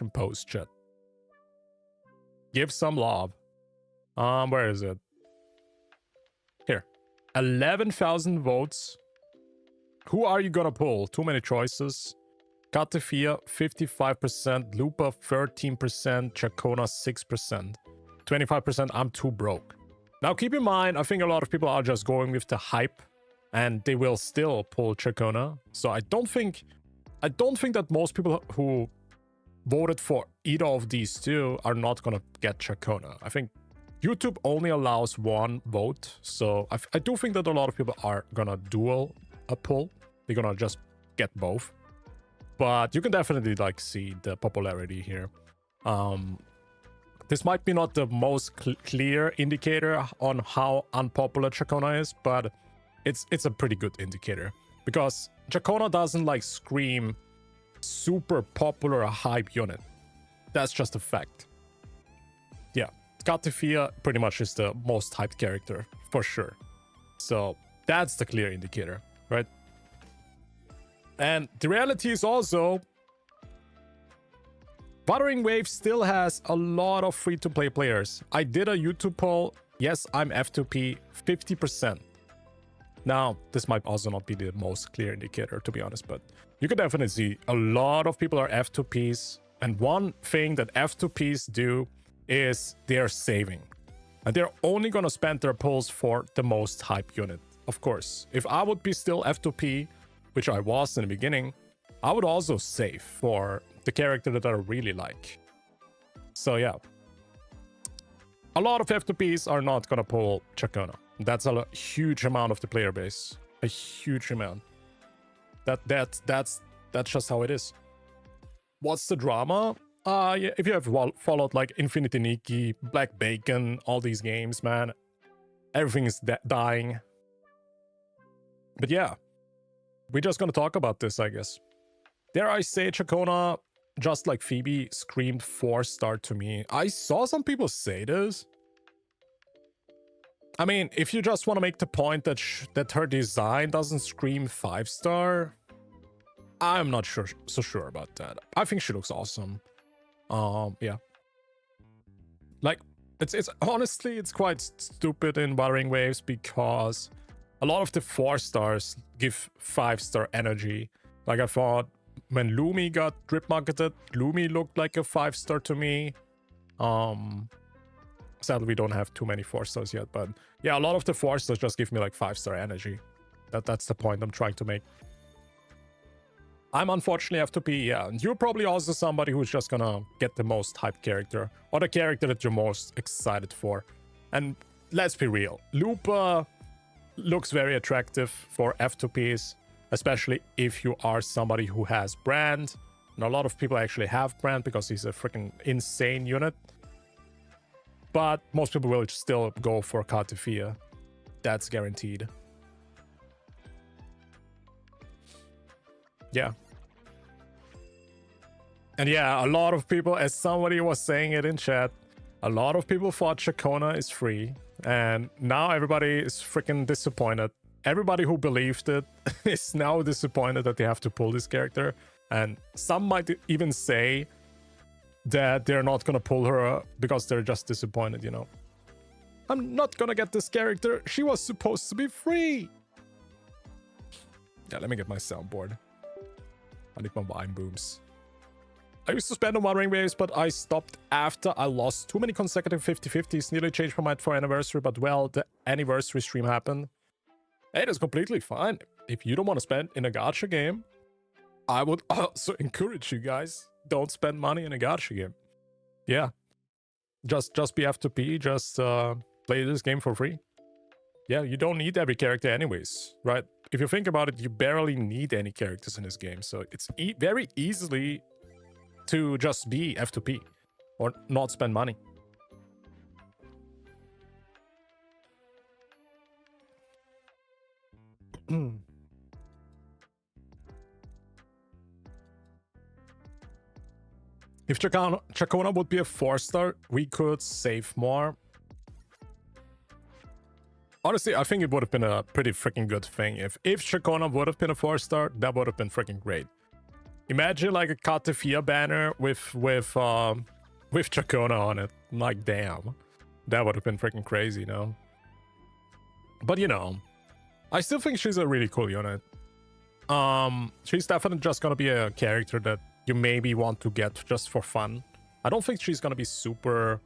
Compose chat. Give some love. Where is it? Here. 11,000 votes. Who are you gonna pull? Too many choices. Katefia 55%, Lupa 13%, CIACCONA 6%. 25% I'm too broke. Now keep in mind, I think a lot of people are just going with the hype and they will still pull CIACCONA. So I don't think that most people who voted for either of these two are not gonna get CIACCONA. I think YouTube only allows one vote, so I do think that a lot of people are gonna dual a pull. They're gonna just get both. But you can definitely like see the popularity here. This might be not the most clear indicator on how unpopular CIACCONA is, but it's a pretty good indicator. Because CIACCONA doesn't like scream super popular hype unit. That's just a fact. Yeah, Katefia pretty much is the most hyped character, for sure. So that's the clear indicator, right? And the reality is also, Wuthering Waves still has a lot of free-to-play players. I did a YouTube poll. Yes, I'm F2P 50%. Now, this might also not be the most clear indicator, to be honest, but you can definitely see a lot of people are F2Ps. And one thing that F2Ps do is they're saving. And they're only going to spend their pulls for the most hype unit. Of course, if I would be still F2P, which I was in the beginning, I would also save for the character that I really like. So yeah. A lot of F2Ps are not going to pull CIACCONA. That's a huge amount of the player base. A huge amount. That's just how it is. What's the drama? Yeah, if you have followed like Infinity Nikki, Black Bacon, all these games, man, everything is dying. But yeah, we're just gonna talk about this, I guess. Dare I say, CIACCONA, just like Phoebe, screamed 4-star to me. I saw some people say this. I mean, if you just want to make the point that that her design doesn't scream 5-star, I'm not so sure about that. I think she looks awesome. Yeah. Like, it's honestly, it's quite stupid in Wuthering Waves because a lot of the 4-stars give 5-star energy. Like I thought when Lumi got drip marketed, Lumi looked like a 5-star to me. Sadly, we don't have too many 4-stars yet, but yeah, a lot of the 4-stars just give me like 5-star energy. That's the point I'm trying to make. I'm unfortunately F2P, yeah. And you're probably also somebody who's just gonna get the most hyped character, or the character that you're most excited for. And let's be real, Lupa looks very attractive for F2Ps, especially if you are somebody who has brand. And a lot of people actually have brand because he's a freaking insane unit. But most people will still go for Katefia. That's guaranteed. Yeah. And yeah, a lot of people, as somebody was saying it in chat, a lot of people thought CIACCONA is free. And now everybody is freaking disappointed. Everybody who believed it is now disappointed that they have to pull this character. And some might even say that they're not gonna pull her because they're just disappointed, you know. I'm not gonna get this character. She was supposed to be free. Yeah, let me get my soundboard. I need my wine booms. I used to spend on Wuthering Waves, but I stopped after I lost too many consecutive 50-50s. Nearly changed my mind for anniversary, but well, the anniversary stream happened. Hey, that's completely fine. If you don't want to spend in a gacha game, I would also encourage you guys, don't spend money in a gacha game. Yeah. Just be F2P, just play this game for free. Yeah, you don't need every character anyways, right? If you think about it, you barely need any characters in this game. So it's very easily to just be F2P or not spend money. If CIACCONA would be a 4-star, we could save more. Honestly, I think it would have been a pretty freaking good thing. If CIACCONA would have been a 4-star, that would have been freaking great. Imagine like a Katefia banner with CIACCONA on it. Like, damn. That would have been freaking crazy, you know? But, you know, I still think she's a really cool unit. She's definitely just gonna be a character that you maybe want to get just for fun. I don't think she's gonna be super...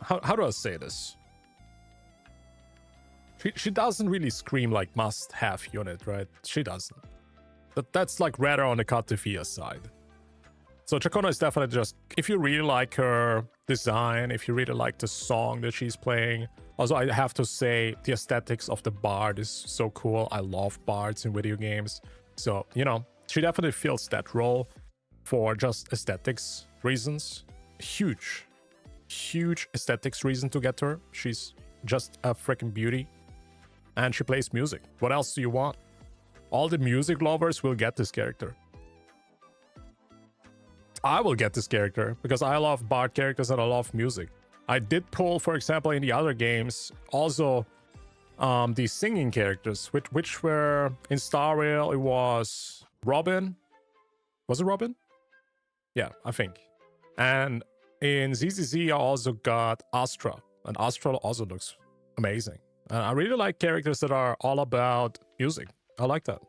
How do I say this? She doesn't really scream like must-have unit, right? She doesn't. That's like rather on the Katefia side. So CIACCONA is definitely just, if you really like her design, if you really like the song that she's playing. Also, I have to say, the aesthetics of the bard is so cool. I love bards in video games. So, you know, she definitely fills that role for just aesthetics reasons. Huge aesthetics reason to get her. She's just a freaking beauty. And she plays music. What else do you want? All the music lovers will get this character. I will get this character because I love bard characters and I love music. I did pull, for example, in the other games, also the singing characters, which were in Star Rail. It was Robin. Was it Robin? Yeah, I think. And in ZZZ, I also got Astra, and Astra also looks amazing. And I really like characters that are all about music. I like that.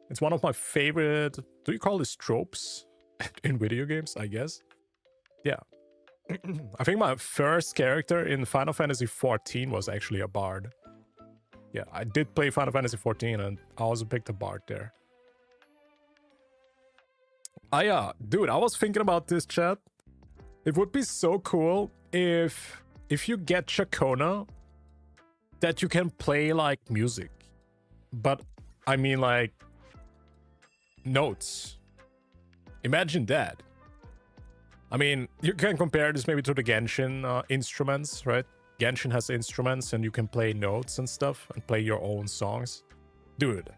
It's one of my favorite, do you call this tropes in video games, I guess? Yeah. I think my first character in Final Fantasy XIV was actually a bard. Yeah, I did play Final Fantasy XIV and I also picked a bard there. Yeah, dude, I was thinking about this, chat. It would be so cool if you get CIACCONA, that you can play like music. But I mean like notes. Imagine that. I mean, you can compare this maybe to the Genshin instruments, right? Genshin has instruments and you can play notes and stuff and play your own songs. Dude.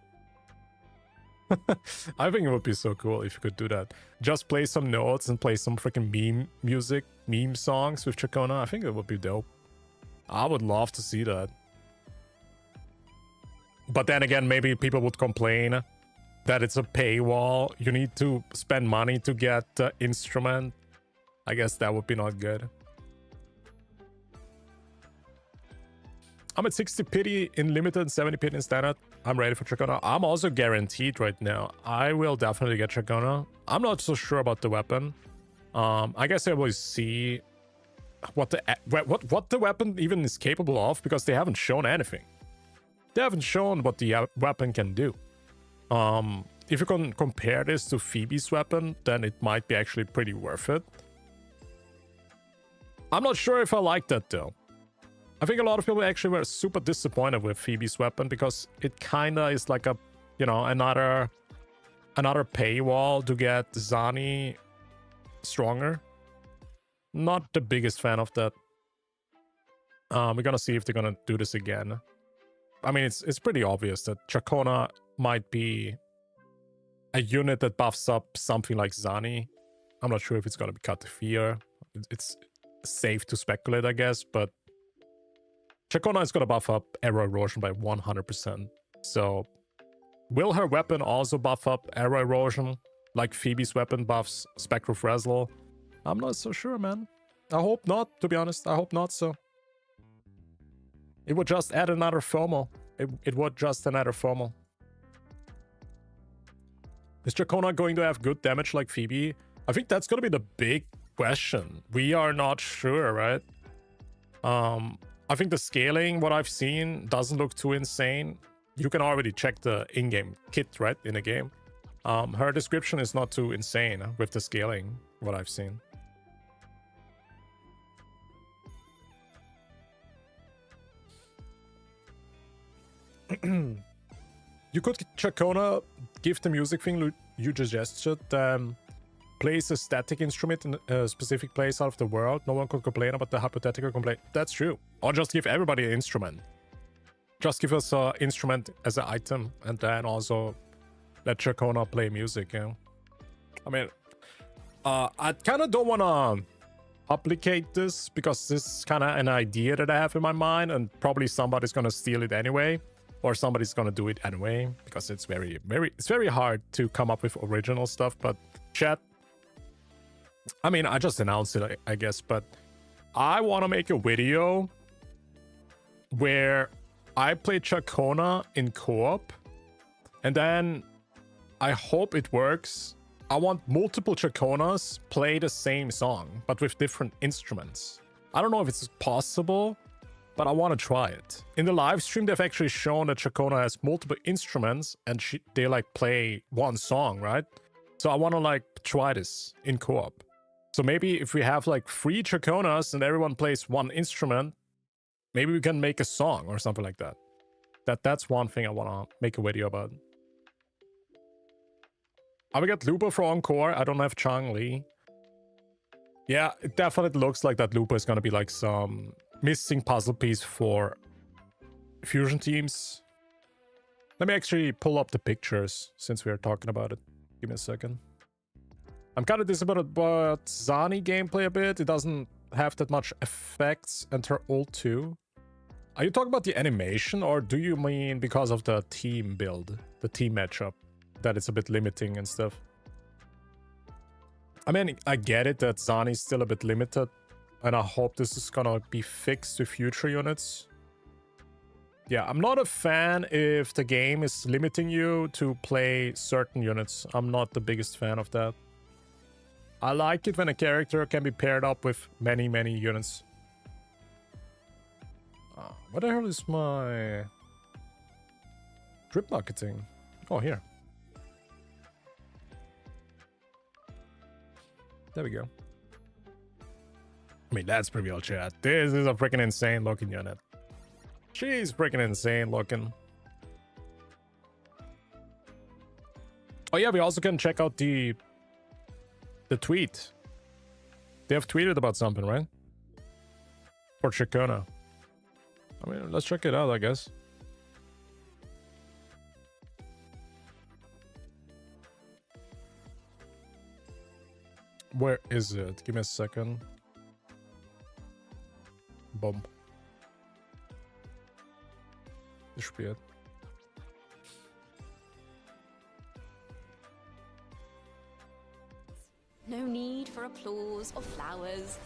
I think it would be so cool if you could do that. Just play some notes and play some freaking meme music, meme songs with CIACCONA. I think it would be dope. I would love to see that. But then again, maybe people would complain that it's a paywall. You need to spend money to get the instrument. I guess that would be not good. I'm at 60 pity in limited and 70 pity in standard. I'm ready for CIACCONA. I'm also guaranteed right now. I will definitely get CIACCONA. I'm not so sure about the weapon. I guess I will see what the weapon even is capable of, because they haven't shown anything. They haven't shown what the weapon can do. If you can compare this to Phoebe's weapon, then it might be actually pretty worth it. I'm not sure if I like that though. I think a lot of people actually were super disappointed with Phoebe's weapon because it kinda is like a, you know, another paywall to get Zani stronger. Not the biggest fan of that. We're gonna see if they're gonna do this again. I mean, it's pretty obvious that CIACCONA might be a unit that buffs up something like Zani. I'm not sure if it's gonna be Katefia. It's safe to speculate, I guess, but CIACCONA is gonna buff up arrow erosion by 100%. So, will her weapon also buff up arrow erosion like Phoebe's weapon buffs Spectral Frazzle? I'm not so sure, man. I hope not, to be honest. I hope not, so. It would just add another FOMO. It would just another FOMO. Is CIACCONA going to have good damage like Phoebe? I think that's gonna be the big question. We are not sure, right? I think the scaling, what I've seen, doesn't look too insane. You can already check the in-game kit, right, in the game. Her description is not too insane with the scaling, what I've seen. You could CIACCONA, give the music thing you suggested, place a static instrument in a specific place out of the world. No one could complain about the hypothetical complaint. That's true. Or just give everybody an instrument. Just give us an instrument as an item, and then also let CIACCONA play music, you know? I mean, I kind of don't want to publicate this, because this is kind of an idea that I have in my mind, and probably somebody's going to steal it anyway. or somebody's gonna do it anyway, because it's very hard to come up with original stuff. But chat, I mean, I just announced it, I guess, but I want to make a video where I play CIACCONA in co-op, and then I hope it works. I want multiple CIACCONAs play the same song, but with different instruments. I don't know if it's possible, but I want to try it. In the live stream, they've actually shown that CIACCONA has multiple instruments, and they like play one song, right? So I want to like try this in co-op. So maybe if we have like 3 CIACCONAs and everyone plays one instrument, maybe we can make a song or something like that. That's one thing I want to make a video about. I will get Lupo for Encore. I don't have Changli. Yeah, it definitely looks like that Lupo is going to be like some missing puzzle piece for fusion teams. Let me actually pull up the pictures since we are talking about it. Give me a second. I'm kind of disappointed about Zani gameplay a bit. It doesn't have that much effects, and her ult too. Are you talking about the animation, or do you mean because of the team build, the team matchup, that it's a bit limiting and stuff? I mean, I get it that Zani's still a bit limited, and I hope this is gonna be fixed to future units. Yeah, I'm not a fan if the game is limiting you to play certain units. I'm not the biggest fan of that. I like it when a character can be paired up with many units. What the hell is my drip marketing? Oh, here. There we go. I mean, that's pretty old chat. This is a freaking insane looking unit. She's freaking insane looking. Oh yeah, we also can check out the tweet. They have tweeted about something, right? For CIACCONA. I mean, let's check it out, I guess. Where is it? Give me a second. Boom. This should be it. No need for applause or flowers.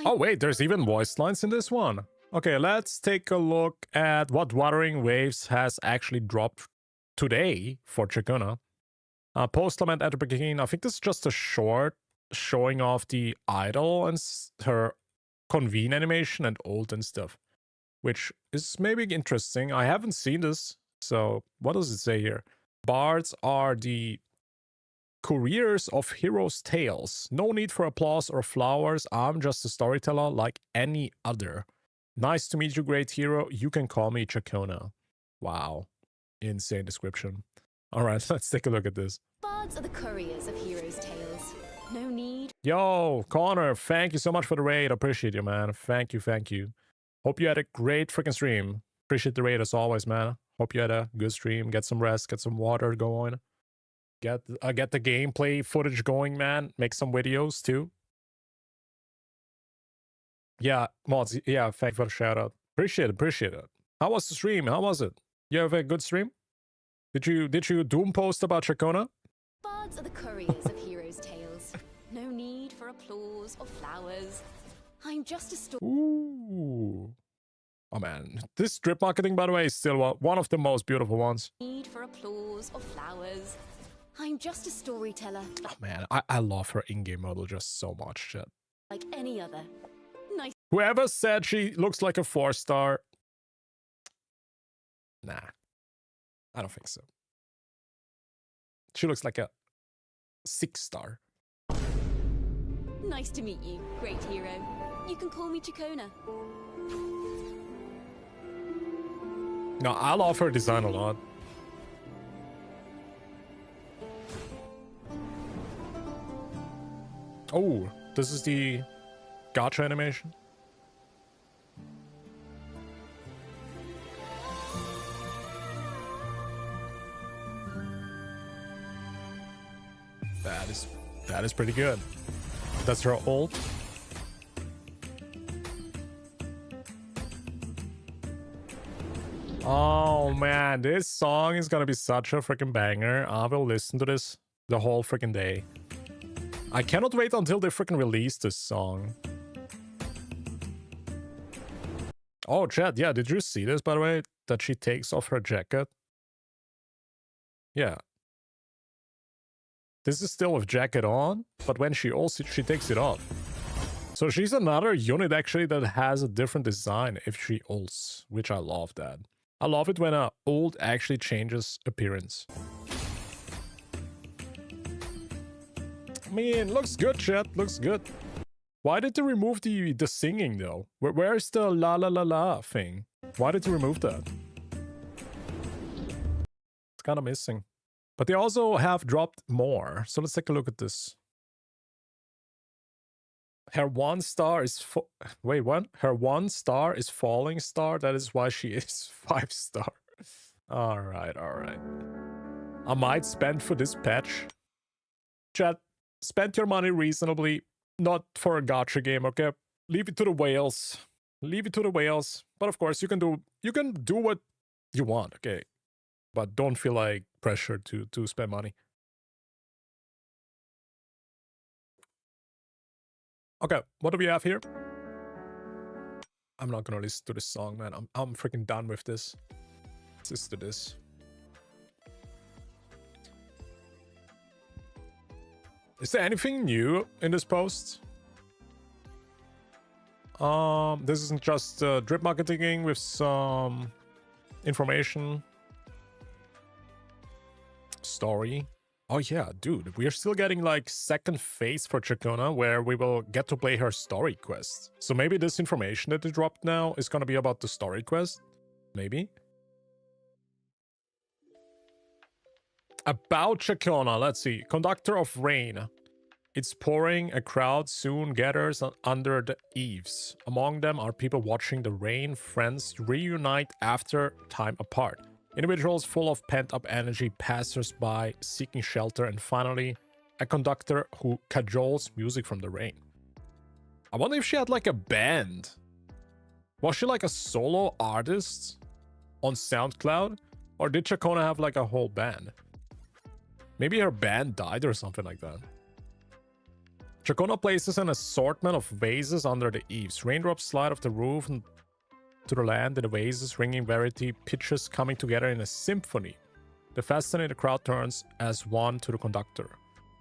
Oh wait, there's even voice lines in this one. Okay, let's take a look at what Wuthering Waves has actually dropped today for CIACCONA. Post-lament at the beginning. I think this is just a short showing off the idol and her convene animation and ult and stuff, which is maybe interesting. I haven't seen this, so what does it say here? Bards are the couriers of heroes' tales. No need for applause or flowers. I'm just a storyteller like any other. Nice to meet you, great hero. You can call me CIACCONA. Wow. Insane description. Alright, let's take a look at this. Bards are the couriers of heroes' tales. No need. Yo, Connor, thank you so much for the raid. Appreciate you, man. Thank you, thank you. Hope you had a great freaking stream. Appreciate the raid as always, man. Hope you had a good stream. Get some rest, get some water going. Get the gameplay footage going, man. Make some videos too. Yeah, mods. Yeah, thank you for the shout out. Appreciate it. How was the stream? How was it? You have a good stream? Did you doom post about CIACCONA? Bards are the couriers of heroes' tales. No need for applause or flowers. I'm just a story. Ooh. Oh man, this drip marketing, by the way, is still one of the most beautiful ones. Need for applause or flowers. I'm just a storyteller. Oh man, I love her in-game model just so much, shit. Like any other. Nice. Whoever said she looks like a 4-star. Nah. I don't think so. She looks like a 6-star. Nice to meet you, great hero. You can call me CIACCONA. No, I love her design a lot. Oh, this is the gacha animation. That is pretty good. That's her ult. Oh man, this song is gonna be such a freaking banger. I will listen to this the whole freaking day. I cannot wait until they freaking release this song. Oh, Chad, yeah, did you see this, by the way? That she takes off her jacket? Yeah. This is still with jacket on, but when she ults, she takes it off. So she's another unit, actually, that has a different design if she ults, which I love that. I love it when a ult actually changes appearance. I mean, looks good, chat, looks good. Why did they remove the singing, though? Where's the la la la la thing? Why did they remove that? It's kind of missing. But they also have dropped more. So let's take a look at this. Her 1 star is... Wait, what? Her 1 star is falling star? That is why she is 5 star. Alright, alright. I might spend for this patch. Chat, spend your money reasonably. Not for a gacha game, okay? Leave it to the whales. Leave it to the whales. But of course, you can do what you want, okay? But don't feel like pressure to spend money. Okay, what do we have here? I'm not gonna listen to this song, man. I'm freaking done with this. Let's listen to this. Is there anything new in this post? This isn't just drip marketing with some information. Story. Oh yeah, dude, we are still getting like second phase for CIACCONA where we will get to play her story quest. So maybe this information that they dropped now is gonna be about the story quest? Maybe? About CIACCONA, let's see. Conductor of rain. It's pouring, a crowd soon gathers under the eaves. Among them are people watching the rain, friends reunite after time apart. Individuals full of pent-up energy, passers-by seeking shelter, and finally, a conductor who cajoles music from the rain. I wonder if she had like a band. Was she like a solo artist on SoundCloud? Or did CIACCONA have like a whole band? Maybe her band died or something like that. CIACCONA places an assortment of vases under the eaves. Raindrops slide off the roof and to the land in the vases, ringing variety pitches coming together in a symphony. The fascinated crowd turns as one to the conductor.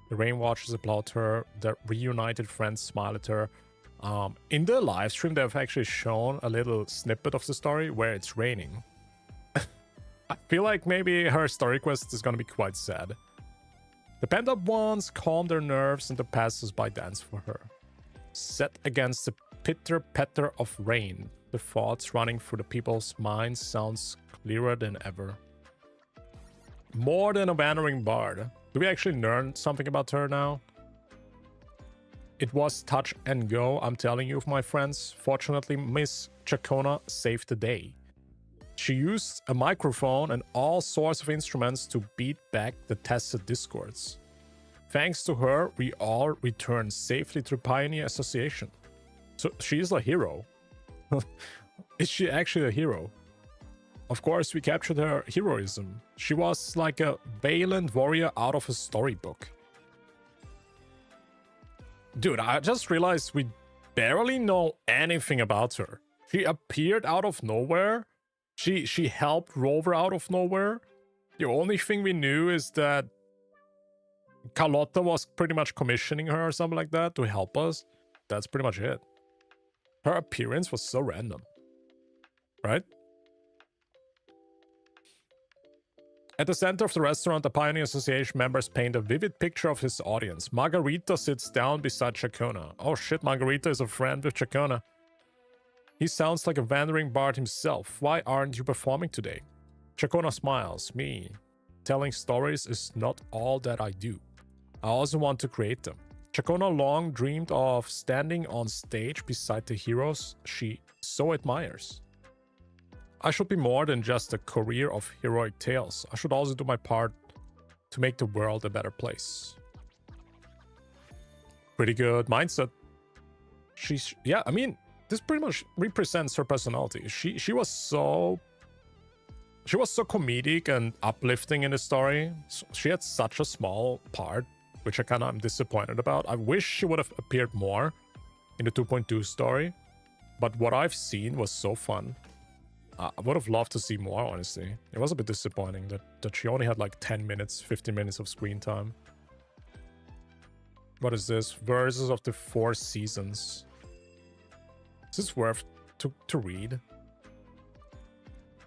The rain watchers applaud her. The reunited friends smile at her. In the live stream, they've actually shown a little snippet of the story where it's raining. I feel like maybe her story quest is gonna be quite sad. The pent-up ones calm their nerves and the passers-by dance for her. Set against the pitter-patter of rain, the thoughts running through the people's minds sounds clearer than ever. More than a wandering bard. Do we actually learn something about her now? It was touch and go, I'm telling you, my friends. Fortunately, Miss CIACCONA saved the day. She used a microphone and all sorts of instruments to beat back the tested discords. Thanks to her, we all returned safely to Pioneer Association. So she's a hero. Is she actually a hero? Of course, we captured her heroism. She was like a valiant warrior out of a storybook. Dude, I just realized we barely know anything about her. She appeared out of nowhere. She helped Rover out of nowhere. The only thing we knew is that Carlotta was pretty much commissioning her or something like that to help us. That's pretty much it. Her appearance was so random. Right? At the center of the restaurant, the Pioneer Association members paint a vivid picture of his audience. Margarita sits down beside CIACCONA. Oh shit, Margarita is a friend with CIACCONA. He sounds like a wandering bard himself. Why aren't you performing today? CIACCONA smiles. Me. Telling stories is not all that I do. I also want to create them. CIACCONA long dreamed of standing on stage beside the heroes she so admires. I should be more than just a career of heroic tales. I should also do my part to make the world a better place. Pretty good mindset. Yeah, I mean, this pretty much represents her personality. She was so She was so comedic and uplifting in the story. She had such a small part, which I kind of am disappointed about. I wish she would have appeared more in the 2.2 story, but what I've seen was so fun. I would have loved to see more, honestly. It was a bit disappointing that she only had like 10 minutes, 15 minutes of screen time. What is this? Verses of the 4 seasons. Is this worth to read?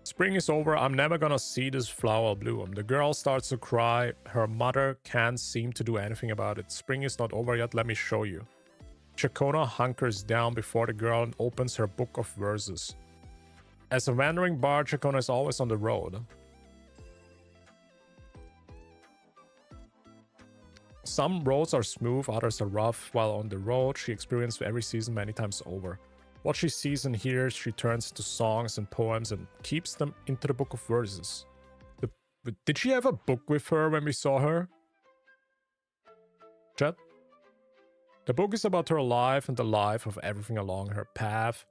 Spring is over. I'm never gonna see this flower bloom. The girl starts to cry. Her mother can't seem to do anything about it. Spring is not over yet. Let me show you. CIACCONA hunkers down before the girl and opens her book of verses. As a wandering bard, CIACCONA is always on the road. Some roads are smooth, others are rough. While on the road, she experienced every season many times over. What she sees and hears, she turns into songs and poems and keeps them into the book of verses. Did she have a book with her when we saw her? Chat? The book is about her life and the life of everything along her path,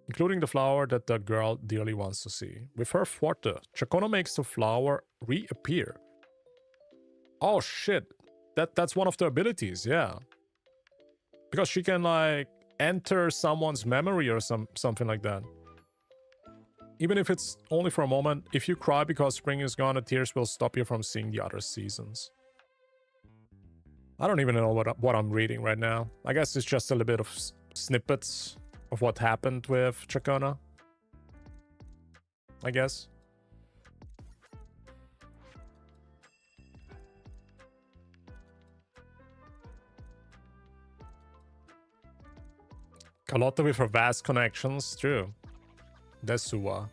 including the flower that the girl dearly wants to see. With her forte, CIACCONA makes the flower reappear. Oh shit. That's one of the abilities, yeah. Because she can like enter someone's memory or something like that. Even if it's only for a moment, if you cry because spring is gone, the tears will stop you from seeing the other seasons. I don't even know what I'm reading right now. I guess it's just a little bit of snippets of what happened with CIACCONA. I guess. Carlotta with her vast connections, true. That's wuwa.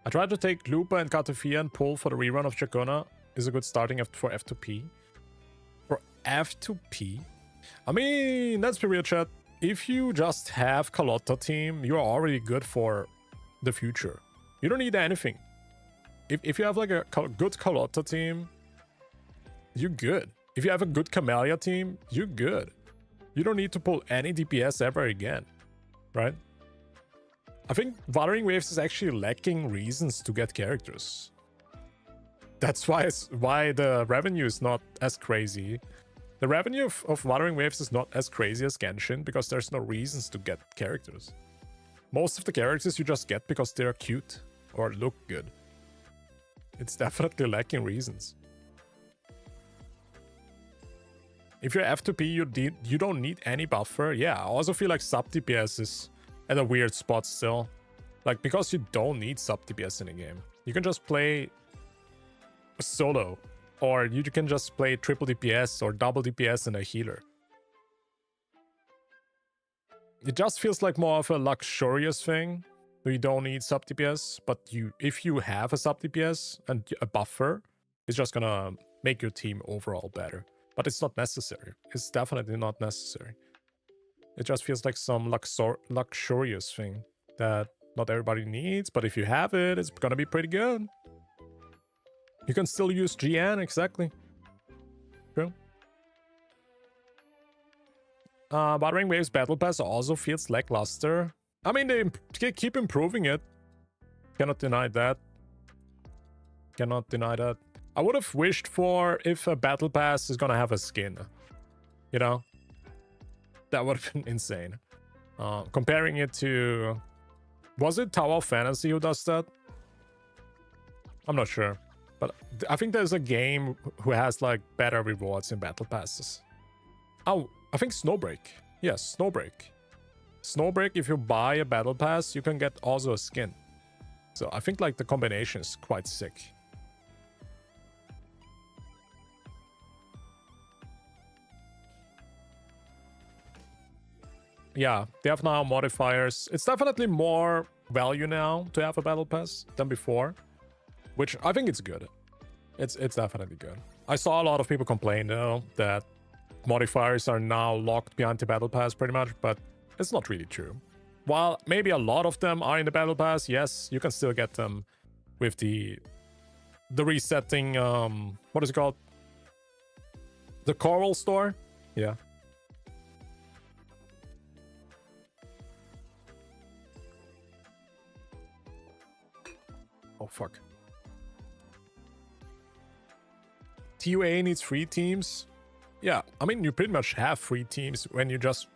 I tried to take Lupa and Katafia and pull for the rerun of CIACCONA. Is a good starting for F2P. For F2P? I mean, let's be real, chat. If you just have Carlotta team, you're already good for the future. You don't need anything. If you have like a good Carlotta team, you're good. If you have a good Camellia team, you're good. You don't need to pull any DPS ever again, right? I think Wuthering Waves is actually lacking reasons to get characters. That's why the revenue is not as crazy. The revenue of Wuthering Waves is not as crazy as Genshin because there's no reasons to get characters. Most of the characters you just get because they're cute or look good. It's definitely lacking reasons. If you're F2P, you don't need any buffer. Yeah, I also feel like sub DPS is at a weird spot still. Like, because you don't need sub DPS in the game. You can just play solo. Or you can just play triple DPS or double DPS and a healer. It just feels like more of a luxurious thing. You don't need sub DPS, but if you have a sub DPS and a buffer, it's just gonna make your team overall better. But it's not necessary. It's definitely not necessary. It just feels like some luxurious thing that not everybody needs, but if you have it, it's gonna be pretty good. You can still use GN, exactly. True. Wuthering Waves Battle Pass also feels lackluster. I mean, they keep improving it. Cannot deny that. Cannot deny that. I would have wished for if a Battle Pass is gonna have a skin. You know? That would have been insane. Comparing it to... Was it Tower of Fantasy who does that? I'm not sure. But I think there's a game who has like better rewards in Battle Passes. Oh, I think Snowbreak. Yes, Snowbreak. Snowbreak, if you buy a Battle Pass, you can get also a skin. So I think like the combination is quite sick. Yeah, they have now modifiers. It's definitely more value now to have a Battle Pass than before. Which I think it's good. It's definitely good. I saw a lot of people complain though that modifiers are now locked behind the Battle Pass pretty much, but it's not really true. While maybe a lot of them are in the Battle Pass, yes, you can still get them with the resetting, what is it called? The Coral Store? Yeah. fuck. TUA needs 3 teams. Yeah, I mean, you pretty much have 3 teams when you just...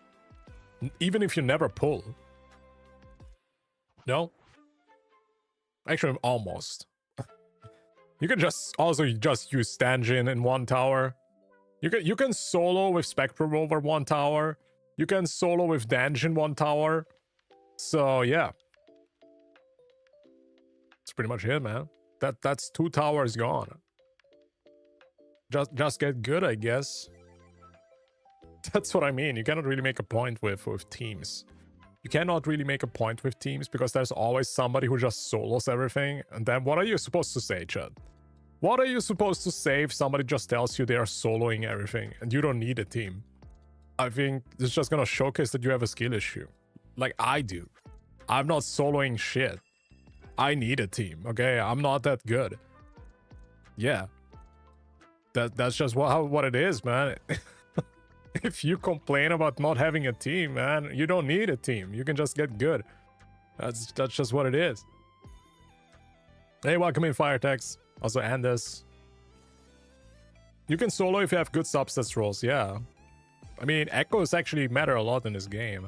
Even if you never pull. No? Actually, almost. You can just also just use Stanjin in 1 tower. You can solo with Spectrum over 1 tower. You can solo with Danjin 1 tower. So yeah. That's pretty much it, man. That's 2 towers gone. Just get good, I guess. That's what I mean. You cannot really make a point with teams. You cannot really make a point with teams because there's always somebody who just solos everything. And then what are you supposed to say, Chad? What are you supposed to say if somebody just tells you they are soloing everything and you don't need a team? I think it's just gonna showcase that you have a skill issue. Like I do. I'm not soloing shit. I need a team, okay? I'm not that good. Yeah. That's just what it is, man. If you complain about not having a team, man, you don't need a team. You can just get good. That's just what it is. Hey, welcome in, Firetex. Also, Andes. You can solo if you have good substats rolls, yeah. I mean, echoes actually matter a lot in this game.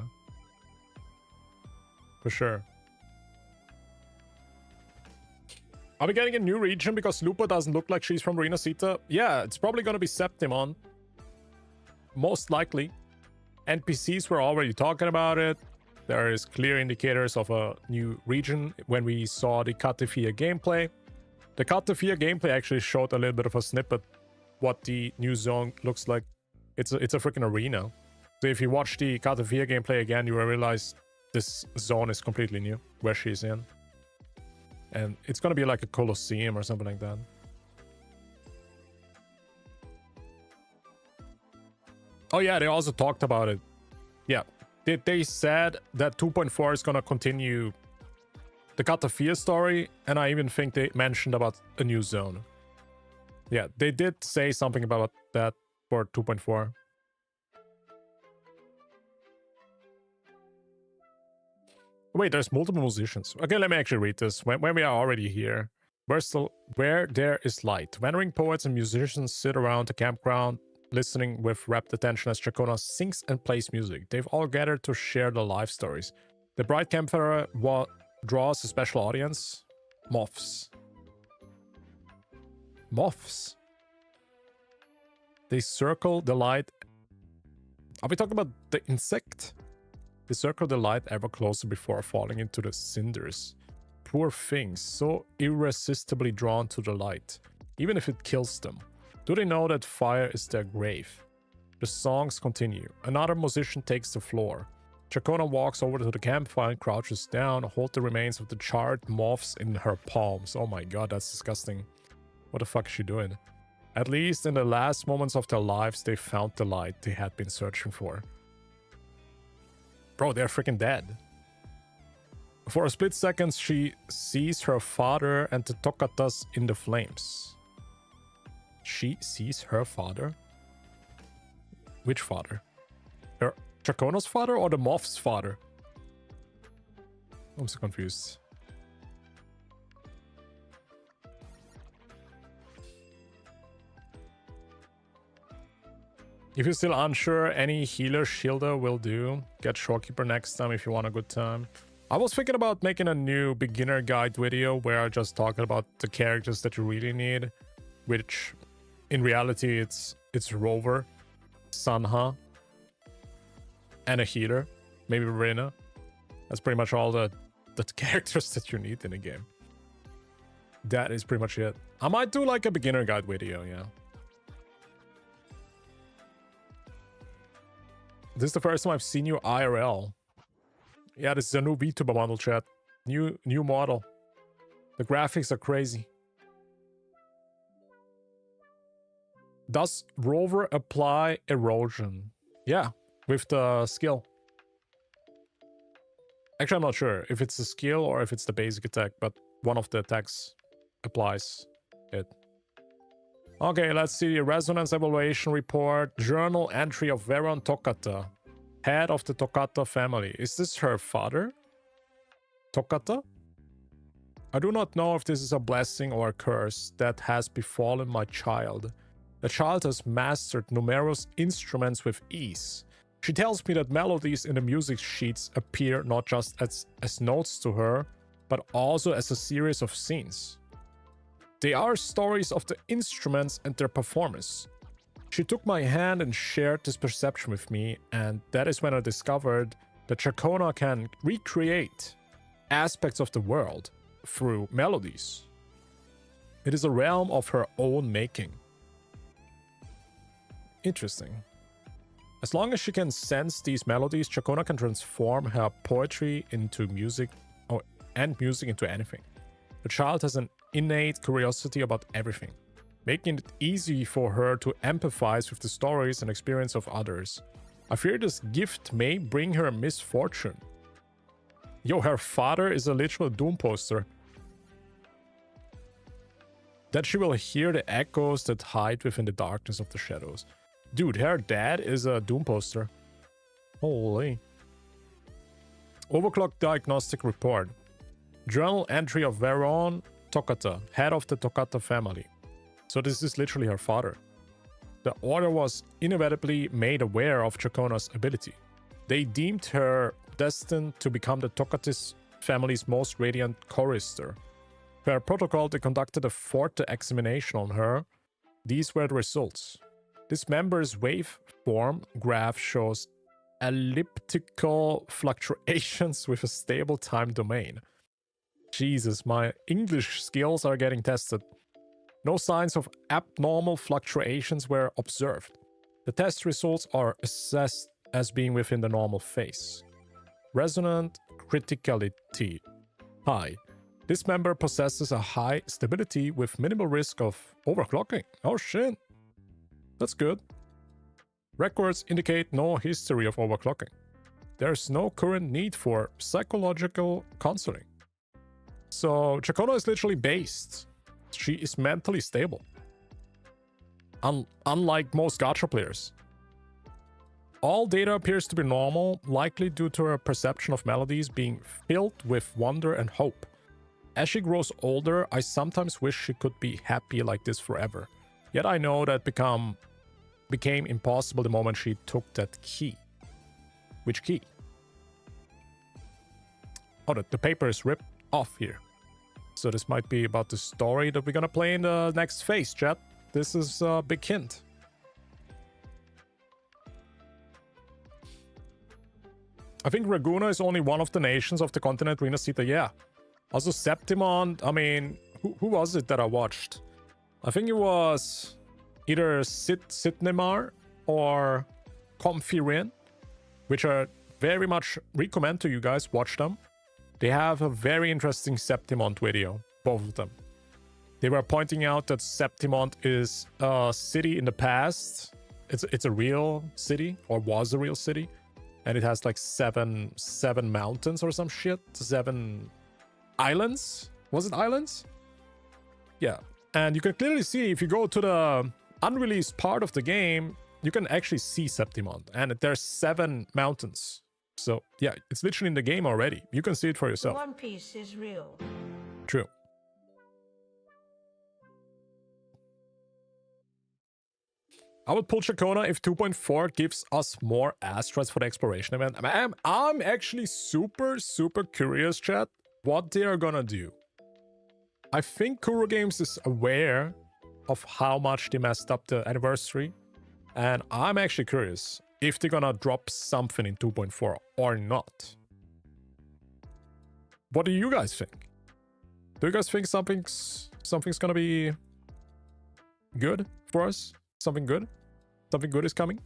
For sure. Are we getting a new region because Lupa doesn't look like she's from Renacita? Yeah, it's probably gonna be Septimon. Most likely. NPCs were already talking about it. There is clear indicators of a new region when we saw the Katefia gameplay. The Katefia gameplay actually showed a little bit of a snippet what the new zone looks like. It's a freaking arena. So if you watch the Katefia gameplay again, you will realize this zone is completely new, where she's in. And it's gonna be like a Colosseum or something like that. Oh yeah, they also talked about it. Yeah, they said that 2.4 is gonna continue the Katefia story, and I even think they mentioned about a new zone. Yeah, they did say something about that for 2.4. Wait, there's multiple musicians. Okay, let me actually read this. When we are already here. Where there is light. Wandering poets and musicians sit around the campground, listening with rapt attention as CIACCONA sings and plays music. They've all gathered to share their life stories. The bright campfire draws a special audience. Moths. Moths. They circle the light. Are we talking about the insect? They circle the light ever closer before falling into the cinders. Poor things, so irresistibly drawn to the light, even if it kills them. Do they know that fire is their grave? The songs continue. Another musician takes the floor. CIACCONA walks over to the campfire and crouches down, hold the remains of the charred moths in her palms. Oh my god, that's disgusting. What the fuck is she doing? At least in the last moments of their lives, they found the light they had been searching for. Bro, they're freaking dead. For a split second, she sees her father and the Tokatas in the flames. She sees her father? Which father? Her CIACCONA's father or the moth's father? I'm so confused. If you're still unsure, any healer shielder will do. Get Shorekeeper next time if you want a good time. I was thinking about making a new beginner guide video where I just talk about the characters that you really need, which in reality it's Rover, Sanha, and a healer, maybe Reyna. That's pretty much all the characters that you need in the game. That is pretty much it. I might do like a beginner guide video, yeah. This is the first time I've seen you IRL. Yeah, this is a new VTuber bundle, chat. New model. The graphics are crazy. Does Rover apply erosion? Yeah, with the skill. Actually, I'm not sure if it's the skill or if it's the basic attack, but one of the attacks applies it. Okay, let's see the resonance evaluation report. Journal entry of Veron Tokata, head of the Tokata family. Is this her father? Tokata? I do not know if this is a blessing or a curse that has befallen my child. The child has mastered numerous instruments with ease. She tells me that melodies in the music sheets appear not just as notes to her, but also as a series of scenes. They are stories of the instruments and their performance. She took my hand and shared this perception with me, and that is when I discovered that CIACCONA can recreate aspects of the world through melodies. It is a realm of her own making. Interesting. As long as she can sense these melodies, CIACCONA can transform her poetry into music, and music into anything. The child has an innate curiosity about everything, making it easy for her to empathize with the stories and experience of others. I fear this gift may bring her misfortune. Yo, her father is a literal doom poster. That she will hear the echoes that hide within the darkness of the shadows. Dude, her dad is a doom poster. Holy. Overclock diagnostic report. Journal entry of Veron Toccata, head of the Toccata family. So this is literally her father. The order was inevitably made aware of CIACCONA's ability. They deemed her destined to become the Toccatis family's most radiant chorister. Per protocol, they conducted a forte examination on her. These were the results. This member's waveform graph shows elliptical fluctuations with a stable time domain. Jesus, my English skills are getting tested. No signs of abnormal fluctuations were observed. The test results are assessed as being within the normal phase. Resonant criticality high. This member possesses a high stability with minimal risk of overclocking. Oh shit. That's good. Records indicate no history of overclocking. There's no current need for psychological counseling. So CIACCONA is literally based. She is mentally stable. Unlike most gacha players. All data appears to be normal, likely due to her perception of melodies being filled with wonder and hope. As she grows older, I sometimes wish she could be happy like this forever. Yet I know that became impossible the moment she took that key. Which key? Oh, the paper is ripped off here. So this might be about the story that we're gonna play in the next phase, chat. This is a big hint. I think Raguna is only one of the nations of the continent Rina Sita, yeah. Also Septimon, I mean, who was it that I watched? I think it was either Sitnemar or Comfirin, which I very much recommend to you guys, watch them. They have a very interesting Septimont video, both of them. They were pointing out that Septimont is a city in the past. It's a real city, or was a real city. And it has like seven mountains or some shit. 7 islands? Was it islands? Yeah. And you can clearly see, if you go to the unreleased part of the game, you can actually see Septimont. And there's 7 mountains. So yeah, it's literally in the game already. You can see it for yourself. One Piece is real. True. I would pull CIACCONA if 2.4 gives us more asteroids for the exploration event. I'm actually super curious, chat, what they are gonna do. I think Kuro Games is aware of how much they messed up the anniversary. And I'm actually curious if they're gonna drop something in 2.4 or not. What do you guys think? Do you guys think something's gonna be good for us? Something good? Something good is coming?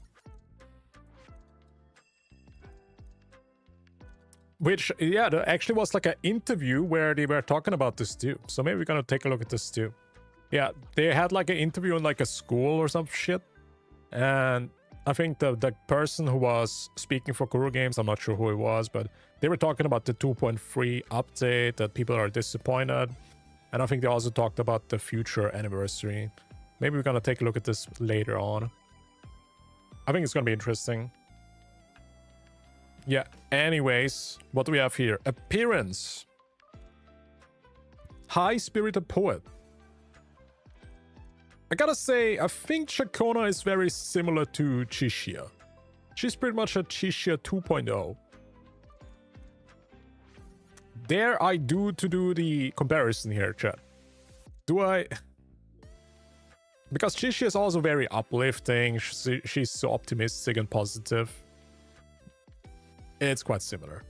Which, yeah, there actually was like an interview where they were talking about this too. So maybe we're gonna take a look at this too. Yeah, they had like an interview in like a school or some shit. And I think the person who was speaking for Kuro Games, I'm not sure who it was, but they were talking about the 2.3 update, that people are disappointed. And I think they also talked about the future anniversary. Maybe we're gonna take a look at this later on. I think it's gonna be interesting. Yeah, anyways, what do we have here? Appearance. high-spirited poet. I gotta say, I think CIACCONA is very similar to Chishia. She's pretty much a Chishia 2.0. Dare I do the comparison here, chat? Do I? Because Chishia is also very uplifting. She's so optimistic and positive. It's quite similar.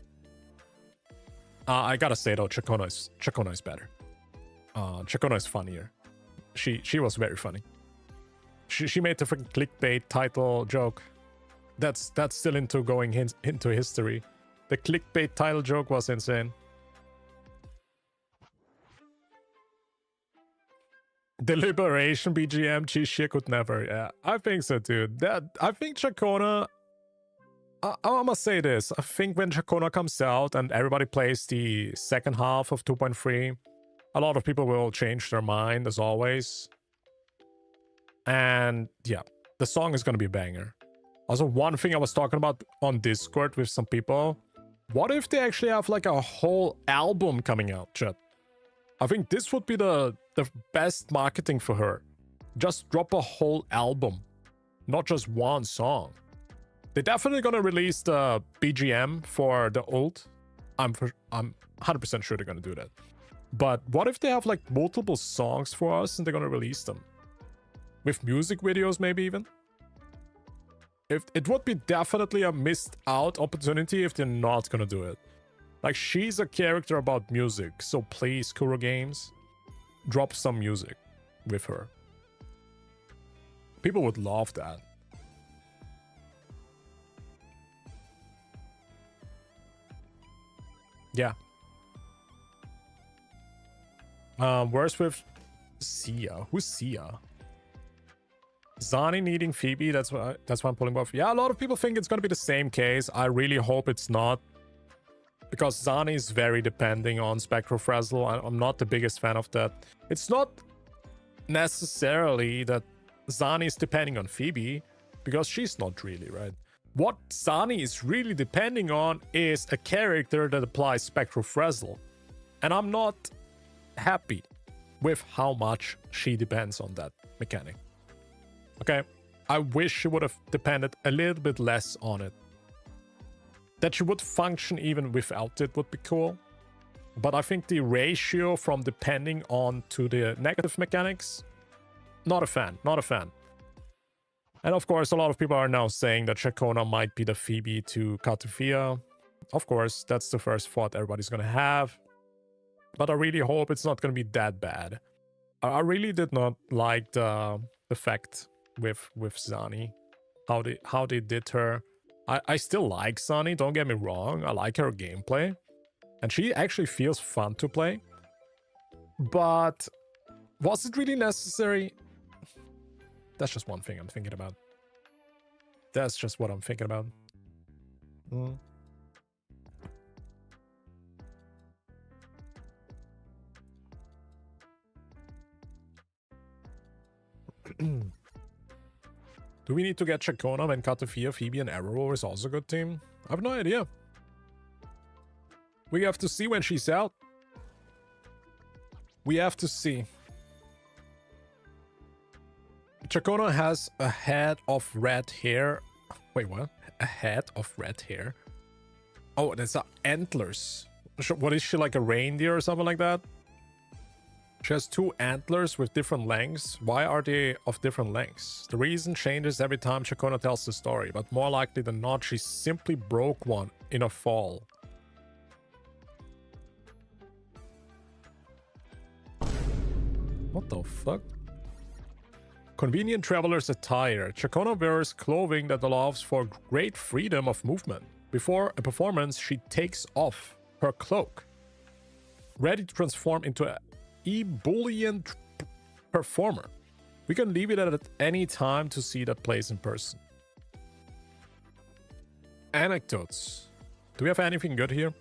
I gotta say though, CIACCONA is better. CIACCONA is funnier. She was very funny. She made the freaking clickbait title joke. That's still into history. The clickbait title joke was insane. The Liberation BGM, Chishia could never. Yeah, I think so, dude. I think CIACCONA. I must say this. I think when CIACCONA comes out and everybody plays the second half of 2.3, a lot of people will change their mind, as always. And yeah, the song is going to be a banger. Also, one thing I was talking about on Discord with some people. What if they actually have like a whole album coming out, chat? I think this would be the best marketing for her. Just drop a whole album, not just one song. They're definitely gonna release the BGM for the old. I'm 100% sure they're gonna do that. But what if they have like multiple songs for us and they're gonna release them? With music videos maybe even? If it would be definitely a missed out opportunity if they're not gonna do it. Like, she's a character about music, so please, Kuro Games, drop some music with her. People would love that. Yeah. Where's with Sia? Who's Sia? Zani needing Phoebe, that's why I'm pulling off. Yeah, a lot of people think it's gonna be the same case. I really hope it's not. Because Zani is very depending on Spectrofrazzle. I'm not the biggest fan of that. It's not necessarily that Zani is depending on Phoebe, because she's not really, right? What Zani is really depending on is a character that applies Spectrofrazzle. And I'm not happy with how much she depends on that mechanic. Okay? I wish she would have depended a little bit less on it. That she would function even without it would be cool. But I think the ratio from depending on to the negative mechanics, not a fan, not a fan. And of course, a lot of people are now saying that CIACCONA might be the Phoebe to Katufia. Of course, that's the first thought everybody's gonna have. But I really hope it's not gonna be that bad. I really did not like the effect with Zani. How they did her. I still like Zani, don't get me wrong. I like her gameplay. And she actually feels fun to play. But was it really necessary? That's just one thing I'm thinking about. That's just what I'm thinking about. Do we need to get CIACCONA when Katufia, Phoebe, and Arrow is also a good team? I have no idea. We have to see when she's out. We have to see. CIACCONA has a head of red hair. Wait, what? A head of red hair? Oh, that's antlers. What is she, like a reindeer or something like that? She has two antlers with different lengths. Why are they of different lengths? The reason changes every time CIACCONA tells the story, but more likely than not, she simply broke one in a fall. What the fuck? Convenient traveler's attire. CIACCONA wears clothing that allows for great freedom of movement. Before a performance, she takes off her cloak, ready to transform into a ebullient performer. We can leave it at any time to see that place in person. Anecdotes. Do we have anything good here?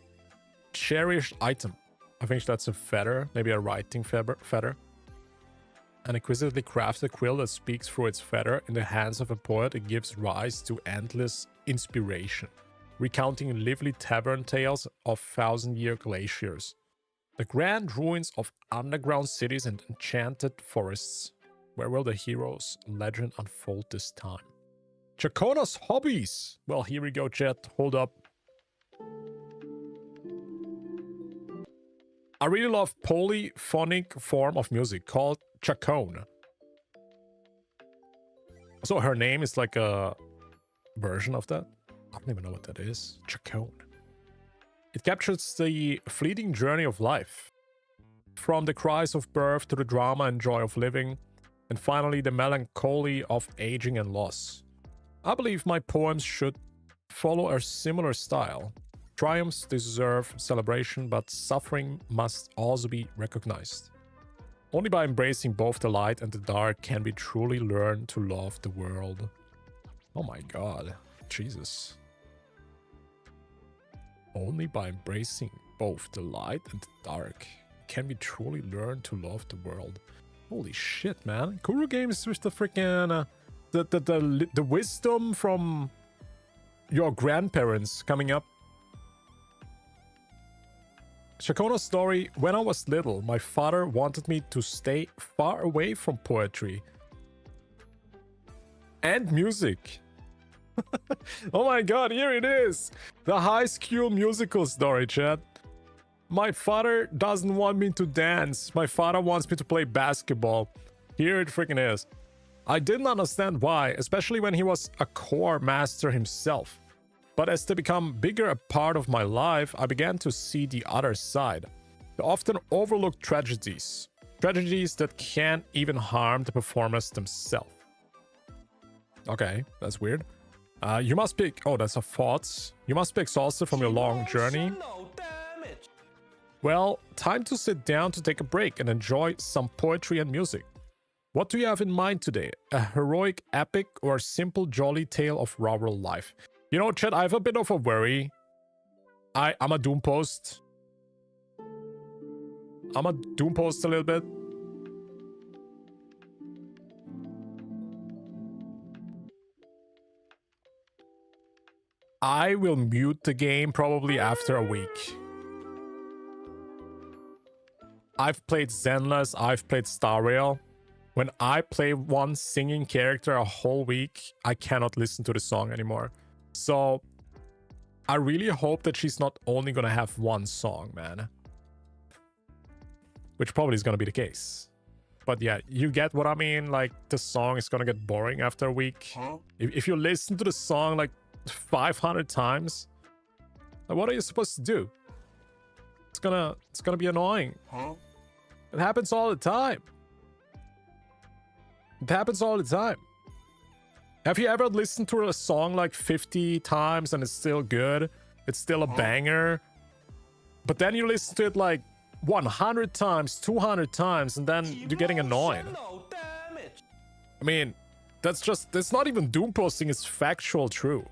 Cherished item. I think that's a feather, maybe a writing feather. An exquisitely crafted quill that speaks through its feather. In the hands of a poet, it gives rise to endless inspiration, recounting lively tavern tales of thousand-year glaciers. The grand ruins of underground cities and enchanted forests. Where will the hero's legend unfold this time? CIACCONA's hobbies! Well, here we go, chat. Hold up. I really love polyphonic form of music called CIACCONA. So her name is like a version of that? I don't even know what that is. CIACCONA. It captures the fleeting journey of life. From the cries of birth to the drama and joy of living, and finally the melancholy of aging and loss. I believe my poems should follow a similar style. Triumphs deserve celebration, but suffering must also be recognized. Only by embracing both the light and the dark can we truly learn to love the world. Oh my god. Jesus. Only by embracing both the light and the dark can we truly learn to love the world. Holy shit, man. Kuru Games with the freaking... the wisdom from your grandparents coming up. CIACCONA's story. When I was little, my father wanted me to stay far away from poetry and music. Oh my god, here it is. The High School Musical story, chat. My father doesn't want me to dance. My father wants me to play basketball. Here it freaking is. I didn't understand why, especially when he was a core master himself. But as they become bigger a part of my life, I began to see the other side. The often overlooked tragedies. Tragedies that can't even harm the performers themselves. Okay, that's weird. You must be... Oh, that's a thoughts. You must be exhausted from your long journey. Well, time to sit down to take a break and enjoy some poetry and music. What do you have in mind today? A heroic epic or a simple jolly tale of rural life? You know, chat, I have a bit of a worry. I'm a doom post. I'm a doom post a little bit. I will mute the game probably after a week. I've played Zenless, I've played Star Rail. When I play one singing character a whole week, I cannot listen to the song anymore. So, I really hope that she's not only gonna have one song, man. Which probably is gonna be the case. But yeah, you get what I mean? Like, the song is gonna get boring after a week. Huh? If you listen to the song like 500 times, like, what are you supposed to do? It's gonna be annoying. Huh? It happens all the time. It happens all the time. Have you ever listened to a song like 50 times and it's still good? It's still a banger. But then you listen to it like 100 times, 200 times, and then you're getting annoyed. I mean, that's not even doom posting, it's factual true.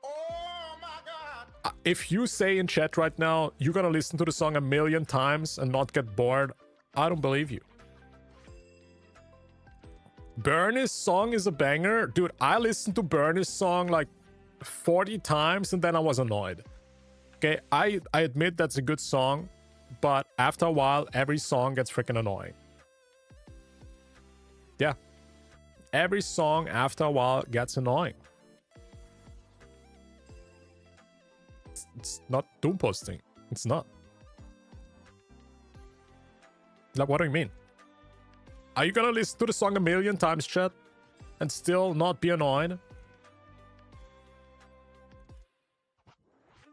Oh my god. If you say in chat right now, you're gonna listen to the song a million times and not get bored, I don't believe you. Bernie's song is a banger. Dude, I listened to Bernie's song like 40 times and then I was annoyed. Okay, I admit that's a good song, but after a while, every song gets freaking annoying. Yeah. Every song after a while gets annoying. It's not doom posting. It's not. Like, what do you mean? Are you gonna listen to the song a million times, chat, and still not be annoyed?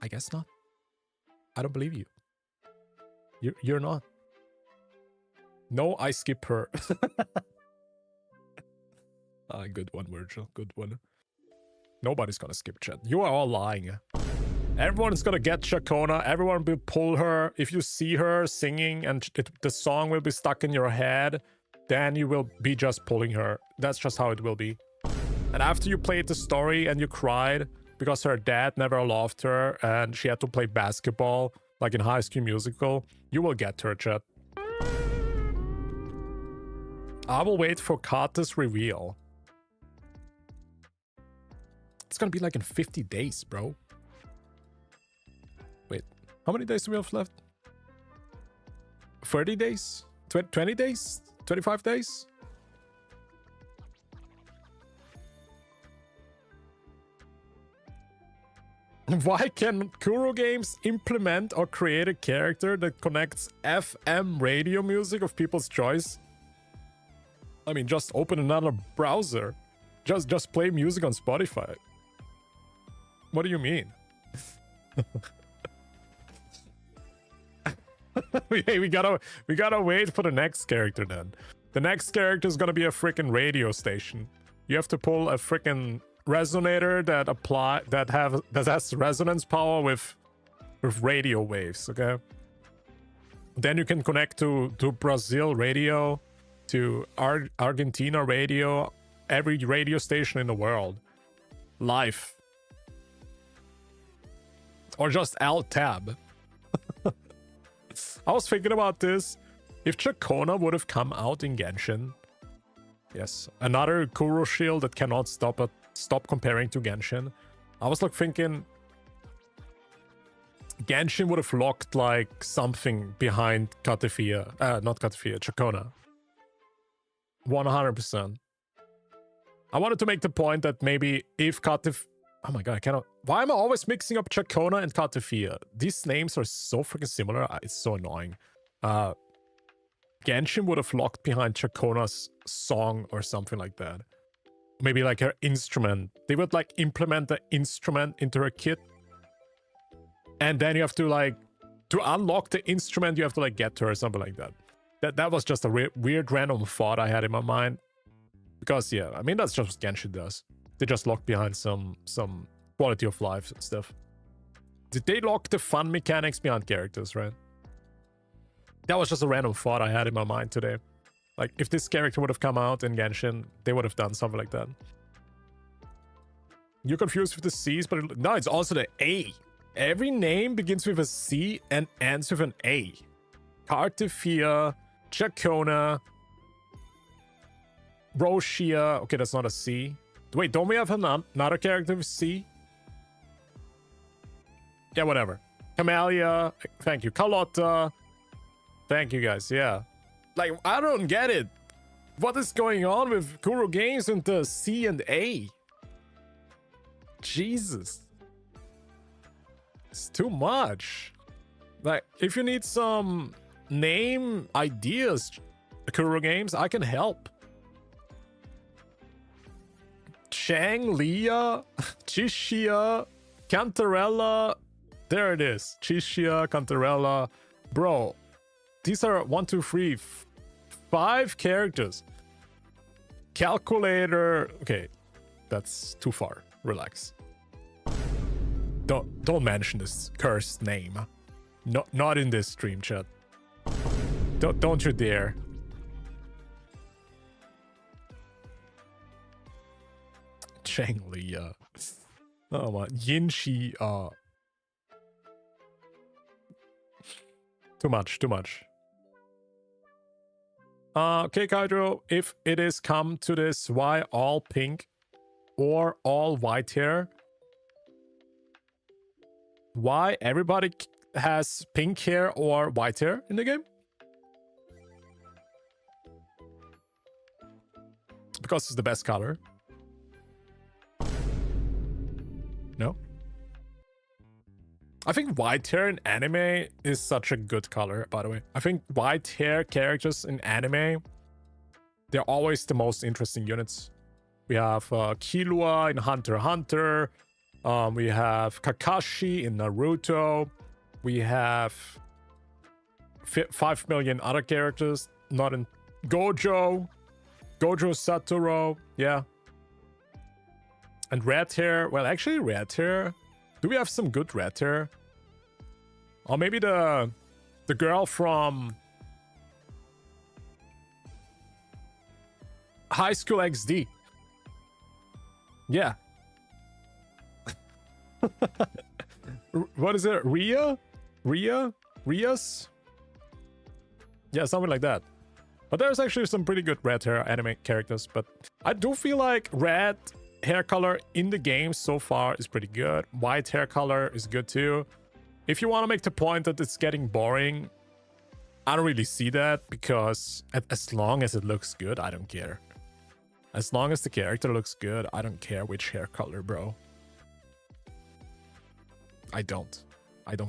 I guess not. I don't believe you. You're not. No, I skip her. Good one, Virgil. Good one. Nobody's gonna skip chat. You are all lying. Everyone is gonna get CIACCONA. Everyone will pull her. If you see her singing and the song will be stuck in your head, then you will be just pulling her. That's just how it will be. And after you played the story and you cried because her dad never loved her and she had to play basketball, like in High School Musical, you will get her, chat. I will wait for Kata's reveal. It's gonna be like in 50 days, bro. Wait, how many days do we have left? 30 days? 20 days? 25 days? Why can Kuro Games implement or create a character that connects FM radio music of people's choice? I mean, just open another browser. Just play music on Spotify. What do you mean? Hey, we gotta wait for the next character then. The next character is gonna be a freaking radio station. You have to pull a freaking resonator that has resonance power with radio waves. Okay. Then you can connect to Brazil radio, to Argentina radio, every radio station in the world, live, or just alt tab. I was thinking about this. If CIACCONA would have come out in Genshin, yes, another Kuro shield that cannot stop comparing to Genshin. I was like thinking Genshin would have locked like something behind not Katefia, CIACCONA. 100%. I wanted to make the point that maybe if oh my god, I cannot. Why am I always mixing up CIACCONA and Katefia? These names are so freaking similar. It's so annoying. Genshin would have locked behind CIACCONA's song or something like that. Maybe like her instrument. They would like implement the instrument into her kit. And then you have to like, to unlock the instrument, you have to like get to her or something like that. That was just a weird random thought I had in my mind. Because yeah, I mean, that's just what Genshin does. They just lock behind some quality of life stuff. Did they lock the fun mechanics behind characters, right? That was just a random thought I had in my mind today. Like, if this character would have come out in Genshin, they would have done something like that. You're confused with the C's, but no, it's also the A. Every name begins with a C and ends with an A. Katefia, CIACCONA, Roshia. Okay, that's not a C. Wait, don't we have another character with C? Yeah, whatever. Camellia. Thank you. Carlotta. Thank you, guys. Yeah. Like, I don't get it. What is going on with Kuro Games and the C and A? Jesus. It's too much. Like, if you need some name ideas, Kuro Games, I can help. Chang, Leah, Chishia, Cantarella. There it is. Chishia, Cantarella. Bro, these are 1, 2, 3, 5 characters. Calculator. Okay, that's too far. Relax. Don't mention this cursed name. Not in this stream chat. Don't you dare. Cheng Li. Oh my. Yinshi. Too much. Okay, Kydro, if it is come to this, why all pink or all white hair? Why everybody has pink hair or white hair in the game? Because it's the best color. No? I think white hair in anime is such a good color, by the way. I think white hair characters in anime, they're always the most interesting units. We have Killua in Hunter x Hunter. We have Kakashi in Naruto. We have 5 million other characters, not in Gojo Satoru, yeah. And red hair, well, actually red hair. Do we have some good red hair? Or maybe the girl from High School XD. Yeah. What is it? Rias? Yeah, something like that. But there's actually some pretty good red hair anime characters. But I do feel like red hair color in the game so far is pretty good. White hair color is good too. If you want to make the point that it's getting boring, I don't really see that because as long as it looks good, I don't care. As long as the character looks good, I don't care which hair color, bro. I don't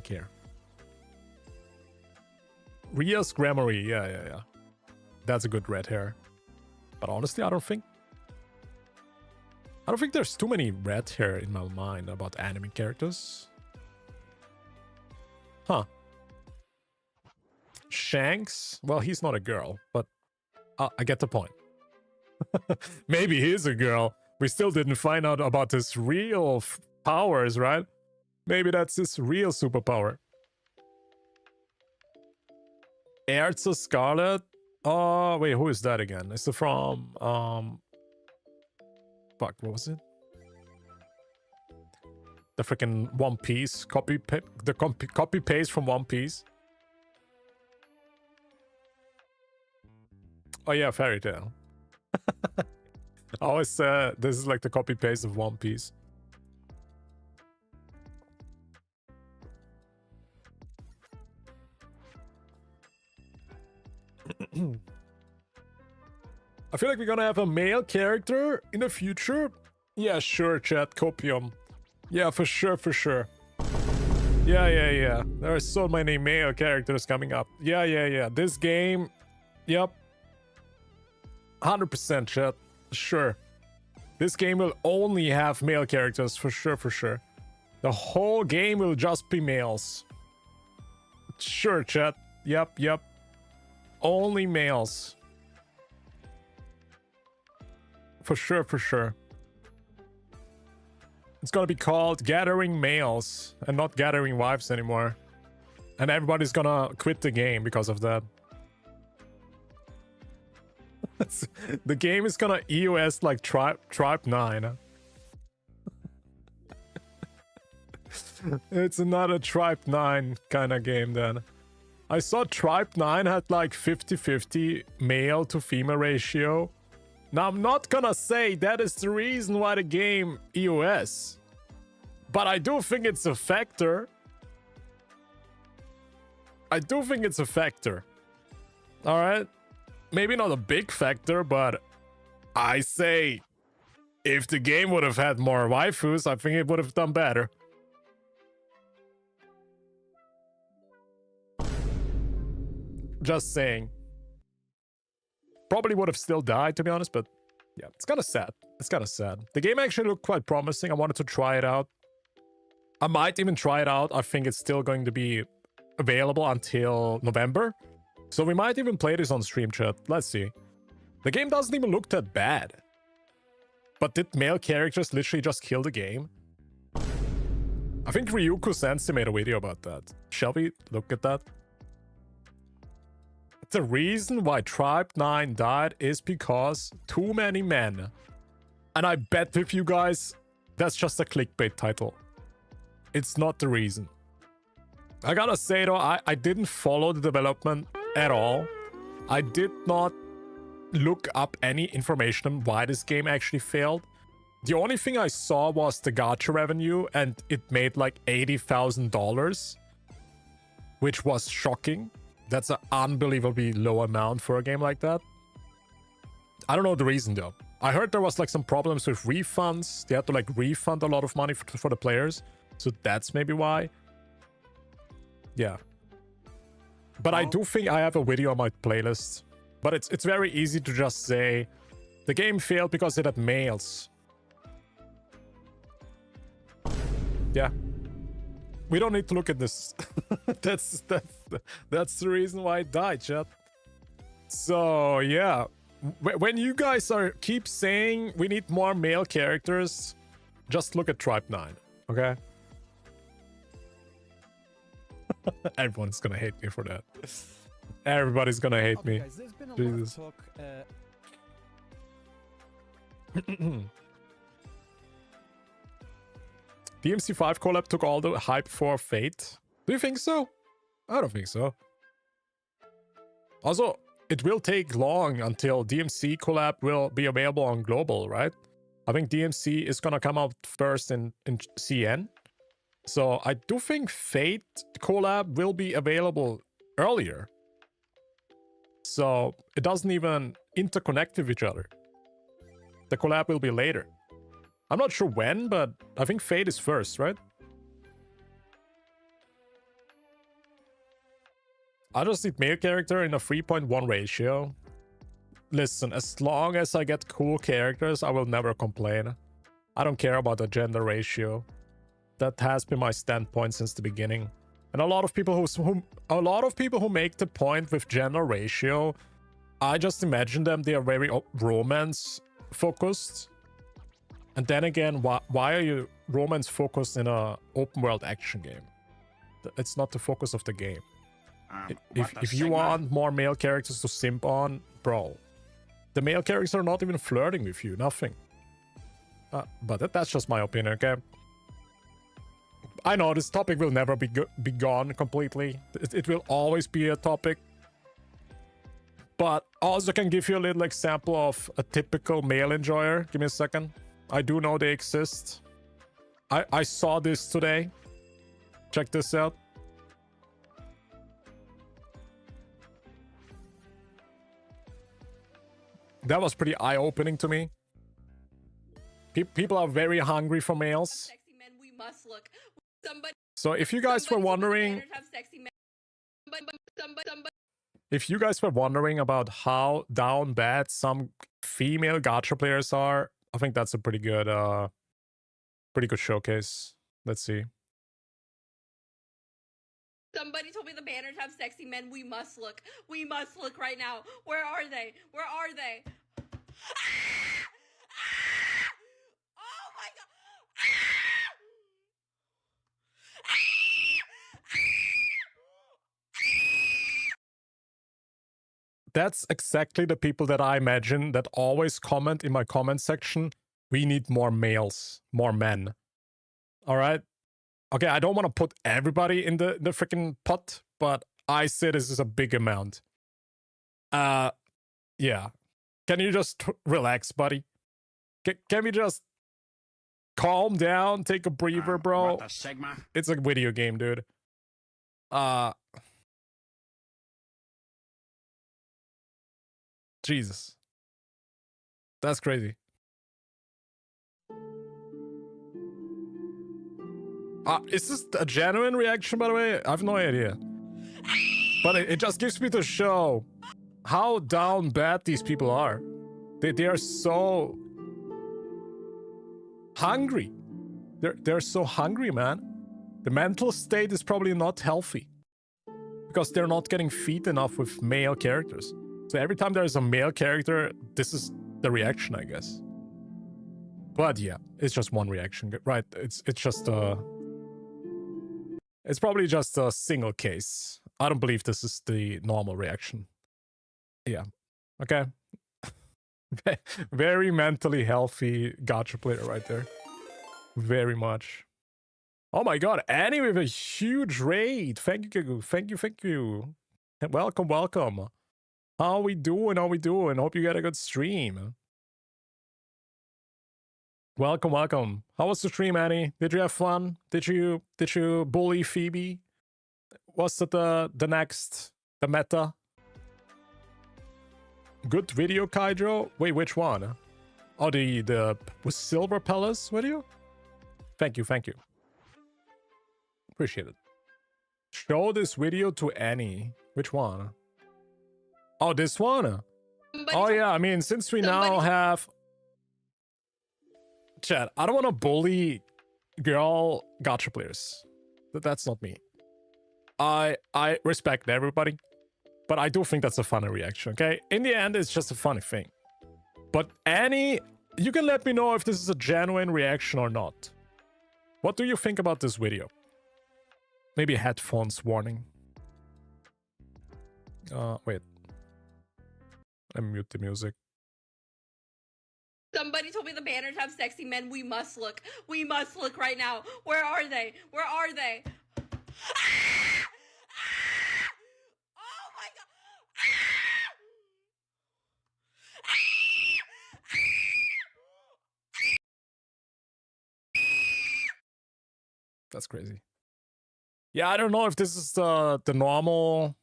care. Ria's Grammary, yeah. That's a good red hair. But honestly, I don't think there's too many red hair in my mind about anime characters. Huh. Shanks? Well, he's not a girl, but I get the point. Maybe he's a girl. We still didn't find out about his real powers, right? Maybe that's his real superpower. Erza Scarlet? Oh, wait, who is that again? Is it from, fuck, what was it? The freaking One Piece copy paste from One Piece. Oh yeah, Fairy Tail. I always said this is like the copy paste of One Piece. I feel like we're gonna have a male character in the future. Yeah, sure, chat. Copium. Yeah, for sure. Yeah. There are so many male characters coming up. Yeah. This game, yep. 100% chat. Sure. This game will only have male characters, for sure. The whole game will just be males. Sure, chat. Yep. Only males. For sure. It's gonna be called Gathering Males and not Gathering Wives anymore. And everybody's gonna quit the game because of that. The game is gonna EOS like Tribe 9. It's not a Tribe 9 kind of game then. I saw Tribe 9 had like 50-50 male to female ratio. Now, I'm not gonna say that is the reason why the game EOS, but I do think it's a factor. Alright? Maybe not a big factor, but I say if the game would have had more waifus, I think it would have done better. Just saying. Probably would have still died, to be honest, but yeah, it's kind of sad. The game actually looked quite promising. I wanted to try it out. I might even try it out. I think it's still going to be available until November. So we might even play this on stream, chat. Let's see. The game doesn't even look that bad. But did male characters literally just kill the game? I think Ryuko Sensei made a video about that. Shall we look at that? The reason why Tribe 9 died is because too many men. And I bet with you guys, that's just a clickbait title. It's not the reason. I gotta say though, I didn't follow the development at all. I did not look up any information on why this game actually failed. The only thing I saw was the gacha revenue, and it made like $80,000, which was shocking. That's an unbelievably low amount for a game like that. I don't know the reason though. I heard there was like some problems with refunds. They had to like refund a lot of money for the players. So that's maybe why. Yeah. But I do think I have a video on my playlist. But it's very easy to just say the game failed because it had males. Yeah. We don't need to look at this. that's the reason why it died, chat. So yeah, when you guys keep saying we need more male characters, just look at Tribe 9, okay? Everyone's gonna hate me for that. Everybody's gonna hate me. Guys, there's been a Jesus. lot of talk. DMC5 collab took all the hype for Fate. Do you think so? I don't think so. Also, it will take long until DMC collab will be available on global, right? I think DMC is gonna come out first in CN. So I do think Fate collab will be available earlier. So it doesn't even interconnect with each other. The collab will be later. I'm not sure when, but I think Fate is first, right? I just need male character in a 3.1 ratio. Listen, as long as I get cool characters, I will never complain. I don't care about the gender ratio. That has been my standpoint since the beginning. And a lot of people who make the point with gender ratio, I just imagine them, they are very romance focused. And then again, why are you romance focused in a open world action game? It's not the focus of the game. If you want more male characters to simp on, bro, the male characters are not even flirting with you, nothing. But that's just my opinion, okay? I know this topic will never be gone completely. It will always be a topic. But also can give you a little example of a typical male enjoyer. Give me a second. I do know they exist. I saw this today. Check this out. That was pretty eye-opening to me. People are very hungry for males. Sexy men we must look. So if you guys were wondering... If you guys were wondering about how down bad some female gacha players are, I think that's a pretty good showcase. Let's see. Somebody told me the banners have sexy men. We must look. We must look right now. Where are they? Where are they? Oh my god! That's exactly the people that I imagine that always comment in my comment section, we need more males, more men. All right? Okay, I don't want to put everybody in the freaking pot, but I say this is a big amount. Yeah. Can you just relax, buddy? Can we just calm down, take a breather, bro? What the Sigma? It's a video game, dude. Jesus. That's crazy. Is this a genuine reaction, by the way? I have no idea. But it just gives me to show how down bad these people are. They are so hungry. They're so hungry, man. The mental state is probably not healthy. Because they're not getting feed enough with male characters. So every time there's a male character, this is the reaction, I guess. But yeah, it's just one reaction, right? It's just it's probably just a single case. I don't believe this is the normal reaction. Yeah. Okay. Very mentally healthy gacha player right there. Very much. Oh my god, Annie with a huge raid. Thank you, thank you, thank you. Welcome, welcome. How we doing? How we doing? Hope you got a good stream. Welcome, welcome. How was the stream, Annie? Did you have fun? Did you bully Phoebe? Was that the meta? Good video, Kaijo? Wait, which one? Oh, the Silver Palace video? Thank you, thank you. Appreciate it. Show this video to Annie. Which one? Oh, this one? Oh yeah, I mean, since we now have... Chat, I don't want to bully girl gacha players. That's not me. I respect everybody, but I do think that's a funny reaction, okay? In the end, it's just a funny thing. But Annie, you can let me know if this is a genuine reaction or not. What do you think about this video? Maybe a headphones warning. Wait. Let me mute the music. Somebody told me the banners have sexy men. We must look. We must look right now. Where are they? Where are they? Oh my god! That's crazy. Yeah, I don't know if this is the normal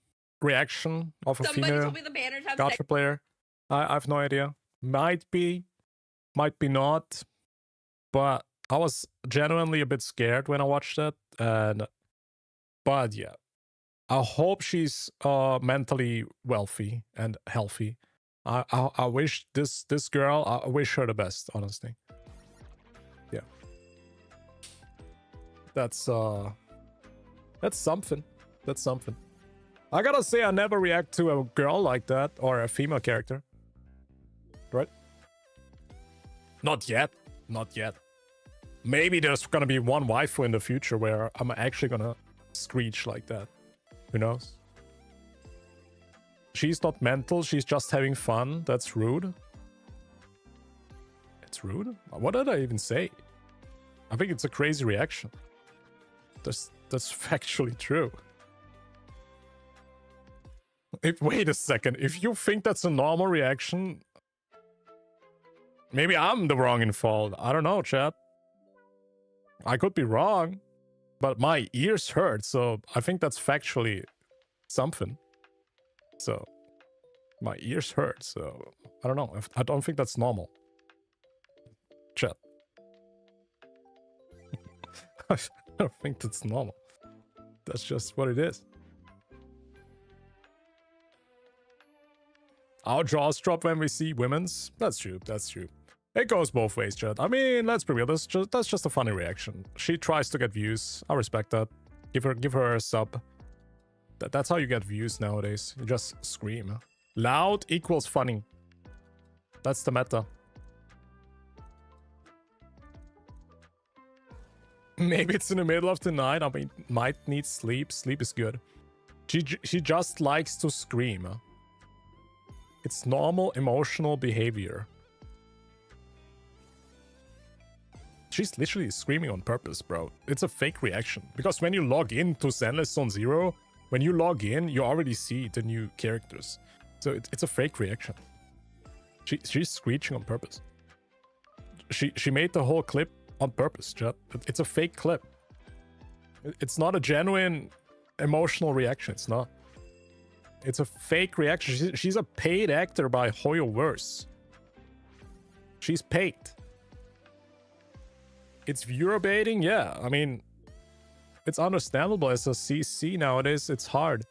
reaction of a Somebody female told me the banners have gacha player. I have no idea. Might be not. But I was genuinely a bit scared when I watched it. But yeah, I hope she's mentally wealthy and healthy. I wish this girl. I wish her the best. Honestly, yeah. That's something. That's something. I gotta say, I never react to a girl like that or a female character. Right? Not yet. Not yet. Maybe there's gonna be one waifu in the future where I'm actually gonna screech like that. Who knows? She's not mental, she's just having fun. That's rude. It's rude? What did I even say? I think it's a crazy reaction. That's factually true. Wait a second. If you think that's a normal reaction, maybe I'm the wrong in fault. I don't know, chat. I could be wrong, but my ears hurt, so I think that's factually something. So, my ears hurt, so I don't know. I don't think that's normal. Chat. I don't think that's normal. That's just what it is. Our jaws drop when we see women's. That's true. That's true. It goes both ways, chat. I mean, let's be real. That's just a funny reaction. She tries to get views. I respect that. Give her a sub. That's how you get views nowadays. You just scream. Loud equals funny. That's the meta. Maybe it's in the middle of the night. I mean, might need sleep. Sleep is good. She just likes to scream. It's normal emotional behavior. She's literally screaming on purpose, bro. It's a fake reaction. Because when you log in to Zenless Zone Zero, when you log in, you already see the new characters. So it's a fake reaction. She's screeching on purpose. She made the whole clip on purpose, chat. It's a fake clip. It's not a genuine emotional reaction. It's not. It's a fake reaction. She's a paid actor by HoYoverse. She's paid. It's viewer baiting? Yeah, I mean, it's understandable as a CC nowadays. It's hard.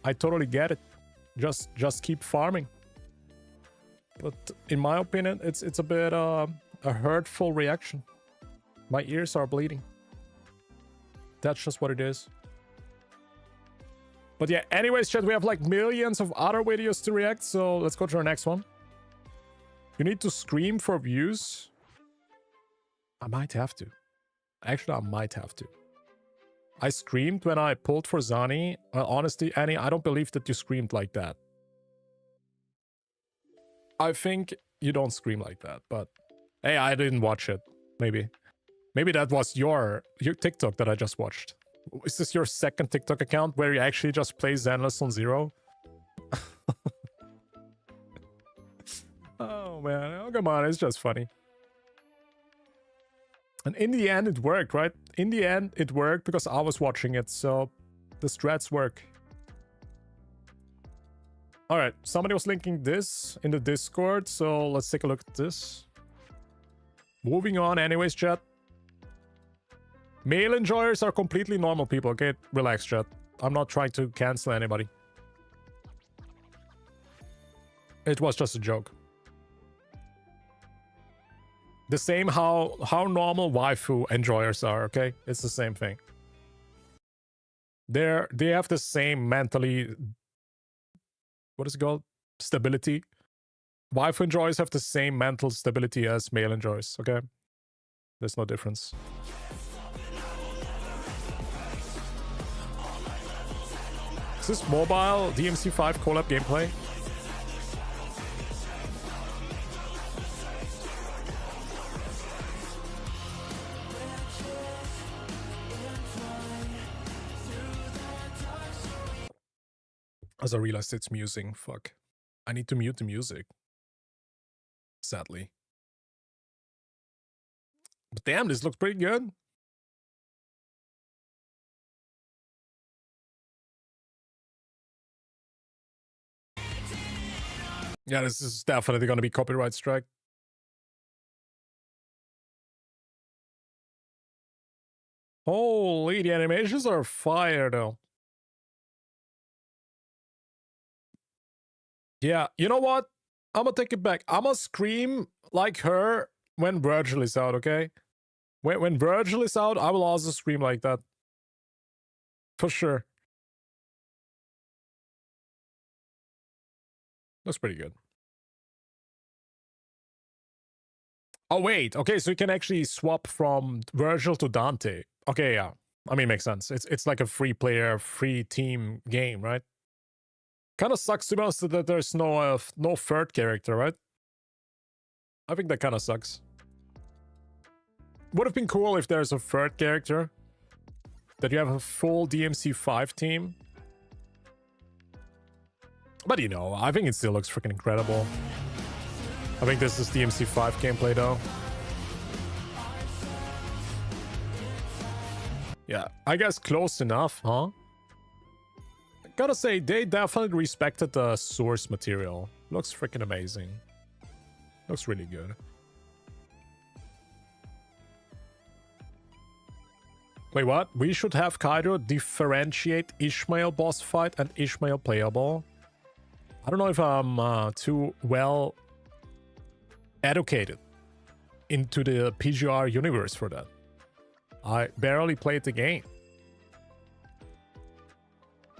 I totally get it. Just keep farming. But in my opinion, it's a bit a hurtful reaction. My ears are bleeding. That's just what it is. But yeah, anyways, chat, we have like millions of other videos to react, so let's go to our next one. You need to scream for views. I might have to. Actually, I might have to. I screamed when I pulled for Zani. Honestly, Annie, I don't believe that you screamed like that. I think you don't scream like that, but hey, I didn't watch it. Maybe that was your TikTok that I just watched. Is this your second TikTok account where you actually just play Zenless on Zero? Oh man, oh come on, it's just funny. And in the end, it worked, right? In the end, it worked because I was watching it, so the strats work. All right, somebody was linking this in the Discord, so let's take a look at this. Moving on anyways, chat. Male enjoyers are completely normal people, okay? Relax, chat. I'm not trying to cancel anybody. It was just a joke. The same how normal waifu enjoyers are, okay? It's the same thing. They have the same mentally... What is it called? Stability. Waifu enjoyers have the same mental stability as male enjoyers, okay? There's no difference. Is this mobile DMC5 collab gameplay? As I realized it's musing, fuck. I need to mute the music. Sadly. But damn, this looks pretty good. Yeah, this is definitely gonna be copyright strike. Holy, the animations are fire though. Yeah, you know what? I'm gonna take it back. I'm gonna scream like her when Virgil is out, okay? When Virgil is out, I will also scream like that. For sure. Looks pretty good. Oh, wait. Okay, so you can actually swap from Virgil to Dante. Okay, yeah. I mean, makes sense. It's like a free player, free team game, right? Kind of sucks to be honest that there's no third character, right? I think that kind of sucks. Would have been cool if there's a third character. That you have a full DMC5 team. But you know, I think it still looks freaking incredible. I think this is DMC5 gameplay though. Yeah, I guess close enough, huh? Gotta say, they definitely respected the source material. Looks freaking amazing. Looks really good. Wait, what? We should have Kaido differentiate Ishmael boss fight and Ishmael playable. I don't know if I'm too well educated into the PGR universe for that. I barely played the game.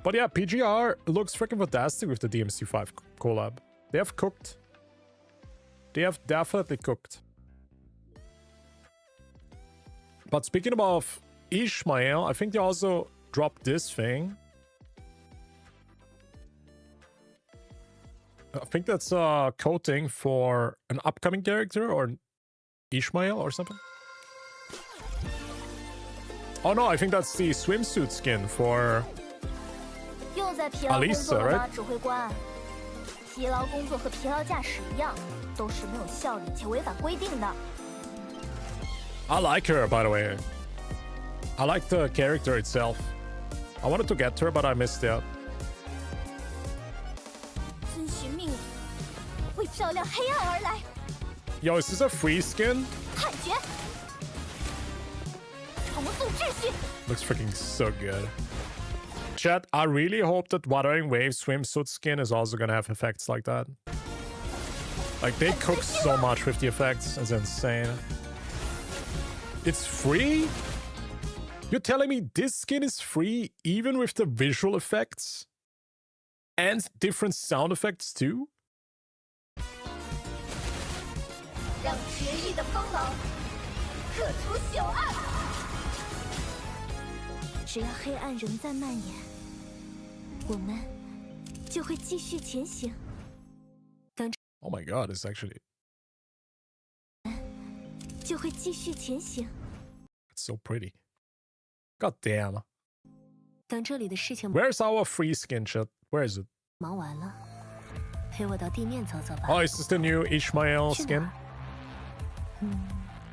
But yeah, PGR looks freaking fantastic with the DMC5 collab. They have cooked. They have definitely cooked. But speaking of Ishmael, I think they also dropped this thing. I think that's a coating for an upcoming character or Ishmael or something. Oh no, I think that's the swimsuit skin for Alisa, right? 疲劳工作和疲劳驾驶一样，都是没有效率且违反规定的。 I like her, by the way. I like the character itself. I wanted to get her, but I missed out. 遵循命令，为照亮黑暗而来。 Yo, is this a free skin? 判决，重塑秩序。 Looks freaking so good. Chat, I really hope that Wuthering Wave swimsuit skin is also gonna have effects like that. Like, they cook so much with the effects. It's insane. It's free? You're telling me this skin is free even with the visual effects? And different sound effects too? 让决议的锋芒克除朽暗。只要黑暗仍在蔓延，我们就会继续前行。等 Oh my god, it's actually... 就会继续前行。 It's so pretty. God damn. 等这里的事情 Where's our free skin, chat? Where is it? 忙完了，陪我到地面走走吧。 Oh, is this the new Ishmael 去哪 skin? 儿？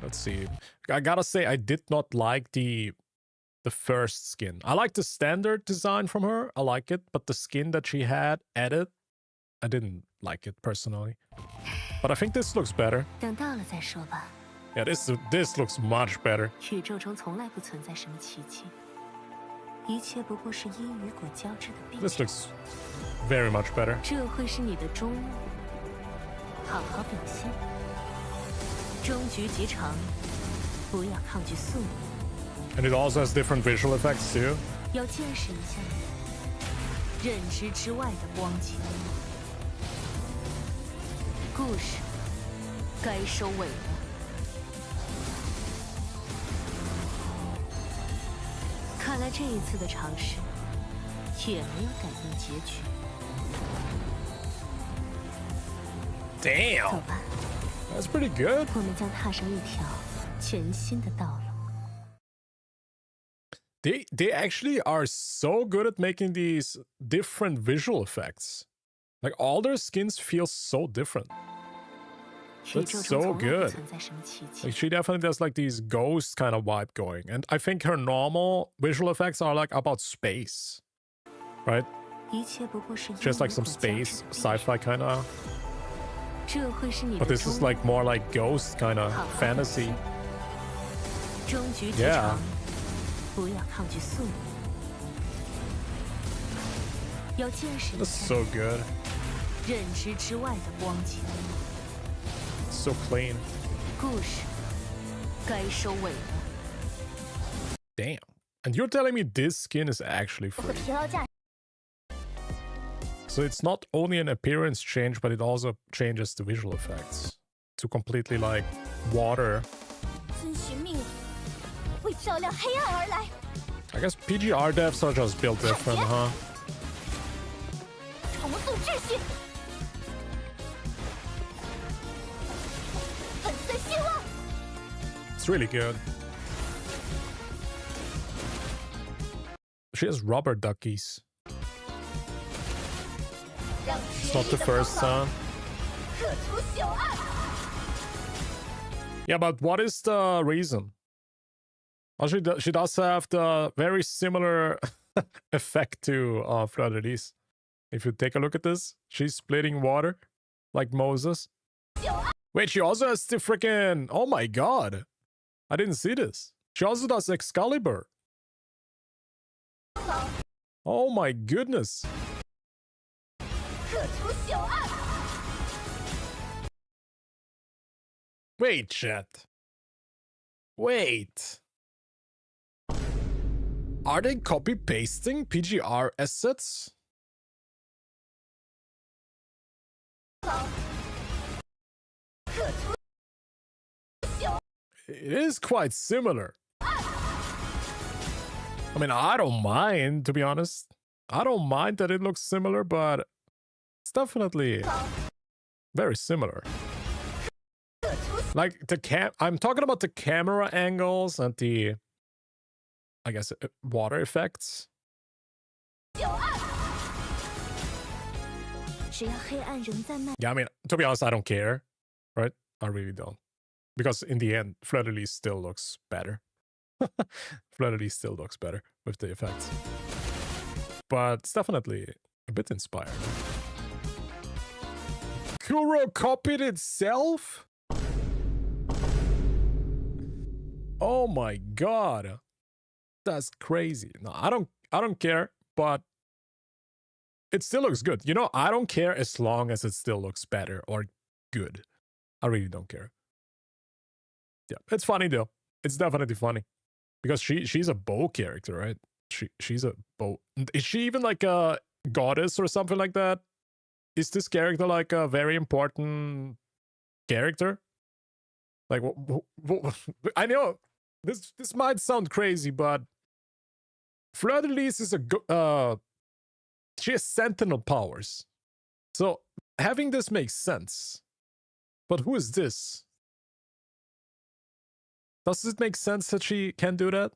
Let's see. I gotta say, I did not like the first skin. I like the standard design from her. I like it, but the skin that she had added, I didn't like it personally. But I think this looks better. 等到了再说吧。 Yeah, this looks much better. 宇宙中从来不存在什么奇迹，一切不过是因与果交织的必 This 然。 looks very much better. 这会是你的终幕，好好表现。终局即长，不要抗拒宿命。 And it also has different visual effects too. 要见识一下你认知之外的光景。故事该收尾了。 看来这一次的尝试也没有改变结局。 Damn, 走吧， that's pretty good. 我们将踏上一条全新的道路。 They actually are so good at making these different visual effects. Like all their skins feel so different. 宇 That's 宙 so 中从来不 good. 存在什么奇迹。 Like she definitely does like these ghost kind of vibe going. And I think her normal visual effects are like about space. Right? 一切不过是因 Just like 与 some 果交织 space 的必然 sci-fi kind of 这会是你 But 的 this is 终 like more like ghost kind of 好好 fantasy. 终局即 Yeah. 长，不要抗拒宿命。要见识一 That's 下 so good. 认知之外的光景。 So clean. 故事该收尾了。 Damn. And you're telling me this skin is actually 我会 free. 提高价。 So it's not only an appearance change, but it also changes the visual effects to completely like water. 遵循命令，为照亮黑暗而来。 I guess PGR devs are just built different, huh? 重塑秩序，粉碎希望。 It's really good. She has rubber duckies. 让 It's 决 not 意 the 的 first 方法 time. 克除朽暗。 Yeah, but what is the reason? Well, she does have the very similar effect to Fleur-de-Lis. If you take a look at this, she's splitting water like Moses. Wait, she also has the freaking... Oh my god. I didn't see this. She also does Excalibur. Oh my goodness. 克除朽暗。 Wait, chat. Wait. Are they copy-pasting PGR assets? It is quite similar. I mean, I don't mind, to be honest. I don't mind that it looks similar, but it's definitely very similar. Like I'm talking about the camera angles and the, I guess, water effects. 只要黑暗仍在蔓 Yeah, I mean, to be honest, I don't care, right? I really don't. Because in the end, Fleur-de-Lis still looks better. Fleur-de-Lis still looks better with the effects. But it's definitely a bit inspired. Kuro copied itself? Oh my god. That's crazy. No, I don't care, but it still looks good. You know, I don't care as long as it still looks better or good. I really don't care. Yeah, it's funny though. It's definitely funny. Because she's a bow character, right? She's a bow. Is she even like a goddess or something like that? Is this character like a very important character? Like, I know this might sound crazy, but Fleur-de-Lis is she has sentinel powers. So having this makes sense. But who is this? Does it make sense that she can do that?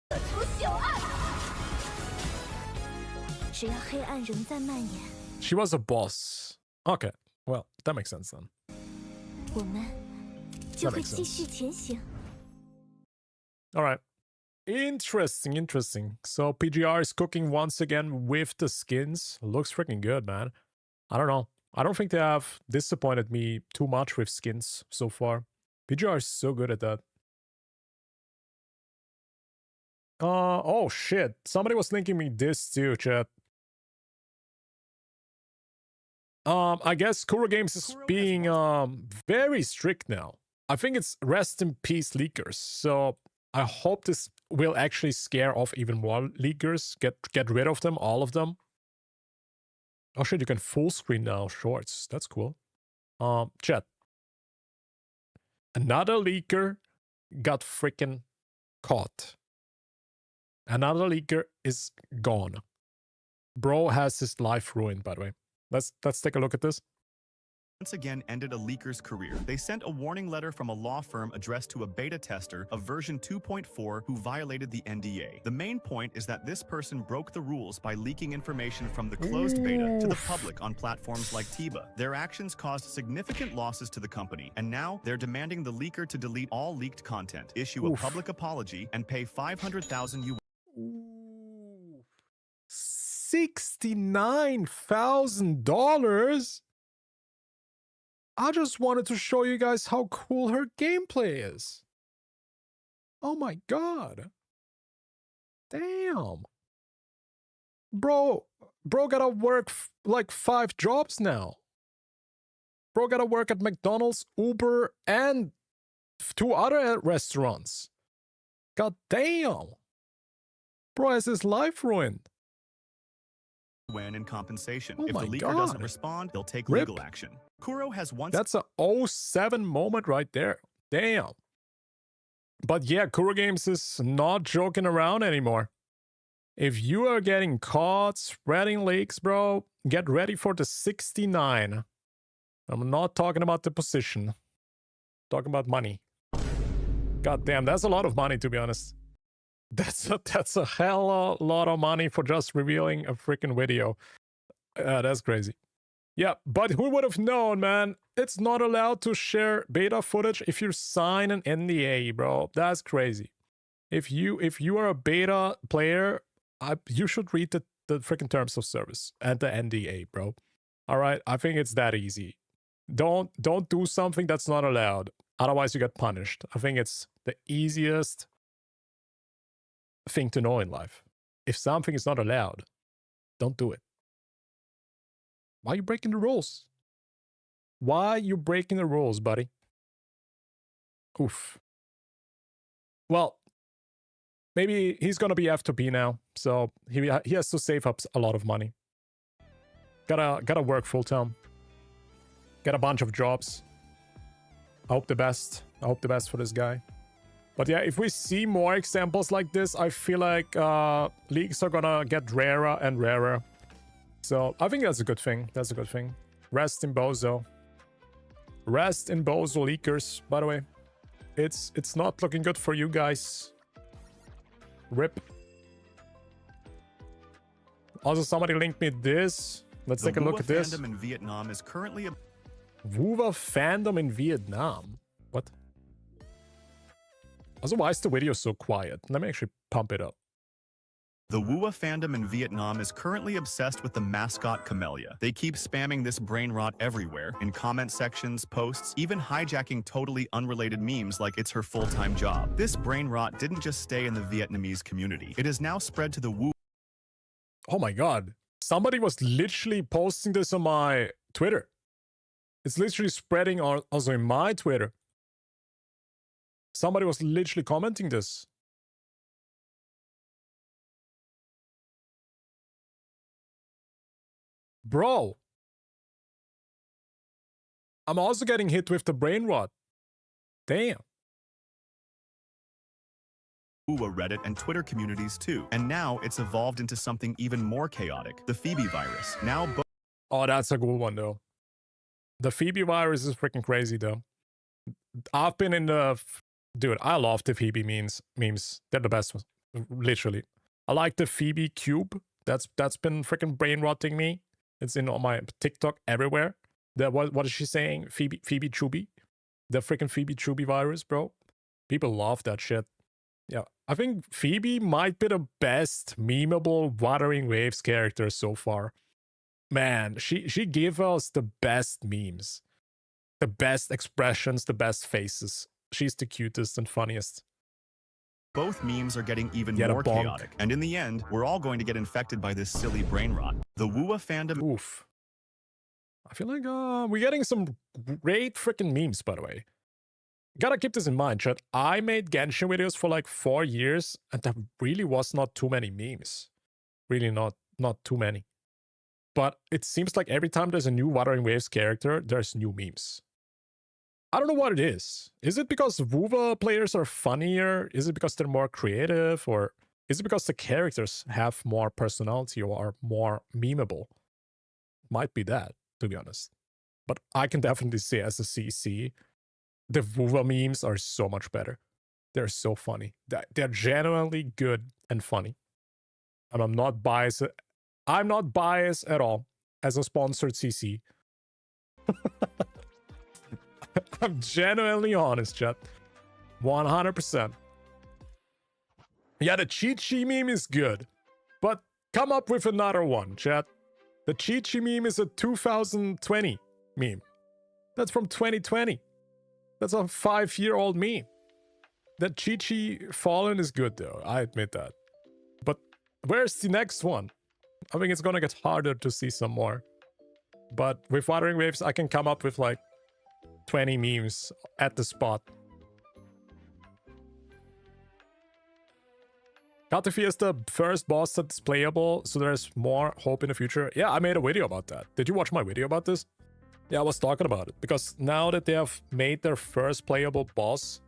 克除朽暗。只要黑暗仍在蔓延， She was a boss. Okay, well, that makes sense then. 我们就 That 会 makes 继 sense. 续前行。 All right. Interesting. So PGR is cooking once again with the skins. Looks freaking good, man. I don't know. I don't think they have disappointed me too much with skins so far. PGR is so good at that. Oh shit. Somebody was linking me this too, chat. I guess Kuro Games is being very strict now. I think it's rest in peace leakers. So I hope this will actually scare off even more leakers. Get rid of them, all of them. Oh shit, you can full screen now shorts. That's cool. Chat. Another leaker got freaking caught. Another leaker is gone. Bro has his life ruined, by the way. Let's take a look at this. Once again ended a leaker's career. They sent a warning letter from a law firm addressed to a beta tester of version 2.4 who violated the NDA. The main point is that this person broke the rules by leaking information from the closed beta to the public on platforms like Tiba. Their actions caused significant losses to the company, and now they're demanding the leaker to delete all leaked content, issue a public apology, and pay 500,000 US. $69,000? I just wanted to show you guys how cool her gameplay is. Oh my god. Damn. Bro gotta work like 5 jobs now. Bro gotta work at McDonald's, Uber, and 2 other restaurants. God damn. Bro has his life ruined. When in compensation. Oh If my the leaker God. doesn't respond, they'll take Rip. legal action. Kuro has once That's a 07 moment right there. Damn. But yeah, Kuro Games is not joking around anymore. If you are getting caught spreading leaks, bro, get ready for the 69. I'm not talking about the position. I'm talking about money. God damn, that's a lot of money, to be honest. That's a hell lot of money for just revealing a freaking video. That's crazy. Yeah, but who would have known, man? It's not allowed to share beta footage if you sign an NDA, bro. That's crazy. If you are a beta player, you should read the freaking terms of service and the NDA, bro. All right, I think it's that easy. Don't do something that's not allowed. Otherwise, you get punished. I think it's the easiest thing to know in life. If something is not allowed, don't do it. Why are you breaking the rules? Why are you breaking the rules, buddy? Oof. Well, maybe he's gonna be F2P now, so he has to save up a lot of money. Gotta work full time. Get a bunch of jobs. I hope the best. I hope the best for this guy. But yeah, if we see more examples like this, I feel like leaks are gonna get rarer and rarer. So I think that's a good thing. That's a good thing. Rest in Bozo. Rest in Bozo leakers, by the way. It's not looking good for you guys. RIP. Also, somebody linked me this. Let's take a look at this. The fandom in Vietnam is currently Wuwa fandom in Vietnam. What? Also, why is the video so quiet? Let me actually pump it up. The wuwa fandom in Vietnam is currently obsessed with the mascot Camellia. They keep spamming this brain rot everywhere, in comment sections, posts, even hijacking totally unrelated memes like it's her full-time job. This brain rot didn't just stay in the Vietnamese community. It has now spread to the Oh my god. Somebody was literally posting this on my Twitter. It's literally spreading also in my Twitter. Somebody was literally commenting this. Bro. I'm also getting hit with the brain rot. Damn. wuwa Reddit and Twitter communities too. And now it's evolved into something even more chaotic. The Phoebe virus. Now Oh, that's a good one though. The Phoebe virus is freaking crazy though. I've been in the... Dude, I love the Phoebe memes. They're the best ones. Literally. I like the Phoebe cube. That's been freaking brain rotting me. It's in all my TikTok everywhere. What is she saying? Phoebe Chubby? The freaking Phoebe Chubby virus, bro. People love that shit. Yeah, I think Phoebe might be the best memeable Wuthering Waves character so far. Man, she gave us the best memes. The best expressions, the best faces. She's the cutest and funniest. both memes are getting even Get a more bonk. chaotic. And in the end, we're all going to get infected by this silly brain rot. The wuwa fandom Oof. I feel like we're getting some great freaking memes, by the way. Gotta keep this in mind, chat. I made Genshin videos for like 4 years, and there really was not too many memes. Really not too many. But it seems like every time there's a new Wuthering Waves character, there's new memes. I don't know what it is. Is it because WoW players are funnier? Is it because they're more creative? Or is it because the characters have more personality or are more memeable? Might be that, to be honest. But I can definitely say as a CC, the WoW memes are so much better. They're so funny. They're genuinely good and funny. And I'm not biased. I'm not biased at all as a sponsored CC. I'm genuinely honest, chat. 100%. Yeah, the Chi-Chi meme is good. But come up with another one, chat. The Chi-Chi meme is a 2020 meme. That's from 2020. That's a 5-year-old meme. That Chi-Chi Fallen is good though, I admit that. But where's the next one? I think it's gonna get harder to see some more. But with Wuthering Waves, I can come up with like 20 memes at the spot. Katefia is the first boss that's playable, so there's more hope in the future. Yeah, I made a video about that. Did you watch my video about this? Yeah, I was talking about it. Because now that they have made their first playable boss,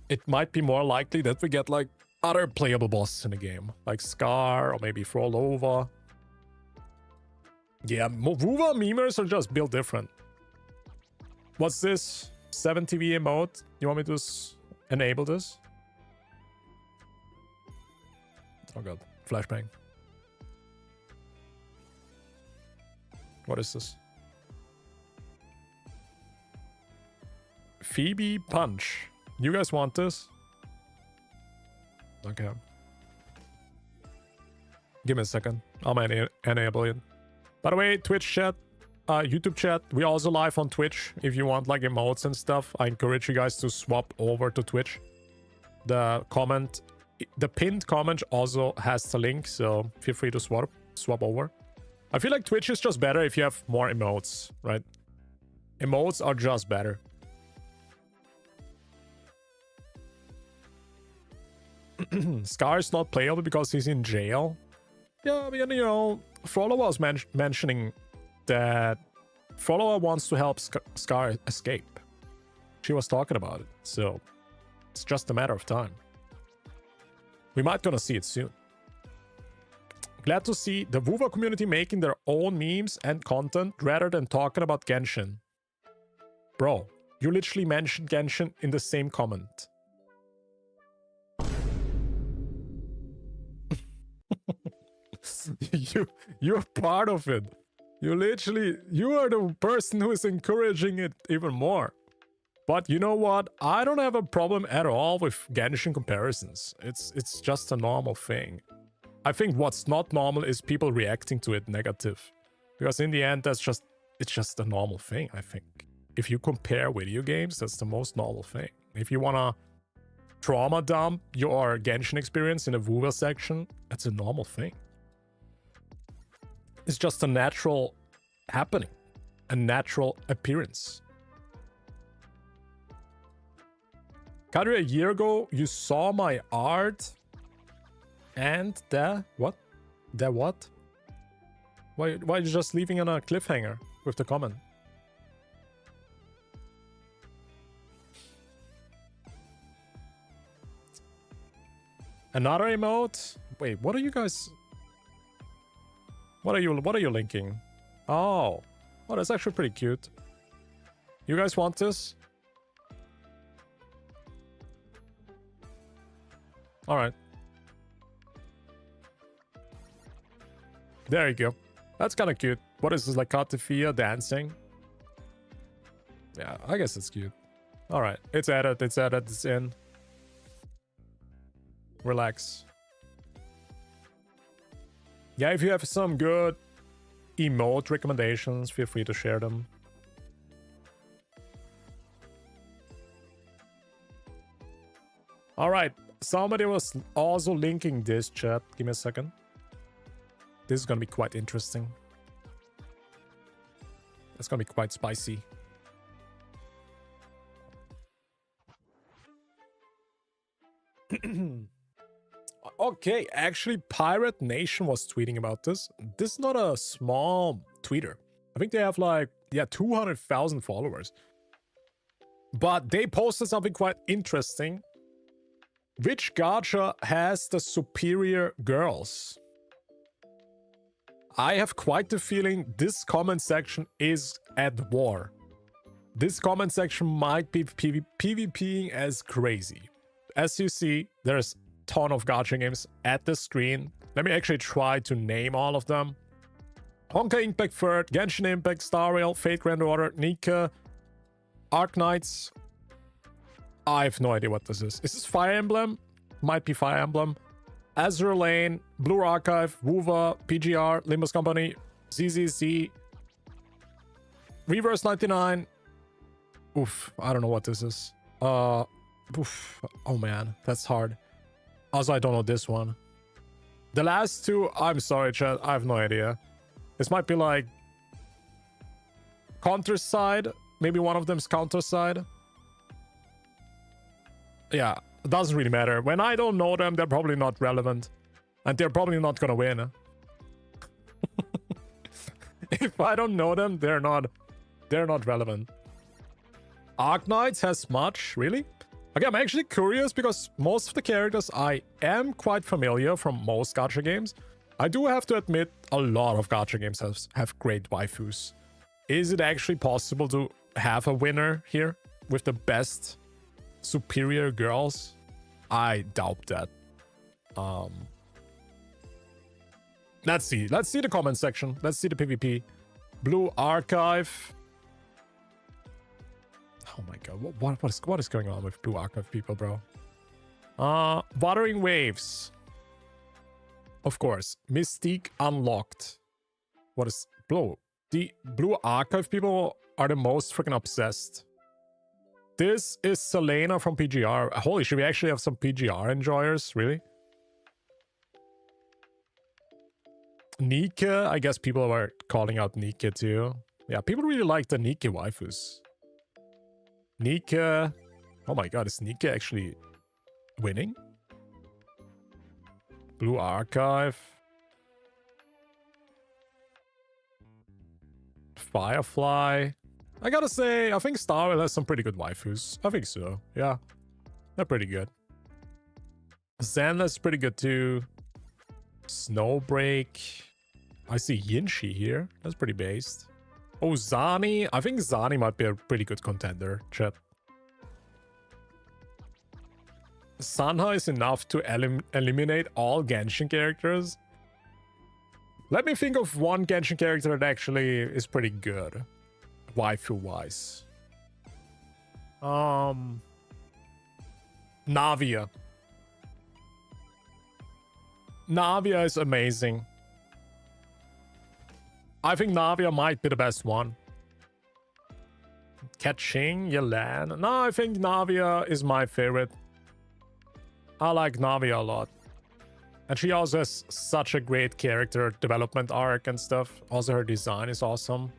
it might be more likely that we get like other playable bosses in the game. Like Scar or maybe Frolova. Yeah, wuwa memers are just built different. What's this? 7TV emote? You want me to enable this? Oh god, flashbang. What is this? Phoebe Punch. You guys want this? Okay. Give me a second. I'm enable it. By the way, Twitch chat, YouTube chat, we also live on Twitch. If you want like emotes and stuff, I encourage you guys to swap over to Twitch. The pinned comment also has the link, so feel free to swap over. I feel like Twitch is just better if you have more emotes, right? Emotes are just better. Scar is not playable because he's in jail. Yeah, I mean, you know, Frolova was mentioning that Frolova wants to help Scar escape. She was talking about it, so it's just a matter of time. We might gonna see it soon. Glad to see the wuwa community making their own memes and content rather than talking about Genshin. Bro, you literally mentioned Genshin in the same comment. You're part of it. You are the person who is encouraging it even more. But you know what? I don't have a problem at all with Genshin comparisons. It's just a normal thing. I think what's not normal is people reacting to it negative. Because in the end, it's just a normal thing, I think. If you compare video games, that's the most normal thing. If you wanna trauma dump your Genshin experience in a wuwa section, that's a normal thing. It's just a natural happening, a natural appearance. Kadri, a year ago, you saw my art and the what? The what? Why are you just leaving on a cliffhanger with the comment? Another emote? Wait, what are you guys? What are you linking? Oh, that's actually pretty cute. You guys want this? All right. There you go. That's kind of cute. What is this, like Katefia dancing? Yeah, I guess it's cute. All right, it's added, it's in. Relax. Yeah, if you have some good emote recommendations, feel free to share them. All right, somebody was also linking this chat. Give me a second. This is gonna be quite interesting. It's gonna be quite spicy. Okay, actually, Pirate Nation was tweeting about this. This is not a small tweeter. I think they have like, yeah, 200,000 followers. But they posted something quite interesting. Which gacha has the superior girls? I have quite the feeling this comment section is at war. This comment section might be PvPing as crazy. As you see, there's ton of gacha games at the screen. Let me actually try to name all of them. Honkai Impact Third, Genshin Impact, Star Rail, Fate Grand Order, Nika, Arknights. I have no idea what this is. Is this Fire Emblem? Might be Fire Emblem. Azure Lane, Blue Archive, wuwa, PGR, Limbus Company, ZZZ, Reverse 99. Oof, I don't know what this is. Oof. Oh man, that's hard. Also, I don't know this one. The last two, I'm sorry, chat. I have no idea. This might be like counter side. Maybe one of them's counter side. Yeah, it doesn't really matter. When I don't know them, they're probably not relevant. And they're probably not gonna win. If I don't know them, they're not relevant. Arknights has much, really? Okay, I'm actually curious because most of the characters I am quite familiar from most gacha games. I do have to admit, a lot of gacha games have great waifus. Is it actually possible to have a winner here with the best superior girls? I doubt that. Let's see the comment section. Let's see the PvP. Blue Archive. Oh my god, what is going on with Blue Archive people, bro? Wuthering Waves. Of course. Mystique unlocked. What is Blue? The Blue Archive people are the most freaking obsessed. This is Selena from PGR. Holy shit, we actually have some PGR enjoyers, really? Nika, I guess people are calling out Nika too. Yeah, people really like the Nika waifus. Nika. Oh my god, is Nika actually winning? Blue Archive. Firefly. I gotta say, I think Starwell has some pretty good waifus. I think so. Yeah. They're pretty good. Zenla's pretty good too. Snowbreak. I see Yinshi here. That's pretty based. Oh, Zani. I think Zani might be a pretty good contender, chat. Sanha is enough to eliminate all Genshin characters. Let me think of one Genshin character that actually is pretty good. Waifu-wise. Navia. Navia is amazing. I think Navia might be the best one. Catching Yelan. No, I think Navia is my favorite. I like Navia a lot. And she also has such a great character development arc and stuff. Also, her design is awesome.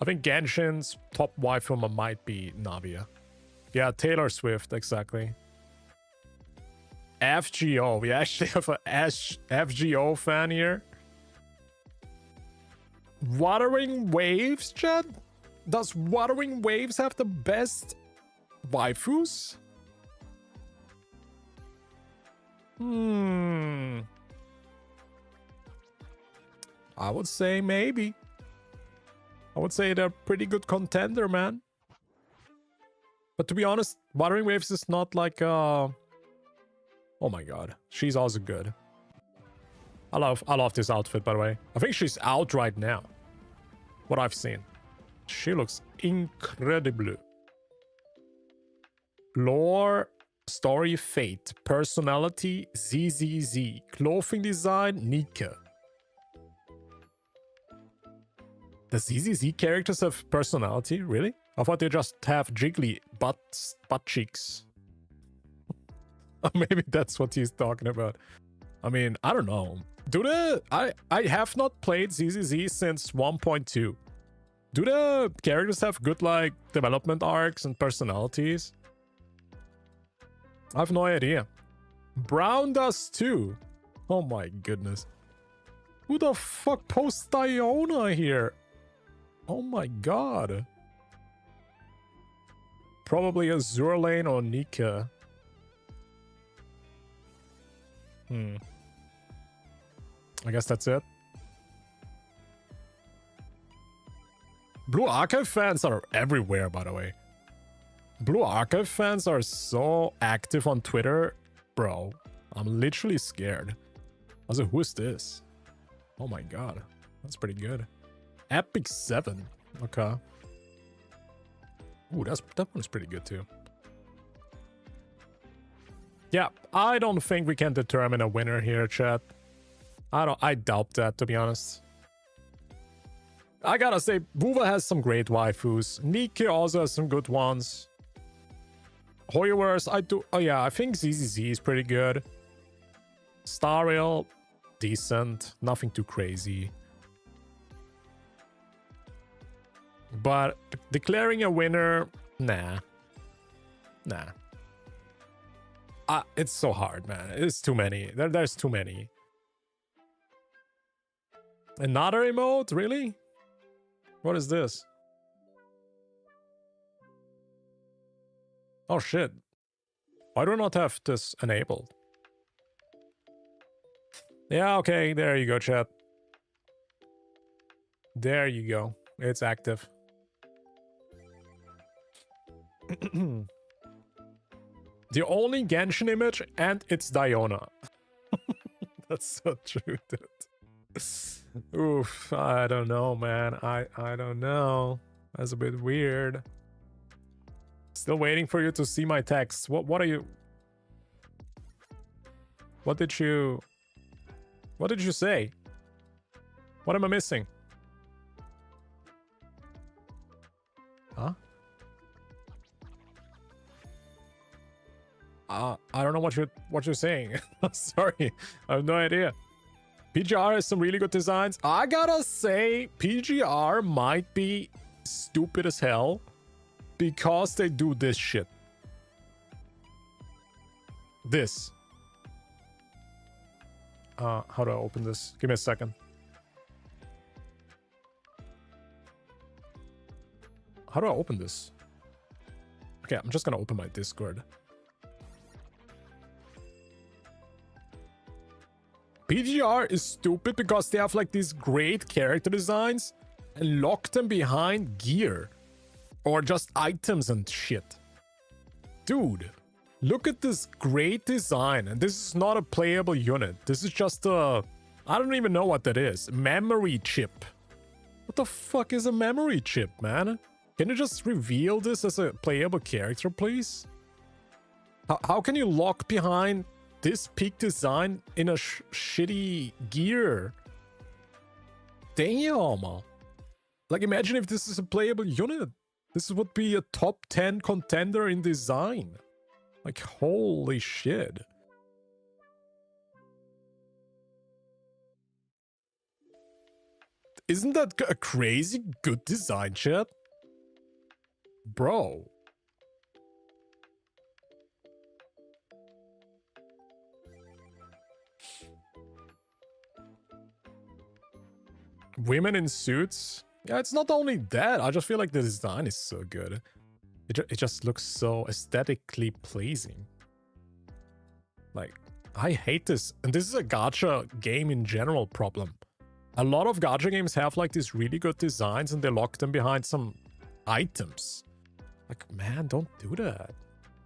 I think Genshin's top waifu might be Navia. Yeah, Taylor Swift, exactly. FGO. We actually have an FGO fan here. Wuthering Waves, chat? Does Wuthering Waves have the best waifus? I would say maybe. I would say they're a pretty good contender, man. But to be honest, Wuthering Waves is not like oh my god, she's also good. I love this outfit, by the way. I think she's out right now. What I've seen. She looks incredible. Lore, story, fate, personality, ZZZ, clothing design, Nika. The ZZZ characters have personality? Really? I thought they just have jiggly butt cheeks. Maybe that's what he's talking about. I mean, I don't know. I have not played ZZZ since 1.2. Do the characters have good, like, development arcs and personalities? I have no idea. Brown does too. Oh my goodness. Who the fuck posts Iona here? Oh my god. Probably a Zurlane or Nika. I guess that's it. Blue Archive fans are everywhere, by the way. Blue Archive fans are so active on Twitter. Bro, I'm literally scared. Also, who is this? Oh my god. That's pretty good. Epic 7. Okay. Ooh, that one's pretty good too. Yeah, I don't think we can determine a winner here, chat. I doubt that, to be honest. I gotta say, Wuwa has some great waifus. Nike also has some good ones. Hoyoverse, oh yeah, I think ZZZ is pretty good. Stariel, decent. Nothing too crazy. But declaring a winner, nah. Nah. It's so hard, man. It's too many. There's too many. Another emote? Really? What is this? Oh shit. Why do I not have this enabled? Yeah, okay. There you go, chat. There you go. It's active. The only Genshin image, and it's Diona. That's so true, dude. Oof, I don't know, man. I don't know. That's a bit weird. Still waiting for you to see my text. What are you... What did you say? What am I missing? Huh? I don't know what you're saying. Sorry, I have no idea. PGR has some really good designs. I gotta say, PGR might be stupid as hell because they do this shit. This. How do I open this? Give me a second. How do I open this? Okay, I'm just gonna open my Discord. PGR is stupid because they have like these great character designs and lock them behind gear or just items and shit. Dude, look at this great design, and this is not a playable unit. This is just a... I don't even know what that is. Memory chip. What the fuck is a memory chip, man? Can you just reveal this as a playable character, please? How can you lock behind this peak design in a shitty gear? Damn. Like, imagine if this is a playable unit. This would be a top 10 contender in design. Like, holy shit. Isn't that a crazy good design, chat? Bro. Women in suits? Yeah, it's not only that. I just feel like the design is so good. It just looks so aesthetically pleasing. Like, I hate this. And this is a gacha game in general problem. A lot of gacha games have like these really good designs and they lock them behind some items. Like, man, don't do that.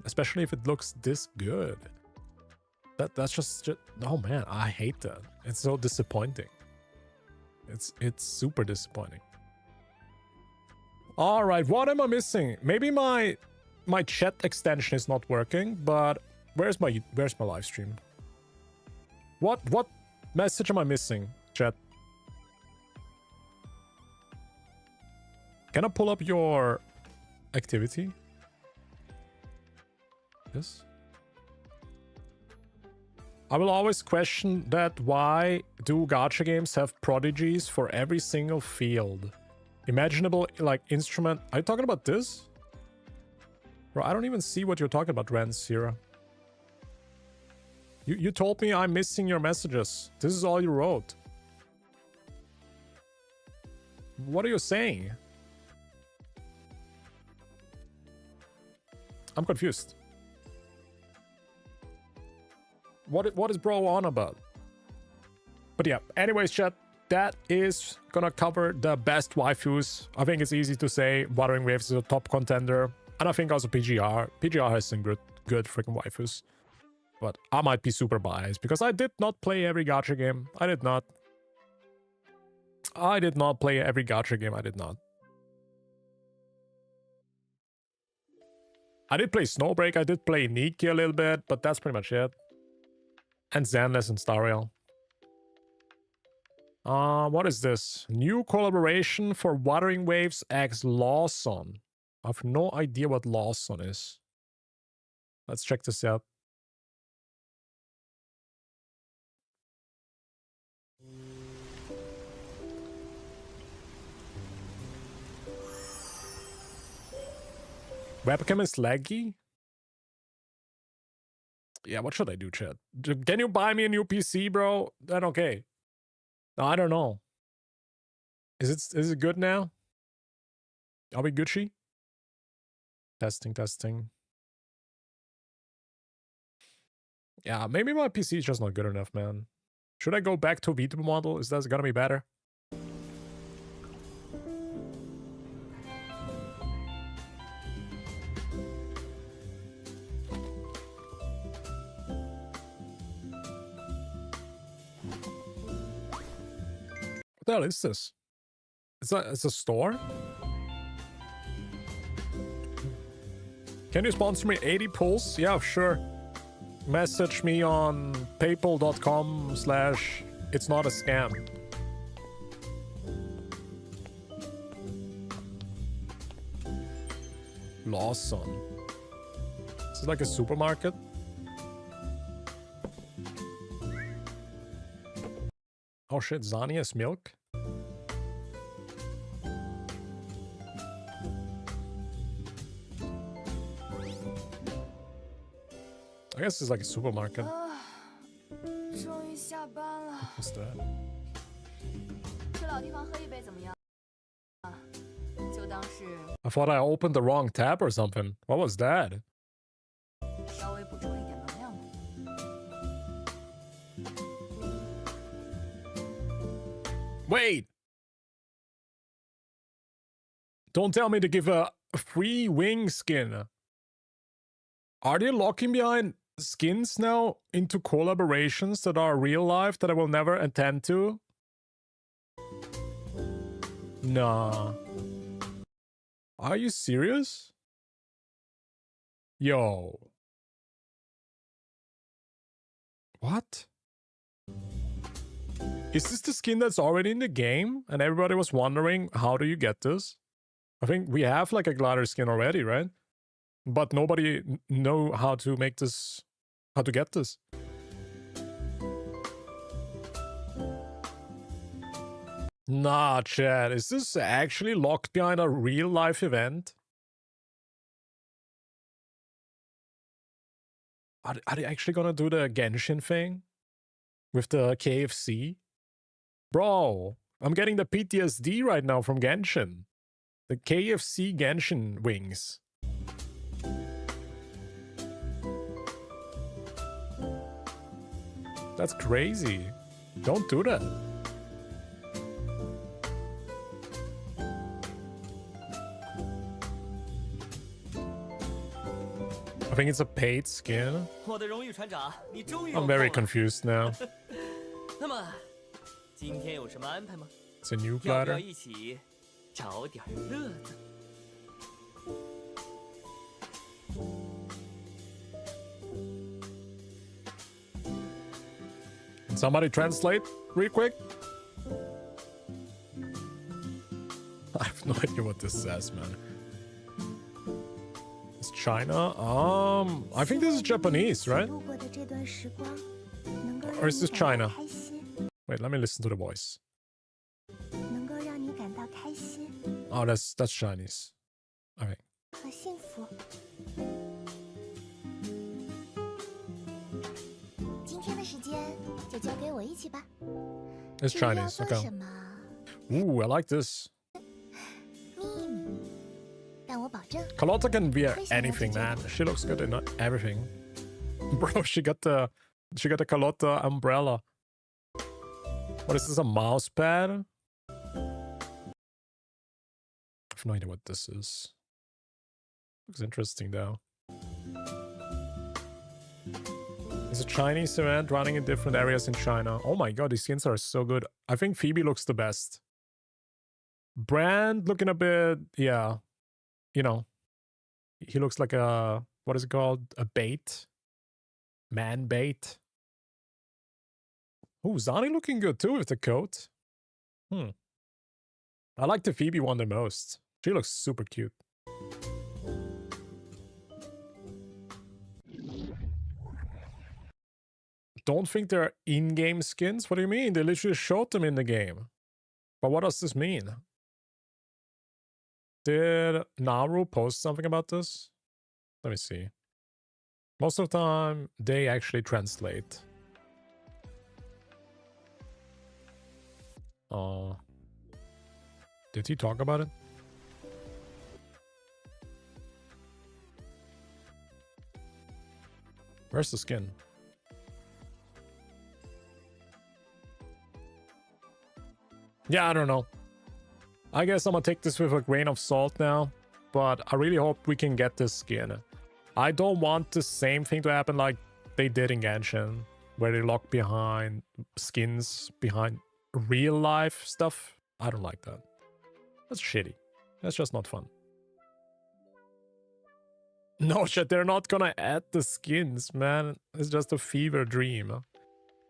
Especially if it looks this good. That's just... Oh man, I hate that. It's so disappointing. It's super disappointing. All right, what am I missing? Maybe my chat extension is not working, but where's my live stream? What message am I missing, chat? Can I pull up your activity? Yes. I will always question that why do gacha games have prodigies for every single field? Imaginable, like, instrument. Are you talking about this? Bro, I don't even see what you're talking about, Ren Sierra. You told me I'm missing your messages. This is all you wrote. What are you saying? I'm confused. What is bro on about? But yeah, anyways, chat, that is gonna cover the best waifus. I think it's easy to say Wuthering Waves is a top contender. And I think also PGR. PGR has some good freaking waifus. But I might be super biased because I did not play every gacha game. I did not play every gacha game. I did not. I did play Snowbreak. I did play Nikki a little bit, but that's pretty much it. And Zenless and Stariel. What is this? New collaboration for Wuthering Waves X Lawson. I have no idea what Lawson is. Let's check this out. Webcam is laggy? Yeah, what should I do, chat? Can you buy me a new PC, bro? Then okay. No, I don't know. Is it good now? Are we Gucci? Testing. Yeah, maybe my PC is just not good enough, man. Should I go back to VTube model? Is that gonna be better? What the hell is this? It's a store? Can you sponsor me 80 pulls? Yeah, sure. Message me on paypal.com/it's-not-a-scam. Lawson. Is it like a supermarket? Oh shit, Zania's milk? I guess it's like a supermarket. What's that? I thought I opened the wrong tab or something. What was that? Wait! Don't tell me to give a free wing skin. Are they locking behind skins now into collaborations that are real life that I will never attend to? Nah. Are you serious? Yo. What? Is this the skin that's already in the game? And everybody was wondering, how do you get this? I think we have like a glider skin already, right? But nobody know how to make this, how to get this. Nah, Chad, is this actually locked behind a real life event? Are they actually gonna do the Genshin thing? With the KFC? Bro, I'm getting the PTSD right now from Genshin. The KFC Genshin wings. That's crazy. Don't do that. I think it's a paid skin. I'm very confused now. It's a new glider. Can somebody translate real quick? I have no idea what this says, man. It's China? I think this is Japanese, right? Or is this China? Wait, let me listen to the voice. Oh, that's Chinese. Okay. It's Chinese. Okay. Ooh, I like this. Carlotta can wear anything, man. She looks good in everything. Bro, she got the Carlotta umbrella. What is this, a mouse pad? I have no idea what this is. Looks interesting though. It's a Chinese event running in different areas in China. Oh my god, these skins are so good. I think Phoebe looks the best. Brand looking a bit, yeah. You know, he looks like a, what is it called? A bait? Man bait? Oh, Zani looking good too with the coat. I like the Phoebe one the most. She looks super cute. Don't think they're in-game skins? What do you mean? They literally showed them in the game. But what does this mean? Did Naru post something about this? Let me see. Most of the time, they actually translate. Did he talk about it? Where's the skin? Yeah, I don't know. I guess I'm gonna take this with a grain of salt now, but I really hope we can get this skin. I don't want the same thing to happen like they did in Genshin, where they lock behind skins, behind real life stuff. I don't like that. That's shitty. That's just not fun. No shit, they're not gonna add the skins, man. It's just a fever dream.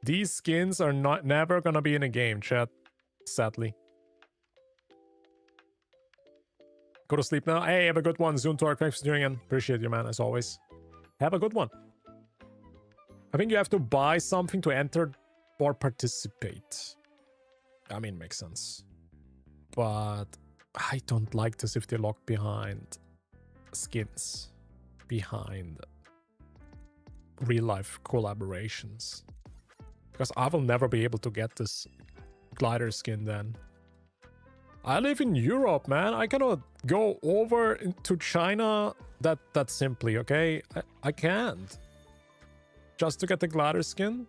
These skins are never gonna be in a game, chat. Sadly. Go to sleep now. Hey, have a good one. Zoom Torque, thanks for tuning in. Appreciate you, man, as always. Have a good one. I think you have to buy something to enter or participate. I mean, makes sense. But I don't like this if they lock behind skins. Behind real-life collaborations. Because I will never be able to get this glider skin then. I live in Europe, man. I cannot go over into China that simply, okay? I can't. Just to get the glider skin?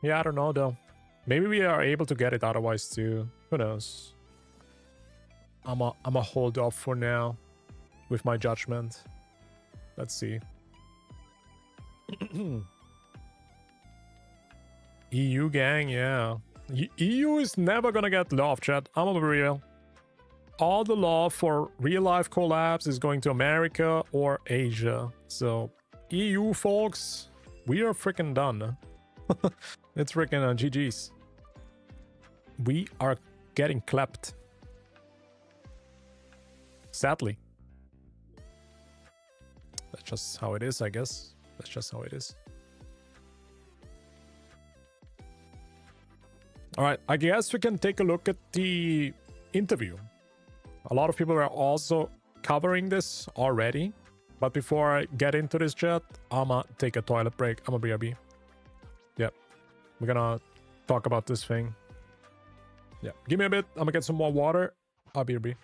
Yeah, I don't know though. Maybe we are able to get it otherwise too. Who knows? I'm a hold off for now with my judgment. Let's see. EU gang, yeah. EU is never gonna get love, chat. I'm gonna be real. All the love for real-life collabs is going to America or Asia. So, EU folks, we are freaking done. It's freaking GG's. We are getting clapped. Sadly. That's just how it is, I guess. That's just how it is. Alright, I guess we can take a look at the interview. A lot of people are also covering this already. But before I get into this chat, I'ma take a toilet break. I'ma BRB. Yep. We're gonna talk about this thing. Yeah. Give me a bit. I'm gonna get some more water. I'll BRB.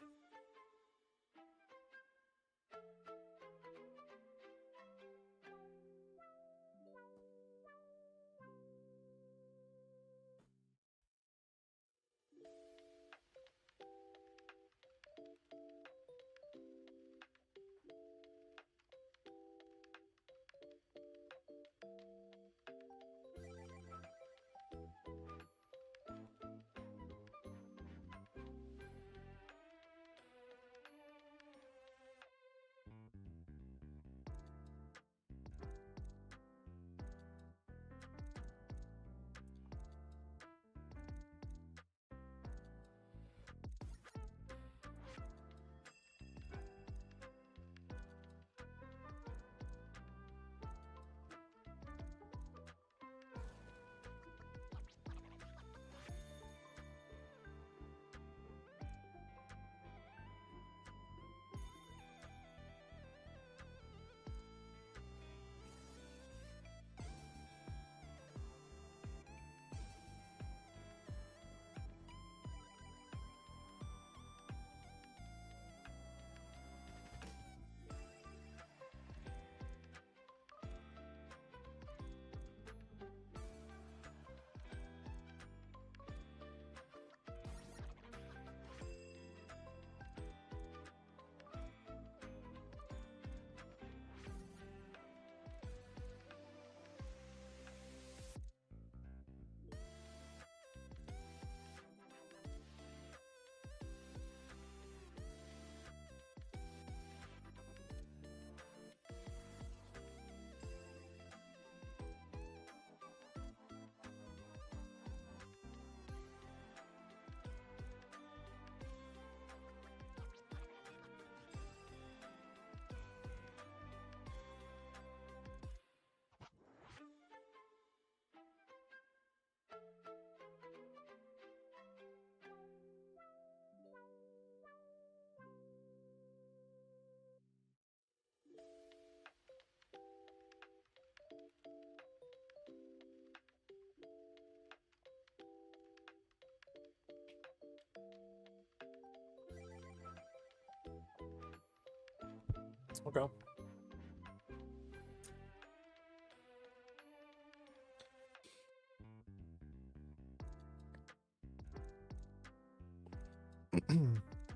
Okay.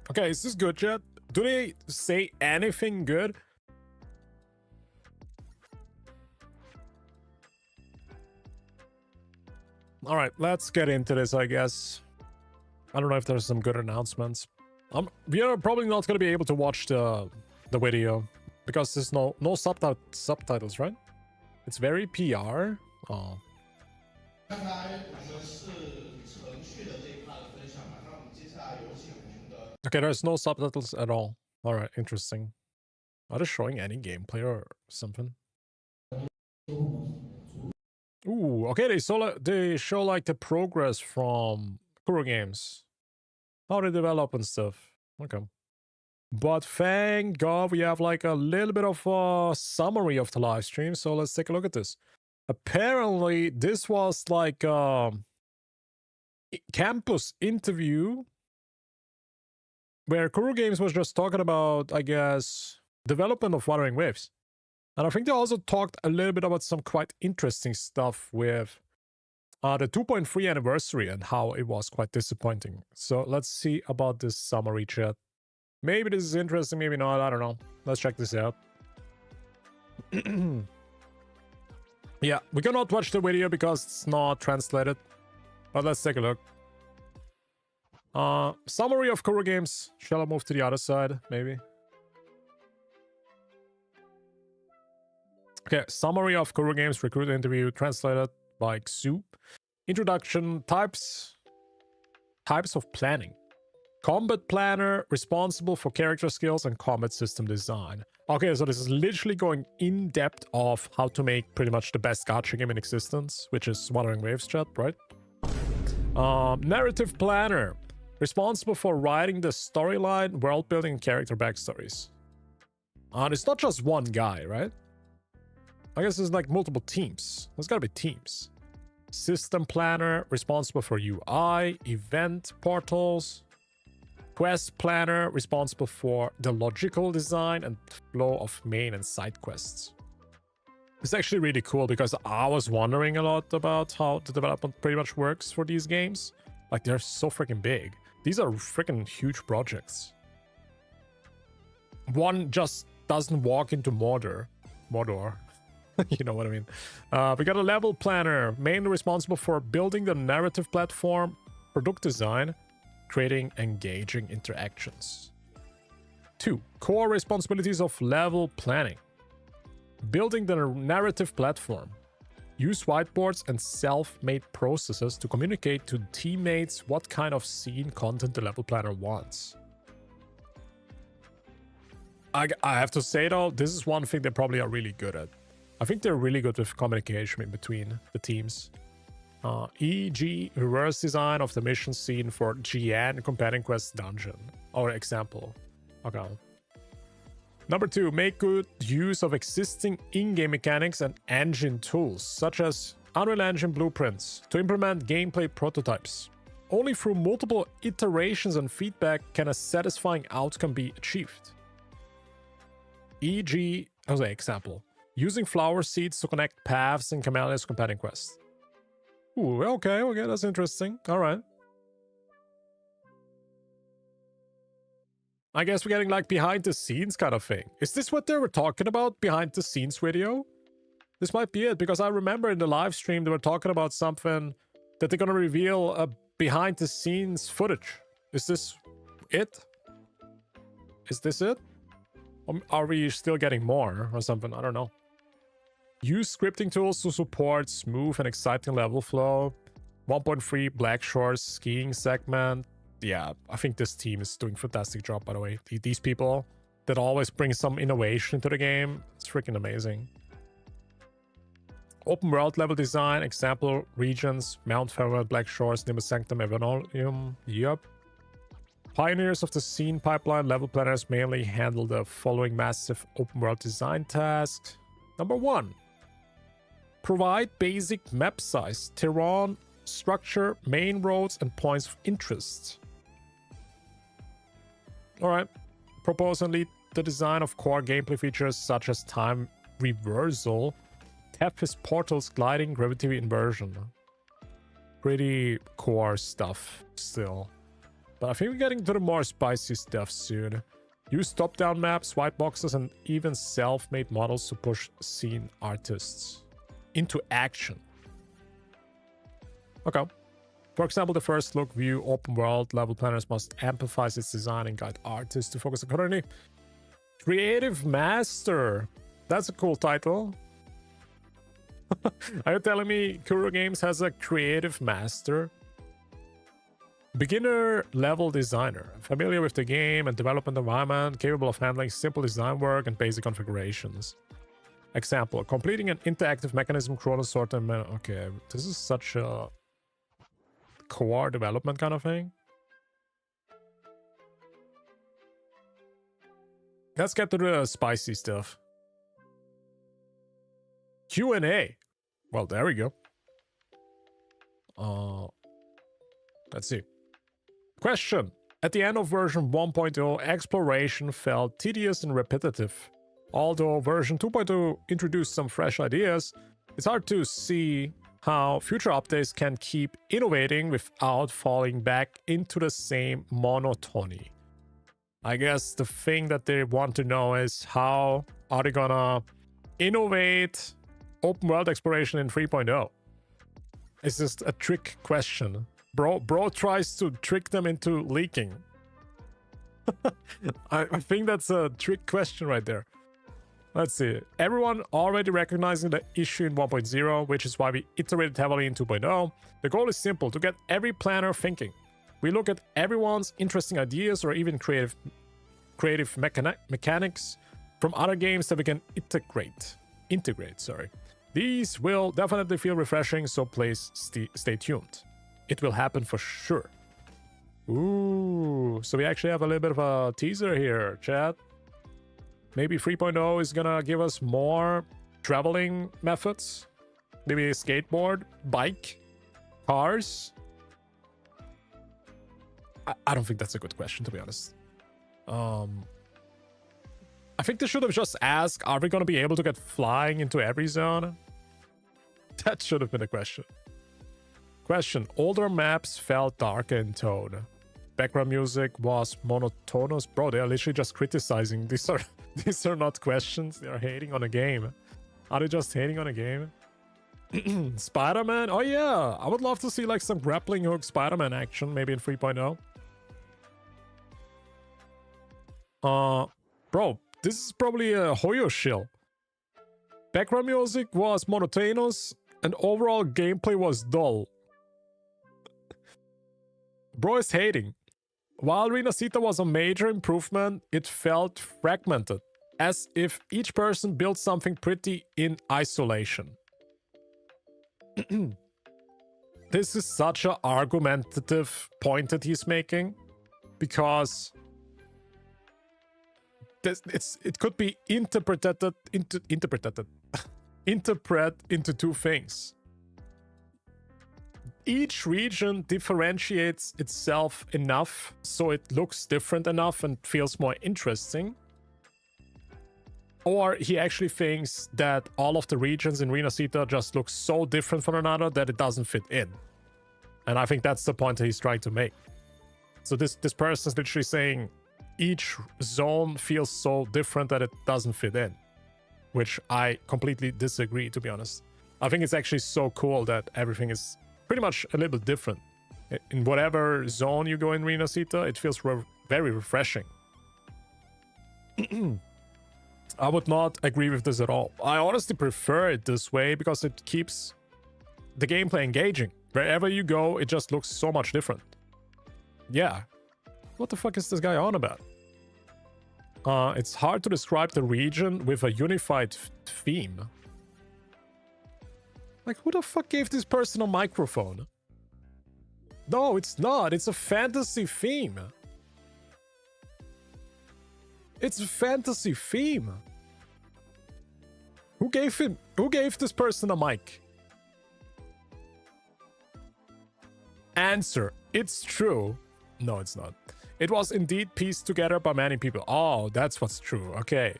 Okay, is this good, chat? Do they say anything good? All right, let's get into this, I guess. I don't know if there's some good announcements. We are probably not going to be able to watch the video because there's no subtitles, right? It's very PR. Oh. Okay, there's no subtitles at all. All right, interesting. Are they showing any gameplay or something? Ooh, okay, they show like the progress from Kuro Games, how they develop and stuff. Okay, but thank God we have like a little bit of a summary of the live stream. So let's take a look at this. Apparently, this was like a campus interview where Kuro Games was just talking about, I guess, development of Wuthering Waves. And I think they also talked a little bit about some quite interesting stuff with the 2.3 anniversary and how it was quite disappointing. So let's see about this summary, chat. Maybe this is interesting, maybe not, I don't know. Let's check this out. Yeah, we cannot watch the video because it's not translated. But let's take a look. Summary of Kuro Games. Shall I move to the other side, maybe? Okay, summary of Kuro Games recruit interview translated by Xu. Introduction, types of planning. Combat planner, responsible for character skills and combat system design. Okay, so this is literally going in depth of how to make pretty much the best gacha game in existence, which is Wuthering Waves, chat, right? Narrative planner, responsible for writing the storyline, world building, and character backstories. It's not just one guy, right? I guess there's like multiple teams. There's gotta be teams. System planner, responsible for UI, event portals. Quest planner, responsible for the logical design and flow of main and side quests. It's actually really cool because I was wondering a lot about how the development pretty much works for these games. Like, they're so freaking big. These are freaking huge projects. One just doesn't walk into Mordor. You know what I mean. We got a level planner, mainly responsible for building the narrative platform, product design, creating engaging interactions. 2. Core responsibilities of level planning. Building the narrative platform. Use whiteboards and self-made processes to communicate to teammates what kind of scene content the level planner wants. I have to say though, this is one thing they probably are really good at. I think they're really good with communication in between the teams. E.g. reverse design of the mission scene for Jian Companion Quest Dungeon. Or example. Okay. Number 2, make good use of existing in-game mechanics and engine tools, such as Unreal Engine blueprints, to implement gameplay prototypes. Only through multiple iterations and feedback can a satisfying outcome be achieved. E.g., as an example, using flower seeds to connect paths in Chameleon's Companion Quest. Ooh, okay, that's interesting. All right. I guess we're getting like behind the scenes kind of thing. Is this what they were talking about? Behind the scenes video? This might be it, because I remember in the live stream they were talking about something that they're gonna reveal behind the scenes footage. Is this it? Is this it? Or are we still getting more or something? I don't know. Use scripting tools to support smooth and exciting level flow. 1.3 Black Shores skiing segment. Yeah, I think this team is doing a fantastic job, by the way. These people that always bring some innovation to the game. It's freaking amazing. Open world level design, example regions, Mount Farewell, Black Shores, Nimbus Sanctum, Evanolium. Yup. Pioneers of the scene pipeline level planners mainly handle the following massive open world design tasks. Number 1. Provide basic map size, terrain, structure, main roads, and points of interest. Alright. Propose and lead the design of core gameplay features such as time reversal, Tethys portals, gliding, gravity inversion. Pretty core stuff still. But I think we're getting to the more spicy stuff soon. Use top-down maps, white boxes, and even self-made models to push scene artists into action. Okay. For example, the first look view open world level planners must amplify its design and guide artists to focus on community. Creative Master. That's a cool title. Are you telling me Kuro Games has a Creative Master? Beginner level designer. Familiar with the game and development environment, capable of handling simple design work and basic configurations. Example, completing an interactive mechanism, chrono sort and... Okay, this is such a core development kind of thing. Let's get to the spicy stuff. Q&A. Well, there we go. Let's see. Question. At the end of version 1.0, exploration felt tedious and repetitive. Although version 2.0 introduced some fresh ideas, it's hard to see how future updates can keep innovating without falling back into the same monotony. I guess the thing that they want to know is how are they gonna innovate open world exploration in 3.0? It's just a trick question. Bro tries to trick them into leaking. I think that's a trick question right there. Let's see. Everyone already recognizing the issue in 1.0, which is why we iterated heavily in 2.0. The goal is simple, to get every planner thinking. We look at everyone's interesting ideas or even creative mechanics from other games that we can integrate. These will definitely feel refreshing, so please stay tuned. It will happen for sure. Ooh, so we actually have a little bit of a teaser here, chat. Maybe 3.0 is gonna give us more traveling methods. Maybe a skateboard, bike, cars. I don't think that's a good question, to be honest. I think they should have just asked, are we gonna be able to get flying into every zone? That should have been a question. Question. Older maps felt darker in tone. Background music was monotonous. Bro, they are literally just criticizing. These are not questions. They are hating on a game. Are they just hating on a game? Spider-Man? Oh yeah. I would love to see like some grappling hook Spider-Man action, maybe in 3.0. Bro, this is probably a Hoyo shill. Background music was monotonous and overall gameplay was dull. Bro is hating. While Renacita was a major improvement, it felt fragmented, as if each person built something pretty in isolation. This is such an argumentative point that he's making, because it could be interpreted into two things. Each region differentiates itself enough so it looks different enough and feels more interesting. Or he actually thinks that all of the regions in Renacita just look so different from another that it doesn't fit in. And I think that's the point that he's trying to make. So this person is literally saying each zone feels so different that it doesn't fit in. Which I completely disagree, to be honest. I think it's actually so cool that everything is pretty much a little bit different. In whatever zone you go in Renacita, it feels very refreshing. I would not agree with this at all. I honestly prefer it this way because it keeps the gameplay engaging. Wherever you go, it just looks so much different. Yeah. What the fuck is this guy on about? It's hard to describe the region with a unified theme. Like, who the fuck gave this person a microphone? No, it's not. It's a fantasy theme. It's a fantasy theme. Who gave this person a mic? Answer. It's true. No, it's not. It was indeed pieced together by many people. Oh, that's what's true. Okay.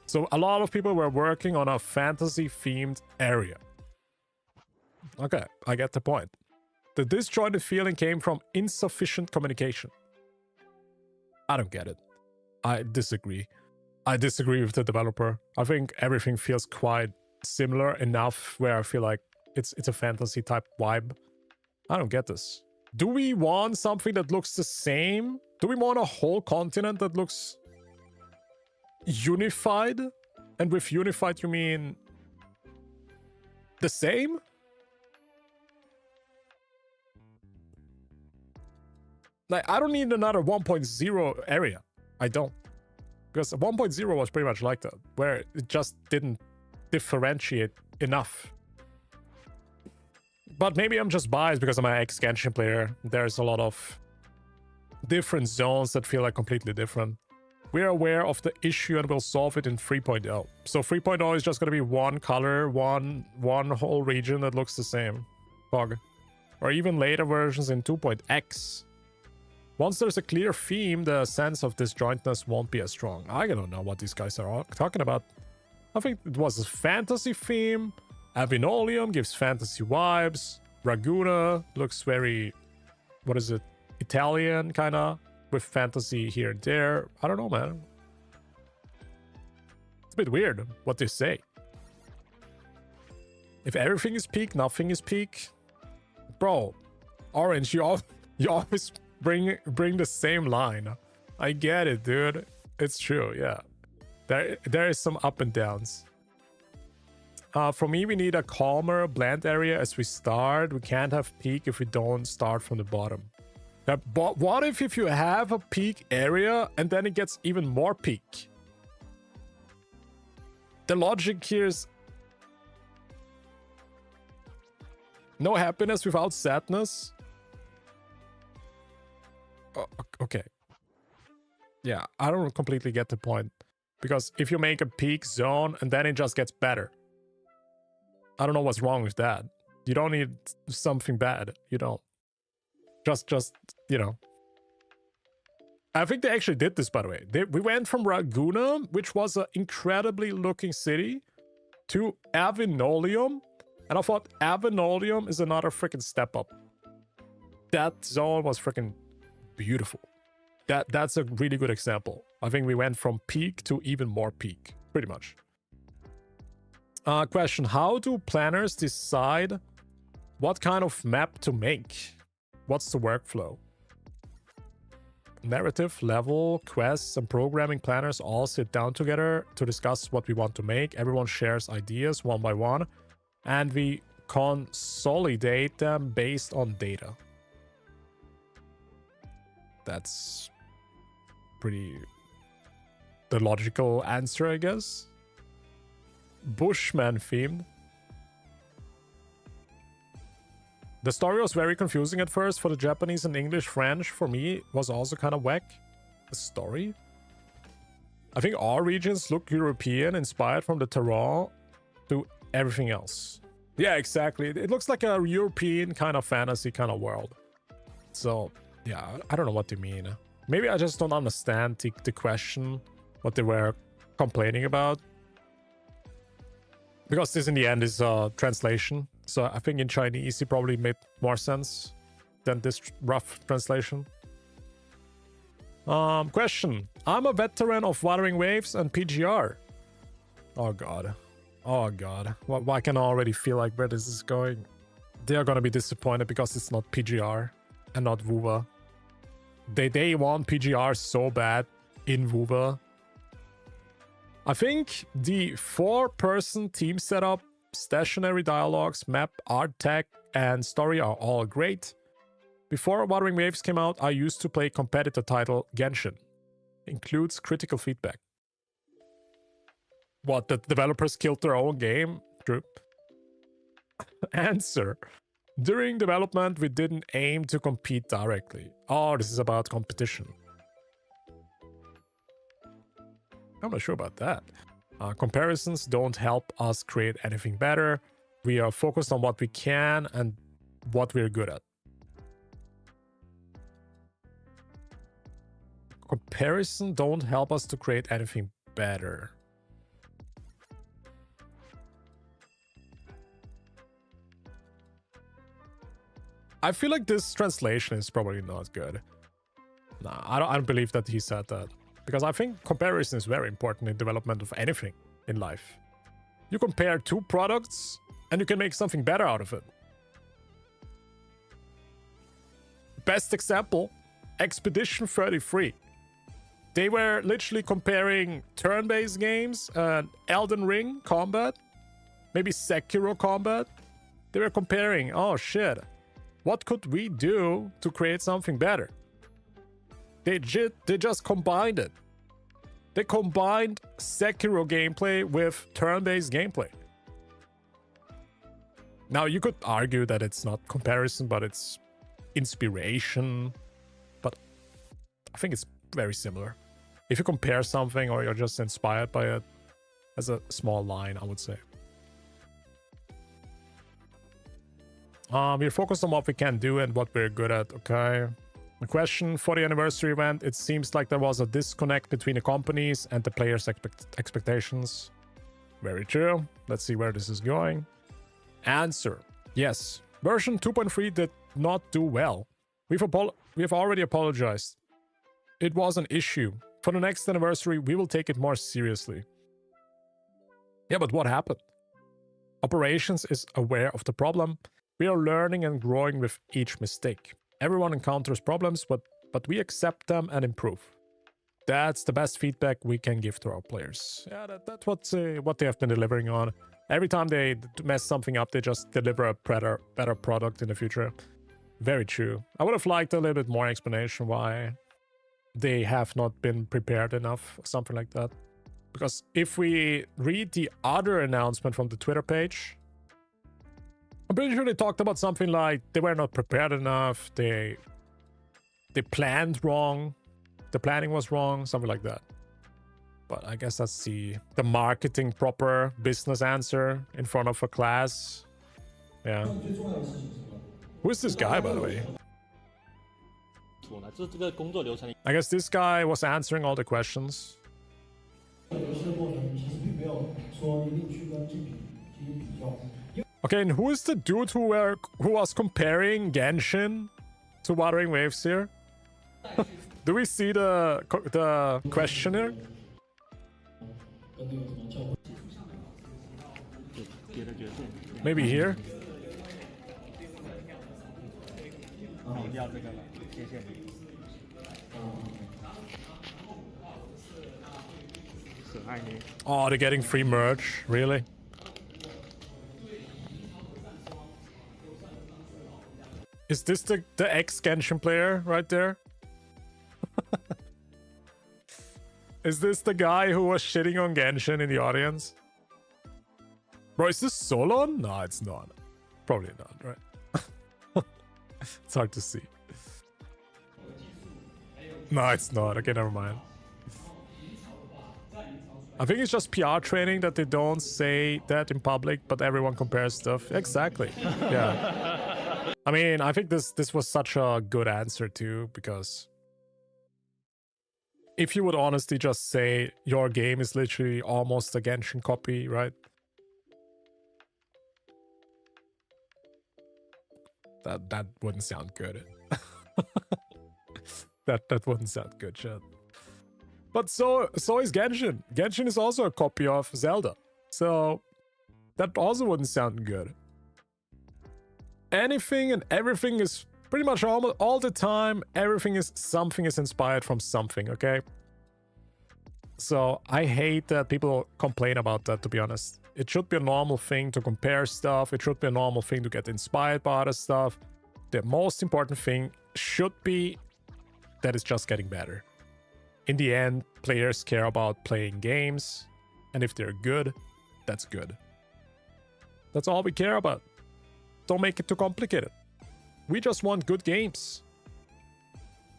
So a lot of people were working on a fantasy-themed area. Okay, I get the point. The disjointed feeling came from insufficient communication. I don't get it. I disagree. I disagree with the developer. I think everything feels quite similar enough where I feel like it's a fantasy type vibe. I don't get this. Do we want something that looks the same? Do we want a whole continent that looks unified? And with unified, you mean the same? Like, I don't need another 1.0 area. I don't. Because 1.0 was pretty much like that, where it just didn't differentiate enough. But maybe I'm just biased because I'm an ex-Genshin player. There's a lot of different zones that feel like completely different. We're aware of the issue and will solve it in 3.0. So 3.0 is just going to be one color, one whole region that looks the same. Bug. Or even later versions in 2.x. Once there's a clear theme, the sense of disjointness won't be as strong. I don't know what these guys are talking about. I think it was a fantasy theme. Avinolium gives fantasy vibes. Raguna looks very, what is it, Italian kind of, with fantasy here and there. I don't know, man. It's a bit weird what they say. If everything is peak, nothing is peak. Bro, Orange, you always bring the same line. I get it, dude. It's true, yeah. There is some up and downs. For me, we need a calmer, bland area as we start. We can't have peak if we don't start from the bottom. But what if you have a peak area and then it gets even more peak? The logic here is no happiness without sadness. Okay. Yeah, I don't completely get the point. Because if you make a peak zone and then it just gets better. I don't know what's wrong with that. You don't need something bad. You don't. Just, you know. I think they actually did this, by the way. We went from Raguna, which was an incredibly looking city, to Avinolium. And I thought Avinolium is another freaking step up. That zone was freaking beautiful. That's a really good example. I think we went from peak to even more peak, pretty much. Question, how do planners decide what kind of map to make? What's the workflow? Narrative, level, quests, and programming planners all sit down together to discuss what we want to make. Everyone shares ideas one by one, and we consolidate them based on data. That's pretty the logical answer, I guess. Bushman themed. The story was very confusing at first for the Japanese and English. French for me was also kind of whack. The story? I think all regions look European, inspired from the terrain to everything else. Yeah, exactly. It looks like a European kind of fantasy kind of world. So, yeah, I don't know what they mean. Maybe I just don't understand the question, what they were complaining about. Because this in the end is a translation. So I think in Chinese it probably made more sense than this rough translation. Question. I'm a veteran of Wuthering Waves and PGR. Oh god. Oh god. Why can I already feel like where this is going? They are gonna be disappointed because it's not PGR and not wuwa. They want PGR so bad in wuwa. I think the 4-person team setup, stationary dialogues, map, art tech, and story are all great. Before Wuthering Waves came out, I used to play competitor title Genshin. Includes critical feedback. What, the developers killed their own game? True. Answer. During development, we didn't aim to compete directly. Oh, this is about competition. I'm not sure about that. Comparisons don't help us create anything better. We are focused on what we can and what we're good at. Comparison don't help us to create anything better. I feel like this translation is probably not good. Nah, I don't believe that he said that. Because I think comparison is very important in development of anything in life. You compare two products and you can make something better out of it. Best example, Expedition 33. They were literally comparing turn-based games and Elden Ring combat, maybe Sekiro combat. They were comparing, oh shit, what could we do to create something better? They just combined it. They combined Sekiro gameplay with turn-based gameplay. Now, you could argue that it's not comparison, but it's inspiration. But I think it's very similar. If you compare something or you're just inspired by it, as a small line, I would say. We're focused on what we can do and what we're good at, okay? A question for the anniversary event. It seems like there was a disconnect between the companies and the players' expectations. Very true. Let's see where this is going. Answer. Yes. Version 2.3 did not do well. We've already apologized. It was an issue. For the next anniversary, we will take it more seriously. Yeah, but what happened? Operations is aware of the problem. We are learning and growing with each mistake. Everyone encounters problems, but we accept them and improve. That's the best feedback we can give to our players. Yeah, that's what they have been delivering on. Every time they mess something up, they just deliver a better product in the future. Very true. I would have liked a little bit more explanation why they have not been prepared enough, or something like that. Because if we read the other announcement from the Twitter page, I'm pretty sure they talked about something like they were not prepared enough, they planned wrong, the planning was wrong, something like that. But I guess that's the marketing proper business answer in front of a class. Yeah. Who is this guy, by the way? I guess this guy was answering all the questions. Okay, and who is the dude who was comparing Genshin to Wuthering Waves here? Do we see the questionnaire? Maybe here? Oh, they're getting free merch, really? Is this the ex-Genshin player right there? Is this the guy who was shitting on Genshin in the audience? Bro, is this Solon? No, it's not. Probably not, right? It's hard to see. No, it's not. Okay, never mind. I think it's just PR training that they don't say that in public, but everyone compares stuff. Exactly. Yeah. I mean, I think this was such a good answer too, because if you would honestly just say your game is literally almost a Genshin copy, right? That wouldn't sound good. that wouldn't sound good, chat. But so is Genshin. Genshin is also a copy of Zelda. So that also wouldn't sound good. Anything and everything is pretty much almost all the time. Something is inspired from something, okay? So I hate that people complain about that, to be honest. It should be a normal thing to compare stuff. It should be a normal thing to get inspired by other stuff. The most important thing should be that it's just getting better. In the end, players care about playing games, and if they're good, that's good. That's all we care about. Don't make it too complicated. We just want good games.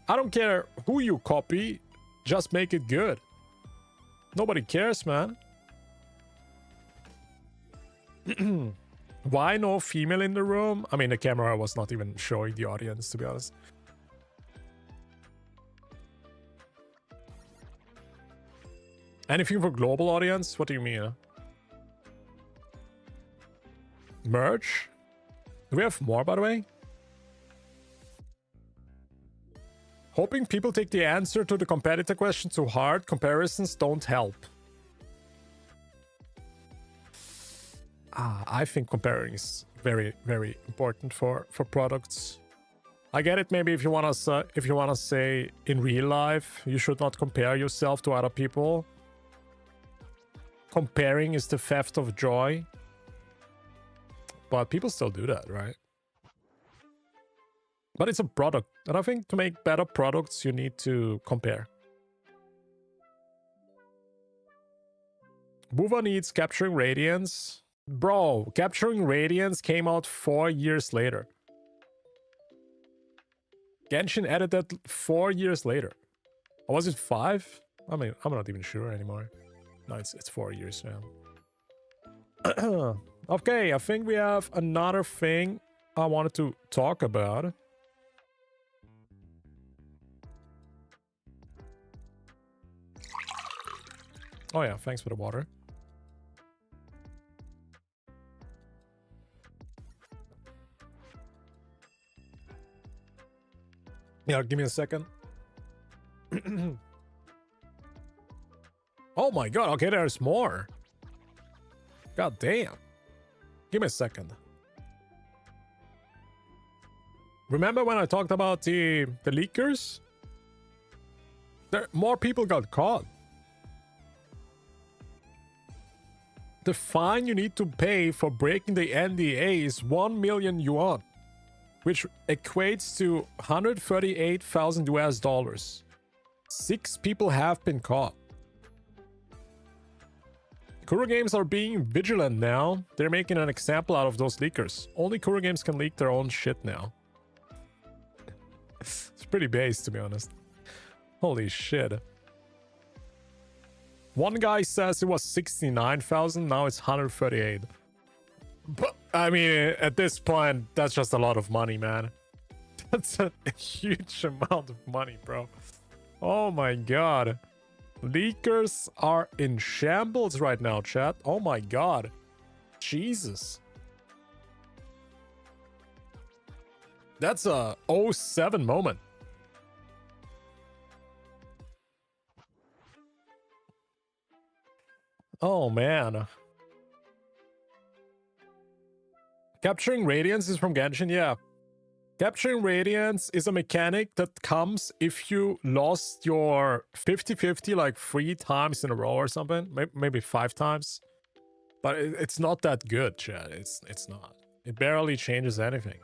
I don't care who you copy, just make it good. Nobody cares, man. Why no female in the room? I mean, the camera was not even showing the audience, to be honest. Anything for global audience? What do you mean? Merch? Do we have more, by the way? Hoping people take the answer to the competitor question too hard. Comparisons don't help. I think comparing is very, very important for products. I get it. Maybe if you wanna say in real life, you should not compare yourself to other people. Comparing is the theft of joy. But people still do that, right? But it's a product, and I think to make better products, you need to compare. Wuwa needs Capturing Radiance. Bro, Capturing Radiance came out 4 years later. Genshin added that 4 years later. Or was it 5? I mean, I'm not even sure anymore. No, it's 4 years now. Okay, I think we have another thing I wanted to talk about. Oh yeah, thanks for the water. Yeah, give me a second. Oh my god, okay, there's more. God damn. Give me a second. Remember when I talked about the leakers? More people got caught. The fine you need to pay for breaking the NDA is 1 million yuan, which equates to 138,000 US dollars. 6 people have been caught. Kuro Games are being vigilant now. They're making an example out of those leakers. Only Kuro Games can leak their own shit now. It's pretty base, to be honest. Holy shit. One guy says it was 69,000, now it's 138. But, I mean, at this point, that's just a lot of money, man. That's a huge amount of money, bro. Oh my god. Leakers are in shambles right now, chat. Oh my god. Jesus. That's a 07 moment. Oh man. Capturing Radiance is from Genshin, yeah. Capturing Radiance is a mechanic that comes if you lost your 50-50 like 3 times in a row or something. Maybe 5 times. But it's not that good, chat. It's not. It barely changes anything.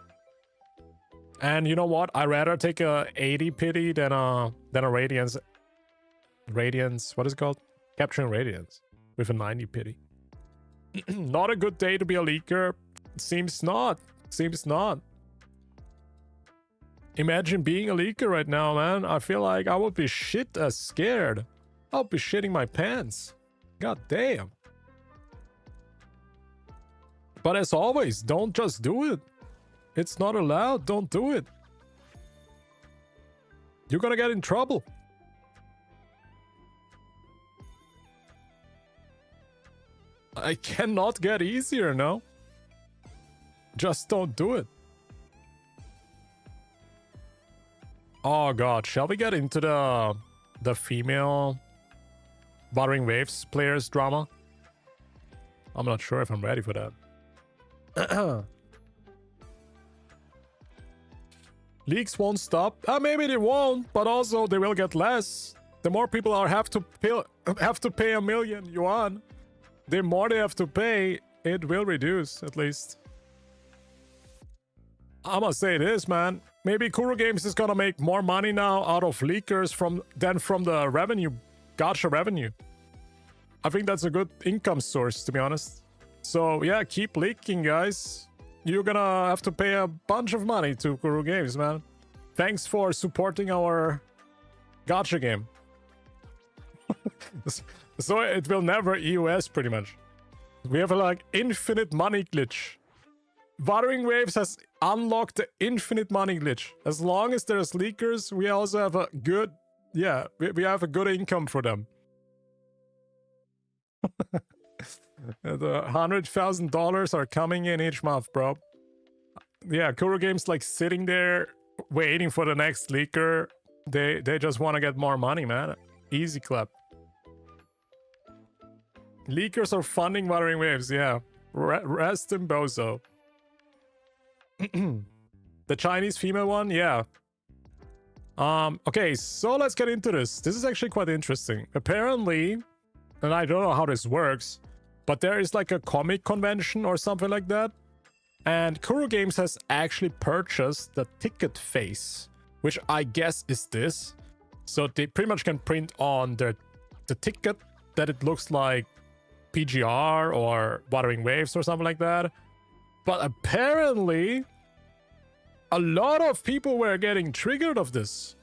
And you know what? I'd rather take a 80 pity than a Radiance. Radiance, what is it called? Capturing Radiance with a 90 pity. Not a good day to be a leaker. Seems not. Seems not. Imagine being a leaker right now, man. I feel like I would be shit as scared. I'll be shitting my pants. God damn. But as always, don't just do it. It's not allowed. Don't do it. You're gonna get in trouble. I cannot get easier, no? Just don't do it. Oh god, shall we get into the female Wuthering Waves players drama? I'm not sure if I'm ready for that. Leaks won't stop. Maybe they won't, but also they will get less. The more people have to pay 1 million yuan, the more they have to pay, it will reduce at least. I must say this, man. Maybe Kuro Games is gonna make more money now out of leakers than from the revenue, gacha revenue. I think that's a good income source, to be honest. So yeah, keep leaking, guys. You're gonna have to pay a bunch of money to Kuro Games, man. Thanks for supporting our gacha game. So it will never EOS, pretty much. We have a like infinite money glitch. Wuthering Waves has unlocked the infinite money glitch. As long as there's leakers, we also have a good... Yeah, we have a good income for them. The $100,000 are coming in each month, bro. Yeah, Kuro Games like sitting there waiting for the next leaker. They just want to get more money, man. Easy clap. Leakers are funding Wuthering Waves, yeah. Rest in Bozo. The Chinese female one, yeah. Okay, so let's get into this. This is actually quite interesting. Apparently, and I don't know how this works, but there is like a comic convention or something like that. And Kuro Games has actually purchased the ticket face, which I guess is this. So they pretty much can print on the ticket that it looks like PGR or Wuthering Waves or something like that. But apparently, a lot of people were getting triggered of this.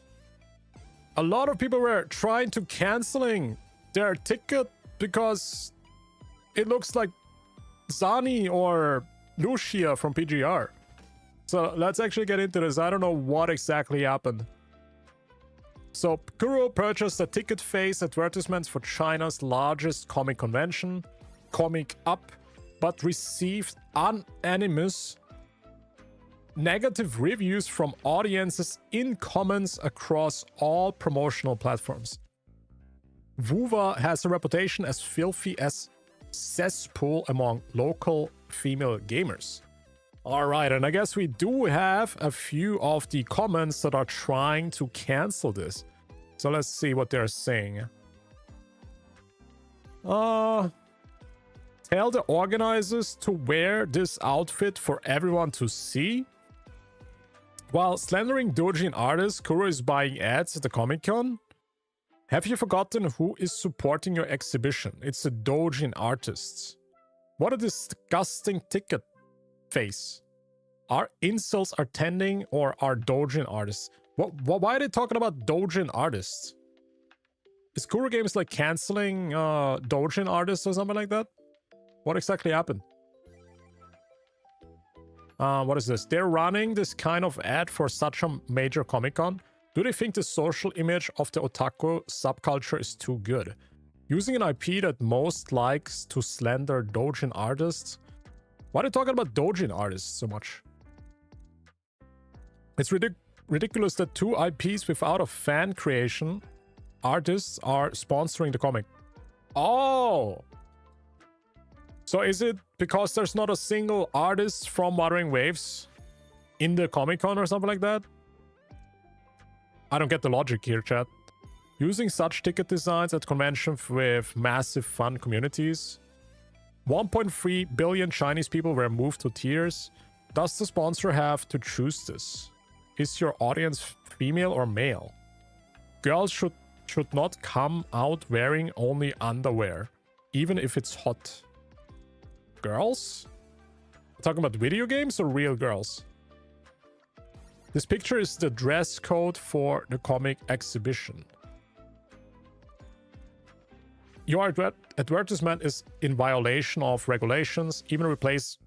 A lot of people were trying to canceling their ticket because it looks like Zani or Lucia from PGR. So let's actually get into this. I don't know what exactly happened. So Kuro purchased a ticket face advertisements for China's largest comic convention, Comic Up, but received unanimous negative reviews from audiences in comments across all promotional platforms. Wuwa has a reputation as filthy as cesspool among local female gamers. Alright, and I guess we do have a few of the comments that are trying to cancel this. So let's see what they're saying. Tell the organizers to wear this outfit for everyone to see. While slandering doujin artists, Kuro is buying ads at the Comic-Con. Have you forgotten who is supporting your exhibition? It's the doujin artists. What a disgusting ticket face. Are incels attending or are doujin artists? Why are they talking about doujin artists? Is Kuro Games like canceling doujin artists or something like that? What exactly happened? What is this? They're running this kind of ad for such a major Comic-Con. Do they think the social image of the otaku subculture is too good? Using an IP that most likes to slander doujin artists? Why are they talking about doujin artists so much? It's ridiculous that two IPs without a fan creation artists are sponsoring the comic. Oh! So is it because there's not a single artist from Wuthering Waves in the Comic-Con or something like that? I don't get the logic here, chat. Using such ticket designs at conventions with massive fun communities. 1.3 billion Chinese people were moved to tears. Does the sponsor have to choose this? Is your audience female or male? Girls should not come out wearing only underwear, even if it's hot. Girls? Talking about video games or real girls? This picture is the dress code for the comic exhibition. Your advertisement is in violation of regulations. Even replace...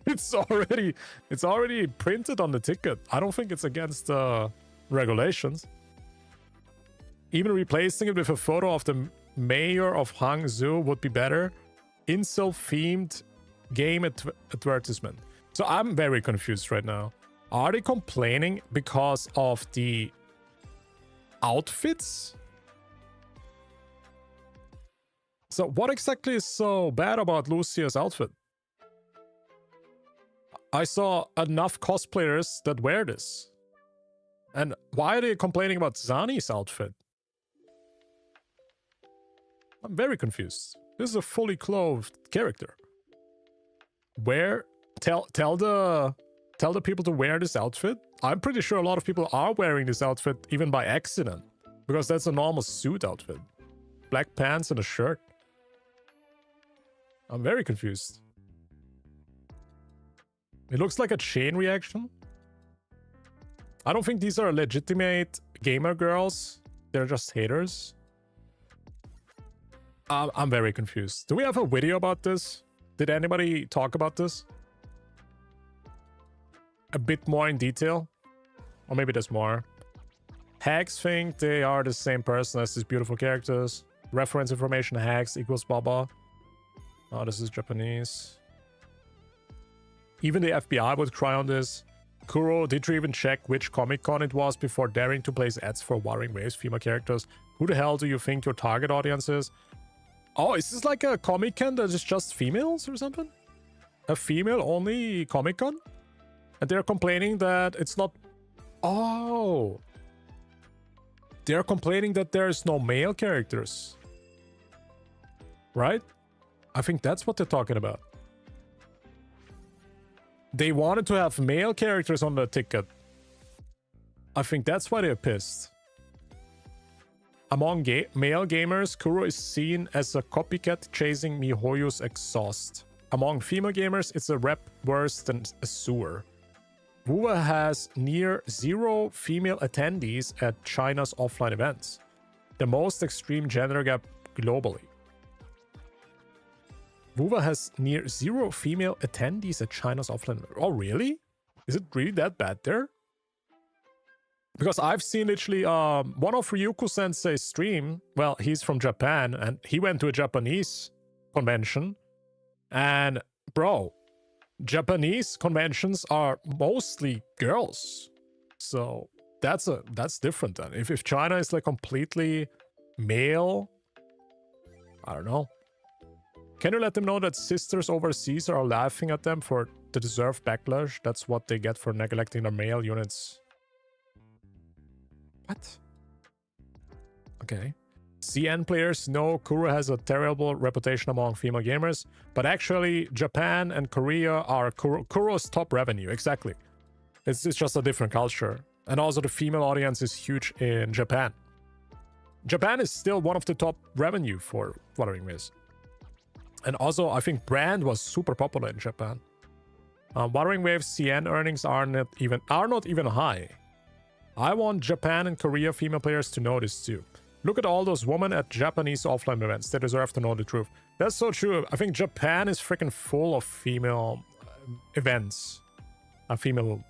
it's already printed on the ticket. I don't think it's against regulations. Even replacing it with a photo of the mayor of Hangzhou would be better. Incel-themed game advertisement. So I'm very confused right now. Are they complaining because of the outfits? So what exactly is so bad about Lucia's outfit? I saw enough cosplayers that wear this. And why are they complaining about Zani's outfit? I'm very confused. This is a fully clothed character. Tell the people to wear this outfit. I'm pretty sure a lot of people are wearing this outfit even by accident, because that's a normal suit outfit. Black pants and a shirt. I'm very confused. It looks like a chain reaction. I don't think these are legitimate gamer girls. They're just haters. I'm very confused. Do we have a video about this? Did anybody talk about this? A bit more in detail? Or maybe there's more. Hags think they are the same person as these beautiful characters. Reference information hacks equals baba. Oh, this is Japanese. Even the FBI would cry on this. Kuro, did you even check which Comic-Con it was before daring to place ads for Wuthering Waves female characters? Who the hell do you think your target audience is? Oh, is this like a Comic-Con that is just females or something? A female-only Comic-Con? And they're complaining that it's not... Oh! They're complaining that there's no male characters. Right? I think that's what they're talking about. They wanted to have male characters on the ticket. I think that's why they're pissed. Among male gamers, Kuro is seen as a copycat chasing MiHoYo's exhaust. Among female gamers, it's a rep worse than a sewer. Wuwa has near zero female attendees at China's offline events. The most extreme gender gap globally. Wuwa has near zero female attendees at China's offline events. Oh, really? Is it really that bad there? Because I've seen literally one of Ryuko-sensei's stream. Well, he's from Japan, and he went to a Japanese convention. And, bro, Japanese conventions are mostly girls. So that's different then. If China is like completely male, I don't know. Can you let them know that sisters overseas are laughing at them for the deserved backlash? That's what they get for neglecting their male units. What? Okay. CN players know Kuro has a terrible reputation among female gamers, but actually Japan and Korea are Kuro's top revenue. Exactly. It's just a different culture. And also the female audience is huge in Japan. Japan is still one of the top revenue for Wuthering Waves. And also I think Brand was super popular in Japan. Wuthering Waves CN earnings are not even high. I want Japan and Korea female players to know this too. Look at all those women at Japanese offline events. They deserve to know the truth. That's so true. I think Japan is freaking full of female events. Female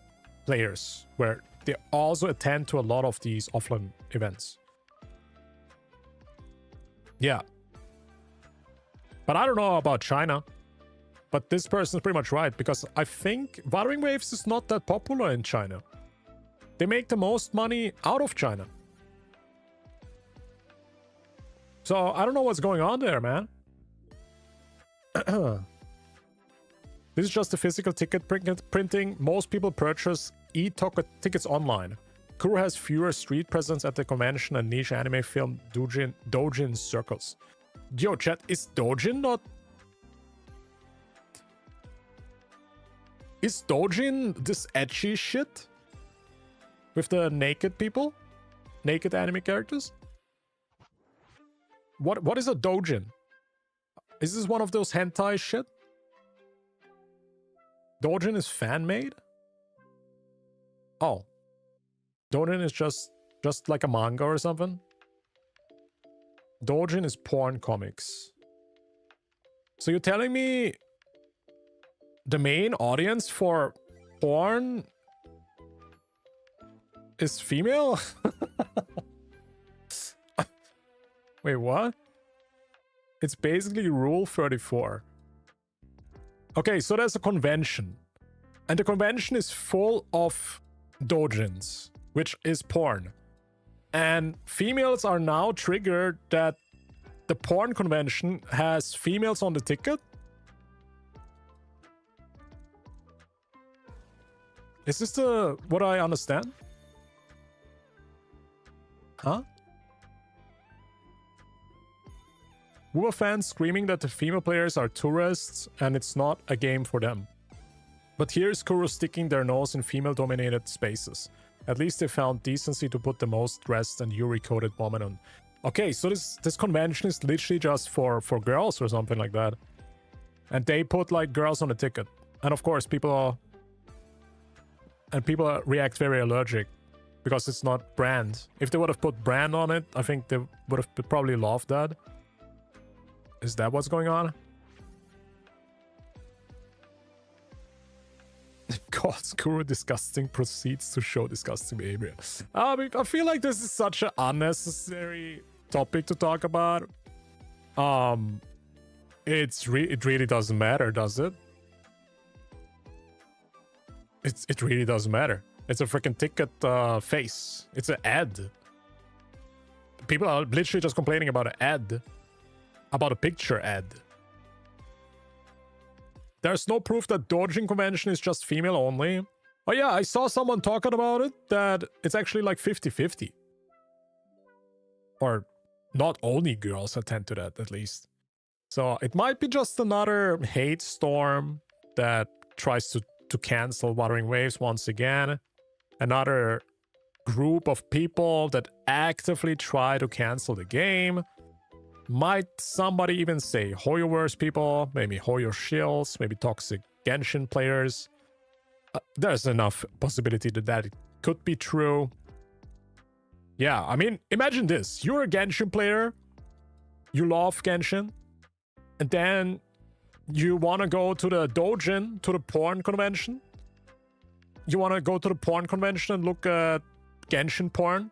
players. Where they also attend to a lot of these offline events. Yeah. But I don't know about China. But this person is pretty much right. Because I think Wuthering Waves is not that popular in China. They make the most money out of China. So, I don't know what's going on there, man. This is just the physical ticket printing. Most people purchase e-tickets online. Kuro has fewer street presence at the convention and niche anime film doujin circles. Yo, chat, is doujin not... Is doujin this edgy shit? With the naked people? Naked anime characters? What is a doujin? Is this one of those hentai shit? Doujin is fan-made? Oh. Doujin is just like a manga or something? Doujin is porn comics. So you're telling me the main audience for porn is female? Wait, what? It's basically Rule 34. Okay, so there's a convention. And the convention is full of doujins, which is porn. And females are now triggered that the porn convention has females on the ticket? Is this what I understand? Huh? Wuwa fans screaming that the female players are tourists and it's not a game for them. But here's Kuro sticking their nose in female-dominated spaces. At least they found decency to put the most dressed and Yuri-coated woman on. Okay, so this convention is literally just for girls or something like that. And they put like girls on the ticket. And of course people react very allergic. Because it's not brand. If they would have put brand on it, I think they would have probably loved that. Is that what's going on? God's Kuro disgusting proceeds to show disgusting behavior. I feel like this is such an unnecessary topic to talk about. it really doesn't matter, does it? It really doesn't matter. It's a freaking ticket face. It's an ad. People are literally just complaining about an ad. About a picture ad. There's no proof that Dojin convention is just female only. Oh yeah, I saw someone talking about it, that it's actually like 50-50. Or not only girls attend to that, at least. So it might be just another hate storm that tries to cancel Wuthering Waves once again. Another group of people that actively try to cancel the game. Might somebody even say Hoyoverse people, maybe Hoyo shills, maybe toxic Genshin players. There's enough possibility that it could be true. Yeah, I mean, imagine this. You're a Genshin player. You love Genshin. And then you want to go to the Dojin, to the porn convention. You want to go to the porn convention and look at Genshin porn.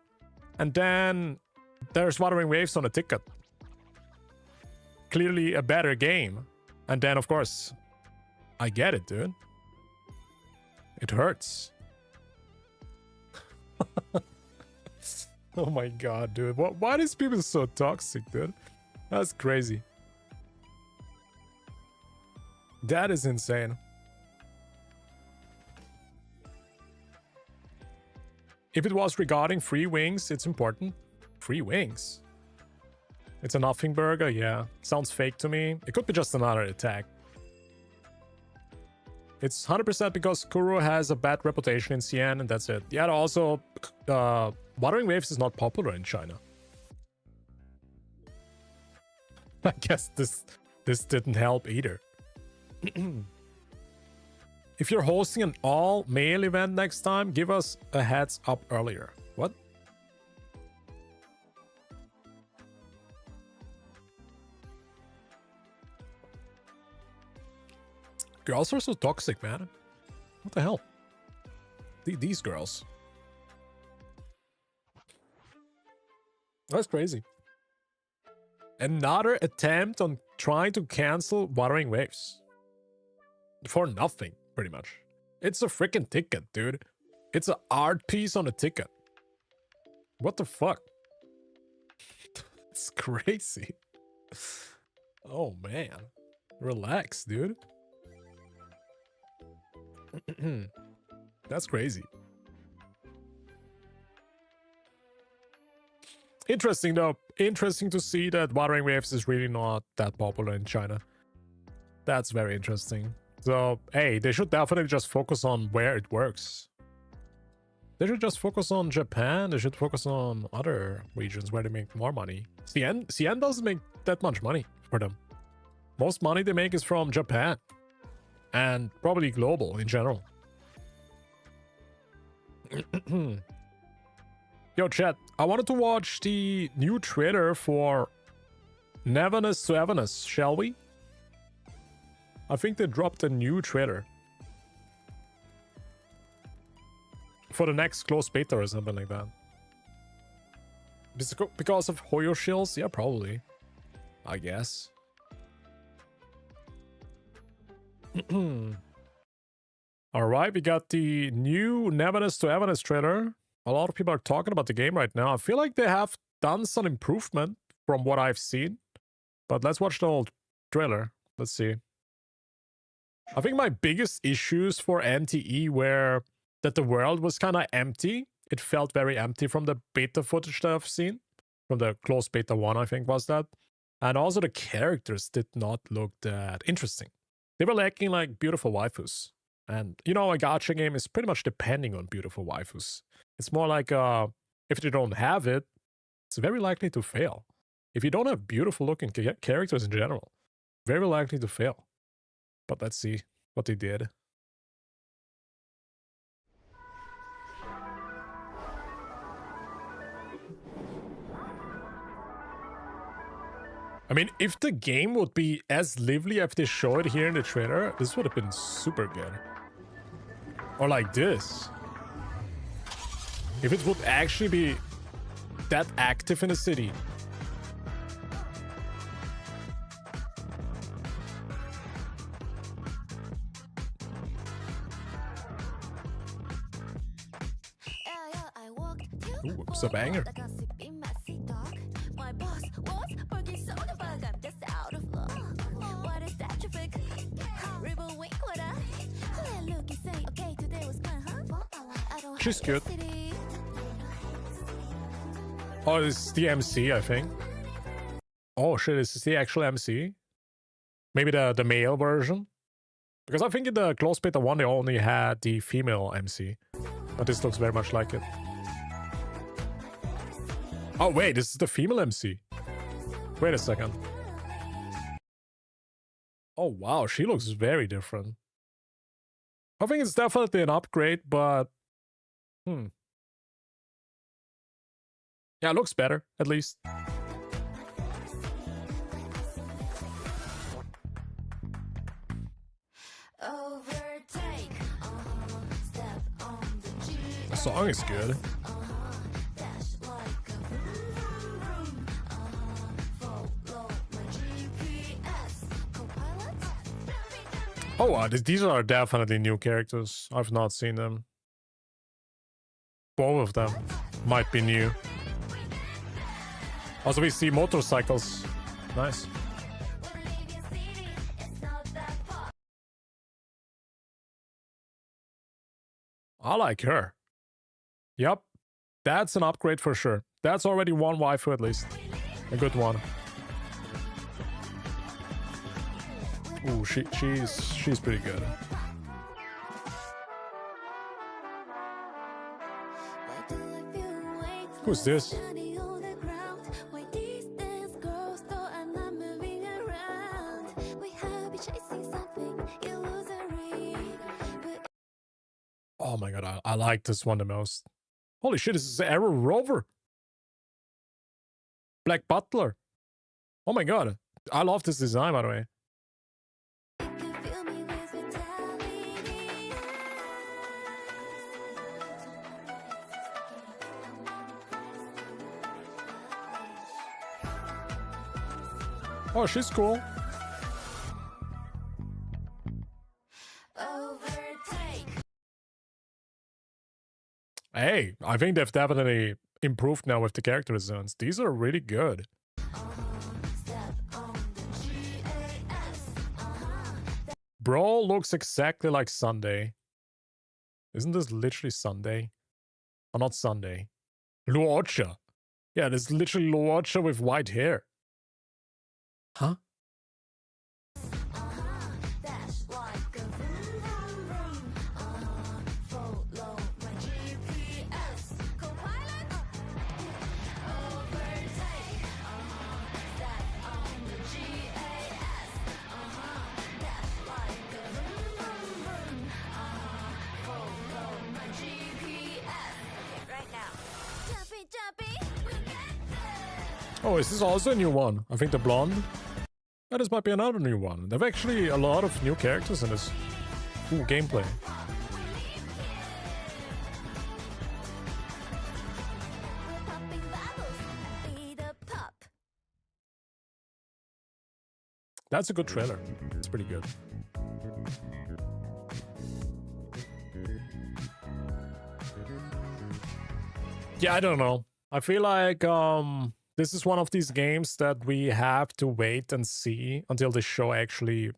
And then there's Wuthering Waves on a ticket. Clearly a better game. And then, of course, I get it, dude. It hurts. Oh my god, dude. Why are these people so toxic, dude? That's crazy. That is insane. If it was regarding free wings, it's important. Free wings? It's a nothing burger, yeah. Sounds fake to me. It could be just another attack. It's 100% because Kuro has a bad reputation in CN, and that's it. Yeah, also, Wuthering Waves is not popular in China. I guess this didn't help either. If you're hosting an all-male event next time, give us a heads up earlier. What? Girls are so toxic, man. What the hell? These girls. That's crazy. Another attempt on trying to cancel Wuthering Waves. For nothing, pretty much. It's a freaking ticket, dude. It's an art piece on a ticket. What the fuck? It's crazy. Oh, man. Relax, dude. That's crazy. Interesting, though. Interesting to see that Wuthering Waves is really not that popular in China. That's very interesting. So, hey, they should definitely just focus on where it works. They should just focus on Japan. They should focus on other regions where they make more money. CN doesn't make that much money for them. Most money they make is from Japan. And probably global in general. Yo, chat, I wanted to watch the new trailer for Neverness to Everness, shall we? I think they dropped a new trailer. For the next closed beta or something like that. Because of Hoyo shills? Yeah, probably. I guess. Alright, we got the new Neverness to Everness trailer. A lot of people are talking about the game right now. I feel like they have done some improvement from what I've seen. But let's watch the old trailer. Let's see. I think my biggest issues for NTE were that the world was kind of empty. It felt very empty from the beta footage that I've seen. From the closed beta 1, I think was that. And also the characters did not look that interesting. They were lacking like beautiful waifus. And, you know, a gacha game is pretty much depending on beautiful waifus. It's more like, if you don't have it, it's very likely to fail. If you don't have beautiful looking characters in general, very likely to fail. But let's see what they did. I mean, if the game would be as lively as they show it here in the trailer, this would have been super good. Or like this. If it would actually be that active in the city. Ooh, it's a banger. She's good. Oh, this is the MC, I think. Oh shit, is this the actual MC? Maybe the male version? Because I think in the closed beta 1 they only had the female MC. But this looks very much like it. Oh wait, this is the female MC. Wait a second. Oh wow, she looks very different. I think it's definitely an upgrade, but... Yeah, it looks better, at least. The song is good. Oh, these are definitely new characters. I've not seen them. Both of them might be new. Also, we see motorcycles. Nice. I like her. Yep. That's an upgrade for sure. That's already one waifu at least. A good one. Ooh, she's pretty good. Who's this? Oh my god, I like this one the most. Holy shit, this is Arrow Rover. Black Butler. Oh my god, I love this design, by the way. Oh, she's cool. Hey, I think they've definitely improved now with the character designs. These are really good. Bro looks exactly like Sunday. Isn't this literally Sunday? Oh, not Sunday. Luocha. Yeah, this is literally Luocha with white hair. Huh? Oh, is this also a new one? I think the blonde. Yeah, this might be another new one. There are actually a lot of new characters in this cool gameplay. That's a good trailer. It's pretty good. Yeah, I don't know. I feel like this is one of these games that we have to wait and see until they show actually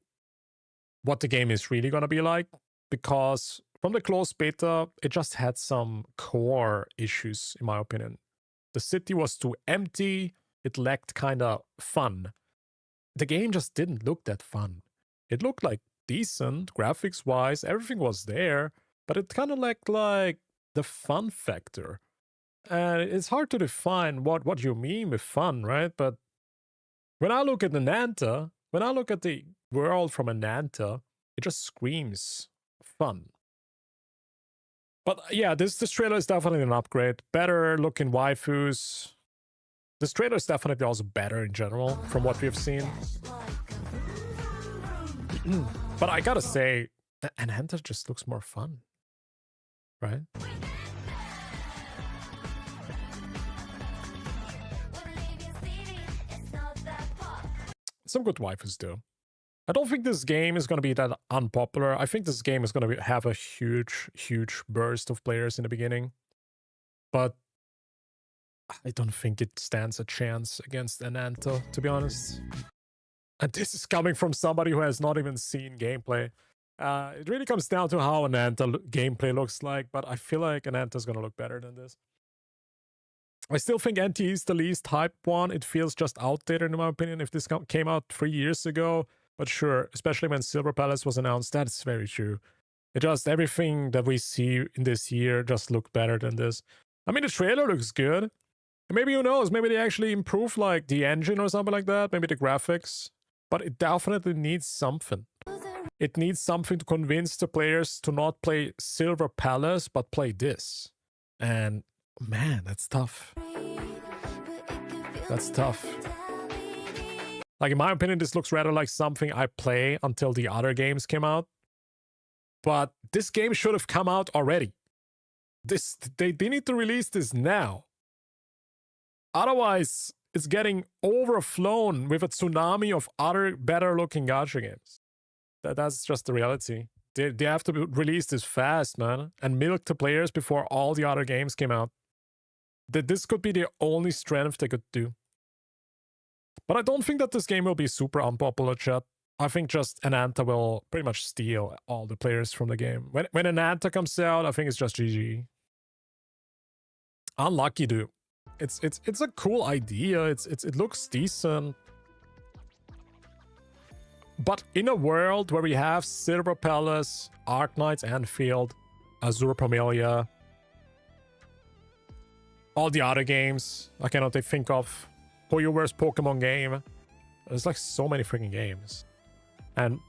what the game is really gonna be like. Because from the closed beta, it just had some core issues, in my opinion. The city was too empty. It lacked kind of fun. The game just didn't look that fun. It looked like decent, graphics-wise, everything was there, but it kind of lacked like the fun factor. And it's hard to define what you mean with fun, right? But when I look at Ananta, when I look at the world from Ananta, it just screams fun. But yeah, this trailer is definitely an upgrade. Better looking waifus. This trailer is definitely also better in general from what we've seen. But I gotta say, Ananta just looks more fun, right? Some good waifus though. I don't think this game is going to be that unpopular. I think this game is going to have a huge burst of players in the beginning. But I don't think it stands a chance against Enanta, to be honest. And this is coming from somebody who has not even seen gameplay. It really comes down to how Enanta gameplay looks like, but I feel like Enanta's gonna look better than this. I still think NT is the least hyped one. It feels just outdated in my opinion. If this came out 3 years ago, but sure, especially when Silver Palace was announced, that's very true. It just, everything that we see in this year just look better than this. I mean, the trailer looks good. And maybe, who knows, maybe they actually improve like the engine or something like that, maybe the graphics. But it definitely needs something. It needs something to convince the players to not play Silver Palace, but play this. And man, that's tough. That's tough. Like, in my opinion, this looks rather like something I play until the other games came out. But this game should have come out already. They need to release this now. Otherwise, it's getting overflown with a tsunami of other better-looking gacha games. That's just the reality. They have to release this fast, man, and milk the players before all the other games came out. This could be the only strength they could do. But I don't think that this game will be super unpopular, chat. I think just Enanta will pretty much steal all the players from the game. When Enanta comes out, I think it's just GG. Unlucky, dude. It's a cool idea. It looks decent. But in a world where we have Silver Palace, Arknights Anfield, Azure Promelia, all the other games I cannot think of, Hoyoverse Pokemon game, there's like so many freaking games. And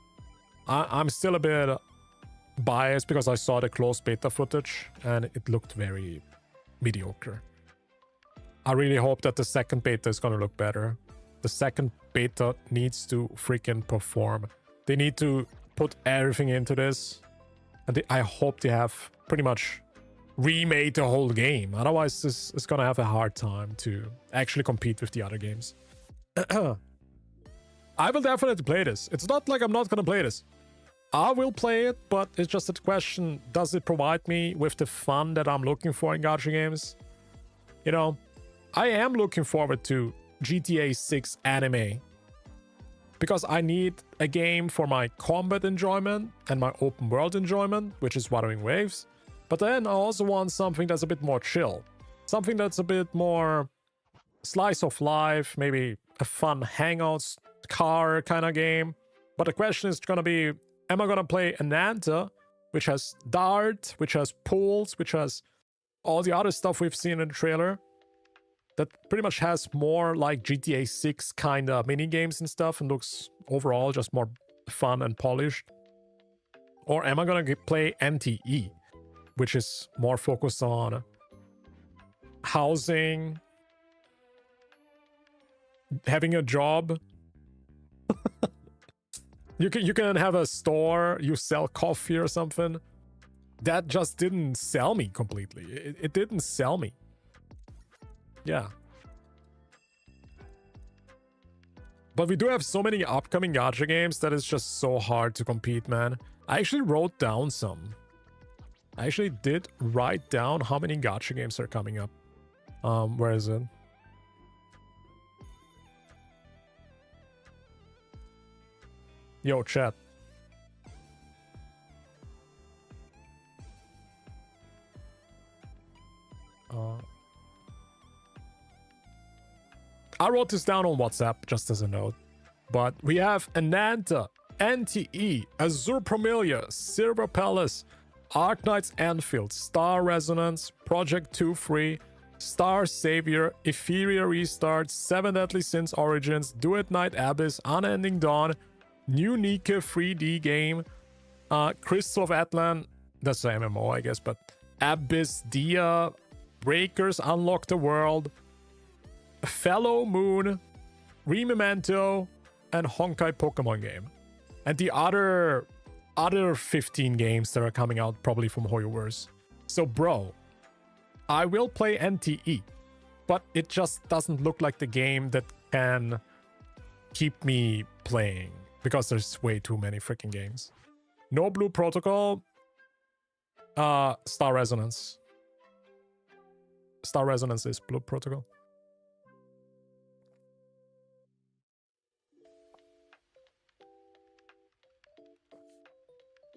I'm still a bit biased because I saw the closed beta footage and it looked very mediocre. I really hope that the second beta is gonna look better. The second beta needs to freaking perform. They need to put everything into this. And I hope they have pretty much remade the whole game. Otherwise, this is gonna have a hard time to actually compete with the other games. I will definitely play this. It's not like I'm not gonna play this. I will play it, but it's just a question, does it provide me with the fun that I'm looking for in gacha games? You know, I am looking forward to GTA 6 anime because I need a game for my combat enjoyment and my open world enjoyment, which is Wuthering Waves. But then I also want something that's a bit more chill. Something that's a bit more slice of life, maybe a fun hangouts car kind of game. But the question is gonna be, am I gonna play Enanta, which has dart, which has pools, which has all the other stuff we've seen in the trailer? That pretty much has more like GTA 6 kind of mini games and stuff and looks overall just more fun and polished. Or am I gonna play MTE, which is more focused on housing, having a job. You can have a store, you sell coffee or something. That just didn't sell me completely. It didn't sell me. Yeah. But we do have so many upcoming gacha games that it's just so hard to compete, man. I actually wrote down some. I actually did write down how many gacha games are coming up. Where is it? Yo, chat. I wrote this down on WhatsApp just as a note. But we have Enanta, NTE, Azure Promelia, Silver Palace, Arknights Anfield, Star Resonance, Project 2-3, Star Savior, Etheria Restart, 7 Deadly Sins Origins, Do It Night Abyss, Unending Dawn, New Nika 3D game, Crystal of Atlan, that's an MMO I guess, but Abyss, Dia, Breakers, Unlock the World, Fellow Moon, Rememento, and Honkai Pokemon game. And the other 15 games that are coming out probably from Hoyoverse. So bro, I will play NTE, but it just doesn't look like the game that can keep me playing because there's way too many freaking games. No Blue Protocol, Star Resonance. Star Resonance is Blue Protocol.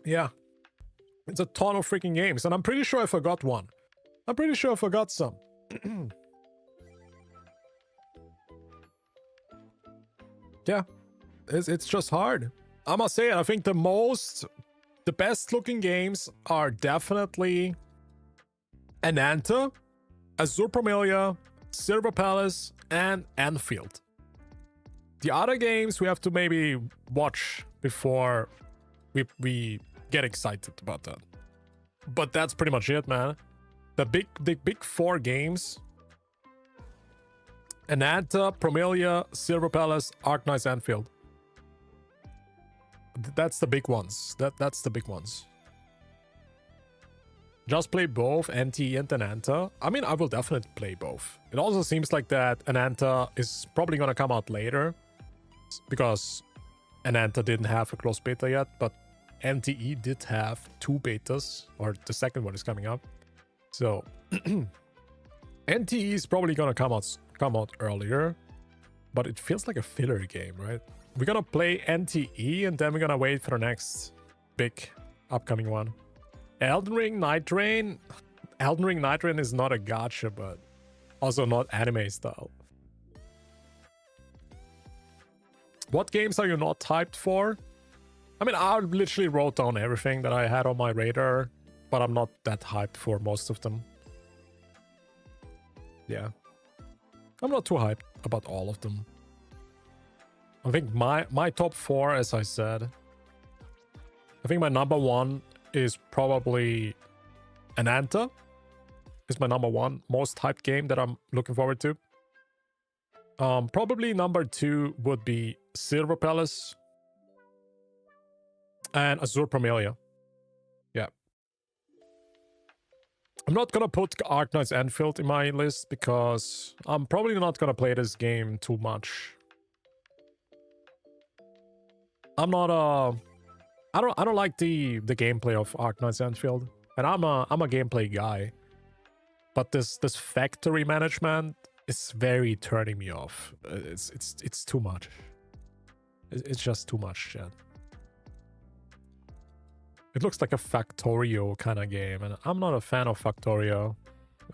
Yeah. It's a ton of freaking games, and I'm pretty sure I forgot one. I'm pretty sure I forgot some. Yeah. It's just hard. I must say, I think the best looking games are definitely Ananta, Azure Promelia, Silver Palace, and Anfield. The other games we have to maybe watch before we get excited about that. But that's pretty much it, man. The big four games: Ananta, Promelia, Silver Palace, Arknights, Anfield. That's the big ones. That's the big ones. Just play both NT and Ananta. I mean, I will definitely play both. It also seems like that Ananta is probably gonna come out later, because Ananta didn't have a closed beta yet, but NTE did have 2 betas, or the second one is coming up. So NTE is probably gonna come out earlier, but it feels like a filler game, right? We're gonna play NTE and then we're gonna wait for the next big upcoming one. Elden Ring Night Rain. Elden Ring Night Rain is not a gacha, but also not anime style. What games are you not hyped for? I mean, I literally wrote down everything that I had on my radar, but I'm not that hyped for most of them. Yeah. I'm not too hyped about all of them. I think my top 4, as I said, I think my number 1 is probably Ananta. It's my number 1 most hyped game that I'm looking forward to. Probably number 2 would be Silver Palace and Azure Promelia. Yeah. I'm not gonna put Arknights Anfield in my list because I'm probably not gonna play this game too much. I'm not I don't like the gameplay of Arknights Anfield, and I'm a gameplay guy, but this factory management is very turning me off. It's too much. It's just too much, Chad. It looks like a Factorio kind of game, and I'm not a fan of Factorio.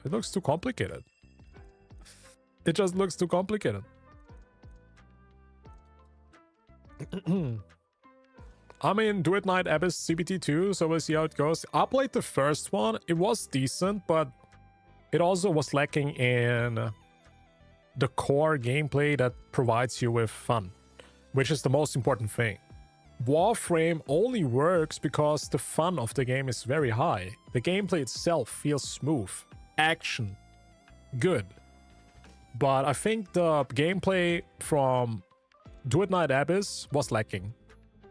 It looks too complicated. It just looks too complicated. I'm in Do It Night Abyss CBT2, so we'll see how it goes. I played the first one. It was decent, but it also was lacking in the core gameplay that provides you with fun, which is the most important thing. Warframe only works because the fun of the game is very high. The gameplay itself feels smooth. Action. Good. But I think the gameplay from Do It Night Abyss was lacking.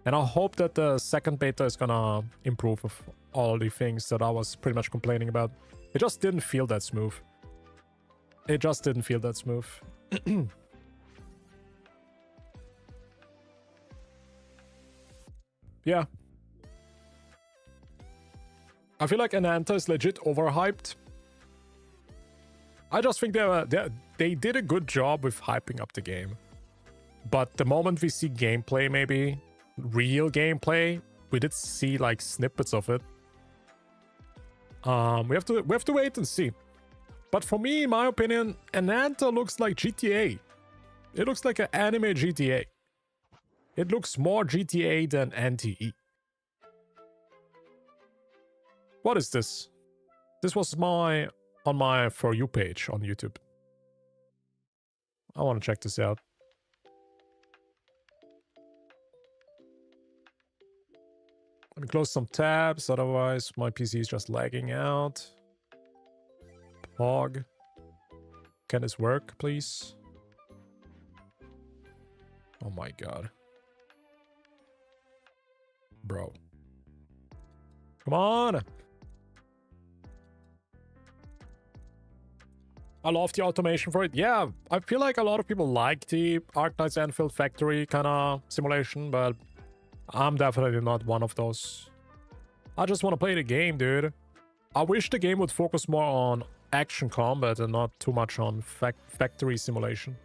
And I hope that the second beta is gonna improve with all the things that I was pretty much complaining about. It just didn't feel that smooth. It just didn't feel that smooth. Yeah. I feel like Ananta is legit overhyped. I just think they did a good job with hyping up the game. But the moment we see gameplay, maybe real gameplay, we did see like snippets of it. We have to wait and see. But for me, in my opinion, Ananta looks like GTA. It looks like an anime GTA. It looks more GTA than NTE. What is this? This was on my For You page on YouTube. I want to check this out. Let me close some tabs, otherwise my PC is just lagging out. Pog. Can this work, please? Oh my god. Bro. Come on! I love the automation for it. Yeah, I feel like a lot of people like the Arknights Anfield factory kind of simulation, but I'm definitely not one of those. I just want to play the game, dude. I wish the game would focus more on action combat and not too much on factory simulation.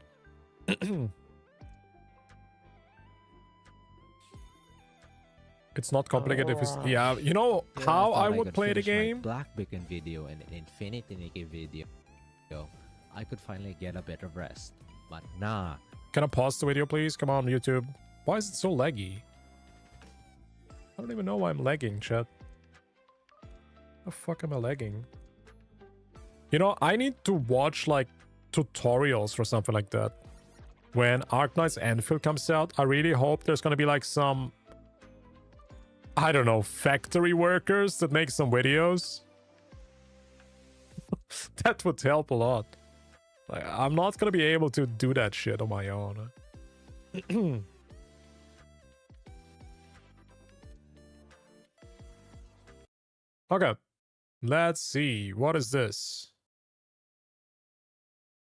It's not complicated if it's... Yeah, you know how I would play the game? Black Beacon video and an Infinity Nikki video. I could finally get a bit of rest. But nah. Can I pause the video, please? Come on, YouTube. Why is it so laggy? I don't even know why I'm lagging, chat. The fuck am I lagging? You know, I need to watch, like, tutorials or something like that. When Arknight's Anvil comes out, I really hope there's gonna be, like, some... I don't know, factory workers that make some videos. That would help a lot. Like, I'm not gonna be able to do that shit on my own. Okay, let's see. What is this?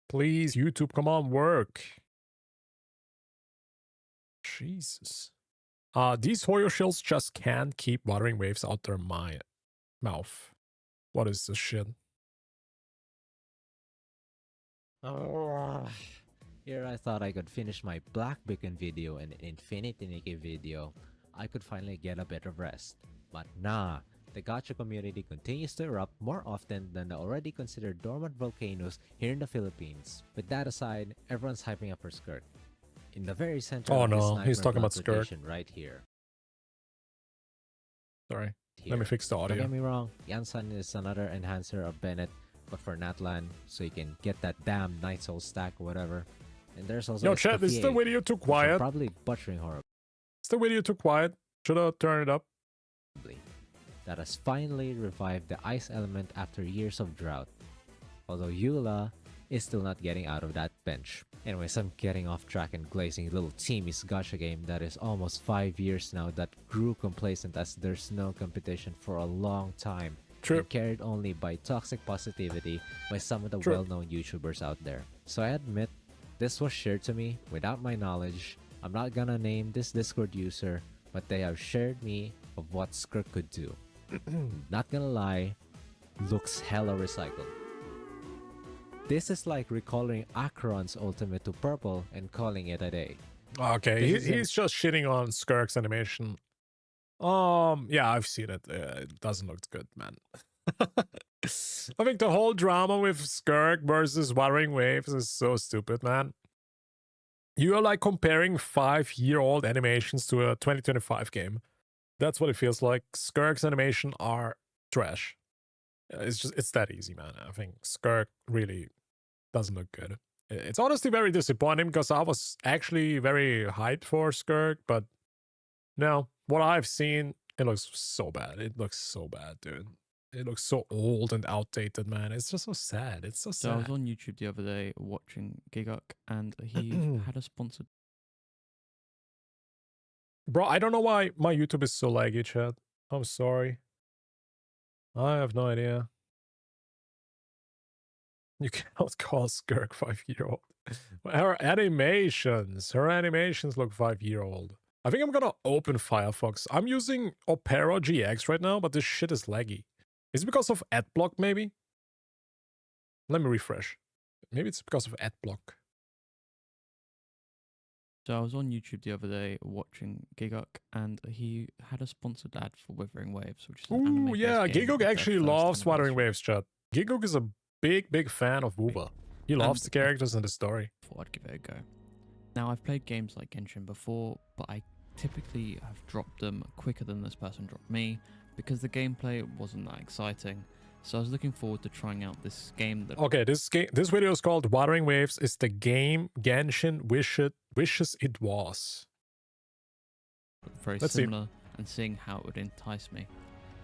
Please, YouTube, come on, work. Jesus. These Hoyo shells just can't keep Wuthering Waves out their mouth. What is this shit? Here I thought I could finish my Black Beacon video and Infinity Nikki video. I could finally get a bit of rest. But nah, the gacha community continues to erupt more often than the already considered dormant volcanoes here in the Philippines. With that aside, everyone's hyping up for Skirk. In the very center of this he's talking about Skirk right here. Sorry, let me fix the audio. Don't get me wrong, Yansan is another enhancer of Bennett, but for Natlan, so you can get that damn Night Soul stack or whatever. And there's also Yo, chat, is the video too quiet? Probably butchering horribly. Is the video too quiet? Should I turn it up? That has finally revived the ice element after years of drought. Although Eula is still not getting out of that bench. Anyways, I'm getting off track and glazing little teamy's gacha game that is almost 5 years now that grew complacent as there's no competition for a long time. True. And carried only by toxic positivity by some of the well-known YouTubers out there. So I admit, this was shared to me without my knowledge. I'm not gonna name this Discord user, but they have shared me of what Skirk could do. Not gonna lie, looks hella recycled. This is like recalling Acheron's ultimate to purple and calling it a day. Okay, he's just shitting on Skirk's animation. Yeah, I've seen it. It doesn't look good, man. I think the whole drama with Skirk versus Wuthering Waves is so stupid, man. You are like comparing 5-year-old animations to a 2025 game. That's what it feels like. Skirk's animation are trash. It's that easy, man. I think Skirk really doesn't look good. It's honestly very disappointing because I was actually very hyped for Skirk, but no, what I've seen, it looks so bad. It looks so bad, dude. It looks so old and outdated, man. It's just so sad. It's so sad. So I was on YouTube the other day watching Giguk, and he had a sponsored. Bro, I don't know why my YouTube is so laggy, chat. I'm sorry. I have no idea. You cannot call Skirk 5-year-old. Her animations look 5-year-old. I think I'm gonna open Firefox. I'm using Opera GX right now, but this shit is laggy. Is it because of adblock, maybe? Let me refresh. Maybe it's because of adblock. So I was on YouTube the other day watching Giguk, and he had a sponsored ad for Wuthering Waves, which is an Ooh, yeah, Giguk actually loves Wuthering Waves, chat. Giguk is a big fan of wuwa. He loves the characters and the story. Thought I'd give it a go. Now, I've played games like Genshin before, but I typically have dropped them quicker than this person dropped me, because the gameplay wasn't that exciting. So I was looking forward to trying out this game that... Okay, this video is called Wuthering Waves. It's the game Genshin wishes it was. Very similar, and seeing how it would entice me.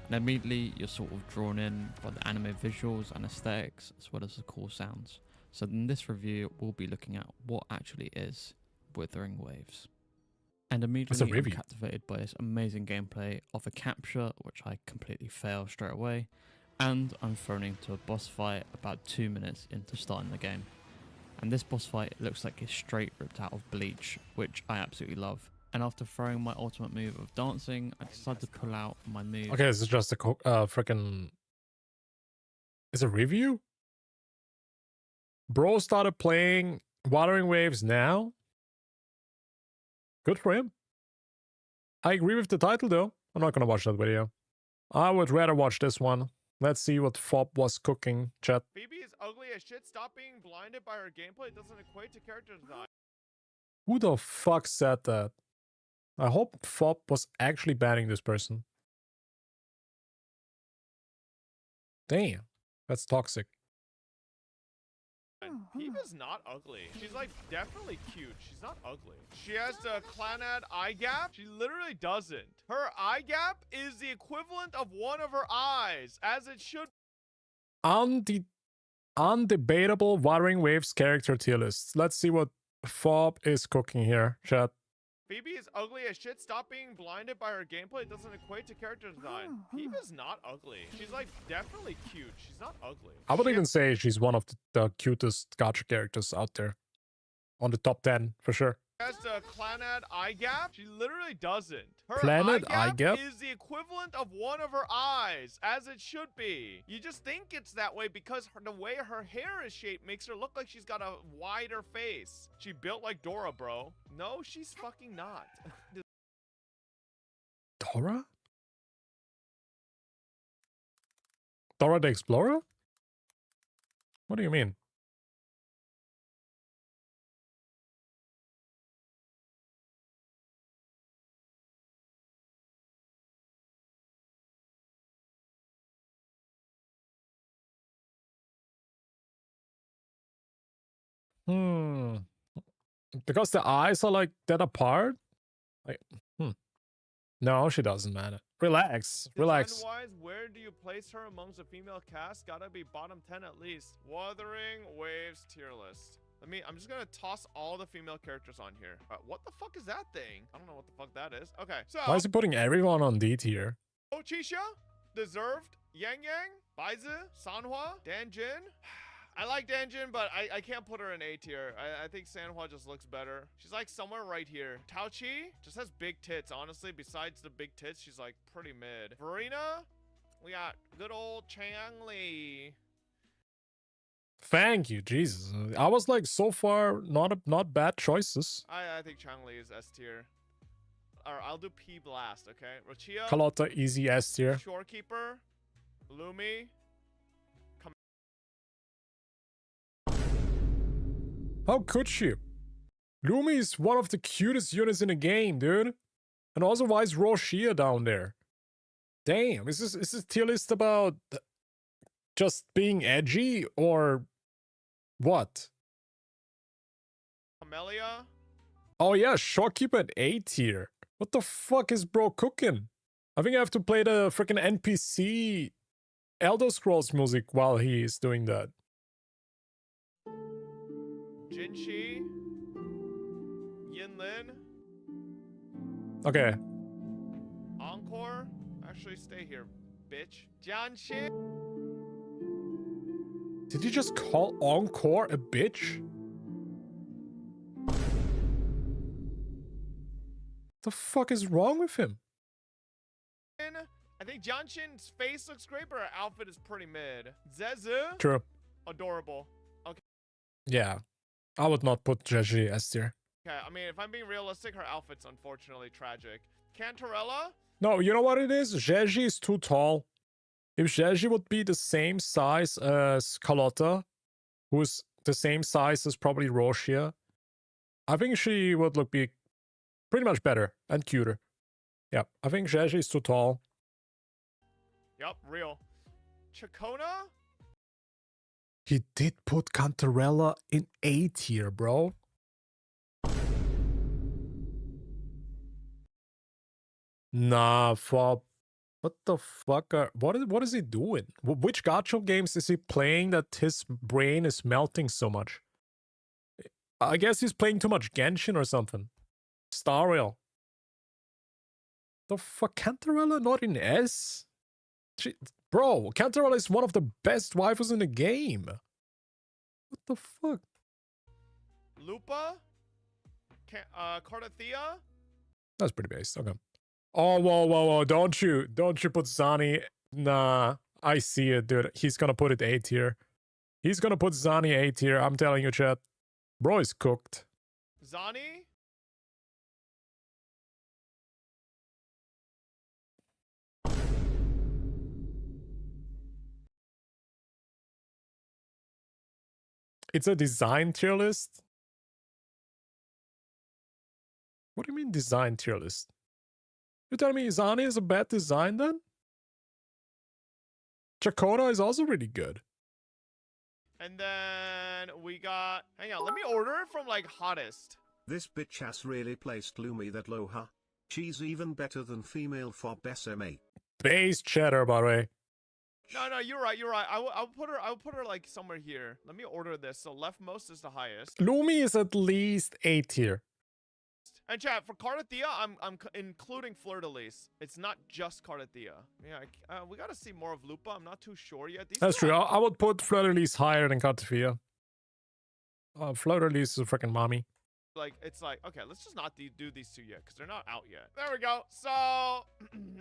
And immediately you're sort of drawn in by the anime visuals and aesthetics, as well as the cool sounds. So in this review, we'll be looking at what actually is Wuthering Waves. And immediately I'm captivated by this amazing gameplay of a capture, which I completely fail straight away. And I'm thrown into a boss fight about 2 minutes into starting the game. And this boss fight looks like it's straight ripped out of Bleach, which I absolutely love. And after throwing my ultimate move of dancing, I decided to pull out my move. Okay, this is just a freaking... Is it a review? Bro started playing Wuthering Waves now. Good for him. I agree with the title though. I'm not gonna watch that video. I would rather watch this one. Let's see what Fob was cooking, chat. Phoebe is ugly as shit. Stop being blinded by her gameplay. It doesn't equate to character design. Who the fuck said that? I hope Fob was actually banning this person. Damn, that's toxic. Phoebe's not ugly. She's like definitely cute. She's not ugly. She has the Clanad eye gap. She literally doesn't. Her eye gap is the equivalent of one of her eyes, as it should. Undebatable Wuthering Waves character tier list. Let's see what Fob is cooking here, chat. Phoebe is ugly as shit. Stop being blinded by her gameplay. It doesn't equate to character design. Phoebe's not ugly. She's like definitely cute. She's not ugly. I would even say she's one of the cutest gacha characters out there. On the top 10, for sure. She has the Clanad eye gap. She literally doesn't. Her Planet eye gap is the equivalent of one of her eyes, as it should be. You just think it's that way because the way her hair is shaped makes her look like she's got a wider face. She built like Dora, bro. No, she's fucking not. Dora? Dora the Explorer? What do you mean? Because the eyes are like that apart? Like, No, she doesn't, man. Relax. Relax. Design-wise, where do you place her amongst the female cast? Gotta be bottom 10 at least. Wuthering Waves tier list. I'm just gonna toss all the female characters on here. What the fuck is that thing? I don't know what the fuck that is. Okay, so. Why is he putting everyone on D tier? Ochisha, Deserved, Yang Yang, Baizi, Sanhua, Danjin. I like Danjin, but I can't put her in A tier. I think Sanhua just looks better. She's like somewhere right here. Taochi just has big tits, honestly. Besides the big tits, she's like pretty mid. Verena, we got good old Changli. Thank you, Jesus. I was like, so far, not bad choices. I think Changli is S tier. Or I'll do P Blast, okay? Rochia. Carlotta, easy S tier. Shorekeeper. Lumi. How could she? Lumi is one of the cutest units in the game, dude. And also, why is Roshia down there? Damn, is this tier list about just being edgy or what? Camellia. Oh yeah, Shopkeeper at A tier. What the fuck is bro cooking? I think I have to play the freaking NPC Elder Scrolls music while he is doing that. Jinshi. Yinlin. Okay. Encore. Actually, stay here, bitch. Jianxin. Did you just call Encore a bitch? The fuck is wrong with him? I think Jianshin's face looks great, but her outfit is pretty mid. Zezu. True. Adorable. Okay. Yeah. I would not put Jeji S tier. Okay, I mean, if I'm being realistic, her outfit's unfortunately tragic. Cantarella? No, you know what it is? Jeji is too tall. If Jeji would be the same size as Carlotta, who's the same size as probably Roshia, I think she would be pretty much better and cuter. Yeah, I think Jeji is too tall. Yup, real. Chacona? He did put Cantarella in A tier, bro. Nah, Fob. What the fuck what is he doing? Which gacha games is he playing that his brain is melting so much? I guess he's playing too much Genshin or something. Star Rail. The fuck, Cantarella not in S? Bro, Cantarella is one of the best waifus in the game. What the fuck? Lupa? Cardathea? That's pretty base. Okay. Oh, whoa. Don't you put Zani. Nah, I see it, dude. He's gonna put it A tier. He's gonna put Zani A tier. I'm telling you, chat. Bro is cooked. Zani? It's a design tier list? What do you mean design tier list? You telling me Zani is a bad design then? CIACCONA is also really good. And then we got... Hang on, let me order it from, like, hottest. This bitch has really placed Lumi that low, huh? She's even better than female fob SMA. Base chatter, by the way. No, you're right. I'll put her like somewhere here. Let me order this. So leftmost is the highest. Lumi is at least A tier. And chat, for Cardathea, I'm including Fleur-de-Lis. It's not just Cardathea. Yeah, we gotta see more of Lupa. I'm not too sure yet. That's true. I would put Fleur-de-Lis higher than Cardathea. Fleur-de-Lis is a freaking mommy. Like, it's like, okay, let's just not do these two yet, because they're not out yet. There we go. So,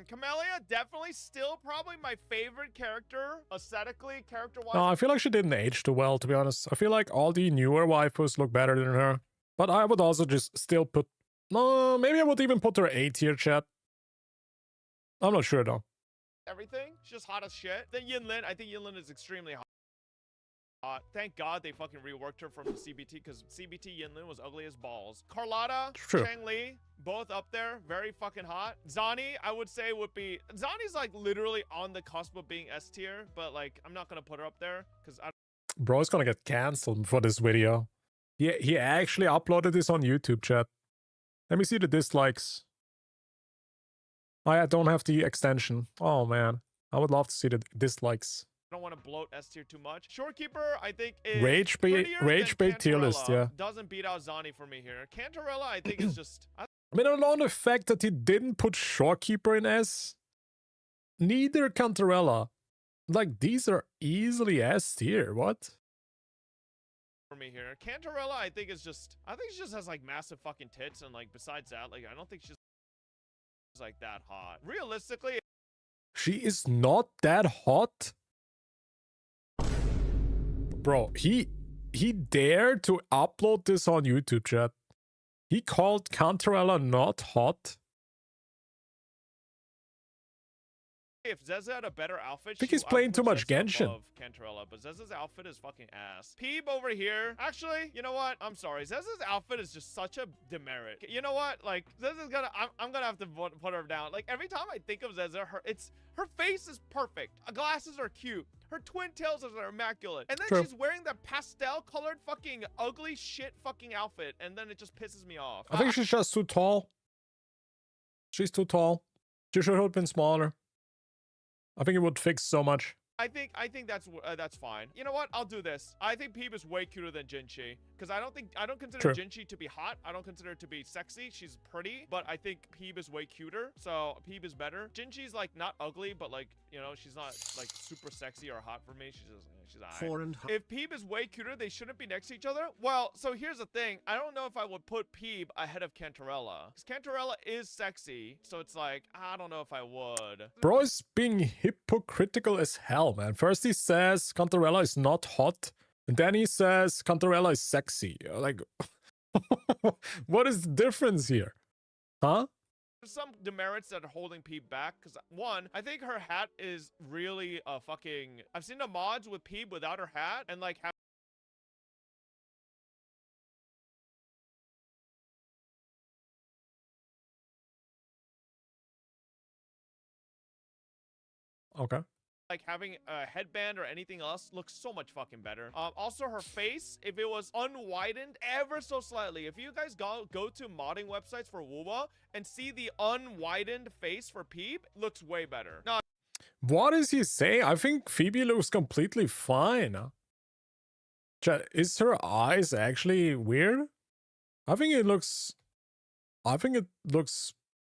Camellia, definitely still probably my favorite character, aesthetically, character-wise. No, I feel like she didn't age too well, to be honest. I feel like all the newer waifus look better than her. But I would also just still put... No, maybe I would even put her A tier, chat. I'm not sure, though. Everything. She's just hot as shit. Then Yinlin. I think Yinlin is extremely hot. Thank God they fucking reworked her from the CBT, because CBT Yinlin was ugly as balls. Carlotta, Chang Li, both up there, very fucking hot. Zani, I would say would be... Zani's like literally on the cusp of being S tier, but like I'm not gonna put her up there because I... Bro's gonna get cancelled for this video. He actually uploaded this on YouTube, chat. Let me see the dislikes. I don't have the extension. Oh man, I would love to see the dislikes. I don't want to bloat S tier too much. Shorekeeper, I think, is Rage bait tier list, yeah. Doesn't beat out Zani for me here. Cantarella, I think, is just... I mean, along the fact that he didn't put Shorekeeper in S, neither Cantarella. Like, these are easily S tier, what? For me here. Cantarella, I think, is just... I think she just has, like, massive fucking tits, and, like, besides that, like, I don't think she's, like, that hot. Realistically... She is not that hot? Bro, he dared to upload this on YouTube, chat. He called Cantarella not hot. If Zeza had a better outfit, I think he's playing too much Genshin. Cantarella, but Zeza's outfit is fucking ass. Peeb over here. Actually, you know what? I'm sorry. Zeza's outfit is just such a demerit. You know what? Like, Zeza's gonna... I'm gonna have to put her down. Like, every time I think of Zeza, her face is perfect. Her glasses are cute. Her twin tails are immaculate. And then she's wearing that pastel-colored fucking ugly shit fucking outfit, and then it just pisses me off. I think she's just too tall. She's too tall. She should have been smaller. I think it would fix so much. I think that's fine. You know what? I'll do this. I think Peeb is way cuter than Jinchi, because I don't consider Jinchi to be hot. I don't consider her to be sexy. She's pretty, but I think Peeb is way cuter. So Peeb is better. Jinchi's like not ugly, but like, you know, she's not like super sexy or hot for me. She's just if Peeb is way cuter, they shouldn't be next to each other. Well, so here's the thing. I don't know if I would put Peeb ahead of Cantarella, because Cantarella is sexy. So it's like, I don't know if I would. Bro is being hypocritical as hell, man. First he says Cantarella is not hot, and then he says Cantarella is sexy. Like, what is the difference here? Huh? There's some demerits that are holding Peeb back, because one, I think her hat is really fucking... I've seen the mods with Peeb without her hat, and like... Okay. Like having a headband or anything else looks so much fucking better. Also her face, if it was unwidened ever so slightly, if you guys go to modding websites for wuwa and see the unwidened face for Peeb, it looks way better. No. What is he saying? I think Phoebe looks completely fine. Is her eyes actually weird? I think it looks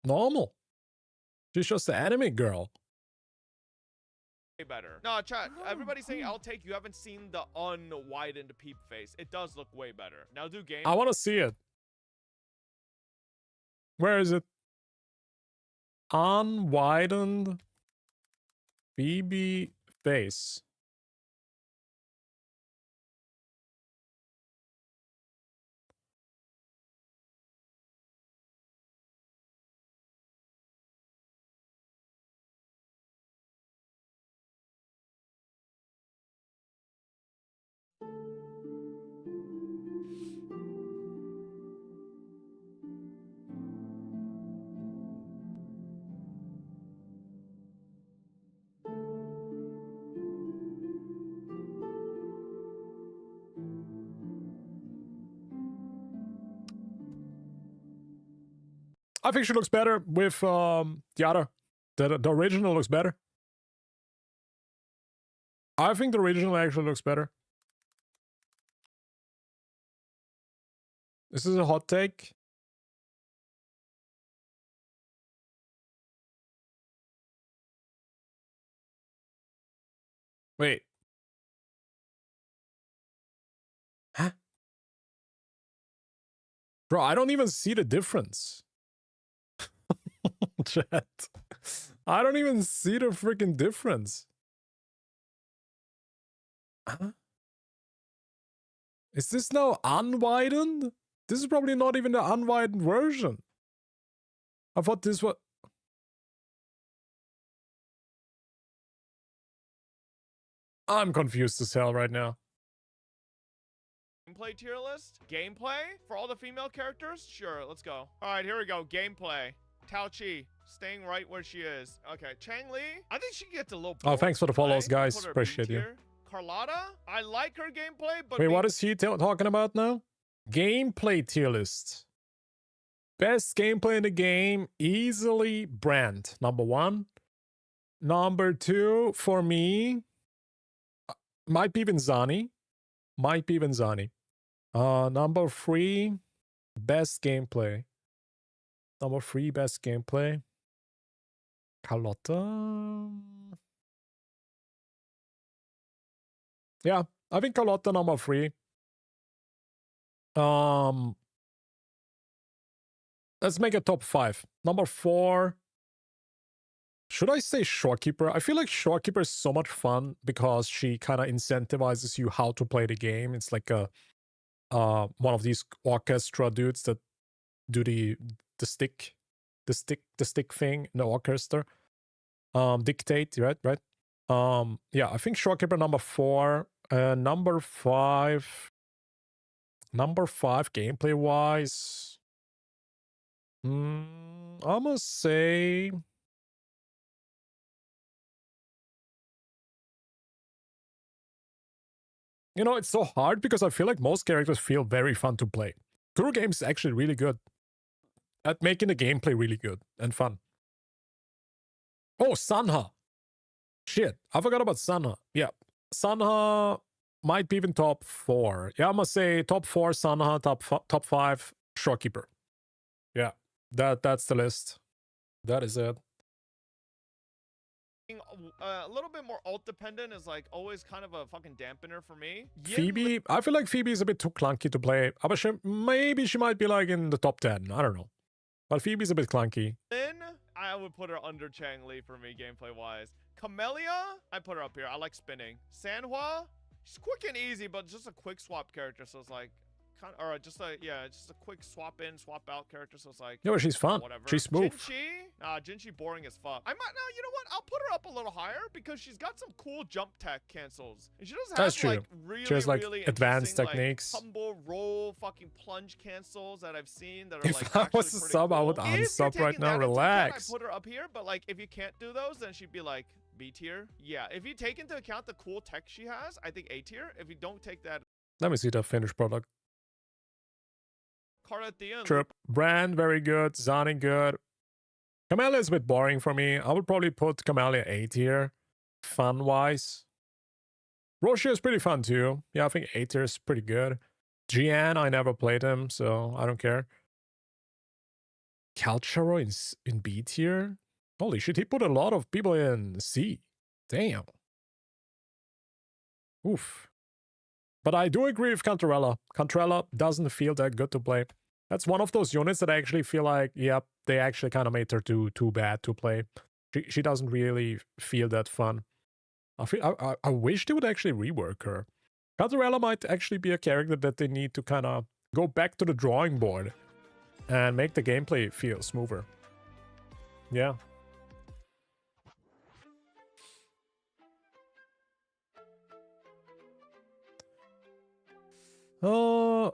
normal. She's just an anime girl. Better. No, chat, everybody's saying I'll take. You haven't seen the unwidened Peeb face. It does look way better. Now do game. I want to see it. Where is it? Unwidened Phoebe face. I think she looks better with the other. The original looks better. I think the original actually looks better. This is a hot take. Wait. Huh? Bro, I don't even see the difference. Chat. I don't even see the freaking difference. Huh? Is this now unwidened? This is probably not even the unwidened version. I thought this was... I'm confused as hell right now. Gameplay tier list? Gameplay? For all the female characters? Sure, let's go. Alright, here we go. Gameplay. Tao Chi, staying right where she is. Okay, Chang Li. I think she gets a little... Oh, thanks for the follows, guys. Appreciate you. Carlotta? I like her gameplay, but... Wait, what is he talking about now? Gameplay tier list. Best gameplay in the game, easily Brand. Number 1. Number 2, for me, might be even Zani. Might be even Zani. Number 3, best gameplay. Number 3, best gameplay. Carlotta. Yeah, I think Carlotta number 3. Let's make a top 5. Number 4. Should I say Shorekeeper? I feel like Shorekeeper is so much fun because she kind of incentivizes you how to play the game. It's like a one of these orchestra dudes that do the stick thing in the orchestra. Dictate, right? Yeah, I think Shorekeeper number 4. Number 5 gameplay wise. I must say you know, it's so hard because I feel like most characters feel very fun to play. Kuro Games is actually really good at making the gameplay really good and fun. Oh, Sanha. Shit, I forgot about Sanha. Yeah, Sanha might be even top 4. Yeah, I must say top 4 Sanha, top 5 Shorekeeper. Yeah, that's the list. That is it. A little bit more ult dependent is like always kind of a fucking dampener for me. Phoebe, I feel like Phoebe is a bit too clunky to play. But maybe she might be like in the top 10. I don't know. But Phoebe's a bit clunky. Then I would put her under Chang Li for me gameplay wise. Camellia, I put her up here. I like spinning. Sanhua, she's quick and easy, but just a quick swap character. So it's like just a quick swap in, swap out character. So it's like, no, she's fun. Whatever. She's smooth. Jinchi boring as fuck. You know what? I'll put her up a little higher because she's got some cool jump tech cancels. And she doesn't have true. Like really, she has like really advanced techniques. Like, combo roll, fucking plunge cancels that I've seen that are if like. I was a sub, cool. I would unsub right now. Relax. I put her up here, but like if you can't do those, then she'd be like B tier. Yeah, if you take into account the cool tech she has, I think A tier. If you don't take that, let me see the finished product. Carlotta. Trip. Brand, very good. Zani, good. Camellia is a bit boring for me. I would probably put Camellia A tier. Fun-wise. Roshi is pretty fun too. Yeah, I think A tier is pretty good. Jian, I never played him, so I don't care. Calcharo in B tier? Holy shit, he put a lot of people in C. Damn. Oof. But I do agree with Cantarella. Cantarella doesn't feel that good to play. That's one of those units that I actually feel like, yep, they actually kind of made her too bad to play. She doesn't really feel that fun. I wish they would actually rework her. Cantarella might actually be a character that they need to kind of go back to the drawing board and make the gameplay feel smoother. Yeah.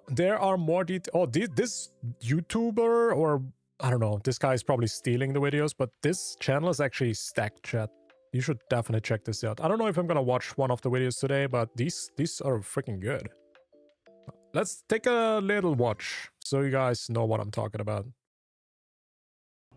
There are more oh, this YouTuber, or I don't know, this guy is probably stealing the videos, but this channel is actually stacked, chat. You should definitely check this out. I don't know if I'm gonna watch one of the videos today, but these are freaking good. Let's take a little watch so you guys know what I'm talking about.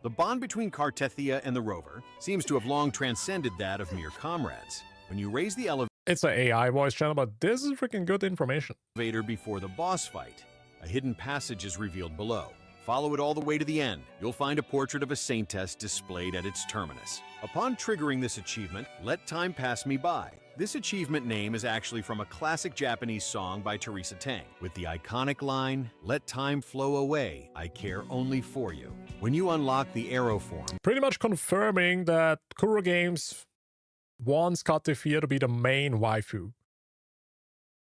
The bond between Cartethia and the rover seems to have long transcended that of mere comrades. When you raise the It's an AI voice channel, but this is freaking good information. elevator before the boss fight, a hidden passage is revealed below. Follow it all the way to the end. You'll find a portrait of a saintess displayed at its terminus. Upon triggering this achievement, Let Time Pass Me By. This achievement name is actually from a classic Japanese song by Teresa Tang, with the iconic line, "Let time flow away, I care only for you." When you unlock the arrow form, Pretty much confirming that Kuro Games wants Katefia to be the main waifu.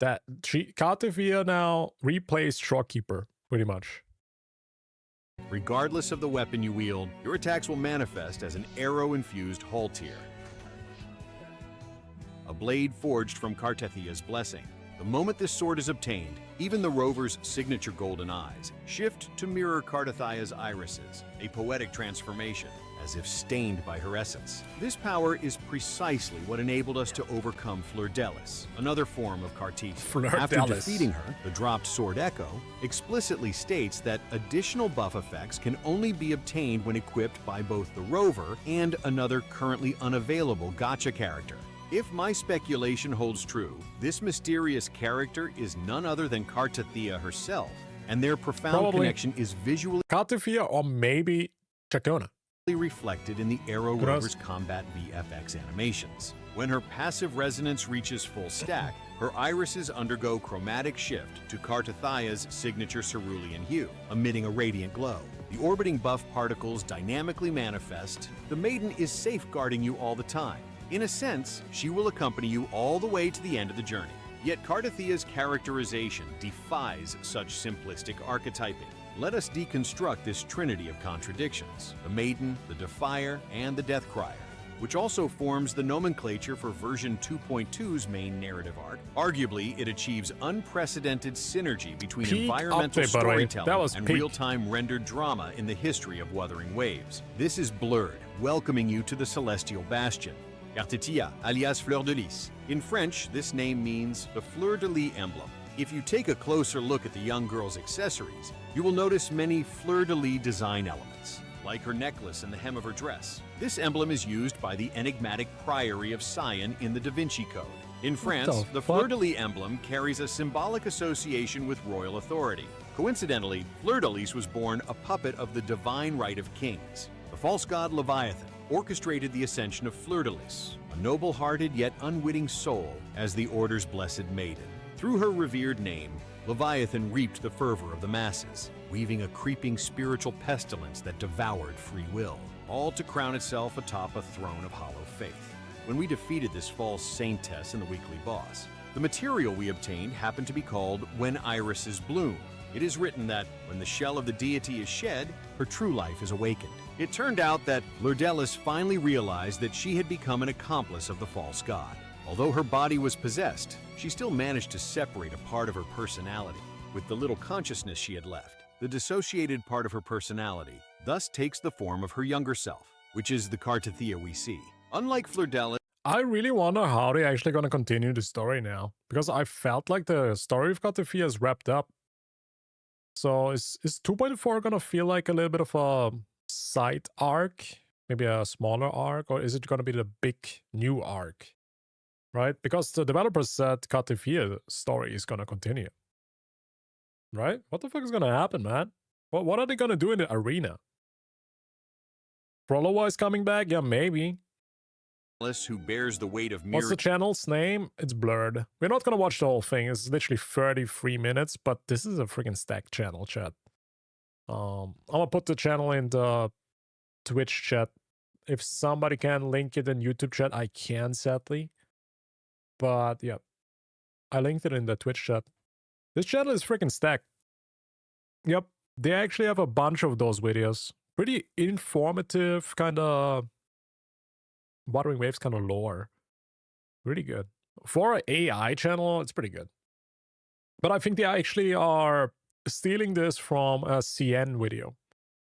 That Katefia now replaced Shopkeeper, pretty much. regardless of the weapon you wield, your attacks will manifest as an arrow-infused haltir, a blade forged from Cartethia's blessing. The moment this sword is obtained, even the rover's signature golden eyes shift to mirror Cartethia's irises, a poetic transformation, as if stained by her essence. This power is precisely what enabled us to overcome Fleur-Delis, another form of Cartesia. After defeating her, the dropped Sword Echo explicitly states that additional buff effects can only be obtained when equipped by both the rover and another currently unavailable gacha character. If my speculation holds true, this mysterious character is none other than Cartethia herself, and their profound connection is visually Katefia or maybe CIACCONA. reflected in the Arrow Rover's combat VFX animations. When her passive resonance reaches full stack, her irises undergo chromatic shift to Cartethia's signature cerulean hue, emitting a radiant glow. The orbiting buff particles dynamically manifest. The maiden is safeguarding you all the time. In a sense, she will accompany you all the way to the end of the journey. Yet Cartethia's characterization defies such simplistic archetyping. Let us deconstruct this trinity of contradictions: the Maiden, the Defier, and the Deathcrier, which also forms the nomenclature for version 2.2's main narrative arc. Arguably, it achieves unprecedented synergy between environmental storytelling and real-time rendered drama in the history of Wuthering Waves. This is Blurred, welcoming you to the Celestial Bastion. Cartetia, alias Fleur de Lis. In French, this name means the Fleur de Lis emblem. If you take a closer look at the young girl's accessories, you will notice many Fleur de Lis design elements, like her necklace and the hem of her dress. This emblem is used by the enigmatic Priory of Sion in the Da Vinci Code. In France, the Fleur de Lis emblem carries a symbolic association with royal authority. Coincidentally, Fleur de Lis was born a puppet of the divine right of kings. The false god Leviathan orchestrated the ascension of Fleur de Lis, a noble-hearted yet unwitting soul, as the Order's blessed maiden. Through her revered name, Leviathan reaped the fervor of the masses, weaving a creeping spiritual pestilence that devoured free will, all to crown itself atop a throne of hollow faith. When we defeated this false saintess and the weekly boss, the material we obtained happened to be called When Irises Bloom. It is written that when the shell of the deity is shed, her true life is awakened. It turned out that Fleur-Delis finally realized that she had become an accomplice of the false god. Although her body was possessed, she still managed to separate a part of her personality. With the little consciousness she had left, the dissociated part of her personality thus takes the form of her younger self, which is the Cartethia we see. Unlike Fleur-Delis, I really wonder how they're actually going to continue the story now, because I felt like the story of Katefia is wrapped up. So is 2.4 going to feel like a little bit of a side arc, maybe a smaller arc, or is it going to be the big new arc? Right? Because the developers said Katefia's story is going to continue. Right? What the fuck is going to happen, man? What are they going to do in the arena? Frollowa is coming back? Yeah, maybe. who bears the weight of What's the channel's name? It's Blurred. We're not going to watch the whole thing. It's literally 33 minutes, but this is a freaking stacked channel, chat. I'm going to put the channel in the Twitch chat. If somebody can link it in YouTube chat, I can, sadly. But yeah, I linked it in the Twitch chat. This channel is freaking stacked. Yep, they actually have a bunch of those videos. Pretty informative, kind of Wuthering Waves kind of lore. Really good. For an AI channel, it's pretty good. But I think they actually are stealing this from a CN video.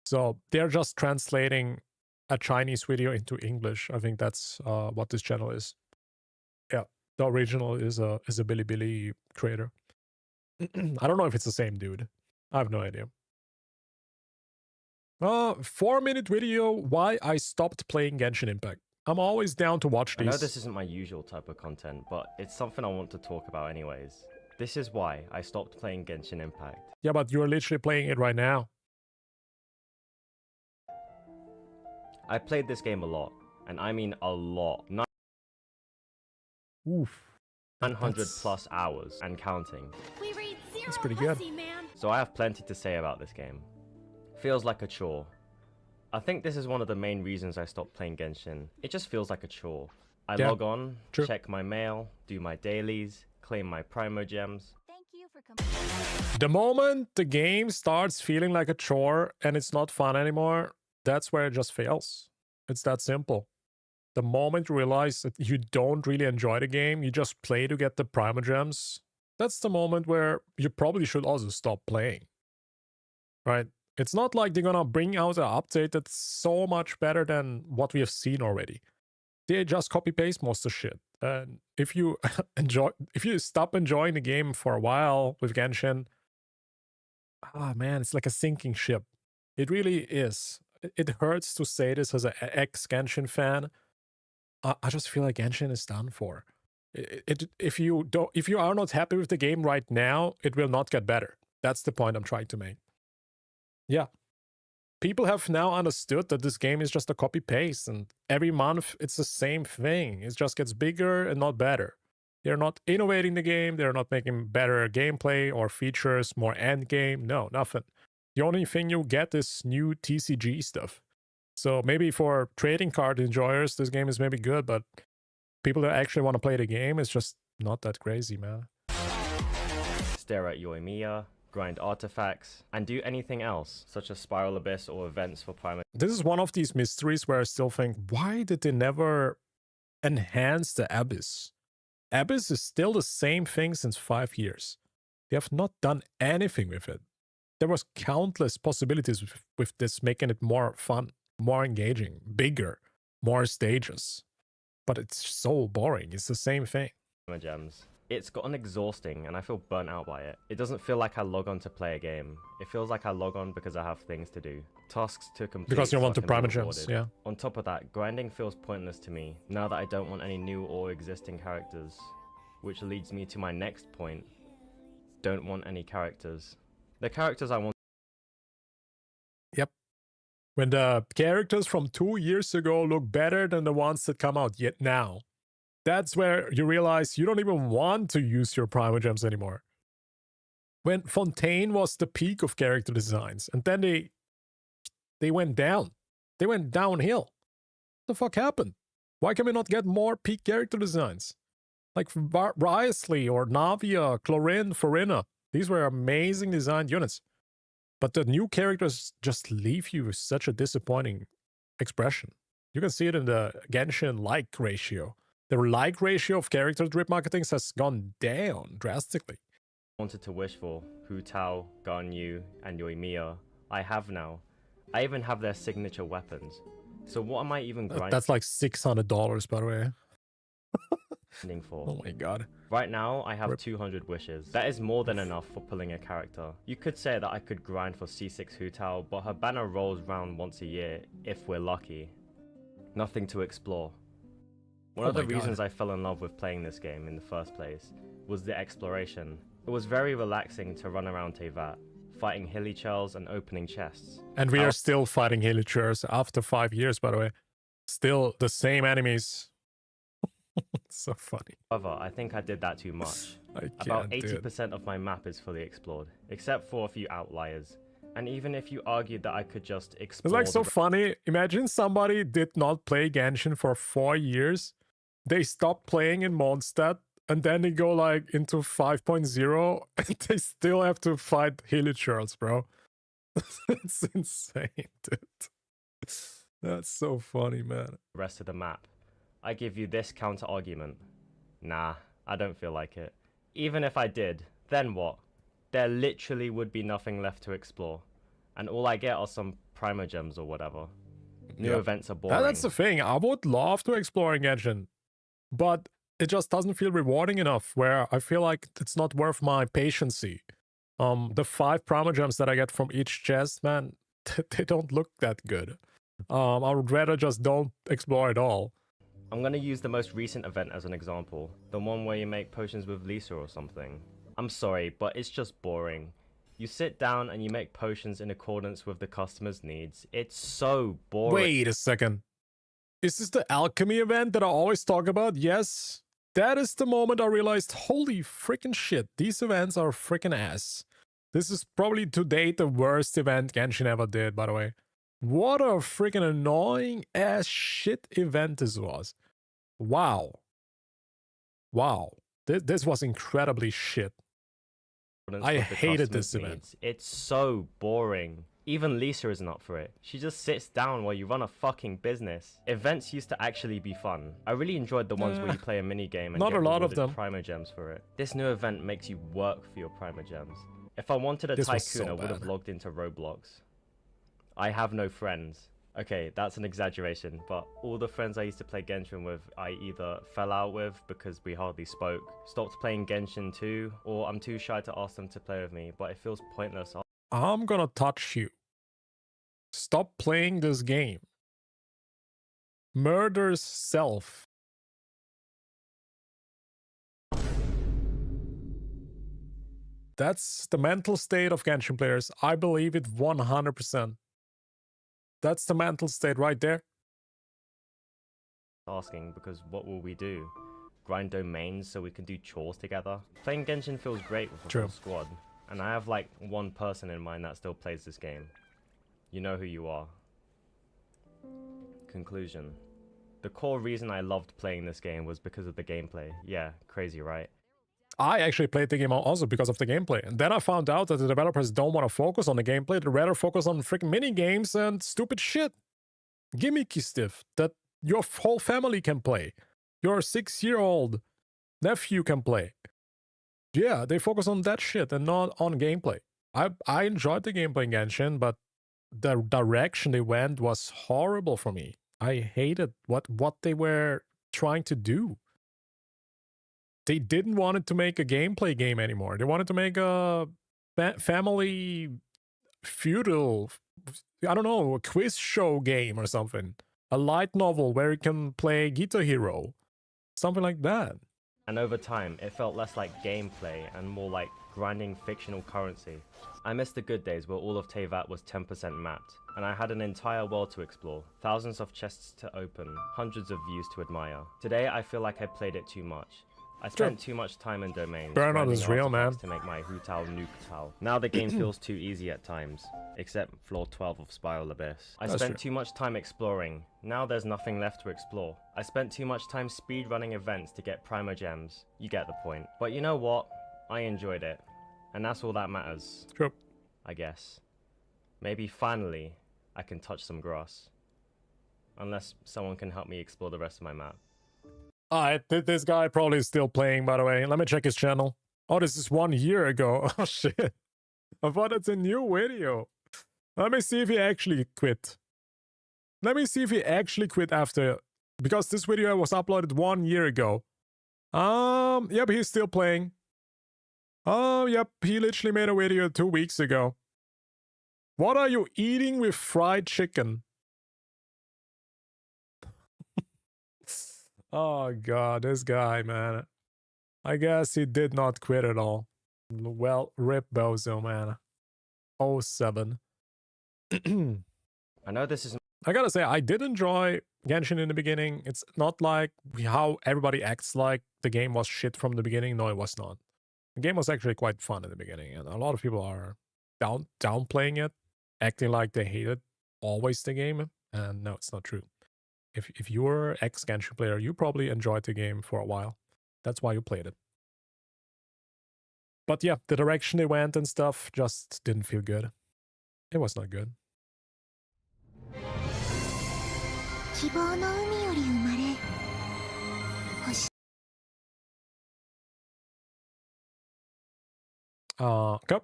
So they're just translating a Chinese video into English. I think that's what this channel is. Yeah, the original is a Bilibili creator. I don't know if it's the same dude. I have no idea. 4-minute video why I stopped playing Genshin Impact. I'm always down to watch these. I know this isn't my usual type of content, but it's something I want to talk about anyways. This is why I stopped playing Genshin Impact. Yeah, but you're literally playing it right now. I played this game a lot, and I mean a lot. Oof. 900 plus hours and counting. We read zero That's pretty good. pussy, man. So I have plenty to say about this game. Feels like a chore. I think this is one of the main reasons I stopped playing Genshin. It just feels like a chore. I log on, check my mail, do my dailies, claim my Primo Gems. Thank you for coming. The moment the game starts feeling like a chore and it's not fun anymore, that's where it just fails. It's that simple. The moment you realize that you don't really enjoy the game, you just play to get the Primo Gems, that's the moment where you probably should also stop playing. Right? It's not like they're gonna bring out an update that's so much better than what we have seen already. They just copy-paste most of the shit. And if you stop enjoying the game for a while with Genshin, man, it's like a sinking ship. It really is. It hurts to say this as an ex-Genshin fan. I just feel like Genshin is done for. If you are not happy with the game right now, it will not get better. That's the point I'm trying to make. Yeah. People have now understood that this game is just a copy-paste, and every month it's the same thing. It just gets bigger and not better. They're not innovating the game, they're not making better gameplay or features, more endgame, no, nothing. The only thing you get is new TCG stuff. So maybe for trading card enjoyers, this game is maybe good, but people that actually want to play the game, it's just not that crazy, man. Stare at Yoimiya, grind artifacts, and do anything else, such as Spiral Abyss or events for Primo. This is one of these mysteries where I still think, why did they never enhance the Abyss? Abyss is still the same thing since 5 years. They have not done anything with it. There was countless possibilities with this, making it more fun, more engaging, bigger, more stages. But it's so boring. It's the same thing. Gems. It's gotten exhausting and I feel burnt out by it. It doesn't feel like I log on to play a game. It feels like I log on because I have things to do. Tasks to complete. Because you want to Primo Primo Gems, yeah. On top of that, grinding feels pointless to me now that I don't want any new or existing characters. Which leads me to my next point. Don't want any characters. The characters I want. Yep. When the characters from 2 years ago look better than the ones that come out yet now. That's where you realize you don't even want to use your Primo Gems anymore. When Fontaine was the peak of character designs, and then they went down. They went downhill. What the fuck happened? Why can we not get more peak character designs? Like Wriothesley or Navia, Chlorine, Farina. These were amazing designed units. But the new characters just leave you with such a disappointing expression. You can see it in the Genshin like ratio. The like ratio of character drip marketings has gone down drastically. Wanted to wish for Hu Tao, Ganyu, and Yoimiya. I have now. I even have their signature weapons. So what am I even grinding? That's like $600, by the way. For? Oh my god. Right now, I have 200 wishes. That is more than enough for pulling a character. You could say that I could grind for C6 Hu Tao, but her banner rolls round once a year, if we're lucky. Nothing to explore. One of the reasons I fell in love with playing this game in the first place was the exploration. It was very relaxing to run around Tevat, fighting hilichurls and opening chests. And we are still fighting hilichurls after 5 years, by the way. Still the same enemies. So funny. However, I think I did that too much. About 80% of my map is fully explored, except for a few outliers. And even if you argued that I could just explore... It's like so funny. Imagine somebody did not play Genshin for 4 years. They stopped playing in Mondstadt, and then they go like into 5.0, and they still have to fight hilichurls, bro. It's insane, dude. That's so funny, man. Rest of the map. I give you this counter argument. Nah, I don't feel like it. Even if I did, then what? There literally would be nothing left to explore. And all I get are some Primo Gems or whatever. New events are boring. That's the thing. I would love to explore Genshin, but it just doesn't feel rewarding enough, where I feel like it's not worth my patience. The 5 Primo Gems that I get from each chest, man, they don't look that good. I would rather just don't explore at all. I'm gonna use the most recent event as an example. The one where you make potions with Lisa or something. I'm sorry, but it's just boring. You sit down and you make potions in accordance with the customer's needs. It's so boring. Wait a second. Is this the alchemy event that I always talk about? Yes. That is the moment I realized, holy freaking shit, these events are freaking ass. This is probably to date the worst event Genshin ever did, by the way. What a freaking annoying ass shit event this was. Wow. Wow. This was incredibly shit. I hated this event. It's so boring. Even Lisa isn't up for it. She just sits down while you run a fucking business. Events used to actually be fun. I really enjoyed the ones where you play a mini game and not get a lot of rewarded them. Primogems for it. This new event makes you work for your Primogems. If I wanted a tycoon, I would have logged into Roblox. I have no friends. Okay, that's an exaggeration, but all the friends I used to play Genshin with, I either fell out with because we hardly spoke, stopped playing Genshin 2, or I'm too shy to ask them to play with me, but it feels pointless. I'm gonna touch you. Stop playing this game. Murders self. That's the mental state of Genshin players. I believe it 100%. That's the mental state right there. Asking because what will we do? Grind domains so we can do chores together? Playing Genshin feels great with a full squad. And I have like one person in mind that still plays this game. You know who you are. Conclusion. The core reason I loved playing this game was because of the gameplay. Yeah, crazy, right? I actually played the game also because of the gameplay. And then I found out that the developers don't want to focus on the gameplay. They'd rather focus on freaking mini games and stupid shit. Gimmicky stuff that your whole family can play. Your 6-year-old nephew can play. Yeah, they focus on that shit and not on gameplay. I enjoyed the gameplay in Genshin, but the direction they went was horrible for me. I hated what they were trying to do. They didn't want to make a gameplay game anymore. They wanted to make a family feudal, I don't know, a quiz show game or something. A light novel where you can play Guitar Hero. Something like that. And over time, it felt less like gameplay and more like grinding fictional currency. I miss the good days where all of Teyvat was 10% mapped, and I had an entire world to explore, thousands of chests to open, hundreds of views to admire. Today, I feel like I played it too much. I spent too much time in domains, Burnout is real, man. to make my Hu-Tao Nuke-Tao. Now the game feels too easy at times, except floor 12 of Spiral Abyss. I spent too much time exploring. Now there's nothing left to explore. I spent too much time speedrunning events to get Primogems. You get the point. But you know what? I enjoyed it. And that's all that matters. True. I guess. Maybe finally, I can touch some grass. Unless someone can help me explore the rest of my map. This guy probably is still playing, by the way. Let me check his channel. Oh, this is 1 year ago. Oh, shit. I thought it's a new video. Let me see if he actually quit. Let me see if he actually quit after... Because this video was uploaded 1 year ago. Yep, he's still playing. Oh, yep, he literally made a video 2 weeks ago. What are you eating with fried chicken? Oh god, this guy, man. I guess he did not quit at all. Well, rip Bozo, man. 07. I know this is... I gotta say, I did enjoy Genshin in the beginning. It's not like how everybody acts like the game was shit from the beginning. No, it was not. The game was actually quite fun in the beginning, and a lot of people are downplaying it, acting like they hated always the game, and no, it's not true. If you were an ex-Genshin player, you probably enjoyed the game for a while. That's why you played it. But yeah, the direction they went and stuff just didn't feel good. It was not good. Okay.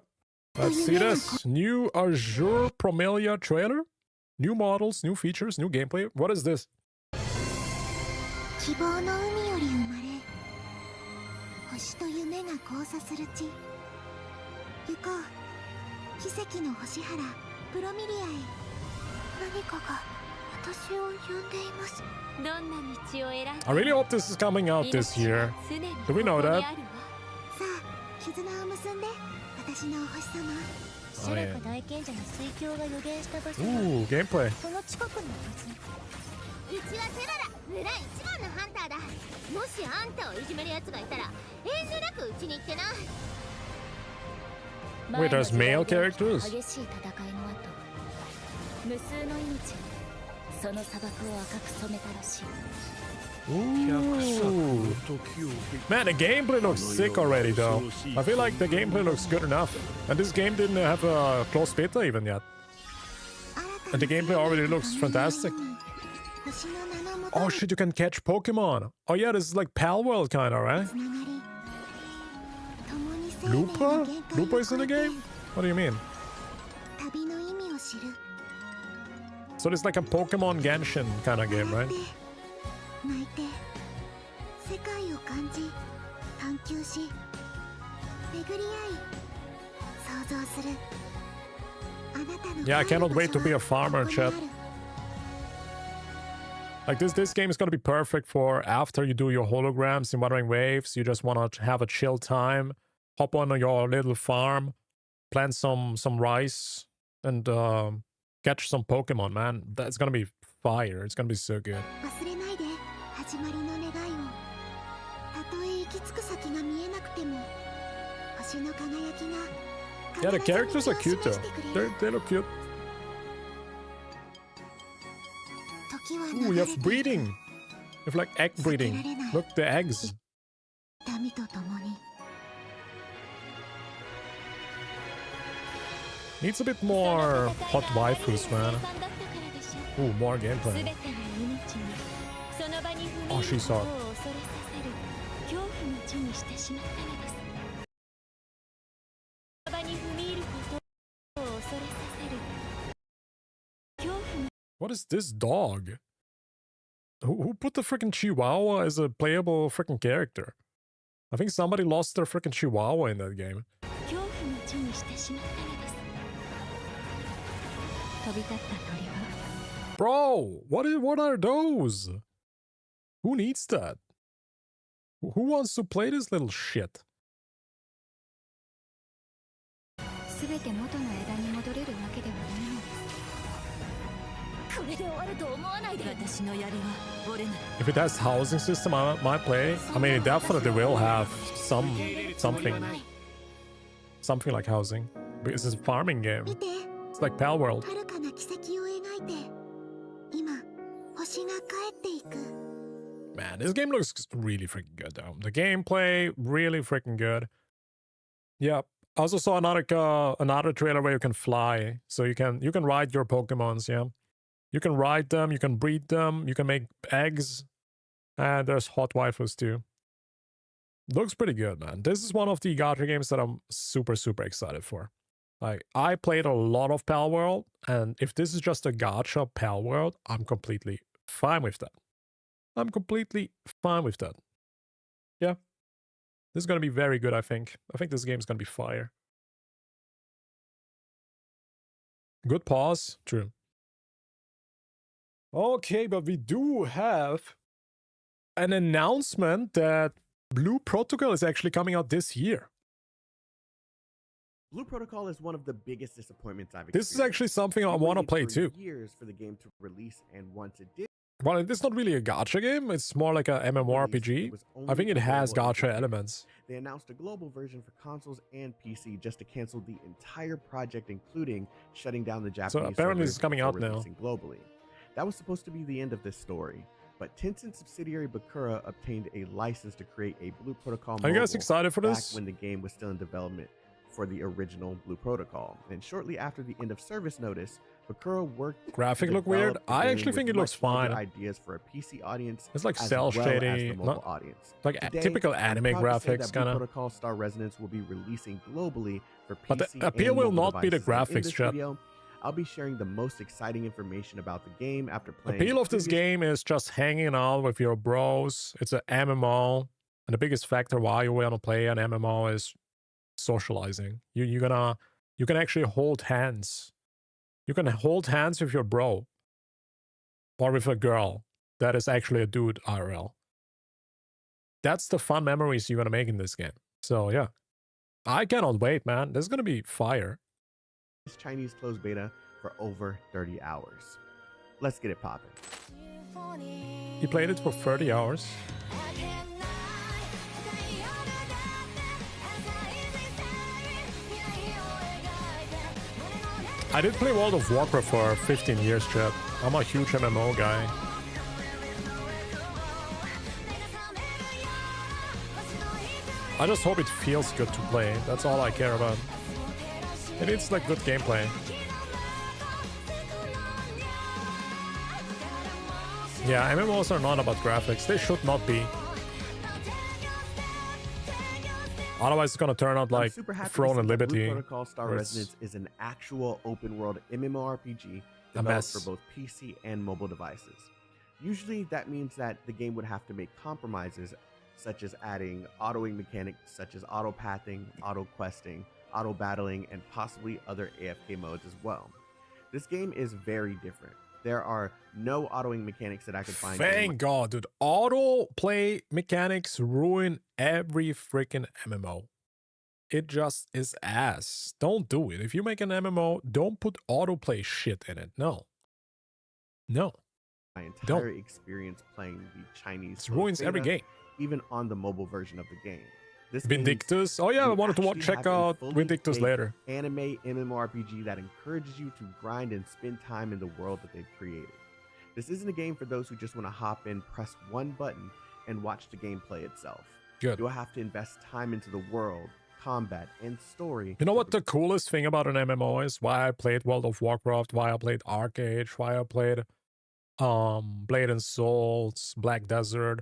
Let's see this. New Azure Promelia trailer. New models, new features, new gameplay. What is this? プロミリアへ何かが私を呼んでいます。どんな道を選んで I really hope this is coming out this year. Do we know that? さあ絆を結んで私のお星様。 Oh, シュレ yeah. コ大賢者の水鏡が予言した場所 Ooh, gameplay. その近くのはず。うちはテララ、村一番のハンターだ。もしあんたをいじめる奴がいたら遠慮なくうちに行ってな。 Wait, there's male characters? 激しい戦いの後、無数の命その砂漠を赤く染めたらしい。 Ooh. Man, the gameplay looks sick already, though. I feel like the gameplay looks good enough. And this game didn't have a closed beta even yet. And the gameplay already looks fantastic. Oh shit, you can catch Pokemon. Oh yeah, this is like Pal World kinda, right? Lupa? Lupa is in the game? What do you mean? So it's like a Pokemon Genshin kind of game, right? 泣いて世界を感じ探求し巡り合い想像するあなたの Yeah, I cannot wait to be a farmer, chat. Like this game is gonna be perfect for after you do your holograms in Wuthering Waves. You just wanna have a chill time, hop on your little farm, plant some rice, and catch some Pokemon, man. That's gonna be fire. It's gonna be so good. 忘れないで始まりの願いを。たとえ行き着く先が見えなくても星の輝きが Yeah, the characters are cute though. They look cute. Ooh, you have breeding. You have like egg breeding. Look, the eggs. 民と共に Needs a bit more hot waifus, man. Ooh, more gameplay. Oh, she's hot. What is this dog? Who put the freaking Chihuahua as a playable freaking character? I think somebody lost their freaking Chihuahua in that game. Bro, what are those? Who needs that? Who wants to play this little shit? 全て元の枝に戻れるわけではないのです。これで終わると思わないで。私の槍は折れない。 If it has housing system, I might play. I mean, it definitely will have something like housing because it's a farming game. It's like Pal World. 遥かな奇跡を描いて、今星が帰っていく。 Man, this game looks really freaking good though. The gameplay really freaking good. Yeah. I also saw another trailer where you can fly, so you can ride your Pokemons. Yeah, you can ride them, you can breed them, you can make eggs, and there's hot waifus too. Looks pretty good, man. This is one of the gacha games that I'm super excited for. Like, I played a lot of Pal World, and if this is just a gacha Pal World, I'm completely fine with that. I'm completely fine with that. Yeah. This is going to be very good, I think. I think this game is going to be fire. Good pause. True. Okay, but we do have an announcement that Blue Protocol is actually coming out this year. Blue Protocol is one of the biggest disappointments I've This experienced. is actually something I want to play too. Years for the game to release, and once it did. Well, it's not really a gacha game. It's more like a MMORPG. I think it has gacha elements. They announced a global version for consoles and PC just to cancel the entire project, including shutting down the Japanese. So apparently servers it's coming out now. Globally. That was supposed to be the end of this story, but Tencent subsidiary Bakura obtained a license to create a Blue Protocol Are you guys mobile excited for this? back when the game was still in development for the original Blue Protocol. And shortly after the end of service notice, Bakura worked. Graphic look weird. I actually think it looks fine. Ideas for a PC audience. It's like as cell well as shady, the mobile not audience. like Today, typical I'm anime proud to say graphics that kind Blue of. Protocol Star Resonance will be releasing globally for PC But the appeal and will mobile not be the devices. And in graphics, this chat. video, I'll be sharing the most exciting information about the game after The playing. appeal of this game is just hanging out with your bros. It's an MMO, and the biggest factor why you want to play an MMO is socializing. You can actually hold hands You can hold hands with your bro. Or with a girl that is actually a dude IRL. That's the fun memories you're gonna make in this game. So yeah. I cannot wait, man. This is gonna be fire. This Chinese closed beta for over 30 hours. Let's get it popping. He played it for 30 hours. I did play World of Warcraft for 15 years, chat. I'm a huge MMO guy. I just hope it feels good to play. That's all I care about. It needs like good gameplay. Yeah, MMOs are not about graphics. They should not be. Otherwise, it's gonna turn out like Throne and Liberty. Blue Protocol Star Resonance is an actual open-world MMORPG developed mess. for both PC and mobile devices. Usually, that means that the game would have to make compromises, such as adding autoing mechanics such as auto-pathing, auto-questing, auto-battling, and possibly other AFK modes as well. This game is very different. There are no autoing mechanics that I could find. Thank God, dude. Auto play mechanics ruin every freaking MMO. It just is ass. Don't do it. If you make an MMO, don't put autoplay shit in it. No. No. My entire experience playing the Chinese. It ruins every game. Even on the mobile version of the game. This Vindictus. Oh yeah, I wanted to check out Vindictus later. Anime MMORPG that encourages you to grind and spend time in the world that they've created. This isn't a game for those who just want to hop in, press one button, and watch the gameplay itself. Good. You'll have to invest time into the world, combat, and story. You know what the coolest thing about an MMO is? Why I played World of Warcraft, why I played Arcade, why I played Blade and Souls, Black Desert.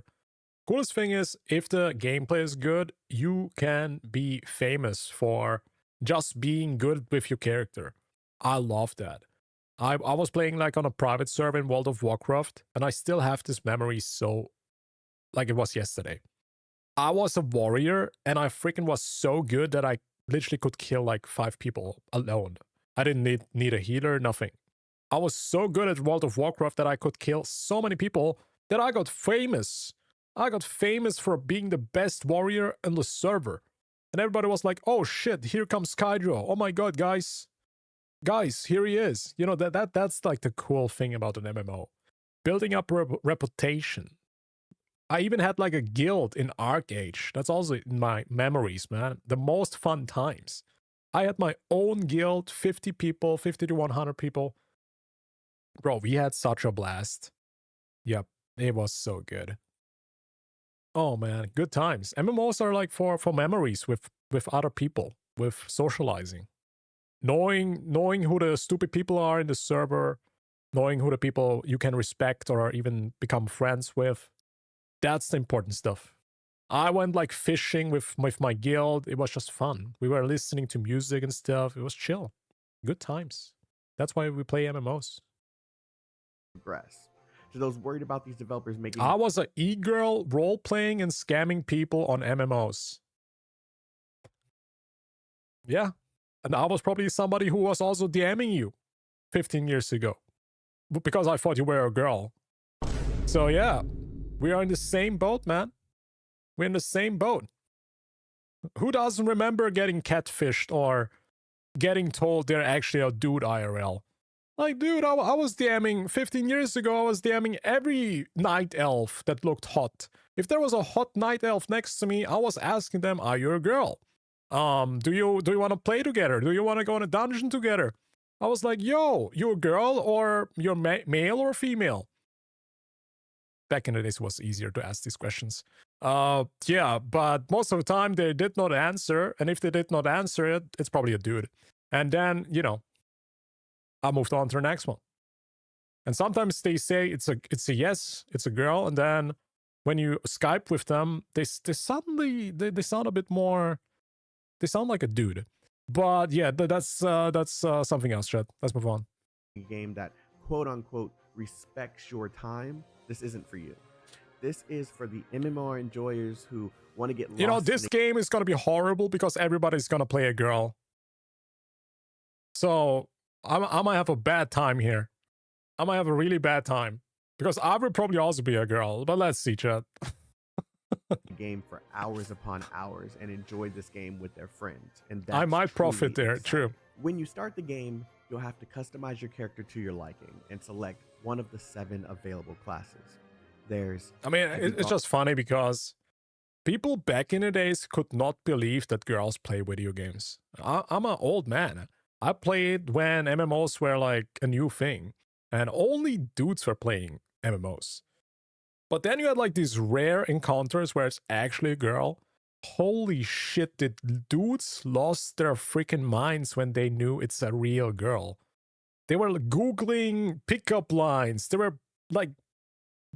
Coolest thing is, if the gameplay is good, you can be famous for just being good with your character. I love that. I was playing like on a private server in World of Warcraft, and I still have this memory so like it was yesterday. I was a warrior, and I freaking was so good that I literally could kill like 5 people alone. I didn't need a healer, nothing. I was so good at World of Warcraft that I could kill so many people that I got famous. I got famous for being the best warrior in the server. And everybody was like, oh shit, here comes Kaijo. Oh my god, guys. Guys, here he is. You know, that's like the cool thing about an MMO. Building up reputation. I even had like a guild in Arcade. That's also in my memories, man. The most fun times. I had my own guild, 50 people, 50 to 100 people. Bro, we had such a blast. Yep, it was so good. Oh man, good times. MMOs are like for memories with other people, with socializing. Knowing who the stupid people are in the server, knowing who the people you can respect or even become friends with. That's the important stuff. I went like fishing with my guild. It was just fun. We were listening to music and stuff. It was chill. Good times. That's why we play MMOs. Progress. To those worried about these developers making... I was an e-girl role-playing and scamming people on MMOs. Yeah. And I was probably somebody who was also DMing you 15 years ago. Because I thought you were a girl. So yeah, we are in the same boat, man. We're in the same boat. Who doesn't remember getting catfished or getting told they're actually a dude IRL? Like, dude, I was DMing 15 years ago. I was DMing every night elf that looked hot. If there was a hot night elf next to me, I was asking them, "Are you a girl? Do you want to play together? Do you want to go in a dungeon together?" I was like, "Yo, you a girl or you're male or female?" Back in the days, it was easier to ask these questions. Yeah, but most of the time they did not answer, and if they did not answer it, it's probably a dude. And then, you know, I moved on to the next one. And sometimes they say it's a yes, it's a girl, and then when you Skype with them, they suddenly sound a bit more. They sound like a dude. But yeah, that's something else, Chet. Let's move on. A game that quote unquote respects your time. This isn't for you. This is for the MMO enjoyers who want to get lost. You know, this game is gonna be horrible because everybody's gonna play a girl. So I might have a bad time here. I might have a really bad time. Because I would probably also be a girl, but let's see, chat. Game for hours upon hours and enjoy this game with their friends. And I might profit there, true. When you start the game, you'll have to customize your character to your liking and select one of the 7 available classes. It's just funny because people back in the days could not believe that girls play video games. I'm an old man. I played when MMOs were like a new thing, and only dudes were playing MMOs. But then you had like these rare encounters where it's actually a girl. Holy shit, did dudes lost their freaking minds when they knew it's a real girl. They were like, Googling pickup lines. They were like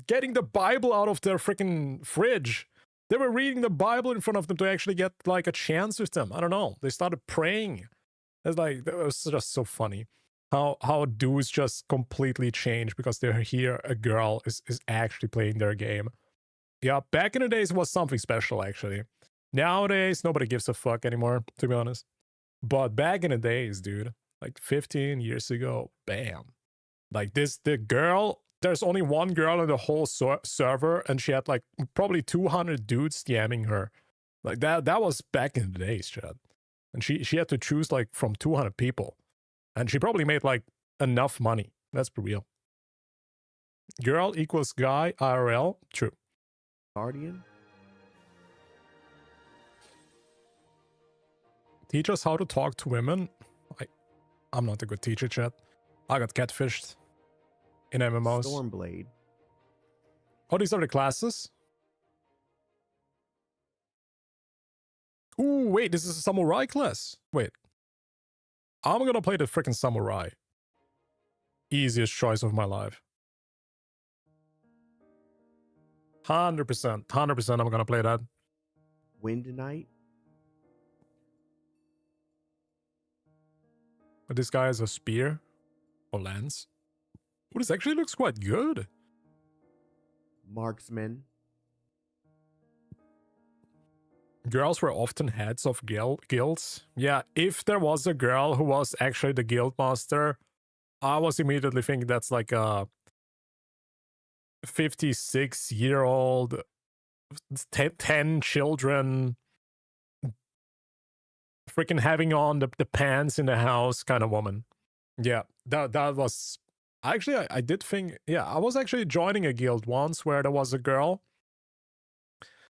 getting the Bible out of their freaking fridge. They were reading the Bible in front of them to actually get like a chance with them. I don't know. They started praying. It's like, it was just so funny. How dudes just completely change because they hear a girl is actually playing their game. Yeah, back in the days it was something special actually. Nowadays nobody gives a fuck anymore, to be honest. But back in the days, dude, like 15 years ago, bam. Like the girl, there's only one girl in the whole server, and she had like probably 200 dudes DMing her. Like that was back in the days, Chad. And she had to choose like from 200 people. And she probably made like enough money. Let's be real. Girl equals guy IRL. True. Guardian. Teach us how to talk to women. I'm not a good teacher, chat. I got catfished in MMOs. Stormblade. Oh, these are the classes? Ooh, wait, this is a samurai class. Wait. I'm gonna play the freaking samurai. Easiest choice of my life. 100%. 100% I'm gonna play that. Wind Knight. But this guy has a spear. Or lance. Oh, this actually looks quite good. Marksman. Girls were often heads of guilds. Yeah, if there was a girl who was actually the guild master, I was immediately thinking that's like a 56-year-old, 10 children, freaking having on the pants in the house kind of woman. Yeah, that was... Actually, I did think... Yeah, I was actually joining a guild once where there was a girl.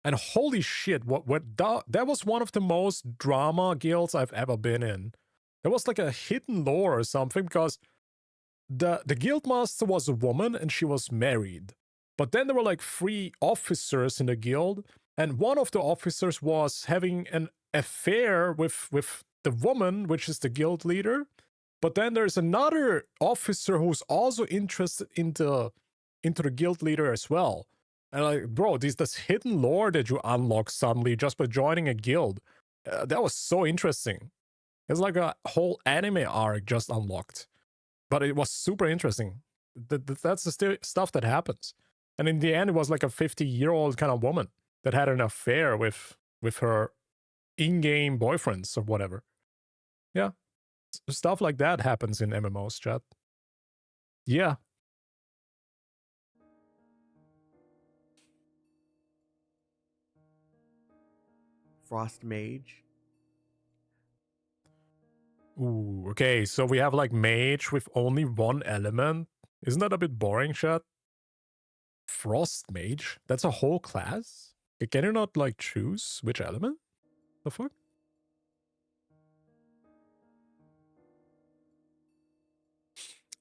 And holy shit, that was one of the most drama guilds I've ever been in. There was like a hidden lore or something because the guild master was a woman and she was married. But then there were like 3 officers in the guild, and one of the officers was having an affair with the woman, which is the guild leader. But then there's another officer who's also interested into the guild leader as well. And like, bro, this hidden lore that you unlock suddenly just by joining a guild, that was so interesting. It's like a whole anime arc just unlocked. But it was super interesting. That's the stuff that happens. And in the end, it was like a 50-year-old kind of woman that had an affair with her in-game boyfriends or whatever. Yeah. Stuff like that happens in MMOs, chat. Yeah. Frost Mage. Ooh, okay, so we have like mage with only one element. Isn't that a bit boring, chat? Frost Mage? That's a whole class? Can you not like choose which element? The fuck?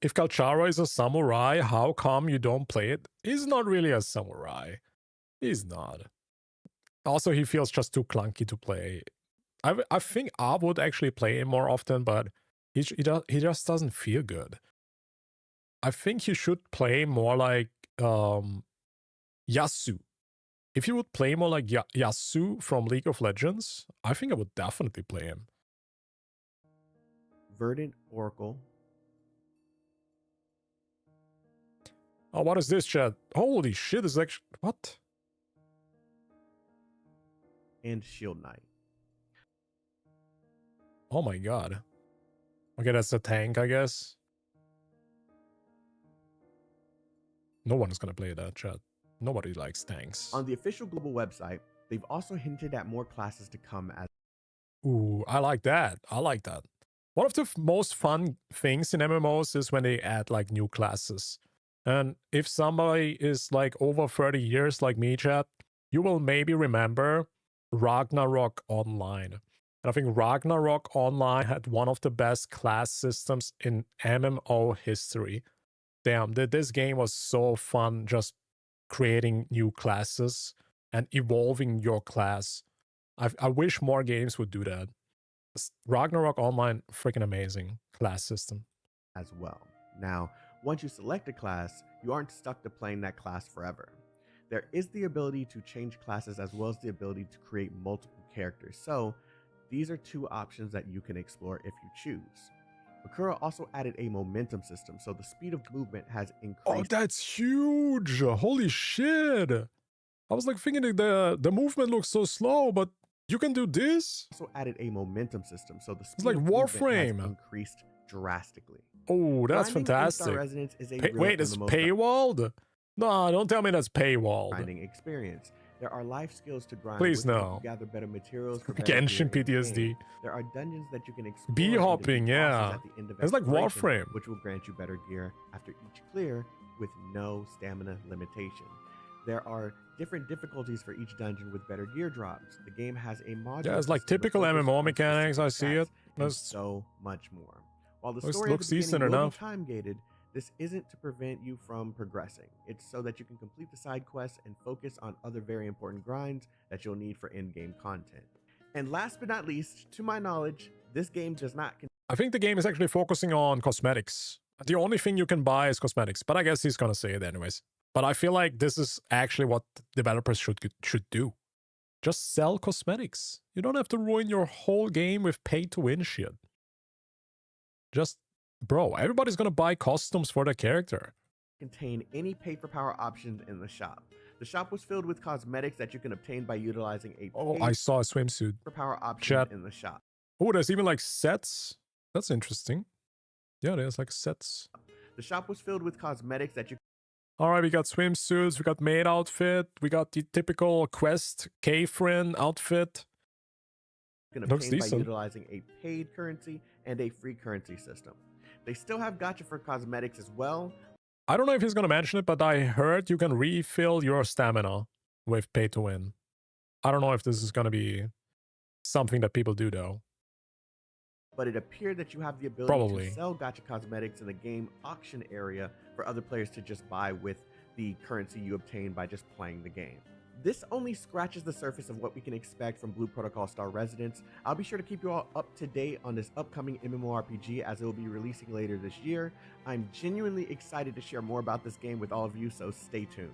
If Kalchara is a samurai, how come you don't play it? He's not really a samurai. He's not. Also, he feels just too clunky to play. I think I would actually play him more often, but he just doesn't feel good. I think you should play more like Yasu. If you would play more like Yasu from League of Legends, I think I would definitely play him. Verdant Oracle. Oh, what is this, chat? Holy shit, this is actually... What? And Shield Knight. Oh my god. Okay, that's a tank, I guess. No one's gonna play that, chat. Nobody likes tanks. On the official global website, they've also hinted at more classes to come as... Ooh, I like that. I like that. One of the most fun things in MMOs is when they add like new classes. And if somebody is like over 30 years like me, chat, you will maybe remember Ragnarok Online. And I think Ragnarok Online had one of the best class systems in MMO history. Damn, this game was so fun just creating new classes and evolving your class. I wish more games would do that. Ragnarok Online, freaking amazing class system. As well. Now, once you select a class, you aren't stuck to playing that class forever. There is the ability to change classes as well as the ability to create multiple characters. So, these are two options that you can explore if you choose. Sakura also added a momentum system, so the speed of movement has increased. Oh, that's huge! Holy shit! I was like thinking the movement looks so slow, but you can do this? Also added a momentum system, so the speed it's like of Warframe has increased drastically. Oh, that's fantastic. Wait, it's paywalled? No, don't tell me that's paywalled. Grinding experience. There are life skills to grind. Please no. Gather better materials for Genshin PTSD. There are dungeons that you can explore. Bee hopping, yeah. It's like Warframe, which will grant you better gear after each clear with no stamina limitation. There are different difficulties for each dungeon with better gear drops. The game has a module. Yeah, it's like typical MMO mechanics. I see it. There's so much more. While the story looks decent will enough. Be time gated, this isn't to prevent you from progressing. It's so that you can complete the side quests and focus on other very important grinds that you'll need for in-game content. And last but not least, to my knowledge, this game does not... I think the game is actually focusing on cosmetics. The only thing you can buy is cosmetics, but I guess he's gonna say it anyways. But I feel like this is actually what developers should do. Just sell cosmetics. You don't have to ruin your whole game with pay-to-win shit. Just, bro, everybody's gonna buy costumes for their character. Contain any pay-for-power options in the shop. The shop was filled with cosmetics that you can obtain by utilizing a I saw a swimsuit. Power option in the shop. Oh, there's even like sets. That's interesting. Yeah, there's like sets. The shop was filled with cosmetics that you... Alright, we got swimsuits, we got maid outfit, we got the typical quest Kayfrin outfit. You can obtain by utilizing a paid currency and a free currency system. They still have gacha for cosmetics as well. I don't know if he's gonna mention it, but I heard you can refill your stamina with pay to win. I don't know if this is gonna be something that people do though. But it appeared that you have the ability to sell gacha cosmetics in the game auction area for other players to just buy with the currency you obtain by just playing the game. This only scratches the surface of what we can expect from Blue Protocol Star Residence. I'll be sure to keep you all up to date on this upcoming MMORPG as it will be releasing later this year. I'm genuinely excited to share more about this game with all of you, so stay tuned.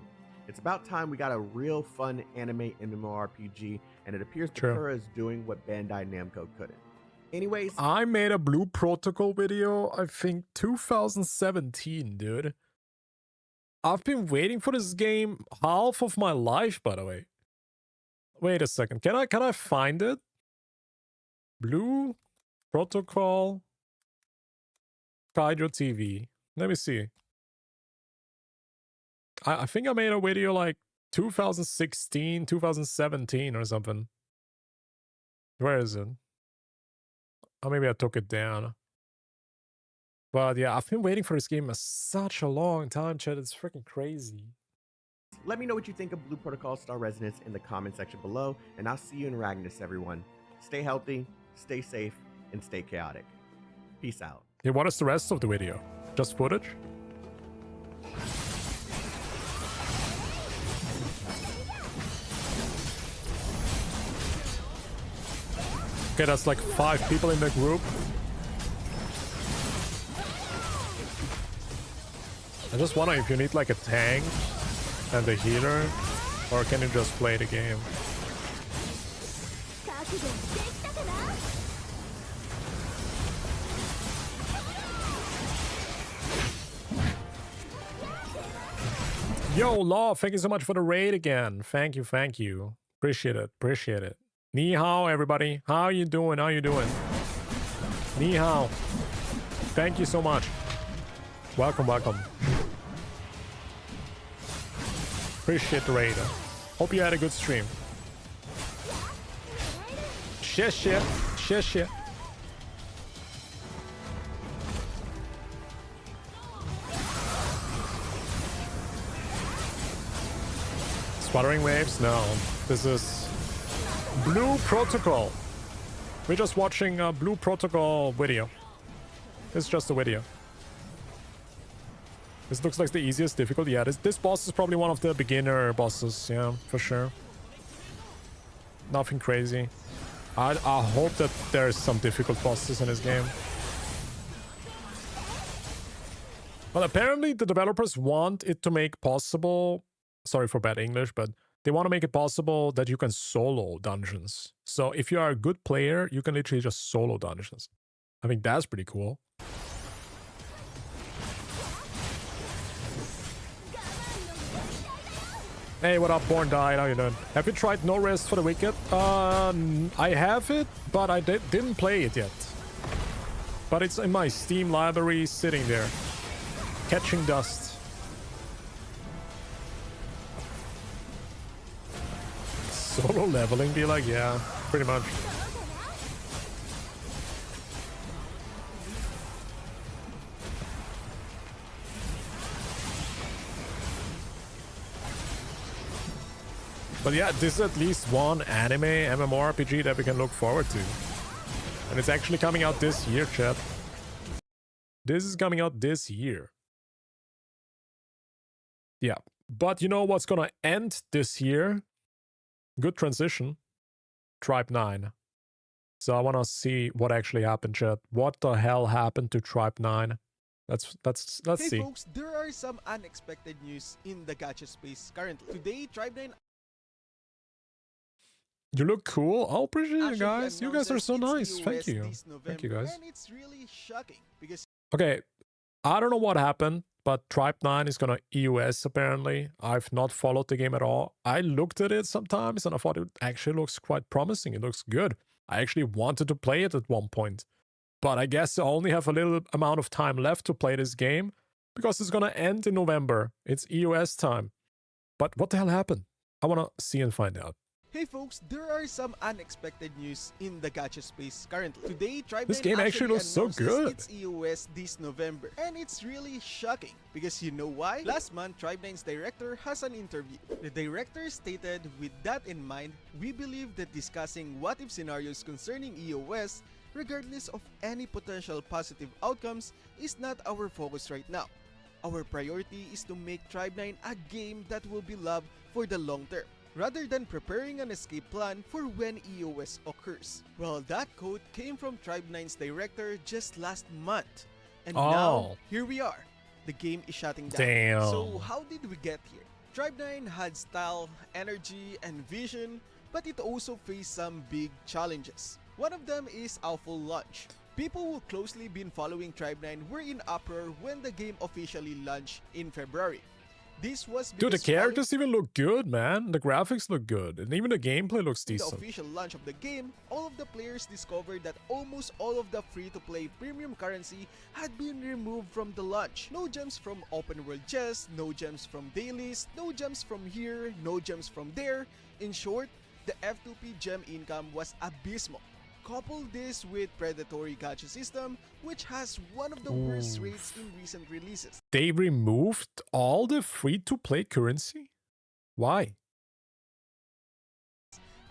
It's about time we got a real fun anime MMORPG, and it appears Sakura is doing what Bandai Namco couldn't. Anyways, I made a Blue Protocol video, I think 2017, dude. I've been waiting for this game half of my life, by the way. Wait a second. Can I find it? Blue Protocol Kaijo TV. Let me see. I think I made a video like 2016, 2017 or something. Where is it? Or maybe I took it down. But yeah, I've been waiting for this game for such a long time, chat. It's freaking crazy. Let me know what you think of Blue Protocol Star Residence in the comment section below, and I'll see you in Ragnus, everyone. Stay healthy, stay safe, and stay chaotic. Peace out. Yeah, what is the rest of the video? Just footage? Okay, that's like 5 people in the group. I just wonder if you need like a tank and a healer, or can you just play the game? Yo, Law, thank you so much for the raid again. Thank you, thank you. Appreciate it, appreciate it. Ni hao, everybody. How you doing? How you doing? Ni hao. thank you so much. Welcome, welcome. Appreciate the raid. Hope you had a good stream. Shit. Wuthering waves? No. This is Blue Protocol. We're just watching a Blue Protocol video. It's just a video. This looks like the easiest difficult. Yeah, this boss is probably one of the beginner bosses. Yeah, for sure. Nothing crazy. I hope that there's some difficult bosses in this game. But apparently the developers want it to make possible... Sorry for bad English, but they want to make it possible that you can solo dungeons. So if you are a good player, you can literally just solo dungeons. I think that's pretty cool. Hey, what up, Born Died? How you doing? Have you tried No Rest for the Wicked? I have it, but I didn't play it yet. But it's in my Steam library sitting there, catching dust. Solo leveling be like, yeah, pretty much. But yeah, this is at least one anime MMORPG that we can look forward to. And it's actually coming out this year, chat. This is coming out this year. Yeah, but you know what's gonna end this year? Good transition. Tribe 9. So I want to see what actually happened, chat. What the hell happened to Tribe 9? Let's hey see. Folks, there are some unexpected news in the gacha space currently. Today, Tribe 9 You look cool. I'll appreciate you guys. You guys are so nice. Thank you. Thank you, guys. And it's really shocking because Okay, I don't know what happened, but Tribe 9 is gonna EUS apparently. I've not followed the game at all. I looked at it sometimes and I thought it actually looks quite promising. It looks good. I actually wanted to play it at one point. But I guess I only have a little amount of time left to play this game because it's gonna end in November. It's EUS time. But what the hell happened? I wanna see and find out. hey folks, there are some unexpected news in the gacha space currently. Today, Tribe This 9 game actually looks so announces good. It's EOS this November, and it's really shocking because you know why? Last month, Tribe 9's director has an interview. The director stated, "With that in mind, we believe that discussing what-if scenarios concerning EOS, regardless of any potential positive outcomes, is not our focus right now. Our priority is to make Tribe 9 a game that will be loved for the long term, rather than preparing an escape plan for when EOS occurs." Well, that quote came from Tribe 9's director just last month. And now, here we are. The game is shutting down. Damn. So how did we get here? Tribe 9 had style, energy, and vision, but it also faced some big challenges. One of them is awful launch. People who closely been following Tribe 9 were in uproar when the game officially launched in February. This was Dude, the characters even look good, man. The graphics look good. And even the gameplay looks decent. The official launch of the game, all of the players discovered that almost all of the free-to-play premium currency had been removed from the launch. No gems from open world chests, no gems from dailies, no gems from here, no gems from there. In short, the F2P gem income was abysmal. Couple this with predatory gacha system, which has one of the worst rates in recent releases. They removed all the free-to-play currency? Why?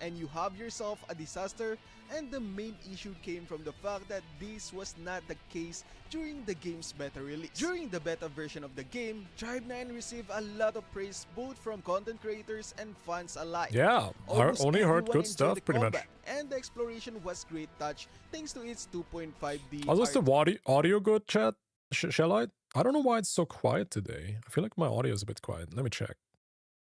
And you have yourself a disaster, and the main issue came from the fact that this was not the case during the game's beta release. During the beta version of the game, Tribe 9 received a lot of praise both from content creators and fans alike. Yeah, I only heard good stuff pretty much. And the exploration was great touch thanks to its 2.5D. Oh, is the audio good, chat? Shall I? I don't know why it's so quiet today. I feel like my audio is a bit quiet. Let me check.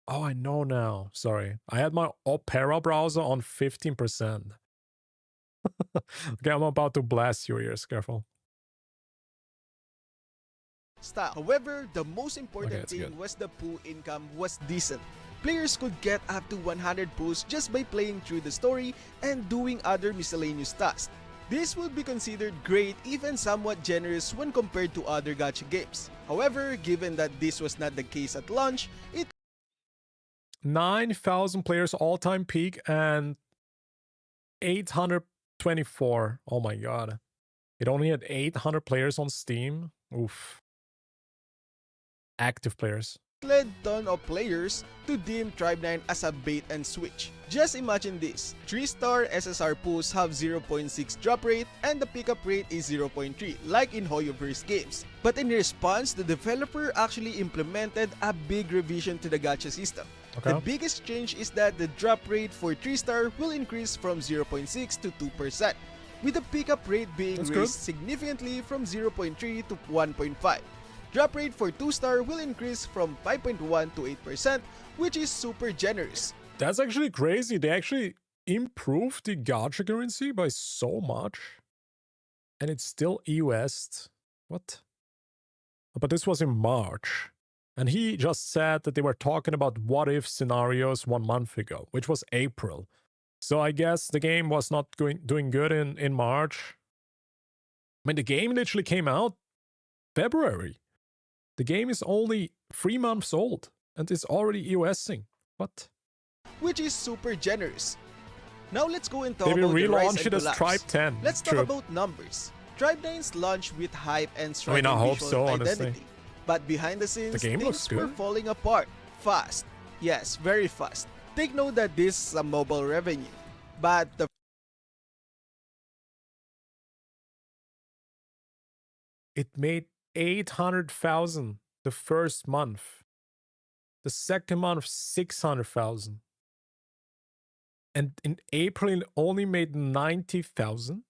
Oh, I know now. Sorry. I had my Opera browser on 15%. Okay, I'm about to blast your ears. Careful. Style. However, the most important thing was the pool income was decent. Players could get up to 100 pulls just by playing through the story and doing other miscellaneous tasks. This would be considered great, even somewhat generous when compared to other gacha games. However, given that this was not the case at launch, it 9,000 players all-time peak and 824. Oh my god. It only had 800 players on Steam. Oof. Active players. led ton of players to deem Tribe 9 as a bait and switch. Just imagine this, 3-star SSR pools have 0.6 drop rate and the pickup rate is 0.3 like in Hoyoverse games. But in response, the developer actually implemented a big revision to the gacha system. Okay. The biggest change is that the drop rate for 3-star will increase from 0.6 to 2%, with the pickup rate being raised significantly from 0.3 to 1.5. Drop rate for 2-star will increase from 5.1 to 8%, which is super generous. That's actually crazy. They actually improved the gacha currency by so much. And it's still EUS'd. What? But this was in March. And he just said that they were talking about what-if scenarios 1 month ago, which was April. So I guess the game was not doing good in March. I mean, the game literally came out February. The game is only 3 months old and it's already EOSing. What? Which is super generous. Now let's go and talk They will about the rise relaunch and it as collapse. Tribe 10. Let's True. talk about numbers. Tribe 9's launched with hype and striking I hope visual so, honestly. identity. But behind the scenes, The game things looks were good. falling apart fast. Yes, very fast. Take note that this is a mobile revenue. But the It made 800,000 the first month. The second month, 600,000. And in April, it only made 90,000.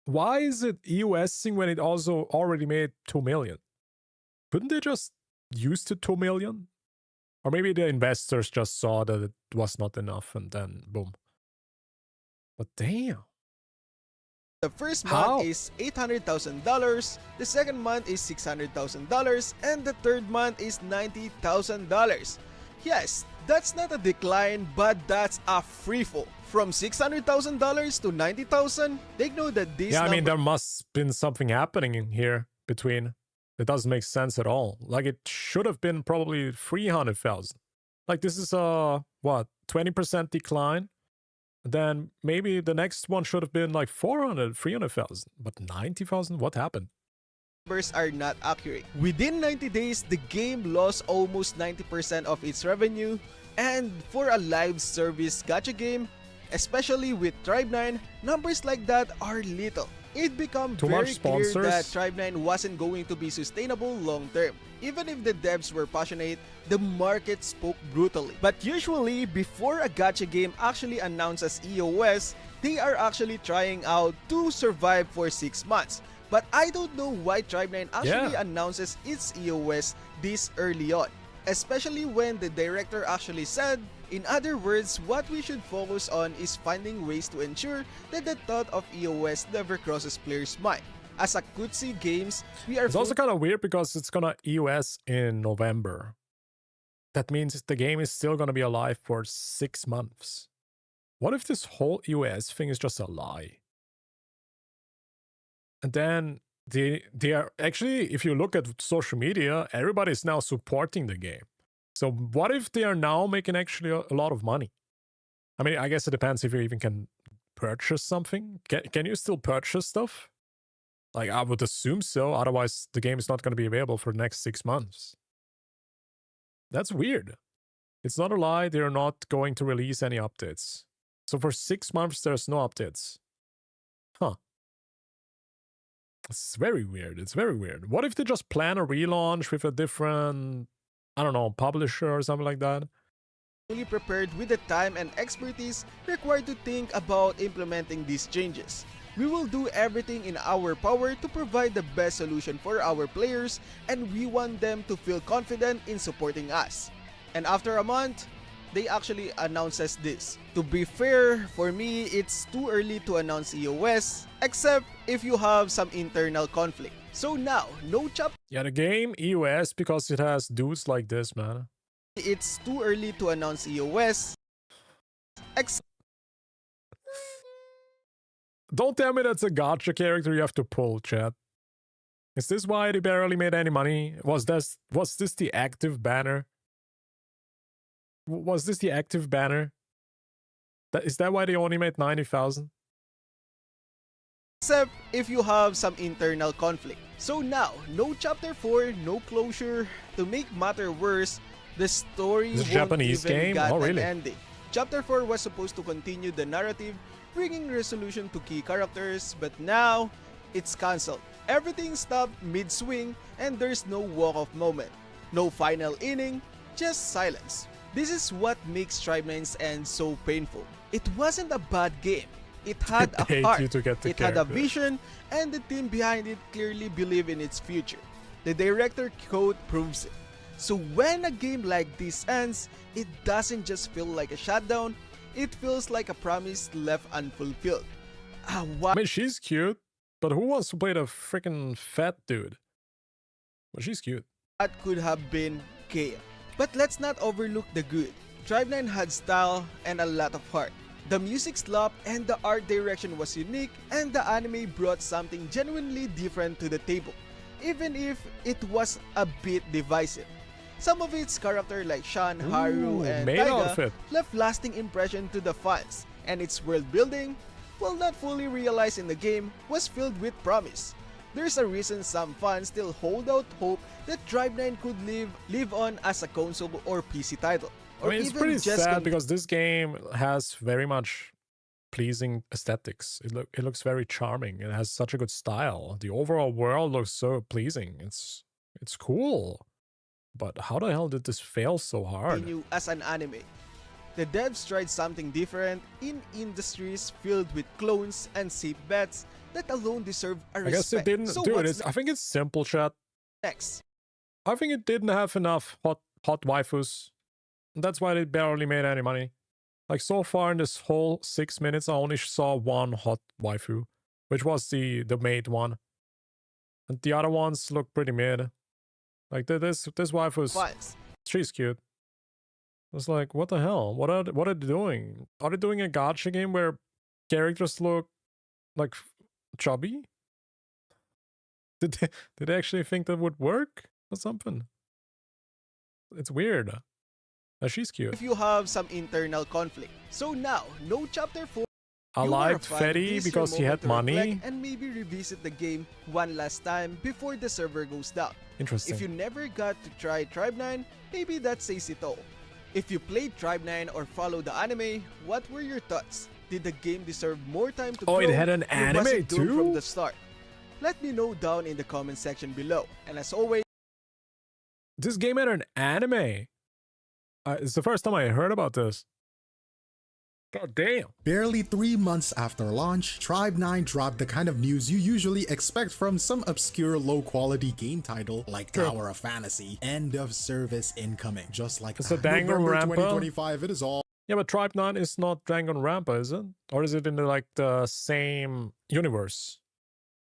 Why is it EOSing when it also already made 2 million? Couldn't they just use the 2 million? Or maybe the investors just saw that it was not enough and then boom. But damn. The first How? month is $800,000, the second month is $600,000, and the third month is $90,000. Yes, that's not a decline, but that's a free fall. From $600,000 to $90,000, they know that this Yeah, I mean, number there must been something happening in here between. It doesn't make sense at all. Like, it should have been probably 300,000. Like, this is a, what, 20% decline? Then maybe the next one should have been like 400, 300,000. But 90,000? What happened? numbers are not accurate. Within 90 days, the game lost almost 90% of its revenue, and for a live service gacha game, especially with Tribe 9, numbers like that are little. It became Too very much clear sponsors. that Tribe 9 wasn't going to be sustainable long term. Even if the devs were passionate, the market spoke brutally. But usually, before a gacha game actually announces EOS, they are actually trying out to survive for 6 months. But I don't know why Tribe 9 actually announces its EOS this early on. Especially when the director actually said, in other words, what we should focus on is finding ways to ensure that the thought of EOS never crosses players' mind. As a Kutsi Games, we are It's also kind of weird because it's gonna EOS in November. That means the game is still gonna be alive for 6 months. What if this whole EOS thing is just a lie? And then they are actually, if you look at social media, everybody's now supporting the game. So what if they are now making actually a lot of money? I mean, I guess it depends if you even can purchase something. Can you still purchase stuff? Like, I would assume so. Otherwise, the game is not going to be available for the next 6 months. That's weird. It's not a lie. They're not going to release any updates. So for 6 months, there's no updates. Huh. It's very weird. It's very weird. What if they just plan a relaunch with a different, I don't know, publisher or something like that? fully prepared with the time and expertise required to think about implementing these changes. We will do everything in our power to provide the best solution for our players, and we want them to feel confident in supporting us. And after a month, they actually announces this. To be fair, for me, it's too early to announce EOS, except if you have some internal conflict. So now, no chapter Yeah, the game EOS because it has dudes like this, man. it's too early to announce EOS. Don't tell me that's a gacha character you have to pull, chat. Is this why they barely made any money? Was this the active banner? Was this the active banner? Is that why they only made 90,000? Except if you have some internal conflict. So now, no chapter 4, no closure. To make matter worse, the story This won't Japanese even game? got Oh, really? an ending. Chapter 4 was supposed to continue the narrative, bringing resolution to key characters, but now, it's cancelled. Everything stopped mid-swing, and there's no walk-off moment. No final inning, just silence. This is what makes Tribe 9's end so painful. It wasn't a bad game. It had a heart, it had a vision, and the team behind it clearly believed in its future. The director quote proves it. So when a game like this ends, it doesn't just feel like a shutdown, it feels like a promise left unfulfilled. I mean, she's cute, but who wants to play the freaking fat dude? Well, she's cute. That could have been chaos. But let's not overlook the good. Tribe 9 had style and a lot of heart. The music slapped and the art direction was unique, and the anime brought something genuinely different to the table, even if it was a bit divisive. Some of its characters like Shan, Haru, and Taiga left lasting impression to the fans, and its world building, while not fully realized in the game, was filled with promise. There's a reason some fans still hold out hope that Tribe 9 could live on as a console or PC title. I mean, it's pretty sad because this game has very much pleasing aesthetics. It looks very charming. It has such a good style. The overall world looks so pleasing. It's cool. But how the hell did this fail so hard? As an anime, the devs tried something different in industries filled with clones and safe bets that alone deserve a respect. I guess it didn't do it. I think it's simple, chat. Next. I think it didn't have enough hot waifus. That's why they barely made any money. Like, so far in this whole 6 minutes, I only saw one hot waifu, which was the maid one. And the other ones look pretty mid. Like, this waifu's... She's cute. It's like, what the hell? What are they doing? Are they doing a gacha game where characters look like chubby? Did they actually think that would work or something? It's weird. She's cute. If you have some internal conflict. So now, no chapter 4. I liked Fetty because he had money. And maybe revisit the game one last time before the server goes down. Interesting. If you never got to try Tribe 9, maybe that says it all. If you played Tribe 9 or followed the anime, what were your thoughts? Did the game deserve more time to grow? Oh, it had an anime was it doomed too? From the start? Let me know down in the comment section below. And as always, this game had an anime. It's the first time I heard about this. God damn. Barely 3 months after launch, Tribe 9 dropped the kind of news you usually expect from some obscure low-quality game title like Tower of Fantasy. End of service incoming. Just like it's a Danganronpa. 2025, it is all. Yeah, but Tribe 9 is not Danganronpa, is it? Or is it in the same universe?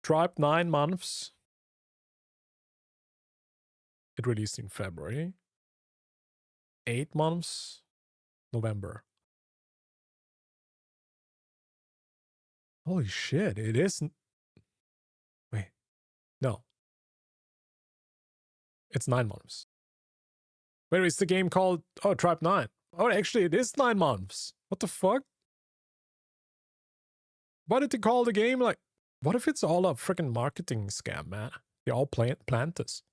Tribe 9 months. It released in February. 8 months, November. Holy shit, it is... Wait, no. It's 9 months. Wait, is the game called... Oh, Tribe 9. Oh, actually, it is 9 months. What the fuck? Why did they call the game like... What if it's all a freaking marketing scam, man? They all planned this.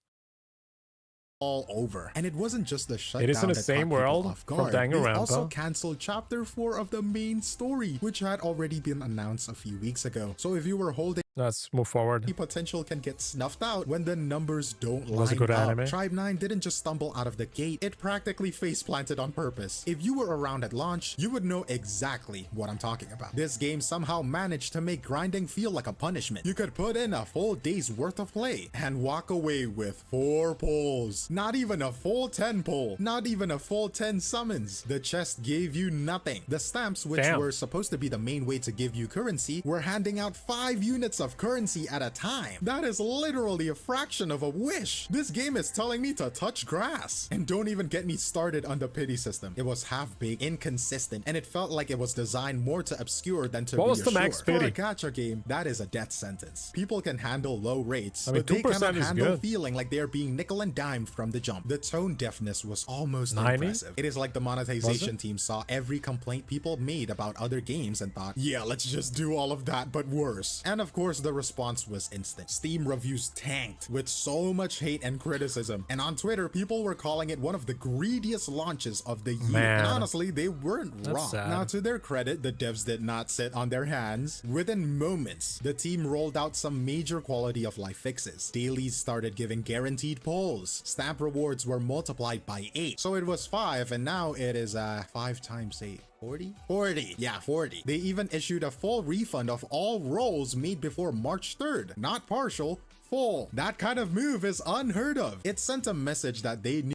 All over. And it wasn't just the shutdown. It is in the same world from Danganronpa. They also canceled chapter 4 of the main story, which had already been announced a few weeks ago. So if you were holding... Let's move forward. The potential can get snuffed out when the numbers don't line was a good up. Anime. Tribe 9 didn't just stumble out of the gate, it practically face planted on purpose. If you were around at launch, you would know exactly what I'm talking about. This game somehow managed to make grinding feel like a punishment. You could put in a full day's worth of play and walk away with 4 pulls. Not even a full 10 pull. Not even a full 10 summons. The chest gave you nothing. The stamps, which were supposed to be the main way to give you currency, were handing out 5 units of of currency at a time. That is literally a fraction of a wish. This game is telling me to touch grass. And don't even get me started on the pity system. It was half-baked, inconsistent, and it felt like it was designed more to obscure than to What was the max For a pity? gacha game, that is a death sentence. People can handle low rates, I mean, but they 2% cannot is handle good. feeling like they are being nickel and dimed from the jump. The tone deafness was almost 90? impressive. It is like the monetization team saw every complaint people made about other games and thought, yeah, let's just do all of that, but worse. And of course, the response was instant. Steam reviews tanked with so much hate and criticism. And on Twitter, people were calling it one of the greediest launches of the year. Man. And honestly, they weren't That's wrong. sad. Now, to their credit, the devs did not sit on their hands. Within moments, the team rolled out some major quality of life fixes. Dailies started giving guaranteed polls. Stamp rewards were multiplied by 8. So it was 5, and now it is 5 times 8. 40? 40. Yeah, 40. They even issued a full refund of all rolls made before March 3rd. Not partial, full. That kind of move is unheard of. It sent a message that they knew.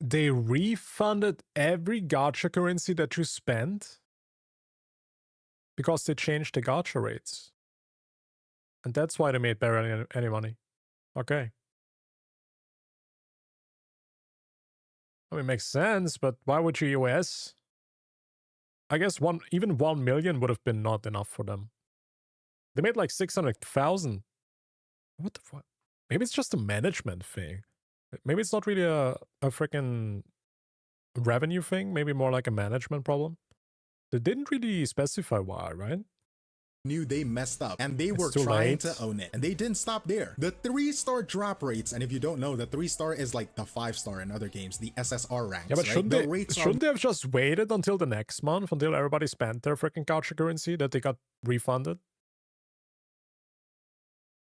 They refunded every gacha currency that you spent because they changed the gacha rates. And that's why they made barely any money. Okay. I mean, it makes sense, but why would you US? I guess even 1 million would have been not enough for them. They made like 600,000. What the fuck? Maybe it's just a management thing. Maybe it's not really a freaking revenue thing. Maybe more like a management problem. They didn't really specify why, right? Knew they messed up and they were too trying late. to own it, and they didn't stop there. The 3-star drop rates, and if you don't know, the 3-star is like the 5-star in other games, the SSR ranks. Yeah, but right? shouldn't they have just waited until the next month, until everybody spent their freaking gacha currency that they got refunded?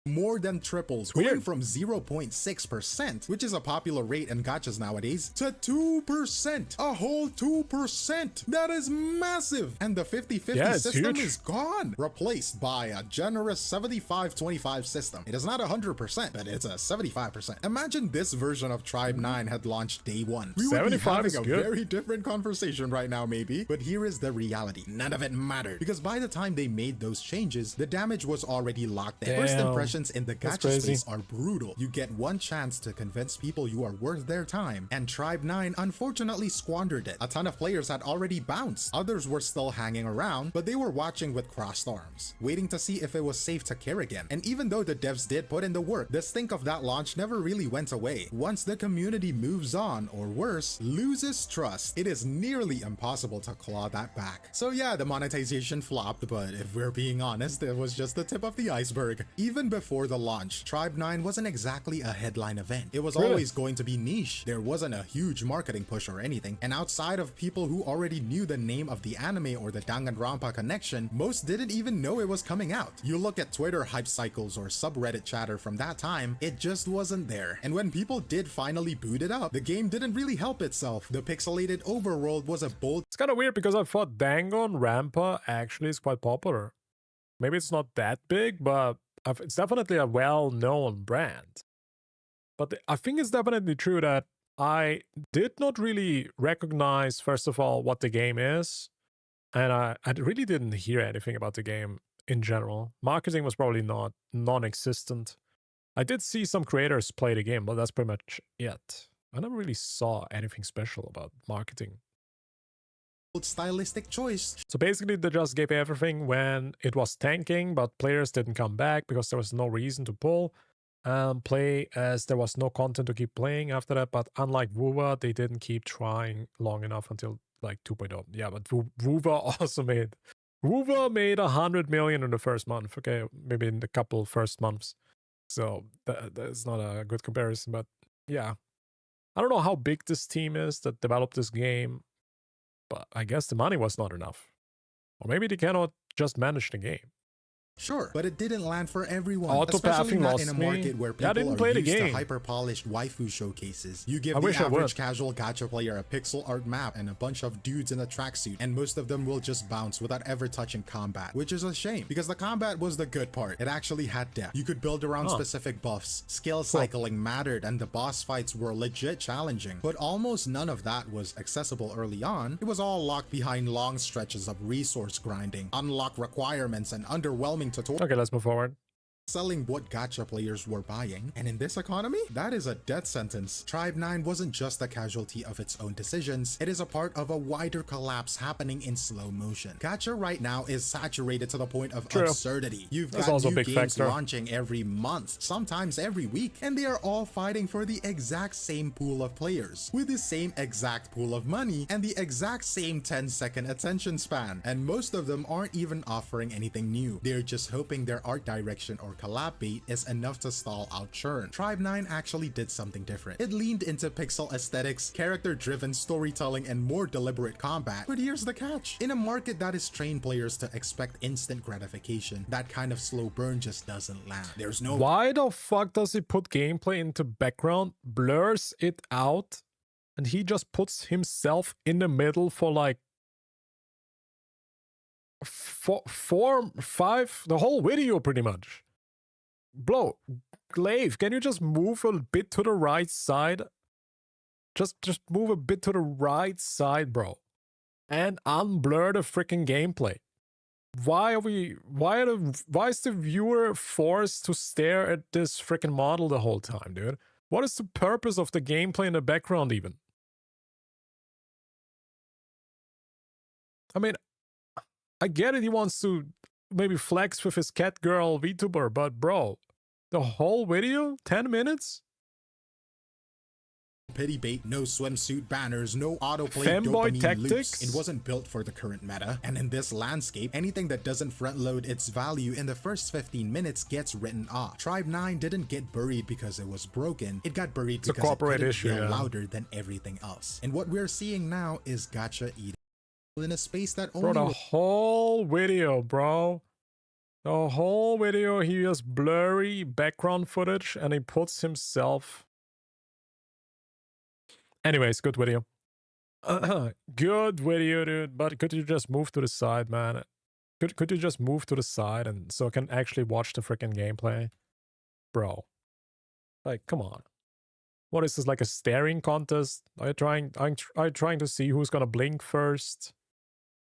More than triples, going from 0.6%, which is a popular rate in gachas nowadays, to 2%. A whole 2%. That is massive. And the 50-50 system is gone, replaced by a generous 75-25 system. It is not 100%, but it's a 75%. Imagine this version of Tribe 9 had launched day 1. We would be having a very different conversation right now, maybe. But here is the reality. None of it mattered, because by the time they made those changes, the damage was already locked in. First impression in the gacha space are brutal. You get one chance to convince people you are worth their time, and Tribe 9 unfortunately squandered it. A ton of players had already bounced. Others were still hanging around, but they were watching with crossed arms, waiting to see if it was safe to care again. And even though the devs did put in the work, the stink of that launch never really went away. Once the community moves on, or worse, loses trust, it is nearly impossible to claw that back. So yeah, the monetization flopped, but if we're being honest, it was just the tip of the iceberg. Even before the launch, Tribe 9 wasn't exactly a headline event. It was always going to be niche. There wasn't a huge marketing push or anything, and outside of people who already knew the name of the anime or the Danganronpa connection, most didn't even know it was coming out. You look at Twitter hype cycles or subreddit chatter from that time, it just wasn't there. And when people did finally boot it up, the game didn't really help itself. The pixelated overworld was a bold— It's kind of weird because I thought Danganronpa actually is quite popular. Maybe it's not that big, but it's definitely a well-known brand. But I think it's definitely true that I did not really recognize, first of all, what the game is. And I really didn't hear anything about the game in general. Marketing was probably not non-existent. I did see some creators play the game, but that's pretty much it. I never really saw anything special about marketing. stylistic choice. So basically they just gave everything when it was tanking, but players didn't come back because there was no reason to play, as there was no content to keep playing after that. But unlike wuwa, they didn't keep trying long enough until like 2.0. Yeah, but wuwa made 100 million in the first month. Okay, maybe in the couple first months. So that's not a good comparison, but yeah. I don't know how big this team is that developed this game, but I guess the money was not enough. Or maybe they cannot just manage the game. Sure, but it didn't land for everyone, Auto-pathing especially not lost in a me. market where Yeah, I people didn't are play the used to game. hyper-polished waifu showcases. You give I the wish I would. average casual gacha player a pixel art map and a bunch of dudes in a tracksuit, and most of them will just bounce without ever touching combat, which is a shame, because the combat was the good part. It actually had depth. You could build around specific buffs, skill cycling mattered, and the boss fights were legit challenging. But almost none of that was accessible early on. It was all locked behind long stretches of resource grinding, unlock requirements, and underwhelming tutorials. Okay, let's move forward. selling what gacha players were buying, and in this economy, that is a death sentence. Tribe 9 wasn't just a casualty of its own decisions, it is a part of a wider collapse happening in slow motion. Gacha right now is saturated to the point of absurdity. You've got new games launching every month, sometimes every week, and they are all fighting for the exact same pool of players, with the same exact pool of money, and the exact same 10-second attention span. And most of them aren't even offering anything new. They're just hoping their art direction or collab bait is enough to stall out churn. Tribe 9 actually did something different. It leaned into pixel aesthetics, character-driven storytelling, and more deliberate combat. But here's the catch. In a market that has trained players to expect instant gratification, that kind of slow burn just doesn't land. There's no— Why the fuck does he put gameplay into background, blurs it out, and he just puts himself in the middle for like 4, 5, the whole video pretty much? Bro, Glaive, can you just move a bit to the right side? Just move a bit to the right side, bro. And unblur the freaking gameplay. Why is the viewer forced to stare at this freaking model the whole time, dude? What is the purpose of the gameplay in the background even? I mean, I get it, he wants to maybe flex with his cat girl VTuber, but bro, the whole video? 10 minutes? Pity bait, no swimsuit banners, no autoplay Femboy dopamine tactics? loops. It wasn't built for the current meta, and in this landscape, anything that doesn't front load its value in the first 15 minutes gets written off. Tribe 9 didn't get buried because it was broken, it got buried because it couldn't yell louder than everything else. And what we're seeing now is gacha eating in a space that only— Bro, the whole video, bro. The whole video, he has blurry background footage and he puts himself... Anyways, good video. Good video, dude. But could you just move to the side, man? Could you just move to the side and so I can actually watch the freaking gameplay? Bro. Like, come on. What is this, like a staring contest? Are you trying to see who's gonna blink first?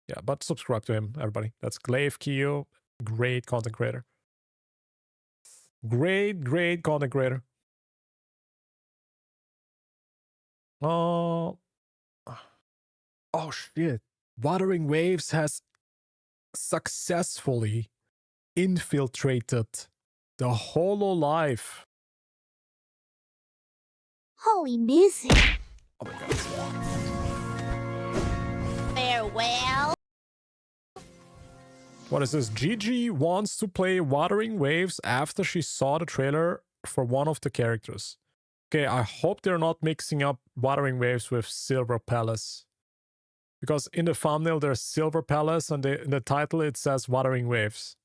Yeah, but subscribe to him, everybody. That's Glaive Kyo. Great content creator. Great content creator. Oh shit. Wuthering Waves has successfully infiltrated the HoloLive. Holy music. Oh my god. Farewell. What is this? Gigi wants to play Wuthering Waves after she saw the trailer for one of the characters. Okay, I hope they're not mixing up Wuthering Waves with Silver Palace. Because in the thumbnail there's Silver Palace and in the title it says Wuthering Waves.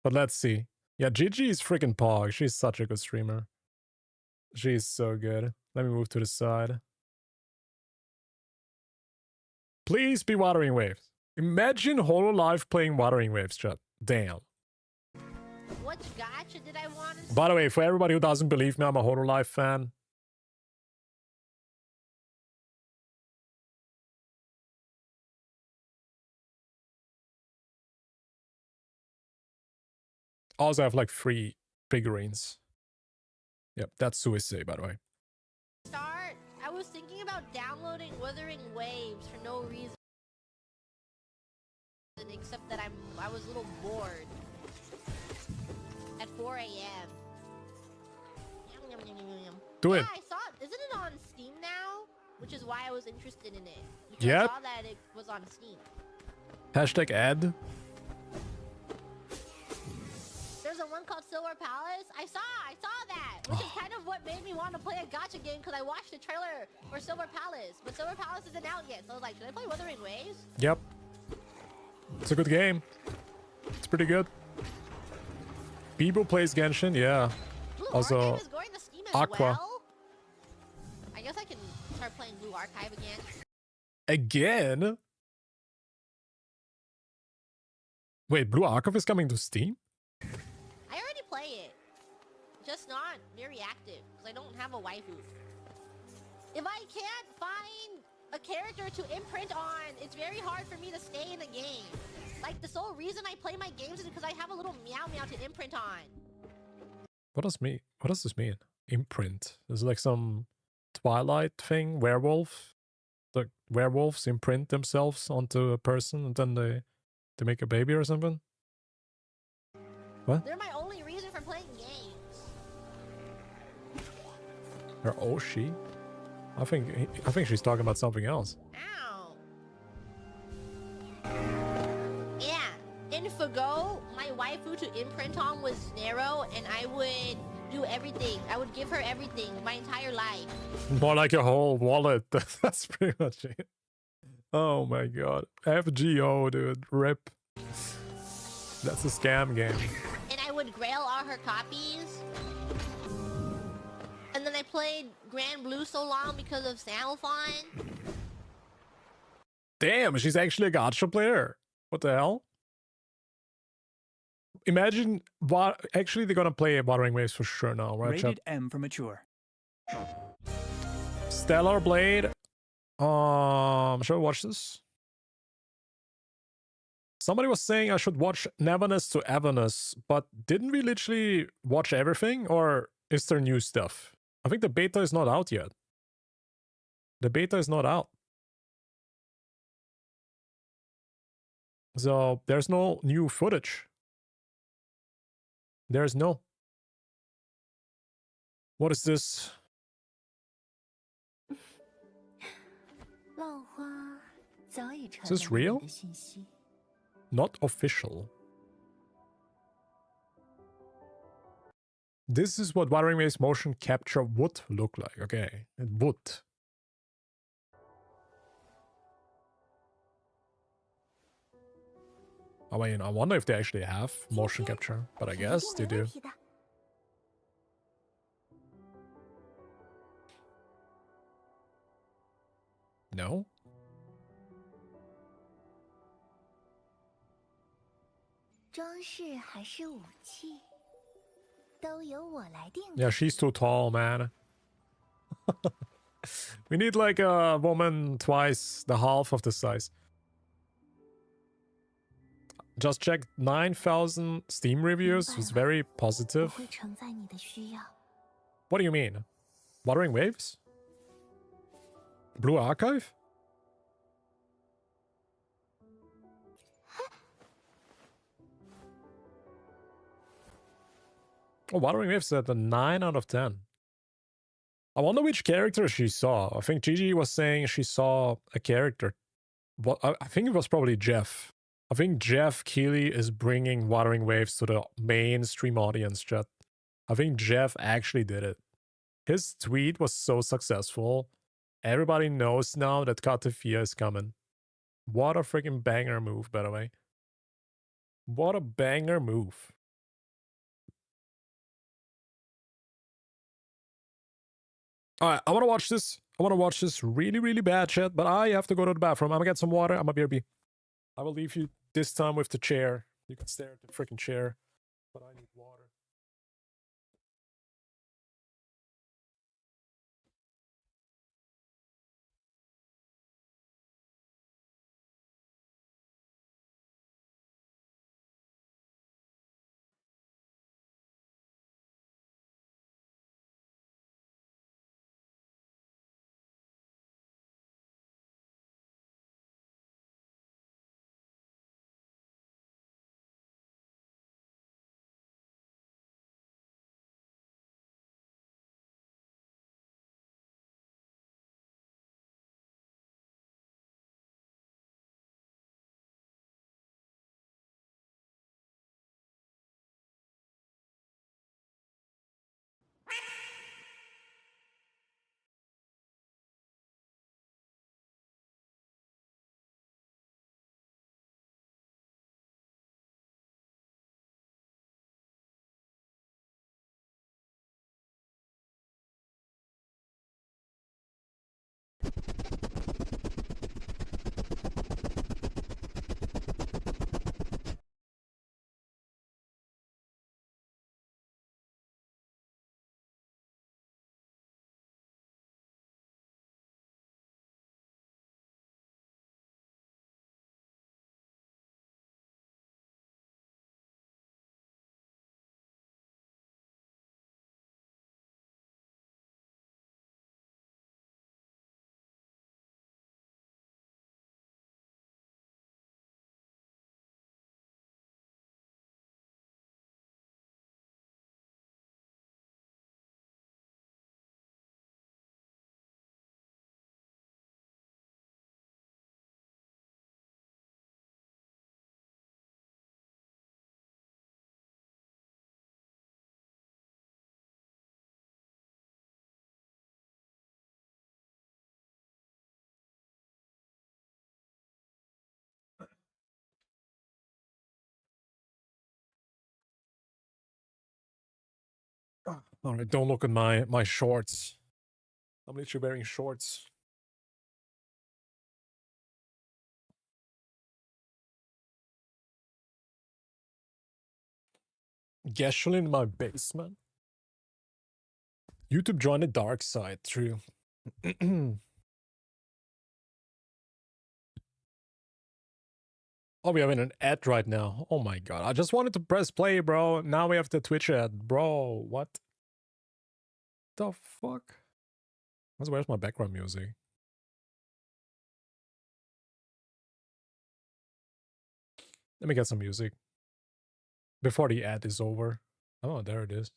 But let's see. Yeah, Gigi is freaking pog. She's such a good streamer. She's so good. Let me move to the side. Please be Wuthering Waves. Imagine HoloLive playing Wuthering Waves, chat. Damn. Which gacha did I want to— By the way, for everybody who doesn't believe me, I'm a HoloLive fan. Also, I have like 3 figurines. Yep, that's suicide, by the way. Start. I was thinking about downloading Wuthering Waves for no reason, except that I was a little bored at 4 a.m. Do it. Yeah, I saw it. Isn't it on Steam now? Which is why I was interested in it. Because Yep. I saw that it was on Steam. Hashtag ad. There's a one called Silver Palace. I saw that, which is kind of what made me want to play a gacha game, because I watched the trailer for Silver Palace, but Silver Palace isn't out yet. So I was like, should I play Wuthering Waves? Yep. It's a good game. It's pretty good. People plays Genshin, yeah. Blue Also, Archive is going to Steam as Aqua. well. I guess I can start playing Blue Archive again. Again? Wait, Blue Archive is coming to Steam? I already play it, just not very active because I don't have a waifu. If I can't find a character to imprint on, it's very hard for me to stay in a game. Like, the sole reason I play my games is because I have a little meow meow to imprint on. What does this mean? Imprint. Is it like some Twilight thing? Werewolf? The werewolves imprint themselves onto a person and then they make a baby or something? What? They're my only reason for playing games. Or oh she? I think she's talking about something else. Ow. Yeah, in Fago, my waifu to imprint on was Nero, and I would do everything. I would give her everything, my entire life. More like your whole wallet. That's pretty much it. Oh my god. FGO, dude. RIP. That's a scam game. And I would grail all her copies. And then I played Grand Blue so long because of Salafon. Damn, she's actually a gacha player. What the hell? Imagine what actually they're gonna play Wuthering Waves for sure now, right? Rated M for mature. Stellar Blade. Should I watch this? Somebody was saying I should watch Neverness to Everness, but didn't we literally watch everything? Or is there new stuff? I think the beta is not out yet. The beta is not out. So there's no new footage. There's no. What is this? Is this real? Not official. This is what Wuthering Waves motion capture would look like. Okay, it would. I mean, I wonder if they actually have motion capture, but I guess they do. No? Yeah, she's too tall, man. We need like a woman twice the half of the size. Just checked 9,000 Steam reviews. It's very positive. What do you mean? Wuthering Waves? Blue Archive? Oh, Wuthering Waves at a 9 out of 10. I wonder which character she saw. I think Gigi was saying she saw a character. What I think it was probably Jeff. I think Jeff Keighley is bringing Wuthering Waves to the mainstream audience, chat. I think Jeff actually did it. His tweet was so successful. Everybody knows now that Katafia is coming. What a freaking banger move, by the way. What a banger move. Alright, I want to watch this. I want to watch this really, really bad, chat, but I have to go to the bathroom. I'm gonna get some water. I'm a BRB. I will leave you this time with the chair. You can stare at the freaking chair, but I need water. All right, don't look at my shorts. I'm literally wearing shorts. Gasoline in my basement. YouTube joined the dark side. True. Oh, we are in an ad right now. Oh my god. I just wanted to press play, bro. Now we have the Twitch ad. Bro, what the fuck? Where's my background music? Let me get some music. Before the ad is over. Oh, there it is.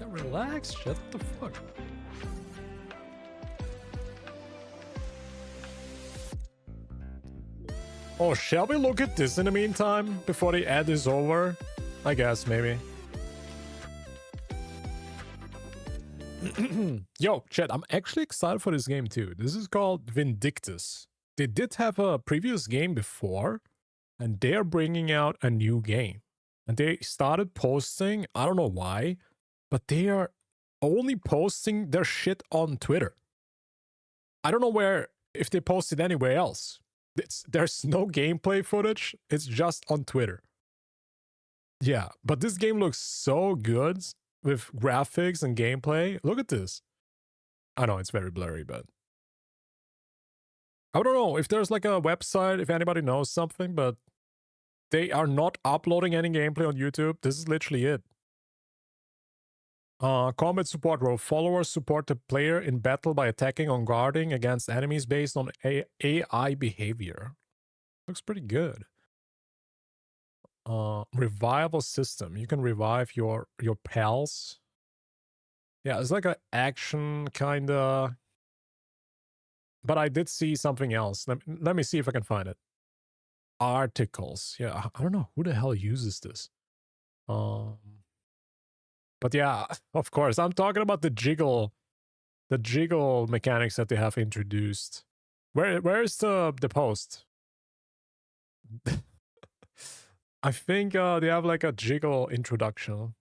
Yeah, relax. Shut the fuck. Oh, shall we look at this in the meantime? Before the ad is over? I guess, maybe. Yo, chat, I'm actually excited for this game too. This is called Vindictus. They did have a previous game before, and they're bringing out a new game. And they started posting, I don't know why, but they are only posting their shit on Twitter. I don't know where, if they post it anywhere else. There's no gameplay footage, it's just on Twitter. Yeah, but this game looks so good with graphics and gameplay. Look at this. I know it's very blurry, but I don't know if there's like a website, if anybody knows something, but they are not uploading any gameplay on YouTube. This is literally it. Combat support role. Followers support the player in battle by attacking or guarding against enemies based on AI behavior. Looks pretty good. Revival system. You can revive your pals. Yeah, it's like an action kind of. But I did see something else. Let me see if I can find it. Articles. Yeah, I don't know who the hell uses this. But yeah, of course, I'm talking about the jiggle mechanics that they have introduced. Where is the post? I think they have like a jiggle introduction.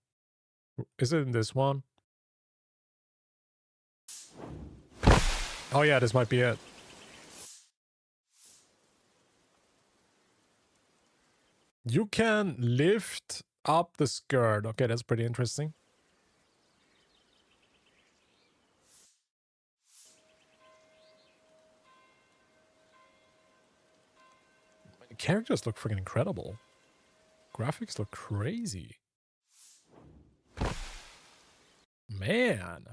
Is it in this one? Oh yeah, this might be it. You can lift up the skirt. Okay, that's pretty interesting. The characters look freaking incredible. Graphics look crazy. Man.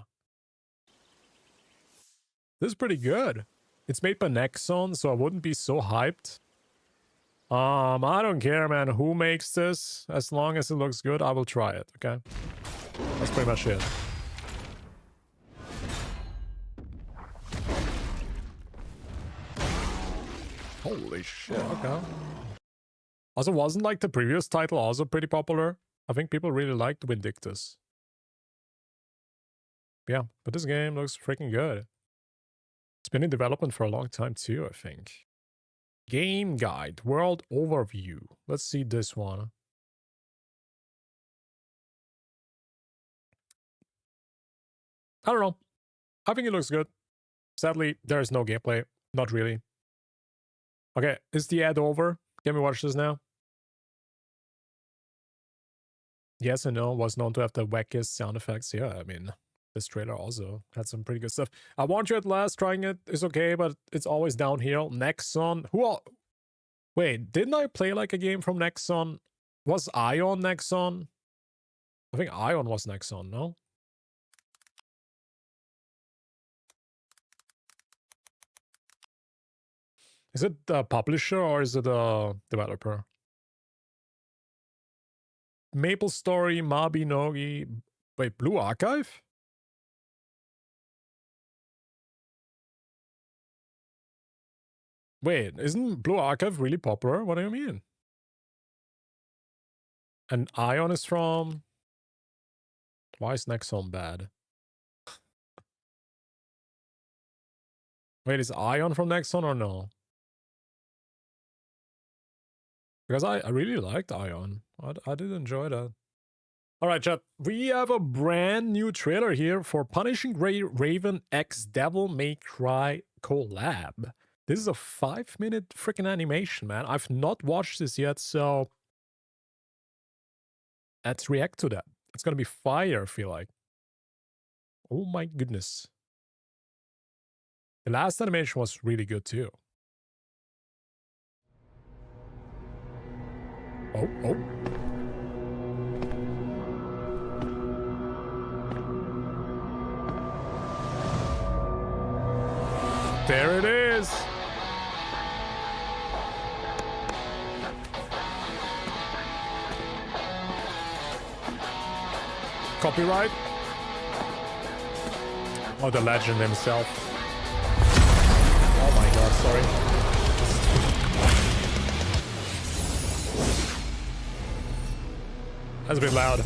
This is pretty good. It's made by Nexon, so I wouldn't be so hyped. I don't care, man, who makes this. As long as it looks good, I will try it, okay? That's pretty much it. Holy shit, okay. Also, wasn't like the previous title also pretty popular? I think people really liked Vindictus. Yeah, but this game looks freaking good. It's been in development for a long time too, I think. Game guide, world overview. Let's see this one. I don't know. I think it looks good. Sadly, there's no gameplay. Not really. Okay, is the ad over? Can we watch this now? Yes and no. Was known to have the wackiest sound effects. Yeah, I mean, this trailer also had some pretty good stuff. I Want You at Last. Trying it is okay, but it's always downhill. Nexon. Wait, didn't I play like a game from Nexon? Was Ion Nexon? I think Ion was Nexon, no? Is it the publisher or is it a developer? Maple Story, Mabinogi. Wait, Blue Archive? Wait, isn't Blue Archive really popular? What do you mean? And Ion is from... Why is Nexon bad? Wait, is Ion from Nexon or no? Because I really liked Ion. I did enjoy that. All right, chat. We have a brand new trailer here for Punishing Raven X Devil May Cry collab. This is a 5-minute freaking animation, man. I've not watched this yet, so let's react to that. It's gonna be fire, I feel like. Oh my goodness. The last animation was really good too. Oh, oh. There it is. Copyright? Oh, the legend himself. Oh my god, sorry. That's a bit loud.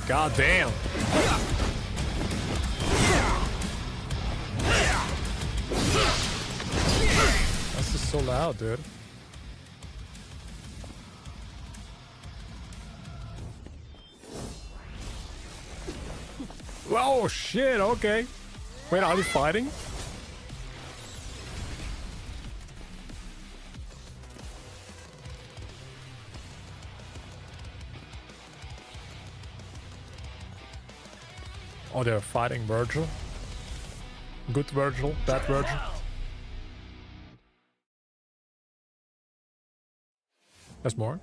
God damn. That's just so loud, dude. Oh shit, okay. Wait, are they fighting? Oh, they're fighting Virgil. Good Virgil, bad Virgil. There's more.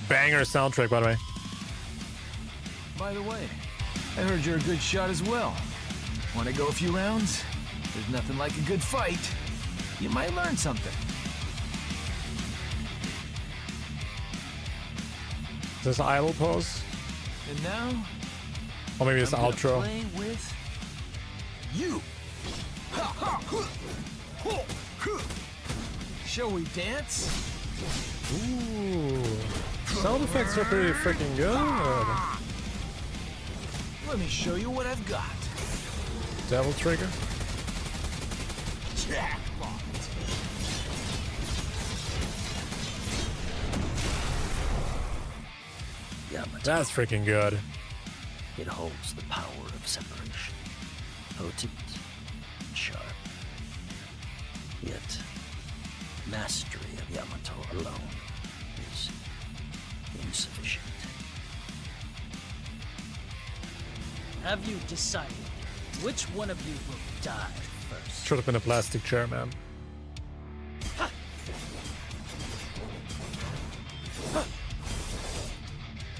Banger soundtrack, by the way. By the way, I heard you're a good shot as well. Want to go a few rounds? There's nothing like a good fight. You might learn something. Is this idle pose? And now, or maybe it's the outro. Play with you. Shall we dance? Ooh. Sound effects are pretty freaking good. Let me show you what I've got. Devil trigger. Jackpot. That's freaking good. It holds the power of separation. Potent, sharp. Yet, mastery of Yamato alone is insufficient. Have you decided which one of you will die first? Should have been a plastic chair, man.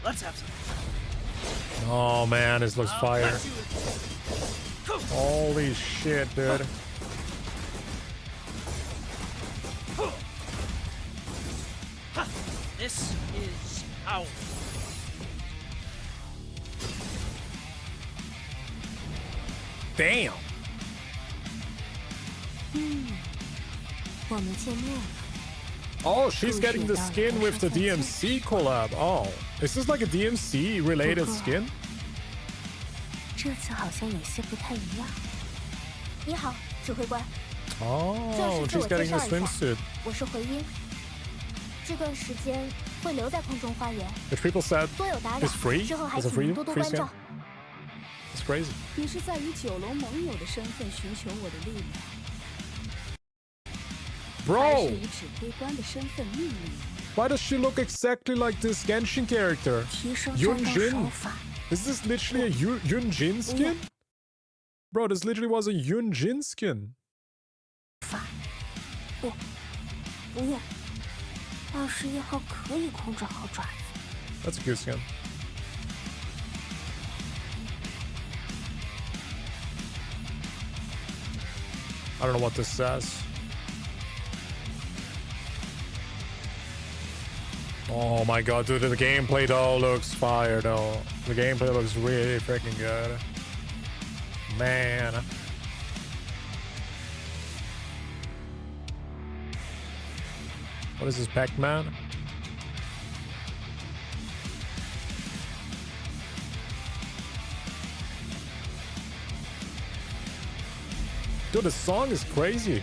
Let's have some. Oh man, this looks fire. Holy shit, dude. This is how. Damn. Oh, she's getting the skin with the DMC collab. Oh, is this like a DMC related skin? 这次好像有些不太一样。你好，指挥官。 Oh, she's getting a swimsuit. 我是回音。这段时间会留在空中花园。 If people said 多有打扰， it's free, 之后还 it's a 请 free 您多多关 skin. 照。 It's crazy. 你是在以九龙盟友的身份寻求我的力量， Bro, 还是以指挥官的身份命令？ why does she look exactly like this Genshin character? 提升战斗手 Yunjin. 法。 Is this literally a Yunjin skin? Bro, this literally was a Yunjin skin. 不，不用。21号可以空转好爪子。 That's a good skin. I don't know what this says. Oh my god, dude, the gameplay though looks fire though. The gameplay looks really freaking good. Man. What is this, Pac-Man? Dude, the song is crazy.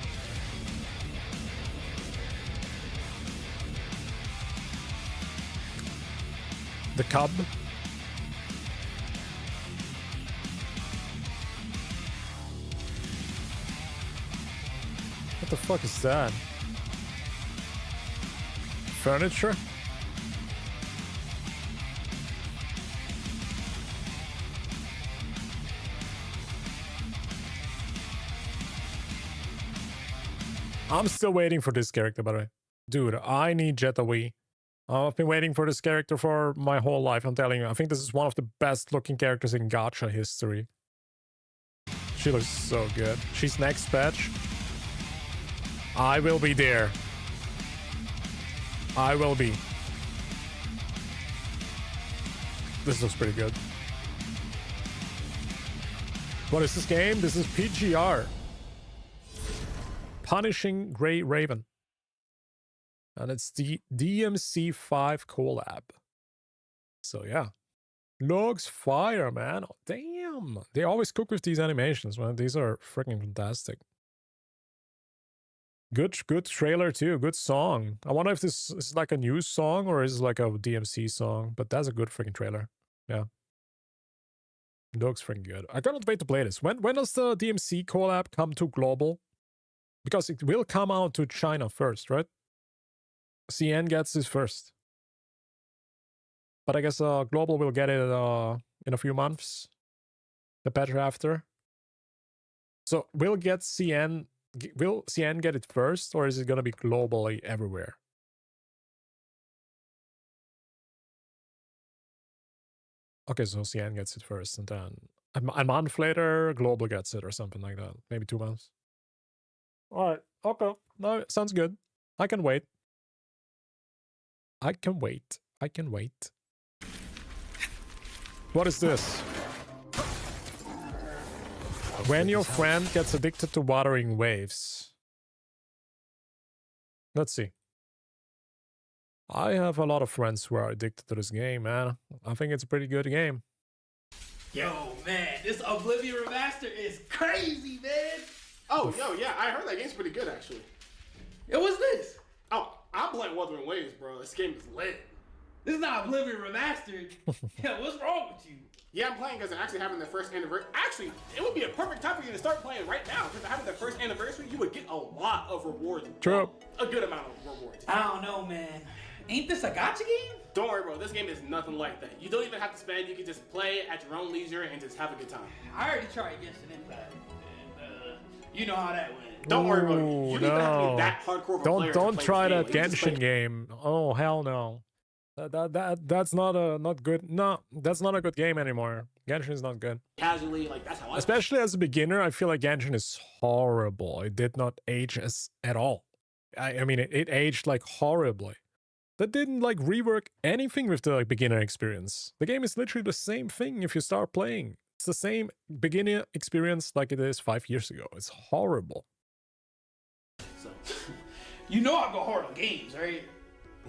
The cub. What the fuck is that? Furniture? I'm still waiting for this character, by the way. Dude, I need Jetawee. I've been waiting for this character for my whole life, I'm telling you. I think this is one of the best looking characters in gacha history. She looks so good. She's next patch. I will be there. I will be. This looks pretty good. What is this game? This is PGR. Punishing Grey Raven. And it's the DMC5 collab. So yeah. Looks fire, man. Oh, damn. They always cook with these animations, man. These are freaking fantastic. Good trailer too. Good song. I wonder if this is like a new song or is it like a DMC song. But that's a good freaking trailer. Yeah. Looks freaking good. I cannot wait to play this. When does the DMC collab come to global? Because it will come out to China first, right? CN gets this first. But I guess global will get it in a few months. The patch after. So will CN get it first, or is it gonna be globally everywhere? Okay, so CN gets it first, and then a month later, global gets it, or something like that. Maybe 2 months. All right. Okay. No, sounds good. I can wait. I can wait. I can wait. What is this? When your friend gets addicted to Wuthering waves. Let's see. I have a lot of friends who are addicted to this game, man. I think it's a pretty good game. Yo, man, this Oblivion remaster is crazy, man. Oh, yo, yeah, I heard that game's pretty good, actually. Yo, what's this? Oh, I'm playing Wuthering Waves, bro. This game is lit. This is not Oblivion Remastered. Yo, what's wrong with you? Yeah, I'm playing because they're actually having their first anniversary. Actually, it would be a perfect time for you to start playing right now. Because they're having their first anniversary, you would get a lot of rewards. True. A good amount of rewards. I don't know, man. Ain't this a gacha game? Don't worry, bro. This game is nothing like that. You don't even have to spend. You can just play at your own leisure and just have a good time. I already tried Genshin Impact. And, you know how that went. Don't worry, bro. You don't even have to be that hardcore of a player Don't to play try this that game. Genshin game. Oh hell no. That's not good. No, that's not a good game anymore. Genshin is not good. Casually, like that's how I. Especially as a beginner, I feel like Genshin is horrible. It did not age at all. I mean, it aged like horribly. That didn't like rework anything with the beginner experience. The game is literally the same thing if you start playing. It's the same beginner experience like it is 5 years ago. It's horrible. So, you know I go hard on games, right?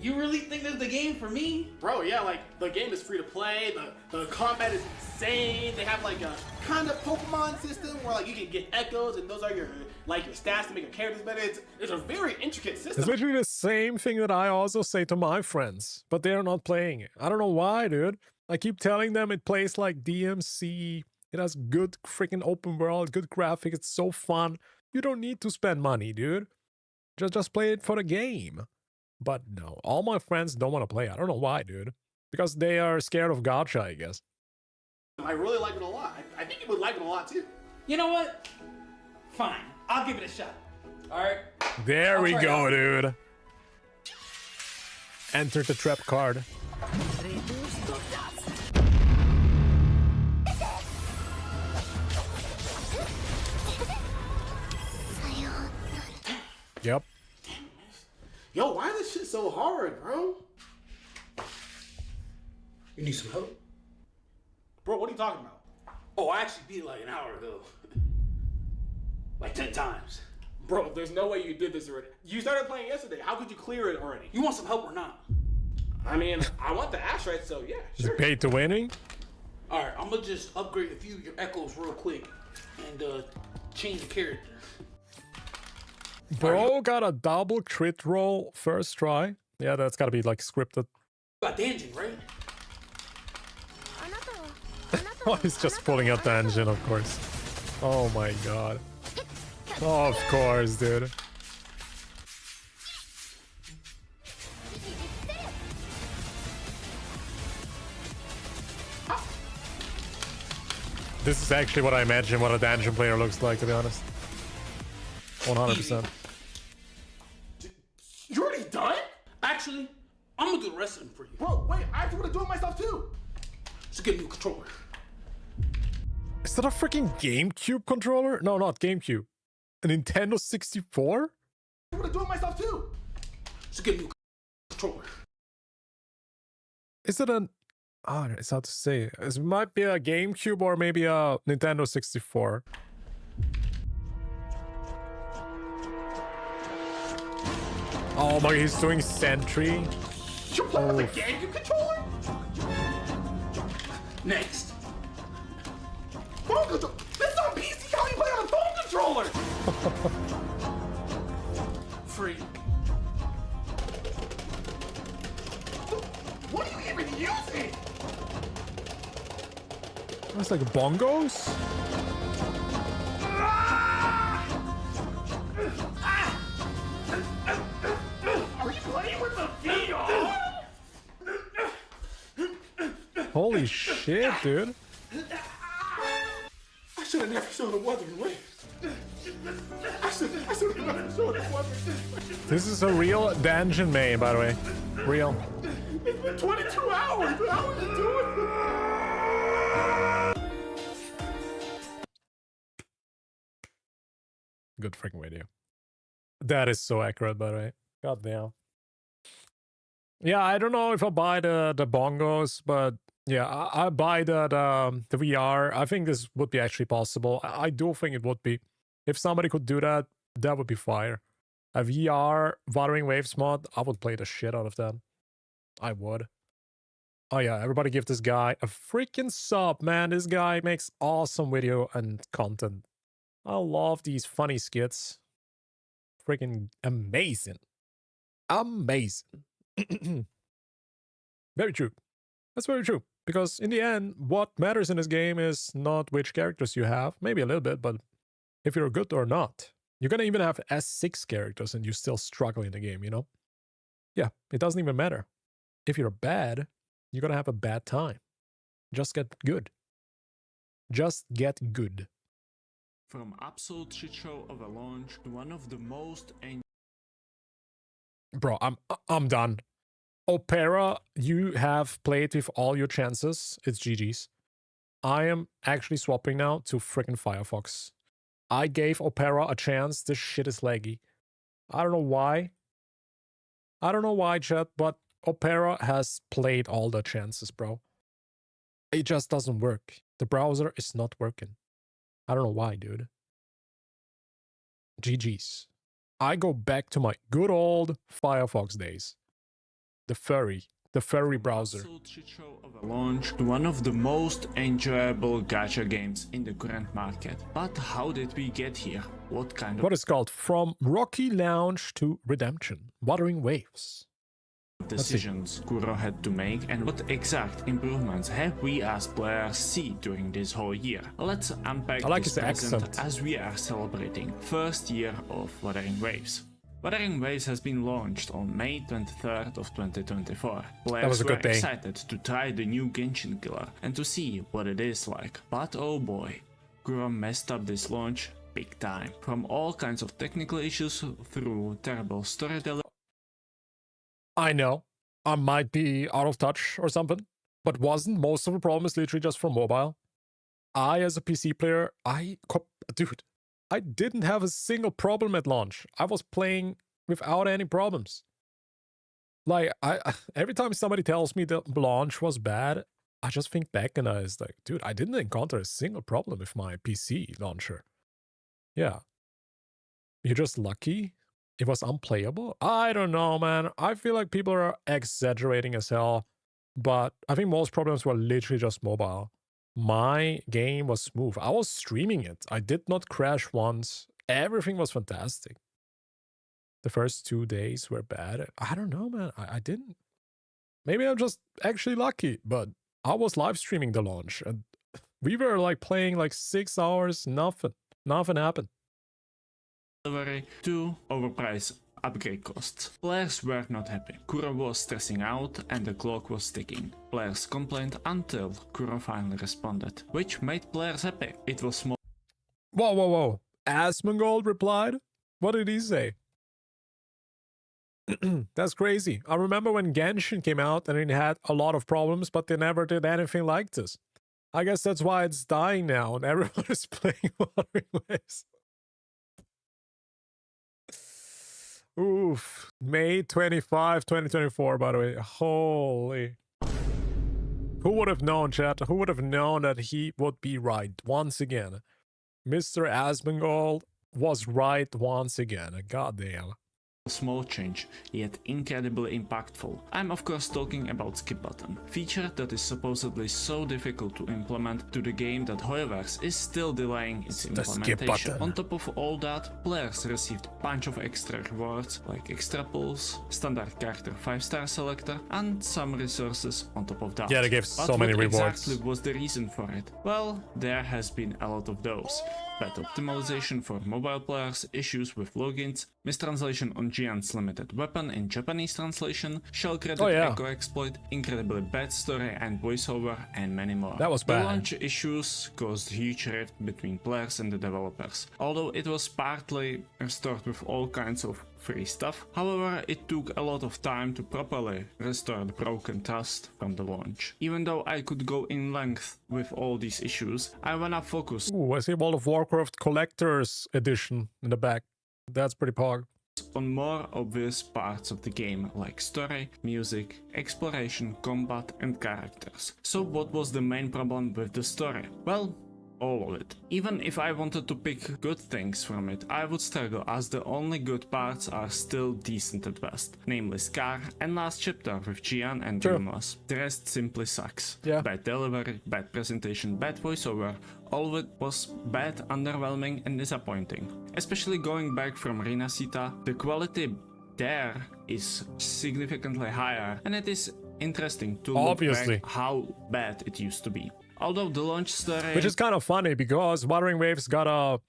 You really think this is the game for me? Bro, yeah, like, the game is free to play, the combat is insane, they have like a kind of Pokemon system where like you can get echoes and those are your stats to make your characters better. It's a very intricate system. It's literally the same thing that I also say to my friends, but they're not playing it. I don't know why, dude. I keep telling them it plays like DMC, it has good freaking open world, good graphics, it's so fun. You don't need to spend money, dude. Just play it for the game. But no, all my friends don't want to play. I don't know why, dude. Because they are scared of gacha, I guess. I really like it a lot. I think you would like it a lot too. You know what? Fine, I'll give it a shot. Alright? There we go, dude. Enter the trap card. Yep. Yo, why is this shit so hard, bro? You need some help? Bro, what are you talking about? Oh, I actually beat it like an hour ago. Like 10 times. Bro, there's no way you did this already. You started playing yesterday. How could you clear it already? You want some help or not? I mean, I want the asteroid, so yeah, Is sure. it paid to winning? Alright, I'm gonna just upgrade a few of your echoes real quick and change the character. Bro got a double crit roll first try. Yeah, that's gotta be like scripted. You got Danjin, right? Oh, he's just pulling out the engine, of course. Oh my god. Oh, of course, dude. This is actually what I imagine what a dungeon player looks like, to be honest. 100%. You already done? Actually, I'm gonna do the rest of them for you. Bro, wait, I have to do it myself too. Let's get a new controller. Is that a freaking GameCube controller? No, not GameCube. A Nintendo 64? I'm gonna do it myself too. Let's get a new controller. Is it an... Oh, it's hard to say. It might be a GameCube or maybe a Nintendo 64. Oh my, he's doing Sentry. You play with the GameCube controller? Next. Phone controller. This is on PC. How do you play on a phone controller? Free. What are you even using? That's like bongos? Are you playing with the VR? Holy shit, dude. I should have never showed a Wuthering Waves. I should have never showed a Wuthering. This is a real dungeon main, by the way. Real. It's been 22 hours. How are you doing? Good freaking video. That is so accurate, by the way. God damn. Yeah, I don't know if I'll buy the bongos, but yeah, I buy the VR. I think this would be actually possible. I do think it would be. If somebody could do that, that would be fire. A VR Wuthering Waves mod, I would play the shit out of that. I would. Oh yeah, everybody give this guy a freaking sub, man. This guy makes awesome video and content. I love these funny skits. Freaking amazing. Amazing. Very true. That's very true. Because in the end, what matters in this game is not which characters you have. Maybe a little bit, but if you're good or not. You're gonna even have S6 characters and you still struggle in the game, you know? Yeah, it doesn't even matter. If you're bad, you're gonna have a bad time. Just get good. Just get good. From absolute shit show of a launch to one of the most... Bro, I'm done. Opera, you have played with all your chances. It's GG's. I am actually swapping now to freaking Firefox. I gave Opera a chance. This shit is laggy. I don't know why. I don't know why, chat, but Opera has played all the chances, bro. It just doesn't work. The browser is not working. I don't know why, dude. GG's. I go back to my good old Firefox days. The furry browser. Absolute shit show of a launch to one of the most enjoyable gacha games in the current market. But how did we get here? What kind of... What is called From Rocky Launch to Redemption. Wuthering Waves. decisions Kuro had to make and what exact improvements have we as players see during this whole year. Let's unpack this present as we are celebrating first year of Wuthering Waves. Wuthering Waves has been launched on May 23rd of 2024. Players were excited to try the new Genshin killer and to see what it is like. But oh boy, Kuro messed up this launch big time. From all kinds of technical issues through terrible storytelling. I know, I might be out of touch or something, but wasn't most of the problem is literally just from mobile? I, as a PC player, dude, I didn't have a single problem at launch. I was playing without any problems. Like, every time somebody tells me the launch was bad, I just think back and I was like, dude, I didn't encounter a single problem with my PC launcher. Yeah. You're just lucky? It was unplayable? I don't know, man. I feel like people are exaggerating as hell. But I think most problems were literally just mobile. My game was smooth. I was streaming it. I did not crash once. Everything was fantastic. The first 2 days were bad. I don't know, man. I didn't. Maybe I'm just actually lucky, but I was live streaming the launch and we were like playing like 6 hours, nothing happened. Delivery to overpriced upgrade costs. Players were not happy. Kuro was stressing out and the clock was ticking. Players complained until Kuro finally responded, which made players happy. It was small. Whoa. Asmongold replied? What did he say? That's crazy. I remember when Genshin came out and it had a lot of problems, but they never did anything like this. I guess that's why it's dying now and everyone is playing Wuthering Waves. Oof. May 25, 2024, by the way. Holy. Who would have known, chat? Who would have known that he would be right once again? Mr. Asmongold was right once again. Goddamn. Small change, yet incredibly impactful. I'm of course talking about skip button, feature that is supposedly so difficult to implement to the game that Hoyoverse is still delaying its implementation. On top of all that, players received a bunch of extra rewards like extra pulls, standard character 5-star selector, and some resources on top of that. Yeah, they gave so many rewards. What exactly was the reason for it? Well, there has been a lot of those. Bad optimization for mobile players, issues with logins, mistranslation on Giant's limited weapon in Japanese translation, shell credit echo exploit, incredibly bad story and voiceover, and many more. That was bad. The launch issues caused huge rift between players and the developers, although it was partly restored with all kinds of free stuff. However, it took a lot of time to properly restore the broken trust from the launch. Even though I could go in length with all these issues, I wanna focus. Ooh, I see World of Warcraft Collector's Edition in the back. That's pretty pog. On more obvious parts of the game like story, music, exploration, combat and characters. So what was the main problem with the story? Well, all of it. Even if I wanted to pick good things from it, I would struggle as the only good parts are still decent at best, namely Scar and last chapter with Gian and Dreamless. The rest simply sucks. Bad delivery, bad presentation, bad voiceover, all of it was bad, underwhelming and disappointing. Especially going back from Rina Sita, the quality there is significantly higher and it is interesting to look back how bad it used to be. Although the launch story... Which is kind of funny because Wuthering Waves got a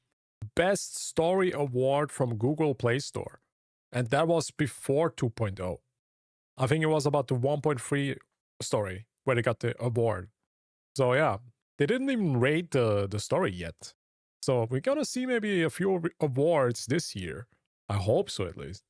Best Story Award from Google Play Store. And that was before 2.0. I think it was about the 1.3 story where they got the award. So yeah, they didn't even rate the story yet. So we're gonna see maybe a few awards this year. I hope so at least.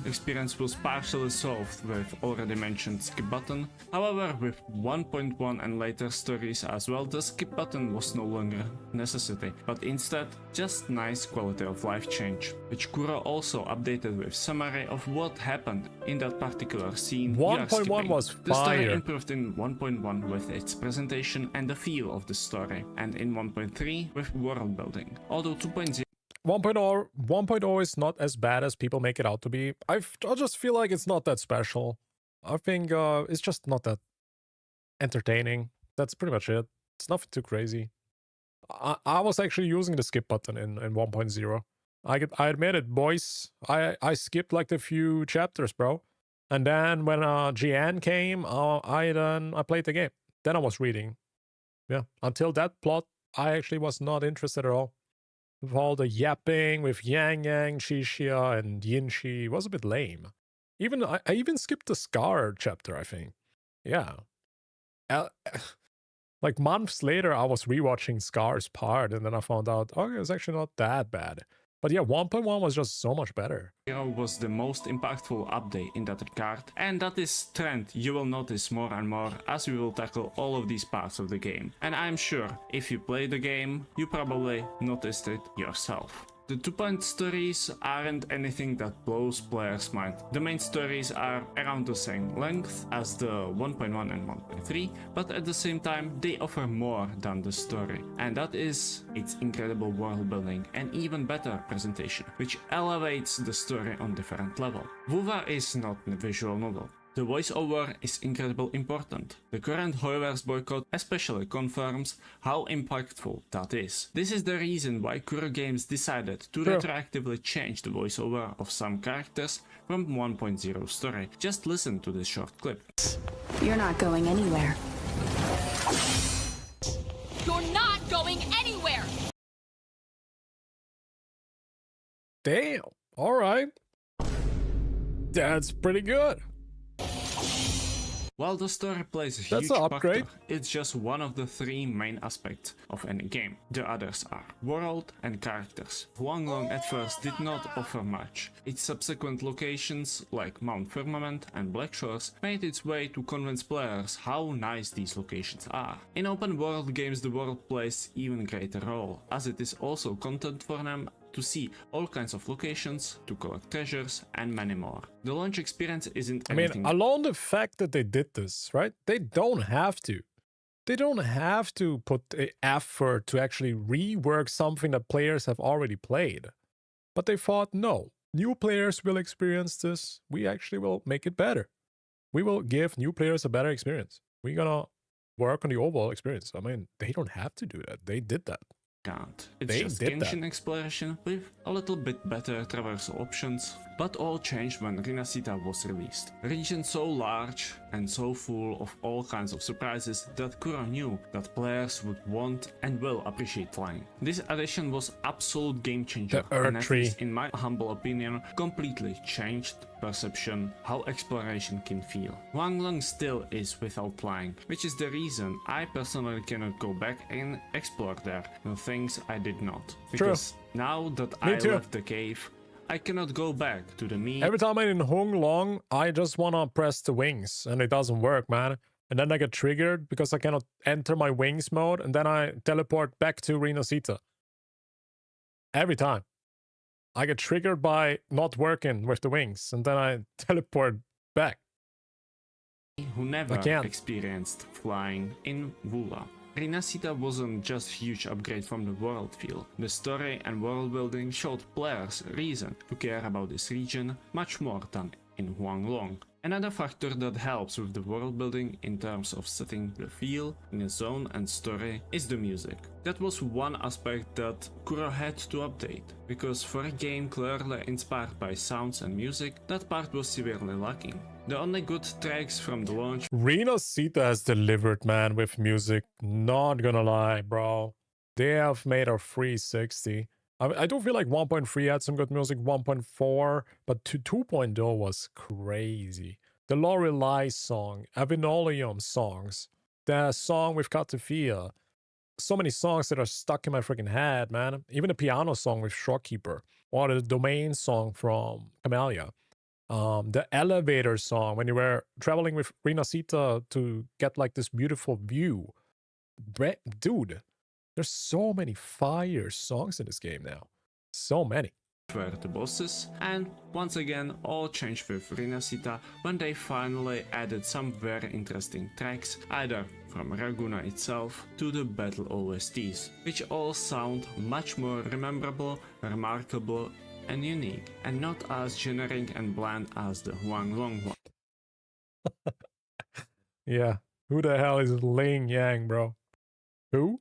Experience was partially solved with already mentioned skip button. However, with 1.1 and later stories as well, the skip button was no longer a necessity, but instead just nice quality of life change, which Kuro also updated with summary of what happened in that particular scene. 1.1 was fire. The story improved in 1.1 with its presentation and the feel of the story, and in 1.3 with world building. Although 2.0 1.0 is not as bad as people make it out to be. I just feel like it's not that special. I think it's just not that entertaining. That's pretty much it. It's nothing too crazy. I was actually using the skip button in 1.0. I admit it, boys. I skipped like a few chapters, bro. And then when Gian came, I played the game. Then I was reading. Yeah, until that plot, I actually was not interested at all. With all the yapping with Yang Yang, Shishia, and Yinshi was a bit lame. I even skipped the Scar chapter, I think. Yeah. Like months later, I was rewatching Scar's part, and then I found out, okay, it's actually not that bad. But yeah, 1.1 was just so much better. Was the most impactful update in that regard, and that is trend you will notice more and more as we will tackle all of these parts of the game. And I'm sure if you play the game, you probably noticed it yourself. The 2-point stories aren't anything that blows players' mind. The main stories are around the same length as the 1.1 and 1.3, but at the same time they offer more than the story, and that is its incredible world building and even better presentation, which elevates the story on different level. Wuwa is not a visual novel. The voiceover is incredibly important. The current Hoyoverse boycott especially confirms how impactful that is. This is the reason why Kuro Games decided to retroactively change the voiceover of some characters from 1.0 story. Just listen to this short clip. You're not going anywhere. You're not going anywhere! Damn. All right. That's pretty good. While the story plays a huge factor, it's just one of the 3 main aspects of any game. The others are world and characters. Huanglong at first did not offer much. Its subsequent locations, like Mount Firmament and Black Shores, made its way to convince players how nice these locations are. In open world games the world plays even greater role, as it is also content for them to see all kinds of locations, to collect treasures, and many more. The launch experience isn't anything. I mean, alone the fact that they did this, right? They don't have to. They don't have to put the effort to actually rework something that players have already played. But they thought, no, new players will experience this. We actually will make it better. We will give new players a better experience. We're gonna work on the overall experience. I mean, they don't have to do that. They did that. It's just Genshin exploration with a little bit better traversal options, but all changed when Rinasita was released. A region so large and so full of all kinds of surprises that Kuro knew that players would want and will appreciate flying. This addition was absolute game changer, and at least in my humble opinion, completely changed perception how exploration can feel. Huanglong still is without flying, which is the reason I personally cannot go back and explore there, the things I did not. Because now that I left the cave, I cannot go back to the meat. Every time I'm in Huanglong, I just wanna press the wings and it doesn't work, man. And then I get triggered because I cannot enter my wings mode, and then I teleport back to Rinasita. Every time. I get triggered by not working with the wings, and then I teleport back. Who never experienced flying in Wuwa. Rinasita wasn't just a huge upgrade from the world feel. The story and world building showed players reason to care about this region much more than in Huanglong. Another factor that helps with the world building in terms of setting the feel in a zone and story is the music. That was one aspect that Kuro had to update, because for a game clearly inspired by sounds and music, that part was severely lacking. The only good tracks from the launch. Rinasita has delivered, man, with music. Not gonna lie, bro. They have made a 360. I do feel like 1.3 had some good music, 1.4, but 2.0 was crazy. The Lorelei song, Avinolium songs, the song with Katafia. So many songs that are stuck in my freaking head, man. Even the piano song with Shopkeeper, or the domain song from Camellia. The elevator song when you were traveling with Rinasita to get like this beautiful view. Dude, there's so many fire songs in this game now. So many. Were the bosses, and once again all changed with Rinasita when they finally added some very interesting tracks, either from Raguna itself to the battle OSTs, which all sound much more memorable, remarkable, and unique, and not as generic and bland as the Huanglong one. Yeah, who the hell is Ling Yang, bro? Who?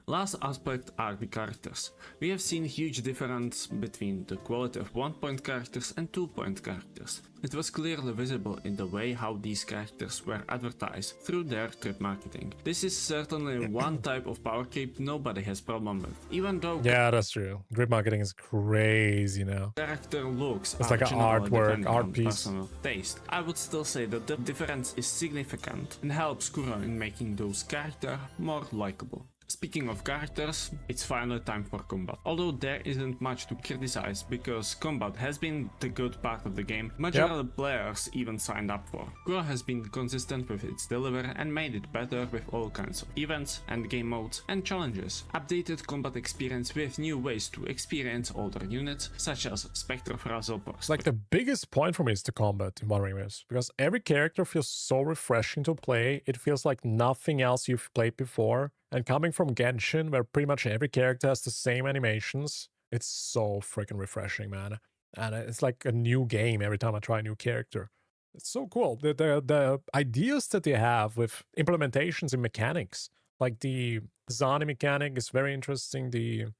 Last aspect are the characters. We have seen huge difference between the quality of 1-point characters and 2-point characters. It was clearly visible in the way how these characters were advertised through their trip marketing. This is certainly one type of power creep nobody has problem with, even though that's true. Trip marketing is crazy now. Character looks it's like an artwork, art piece. Personal taste. I would still say that the difference is significant and helps Kuro in making those characters more likable. Speaking of characters, it's finally time for combat. Although there isn't much to criticize because combat has been the good part of the game majority players even signed up for. Kuro has been consistent with its delivery and made it better with all kinds of events, endgame modes and challenges. Updated combat experience with new ways to experience older units such as Spectre Frazzle. Like the biggest point for me is the combat in Wuthering Waves, because every character feels so refreshing to play. It feels like nothing else you've played before. And coming from Genshin, where pretty much every character has the same animations, it's so freaking refreshing, man. And it's like a new game every time I try a new character. It's so cool. The ideas that they have with implementations in mechanics, like the Zani mechanic is very interesting. The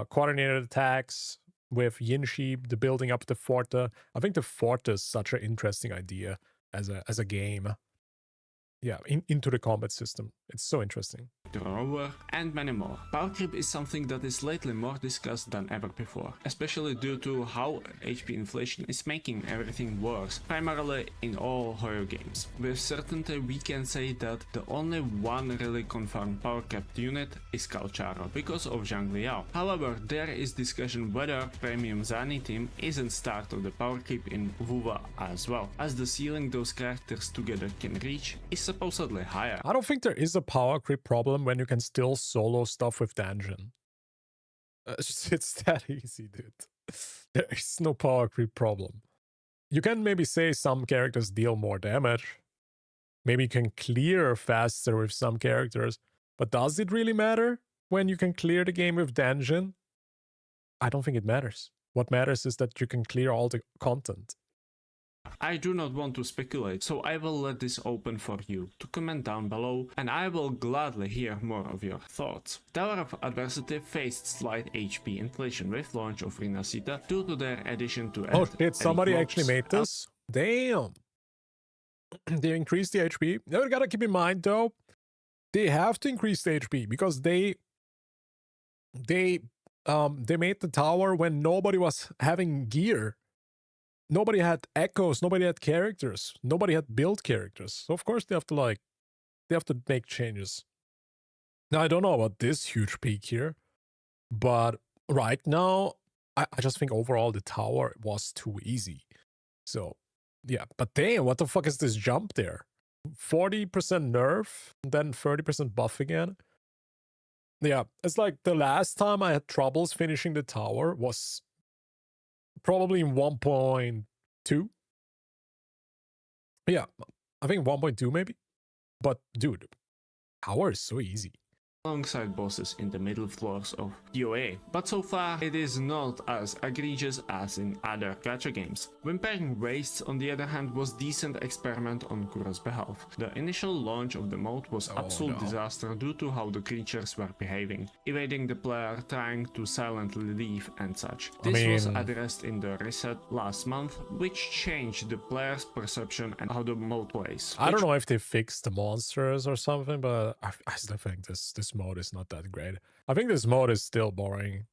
coordinated attacks with Yinshi, the building up the Forte. I think the Forte is such an interesting idea as a game. Yeah, into the combat system. It's so interesting. Rover, and many more. Power creep is something that is lately more discussed than ever before, especially due to how HP inflation is making everything worse, primarily in all horror games. With certainty we can say that the only one really confirmed power capped unit is Calcharo because of Zhang Liao. However, there is discussion whether Premium Zani team isn't start of the power creep in wuwa as well, as the ceiling those characters together can reach is supposedly higher. I don't think there is a power creep problem when you can still solo stuff with Dungeon. It's that easy, dude. There is no power creep problem. You can maybe say some characters deal more damage. Maybe you can clear faster with some characters. But does it really matter when you can clear the game with Dungeon? I don't think it matters. What matters is that you can clear all the content. I do not want to speculate, so I will let this open for you to comment down below, and I will gladly hear more of your thoughts. Tower of Adversity faced slight HP inflation with launch of Rinasita due to their addition to Oh shit, somebody actually made this? Damn. They increased the HP. Now you gotta keep in mind though, they have to increase the HP because they made the tower when nobody was having gear. Nobody had echoes, nobody had characters, nobody had build characters. So of course they have to make changes. Now I don't know about this huge peak here, but right now I just think overall the tower was too easy. So yeah, but damn, what the fuck is this jump there? 40% nerf, and then 30% buff again. Yeah, it's like the last time I had troubles finishing the tower was probably in 1.2. Yeah, I think 1.2 maybe. But dude, tower is so easy. Alongside bosses in the middle floors of DOA, but so far it is not as egregious as in other gacha games. Whimpering Wastes on the other hand was decent experiment on Kuro's behalf. The initial launch of the mode was absolute disaster due to how the creatures were behaving, evading the player, trying to silently leave and such. This was addressed in the reset last month, which changed the player's perception and how the mode plays. I don't know if they fixed the monsters or something, but I still think this mode is not that great. I think this mode is still boring.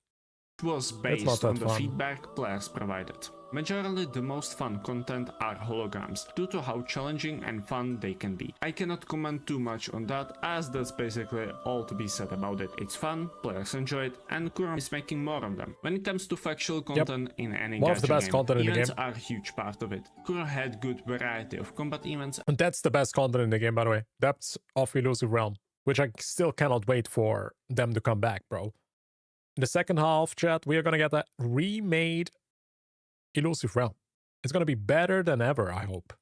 It was based on the feedback players provided. Majorly the most fun content are holograms, due to how challenging and fun they can be. I cannot comment too much on that, as that's basically all to be said about it. It's fun, players enjoy it, and Kuro is making more of them. When it comes to factual content in any one of the best game, content in the game, events are a huge part of it. Kuro had good variety of combat events. And that's the best content in the game, by the way. Depths of Elusive Realm, which I still cannot wait for them to come back, bro. In the second half, chat, we are gonna get a remade Elusive Realm. It's gonna be better than ever, I hope.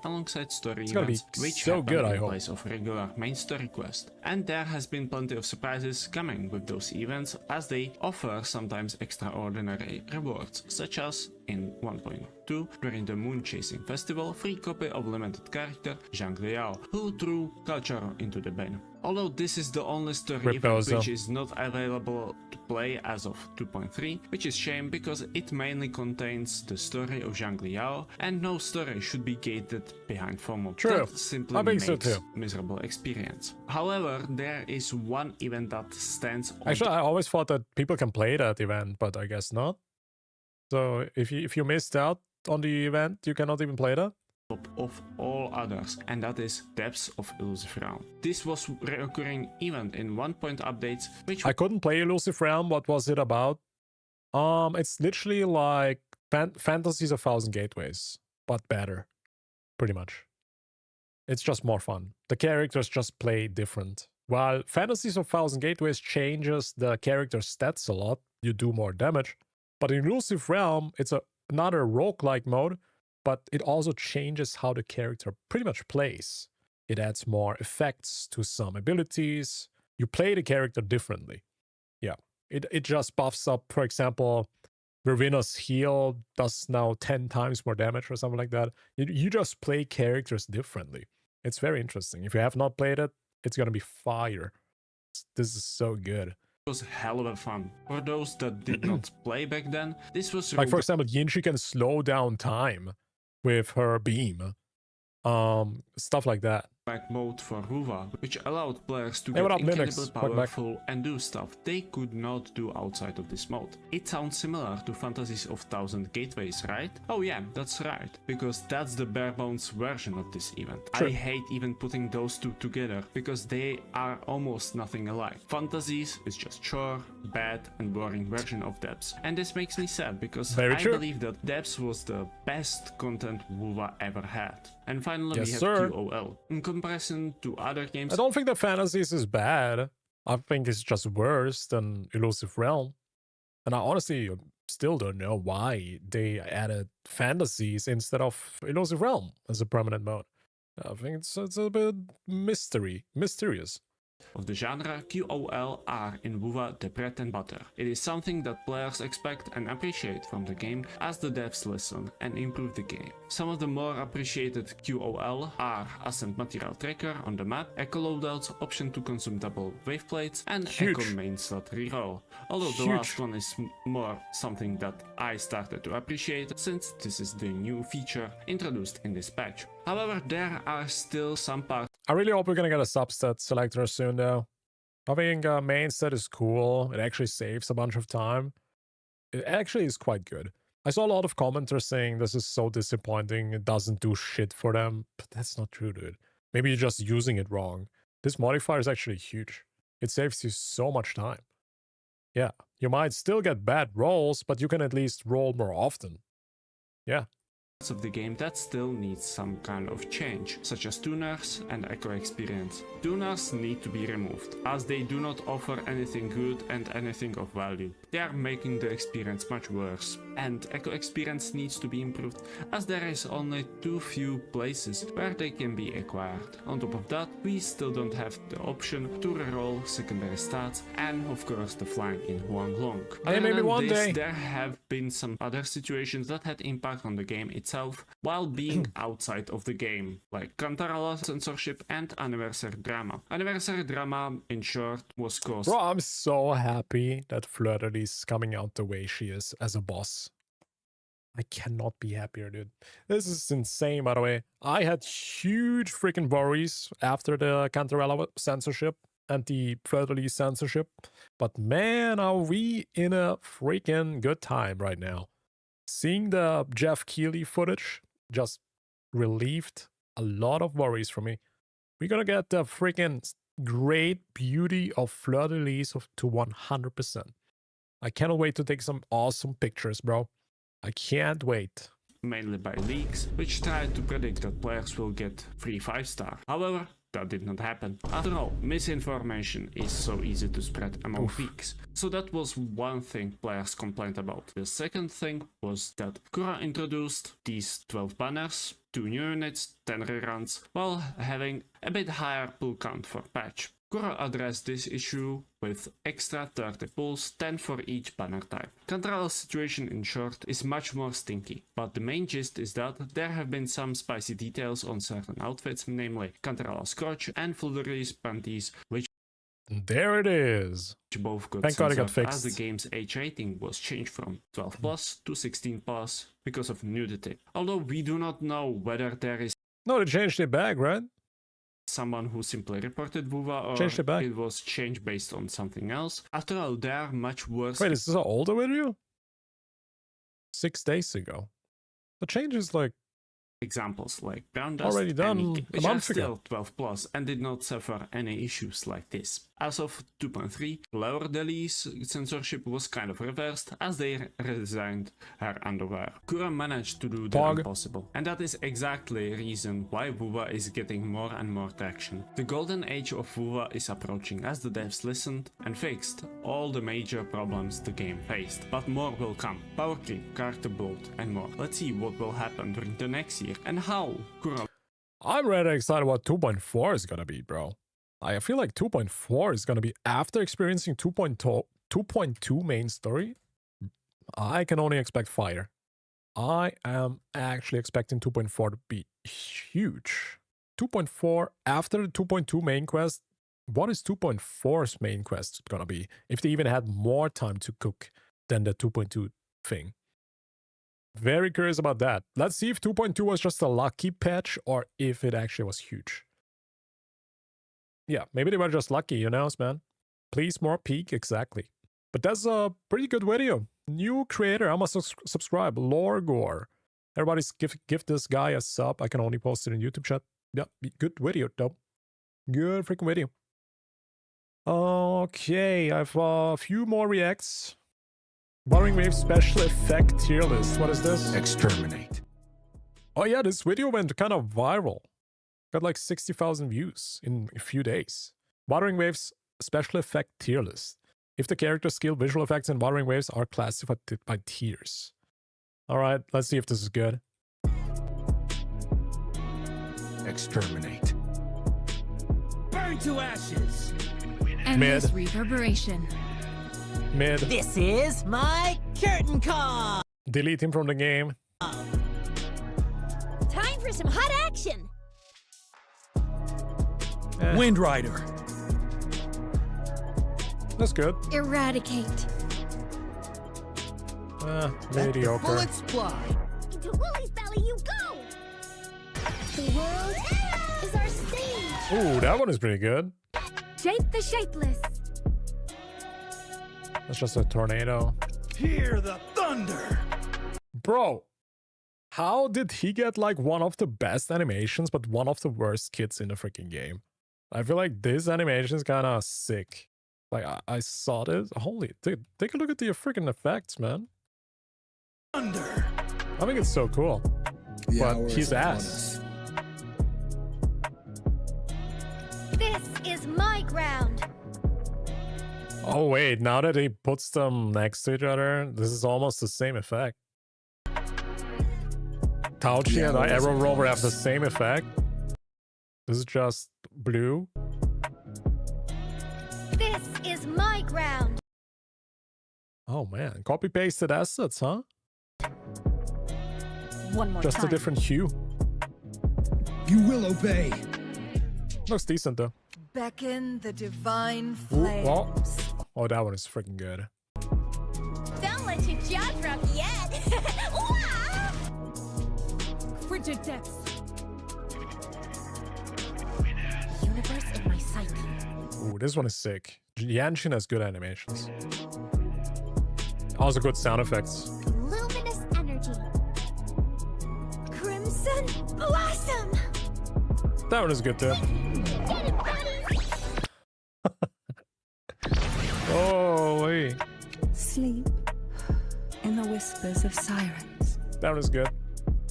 Alongside story it's events, which so good, in place of regular main story quest. And there has been plenty of surprises coming with those events, as they offer sometimes extraordinary rewards, such as in 1.2 during the Moon Chasing Festival, free copy of limited character Zhang Liao, who threw Calcharo into the bin. Although this is the only story event which is not available to play as of 2.3, which is shame because it mainly contains the story of Zhang Liao, and no story should be gated behind formal. True, that simply I think makes so too. Miserable experience. However, there is one event that stands on. Actually, I always thought that people can play that event, but I guess not. So if you missed out on the event, you cannot even play that? top of all others, and that is Depths of Elusive Realm. This was recurring event in 1-point updates, which I couldn't play Elusive Realm. What was it about? It's literally like Fantasies of Thousand Gateways, but better, pretty much. It's just more fun. The characters just play different. While Fantasies of Thousand Gateways changes the character stats a lot, you do more damage. But in Elusive Realm, it's another roguelike mode, but it also changes how the character pretty much plays. It adds more effects to some abilities. You play the character differently. Yeah, it just buffs up, for example, Vervina's heal does now 10 times more damage or something like that. You just play characters differently. It's very interesting. If you have not played it, it's gonna be fire. This is so good. It was hell of a fun. For those that did not play back then, this was like, for example, Yinshi can slow down time with her beam. Stuff like that. Mode for Wuwa, which allowed players to get incredibly powerful and do stuff they could not do outside of this mode. It sounds similar to Fantasies of Thousand Gateways, right? Oh yeah, that's right, because that's the bare bones version of this event. True. I hate even putting those two together, because they are almost nothing alike. Fantasies is just chore, bad and boring version of Depths, and this makes me sad, because I believe that Depths was the best content Wuwa ever had. And finally we have QOL. In comparison to other games, I don't think that Fantasies is bad. I think it's just worse than Elusive Realm. And I honestly still don't know why they added Fantasies instead of Elusive Realm as a permanent mode. I think it's a bit mysterious. Of the genre, QOL are in Wuwa the bread and butter. It is something that players expect and appreciate from the game as the devs listen and improve the game. Some of the more appreciated QOL are Ascent Material Tracker on the map, Echo Loadouts, option to consume double wave plates, and Echo main slot reroll. Although the last one is more something that I started to appreciate since this is the new feature introduced in this patch. However, there are still some parts. I really hope we're gonna get a substat selector soon though. I think main set is cool. It actually saves a bunch of time. It actually is quite good. I saw a lot of commenters saying this is so disappointing, it doesn't do shit for them, but that's not true, dude. Maybe you're just using it wrong. This modifier is actually huge. It saves you so much time. Yeah, you might still get bad rolls, but you can at least roll more often. Yeah. Of the game that still needs some kind of change, such as tuners and echo experience. Tuners need to be removed, as they do not offer anything good and anything of value. They are making the experience much worse, and echo experience needs to be improved, as there is only too few places where they can be acquired. On top of that, we still don't have the option to reroll secondary stats, and of course the flying in Huanglong. Maybe one day. There have been some other situations that had impact on the game itself while being outside of the game, like Cantarella censorship and Anniversary Drama. Anniversary Drama, in short, was caused. Bro, I'm so happy that Fleur-de-Lis is coming out the way she is as a boss. I cannot be happier, dude. This is insane, by the way. I had huge freaking worries after the Cantarella censorship and the Fleur-de-Lis censorship, but man, are we in a freaking good time right now. Seeing the Jeff Keighley footage just relieved a lot of worries for me. We're gonna get the freaking great beauty of Fleur-de-Lis to 100%. I cannot wait to take some awesome pictures, bro. I can't wait. Mainly by leaks, which tried to predict that players will get free 5-star. However, that did not happen. After all, misinformation is so easy to spread among leaks. So that was one thing players complained about. The second thing was that Kura introduced these 12 banners, 2 new units, 10 reruns, while having a bit higher pull count for patch. Kura addressed this issue with extra 30 pulls, 10 for each banner type. Cantarella's situation, in short, is much more stinky, but the main gist is that there have been some spicy details on certain outfits, namely Cantarella's crotch and Fleur-de-Lis panties, which there it is. Both got Thank God it got censored, fixed. as the game's age rating was changed from 12 plus to 16 plus because of nudity. Although we do not know whether there is no, they changed it back, right? Someone who simply reported Wuwa or changed it back. It was changed based on something else. After all, there are much worse. Wait, is this an older video? 6 days ago. The change is like Examples like Brown Dust already done and a which are month ago. still 12 plus and did not suffer any issues like this. As of 2.3, Laura Deli's censorship was kind of reversed as they redesigned her underwear. Kura managed to do the impossible, and that is exactly the reason why wuwa is getting more and more traction. The golden age of wuwa is approaching as the devs listened and fixed all the major problems the game faced. But more will come. Power creep, character build, and more. Let's see what will happen during the next year and how Kura... I'm really excited what 2.4 is gonna be, bro. I feel like 2.4 is gonna be after experiencing 2.2 main story. I can only expect fire. I am actually expecting 2.4 to be huge. 2.4 after the 2.2 main quest. What is 2.4's main quest gonna be? If they even had more time to cook than the 2.2 thing. Very curious about that. Let's see if 2.2 was just a lucky patch or if it actually was huge. Yeah, maybe they were just lucky, you know, man. Please more peak, exactly. But that's a pretty good video. New creator, I must subscribe. Lorgor. Everybody's give this guy a sub. I can only post it in YouTube chat. Yeah, good video, though. Good freaking video. Okay, I have a few more reacts. Wuthering Wave special effect tier list. What is this? Exterminate. Oh yeah, this video went kind of viral. Got like 60,000 views in a few days. Wuthering Waves special effect tier list. If the character skill, visual effects, and Wuthering Waves are classified by tiers. Alright, let's see if this is good. Exterminate. Burn to ashes. Mid. Reverberation. Mid. This is my curtain call. Delete him from the game. Time for some hot action. Wind Rider. That's good. Eradicate. Mediocre. Bullets fly. Into Wooly's belly you go. The world is our stage. Ooh, that one is pretty good. Shape the shapeless. That's just a tornado. Hear the thunder. Bro, how did he get like one of the best animations but one of the worst kits in the freaking game? I feel like this animation is kind of sick. Like, I saw this. Holy, dude, take a look at the freaking effects, man. Thunder. I think it's so cool. But he's ass. This is my ground. Oh, wait, now that he puts them next to each other, this is almost the same effect. Tauchi and Arrow Rover have the same effect. This is just blue. This is my ground. Oh man, copy-pasted assets, huh? One more just time. a different hue. You will obey. Looks decent though. Beckon the divine Ooh, flames. oh, that one is freaking good. Don't let your jaw drop yet. Frigid depths. Universe in my sight. Ooh, this one is sick. Yanshin has good animations. Also good sound effects. Luminous energy. Crimson blossom. That one is good too. Get it, buddy. Oh, wait. Sleep in the whispers of sirens. That one is good.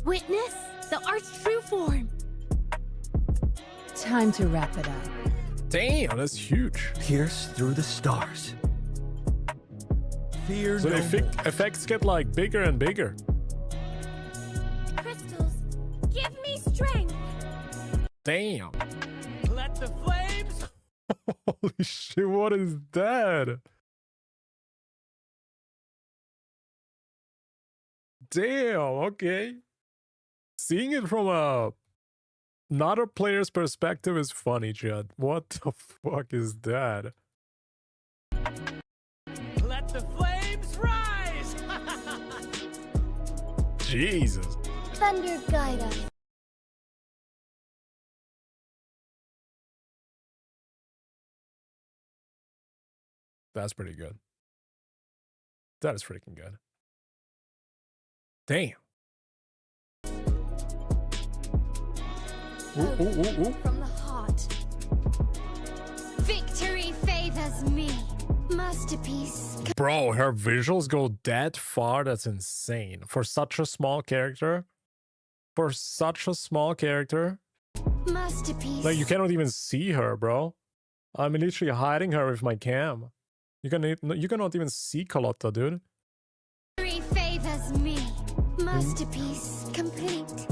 Witness the art's true form. Time to wrap it up. Damn, that's huge. Pierce through the stars. Fear So no the effects get like bigger and bigger. Crystals, give me strength. Damn. Let the flames. Holy shit, what is that? Damn, okay. Seeing it from another player's perspective is funny, Chad. What the fuck is that? Let the flames rise. Jesus. Thunder guide us. That's pretty good. That is freaking good. Damn. From the heart. Victory favors me. Masterpiece. Bro, her visuals go that far. That's insane. For such a small character. For such a small character. Masterpiece. Like, you cannot even see her, bro. I'm literally hiding her with my cam. You cannot even see Carlotta, dude. Victory favors me. Masterpiece complete.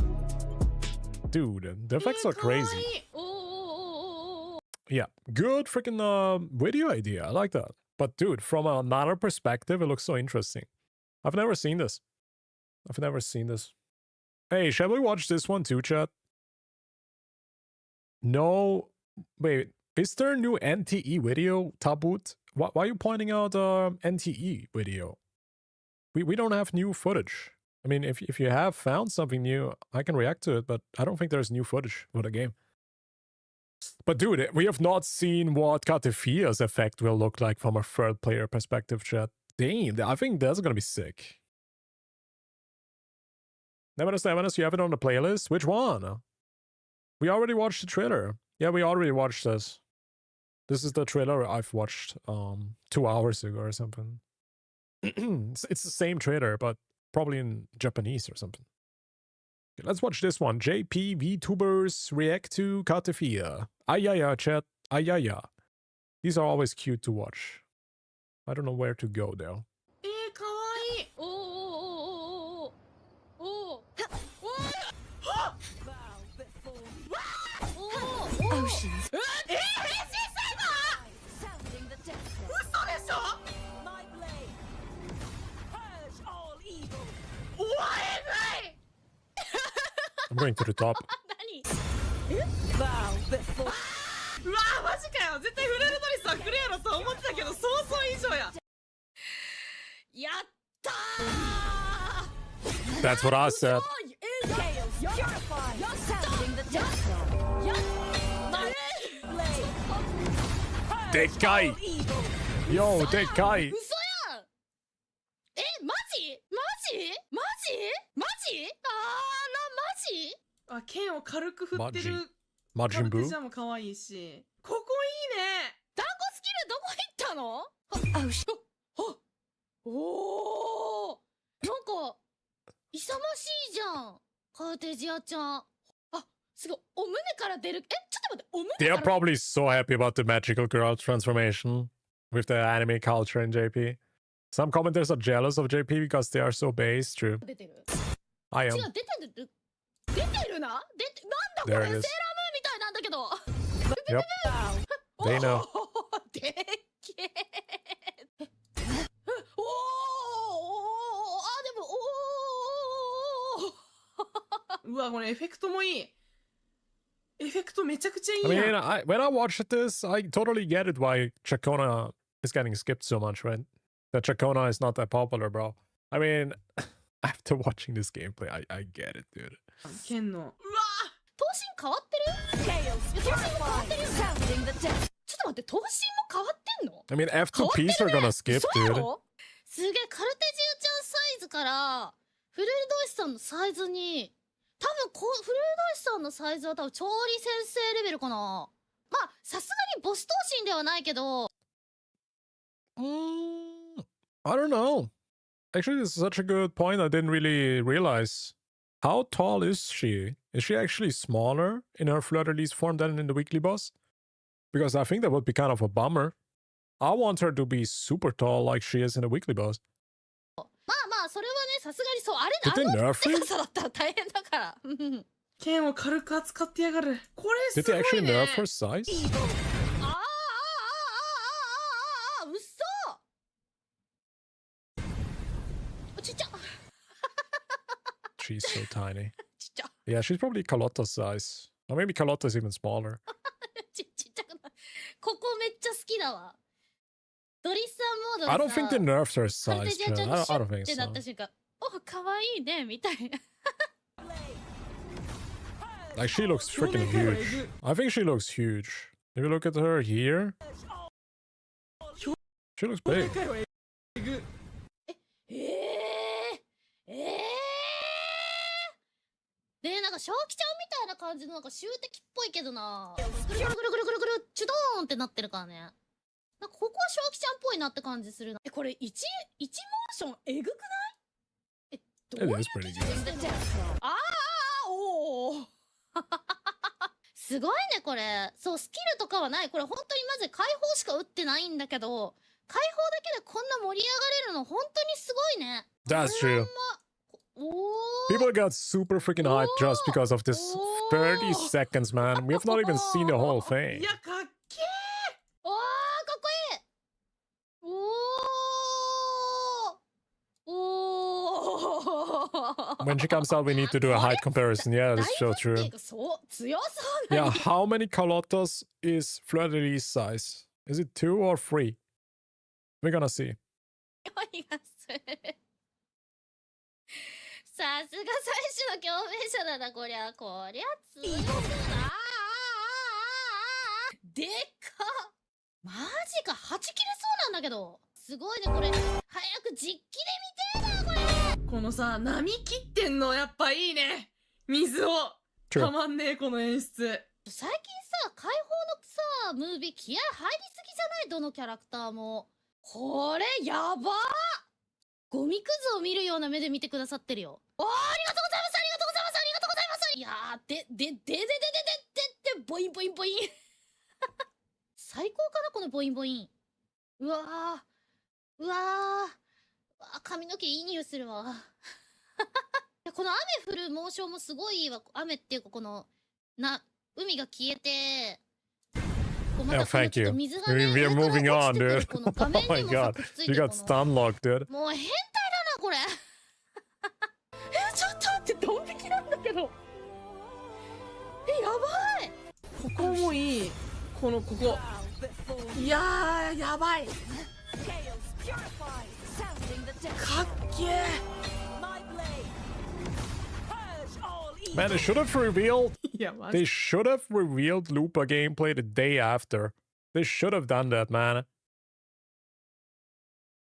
Dude, the effects are crazy. Yeah, good freaking video idea. I like that. But dude, from another perspective, it looks so interesting. I've never seen this. I've never seen this. Hey, shall we watch this one too, chat? No, wait. Is there a new NTE video, Tabut? Why are you pointing out NTE video? We don't have new footage. I mean, if you have found something new, I can react to it, but I don't think there's new footage for the game. But dude, we have not seen what Katefia's effect will look like from a third player perspective, chat. Damn, I think that's gonna be sick. Nevertheless, you have it on the playlist? Which one? We already watched the trailer. Yeah, we already watched this. This is the trailer I've watched 2 hours ago or something. It's the same trailer, but probably in Japanese or something. Okay, let's watch this one. JP VTubers react to Katefia. Ayaya, chat. Ayaya. These are always cute to watch. I don't know where to go though. Oceans. I'm going to the top. うわーマジかよ絶対触れるのにさくれやろと思ってたけど想像以上ややったー That's what I said. Dekai! Yo, Dekai! 嘘やんえマジマジマジマジあーなマジあ剣を軽く振ってるマジンブーカルテジャンも可愛いしここいいね団子スキルどこ行ったのおーなんか勇ましいじゃんカーテジアちゃんあすごいお胸から出るちょっと待ってお胸から They are probably so happy about the magical girl transformation with the anime culture in JP. Some commenters are jealous of JP because they are so base. True. I am. 違う出てるななんだこれ There セーラームーン it is. みたいなんだけど Yep. They know. でっけえおーあでもおーうわこれエフェクトもいいエフェクトめちゃくちゃいい I やん mean, when I watched this, I totally get it why CIACCONA is getting skipped so much, right? That CIACCONA is not that popular, bro. I mean, after watching this gameplay, I get it, dude. 剣のうわ頭身変わってる頭身も変わってるよちょっと待って頭身も変わってんの I mean, F2Ps are gonna skip, 嘘や dude. ろすげえカルテジアちゃんサイズからフルルドイスさんのサイズに多分フルルドイスさんのサイズは多分調理先生レベルかなまあさすがにボス頭身ではないけど I don't know. Actually, this is such a good point. I didn't really realize. How tall is she? Is she actually smaller in her fleur-de-lis form than in the weekly boss? Because I think that would be kind of a bummer. I want her to be super tall like she is in the weekly boss. まあまあそれはねさすがにそうあれ Did they nerf で it? かさだったら大変だから剣を軽く扱ってやがるこれ Did すご they い actually ね nerf her size? うっそちっちゃ She's so tiny. ちっちゃ Yeah, she's probably Carlotta's size. Or maybe Carlotta's even smaller. ちっちゃくないここめっちゃ好きだわドリスさんモード I で don't さ think they nerfed her カルテ size. ジアちゃん Jen. に I シュ don't ッ think てなっ so. た瞬間おかわいいねみたいな Like, she looks freaking huge. I think she looks huge. If you look at her here, she looks big. えで、なんか正気ちゃんみたいな感じのなんか襲撃っぽいけどな。ぐるぐるぐるぐるぐるぐる、チュドーンってなってるからね。なんかここは正気ちゃんっぽいなって感じするな。え、これ1モーションえぐくない？え、どういう技術してんの？おーすごいね、これ。そう、スキルとかはない。これ本当にマジで解放しか打ってないんだけど、解放だけでこんな盛り上がれるの本当にすごいね。That's true. People got super freaking hyped just because of this 30 seconds, man. We have not even seen the whole thing. いや、かっけー。おー、かっこいい。When she comes out, we need to do a height comparison. Yeah, that's so true. Yeah, how many Carlottas is Fleur de Lis size? Is it 2 or 3? We're gonna see. さすが最初の共鳴者だな、こりゃ。こりゃ強いな。でっか。マジか、8切れそうなんだけど。すごいね、これ。早く実機で見てえな、これ。このさ、波切ってんのやっぱいいね。水を。たまんねえ、この演出。最近さ、解放のさ、ムービー気合入りすぎじゃない？どのキャラクターも。これ、やばー！ゴミくずを見るような目で見てくださってるよ。おー、ありがとうございます、ありがとうございます、ありがとうございます。いやー、ボインボインボイン。最高かな、このボインボイン。うわー、うわー、髪の毛いい匂いするわ。この雨降るモーションもすごいいいわ。雨っていうか、この、海が消えて、Yeah, thank you. We are moving on, dude. Oh my god. You got stun locked, dude. もう変態だな、これ。ちょっと待って、ドン引きなんだけど。やばい。ここもいい。ここ。いやー、やばい。かっけー。Man, they should have revealed. They should have revealed Lupa gameplay the day after. They should have done that, man.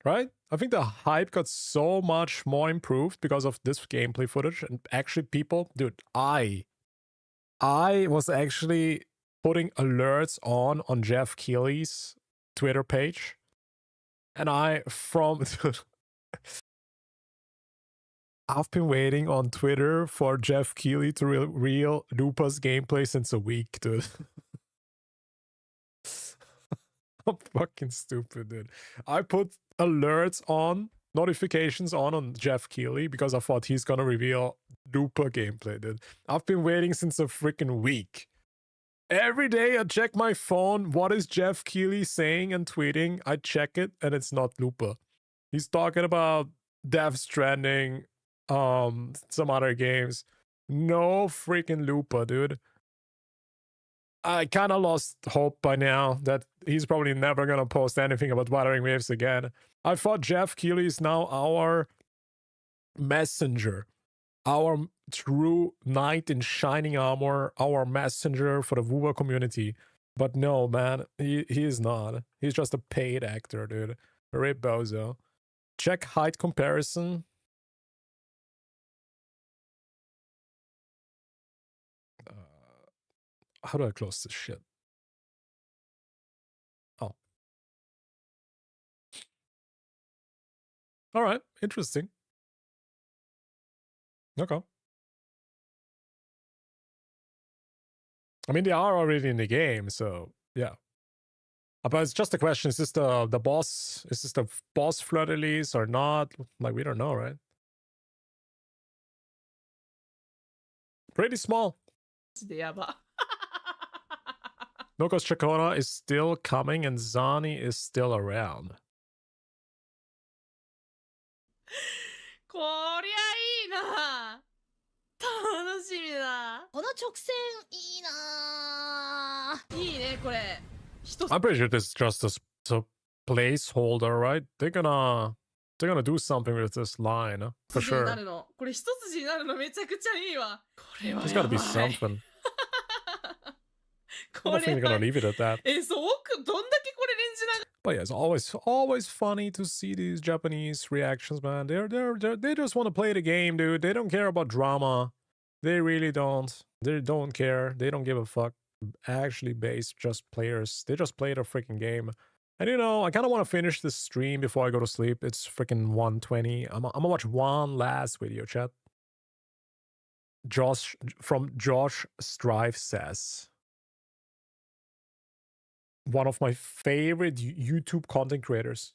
Right? I think the hype got so much more improved because of this gameplay footage. And actually, people, dude, I was actually putting alerts on Jeff Keighley's Twitter page, and I've been waiting on Twitter for Jeff Keighley to reveal Lupa's gameplay since a week, dude. I'm fucking stupid, dude. I put alerts on, notifications on Jeff Keighley because I thought he's gonna reveal Lupa gameplay, dude. I've been waiting since a freaking week. Every day I check my phone, what is Jeff Keighley saying and tweeting? I check it and it's not Lupa. He's talking about Death Stranding, some other games. No freaking Lupa, dude. I kind of lost hope by now that he's probably never gonna post anything about Wuthering Waves again. I thought Jeff Keighley is now our messenger, our true knight in shining armor, our messenger for the wuwa community. But no, man, he is not. He's just a paid actor, dude. Rip bozo. Check height comparison. How do I close this shit? Oh. All right, interesting. Okay. I mean, they are already in the game, so yeah. But it's just a question: is this the boss? Is this the boss Fleur de Lis or not? Like, we don't know, right? Pretty small. Nokos CIACCONA is still coming and Zani is still around. こりゃいいな。楽しみだ。この直線いいな。いいね、これ。I'm pretty sure this is just a placeholder, right? They're gonna do something with this line, for sure. これ一筋になるのめちゃくちゃいいわ。これは There's gotta be something. I don't think they're gonna leave it at that. But yeah, it's always funny to see these Japanese reactions, man. They just want to play the game, dude. They don't care about drama. They really don't. They don't care. They don't give a fuck. Actually, base just players. They just play the freaking game. And you know, I kind of want to finish this stream before I go to sleep. It's freaking 1:20. I'm gonna watch one last video, chat. Josh Strive says, one of my favorite YouTube content creators.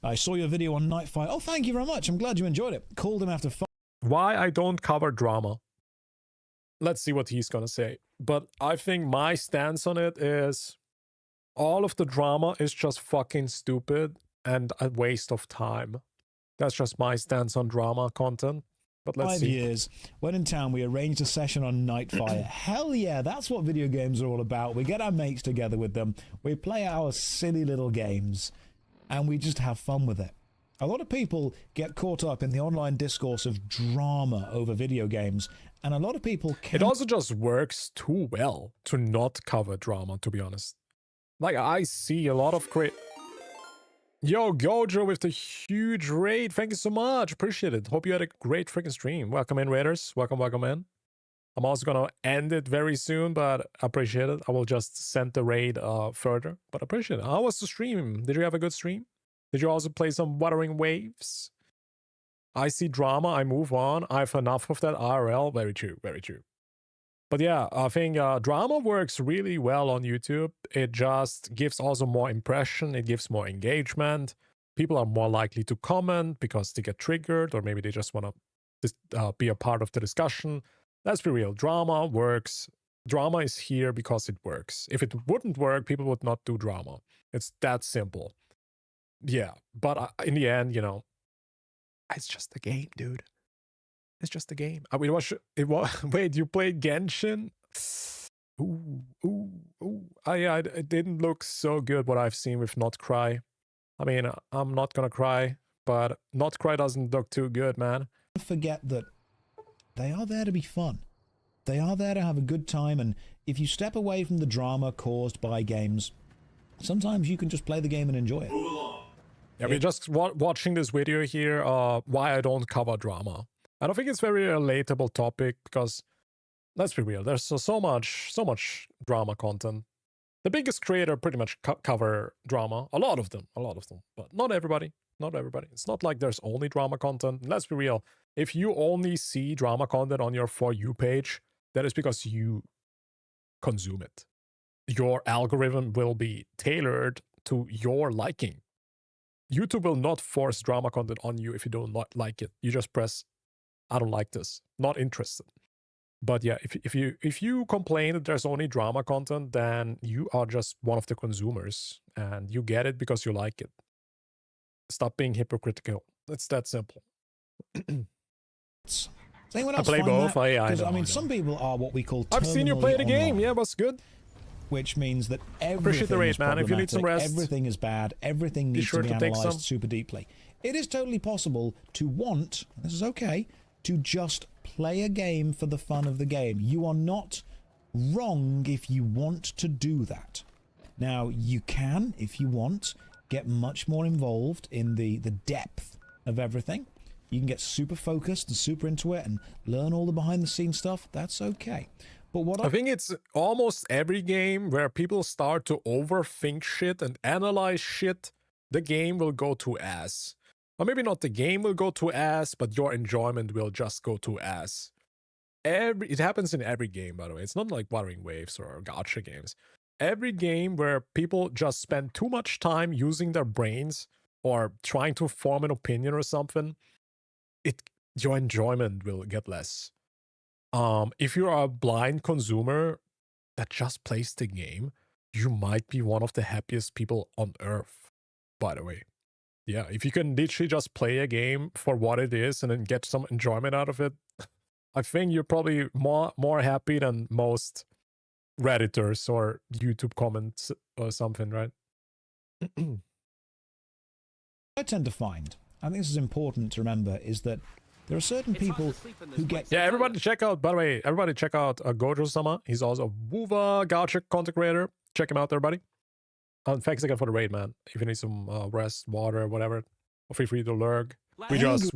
I saw your video on Nightfire. Oh, thank you very much. I'm glad you enjoyed it. Called him after 5. Why I don't cover drama. Let's see what he's gonna say. But I think my stance on it is all of the drama is just fucking stupid and a waste of time. That's just my stance on drama content. But let's 5 see. years. When in town, we arranged a session on Nightfire. Hell yeah, that's what video games are all about. We get our mates together with them. We play our silly little games. And we just have fun with it. A lot of people get caught up in the online discourse of drama over video games, and a lot of people It also just works too well to not cover drama, to be honest. Like, I see a lot of great... Yo, Gojo with the huge raid. Thank you so much. Appreciate it. Hope you had a great freaking stream. Welcome in, Raiders. Welcome in. I'm also gonna end it very soon, but appreciate it. I will just send the raid further, but appreciate it. How was the stream? Did you have a good stream? Did you also play some Wuthering Waves? I see drama, I move on. I have enough of that IRL. Very true, very true. But yeah, I think drama works really well on YouTube. It just gives also more impression. It gives more engagement. People are more likely to comment because they get triggered, or maybe they just want to be a part of the discussion. Let's be real, drama works. Drama is here because it works. If it wouldn't work, people would not do drama. It's that simple. Yeah, but in the end, you know, it's just a game, dude. It's just a game. I mean, wait, you played Genshin? Yeah, it didn't look so good what I've seen with Not Cry. I mean, I'm not gonna cry, but Not Cry doesn't look too good, man. forget that they are there to be fun. They are there to have a good time, and if you step away from the drama caused by games, sometimes you can just play the game and enjoy it. Yeah, we're just watching this video here, why I don't cover drama. I don't think it's a very relatable topic because, let's be real, there's so much drama content. The biggest creator pretty much cover drama, a lot of them, but not everybody. It's not like there's only drama content. Let's be real, if you only see drama content on your For You page, that is because you consume it. Your algorithm will be tailored to your liking. YouTube will not force drama content on you if you don't like it. You just press, I don't like this, not interested. But yeah, if you complain that there's only drama content, then you are just one of the consumers and you get it because you like it. Stop being hypocritical. It's that simple. Does anyone else I play find both. that? I mean, some people are what we call I've seen you play the terminally game. online, Yeah, that's good. which means that Appreciate the everything raid, is man. If you need some problematic, rest, everything is bad, everything be needs sure to be to take analyzed some. super deeply. It is totally possible to want, this is okay, to just play a game for the fun of the game. You are not wrong if you want to do that. Now, you can, if you want, get much more involved in the depth of everything. You can get super focused and super into it and learn all the behind-the-scenes stuff. That's okay. But what I think it's almost every game where people start to overthink shit and analyze shit, the game will go to ass. Or maybe not the game will go to ass, but your enjoyment will just go to ass. It happens in every game, by the way. It's not like Wuthering Waves or gacha games. Every game where people just spend too much time using their brains or trying to form an opinion or something, your enjoyment will get less. If you're a blind consumer that just plays the game, you might be one of the happiest people on earth, by the way. Yeah, if you can literally just play a game for what it is and then get some enjoyment out of it, I think you're probably more happy than most Redditors or YouTube comments or something, right? I tend to find, I think this is important to remember, is that there are certain people who get... Yeah, everybody check out, by the way, Gojo-sama. He's also a wuwa gacha content creator. Check him out, everybody. Thanks again for the raid, man. If you need some rest, water, whatever, feel free to lurk. We just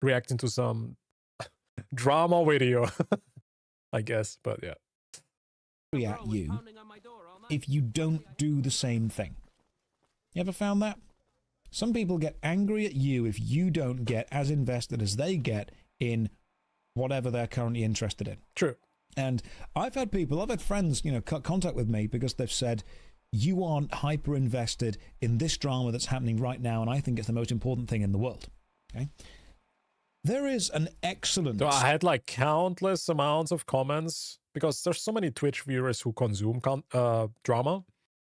reacting to some drama video, I guess. But yeah. At you if you don't do the same thing. You ever found that? Some people get angry at you if you don't get as invested as they get in whatever they're currently interested in. True. And I've had friends, cut contact with me because they've said, you aren't hyper invested in this drama that's happening right now, and I think it's the most important thing in the world. Okay. There is an excellent... So I had like countless amounts of comments because there's so many Twitch viewers who consume drama.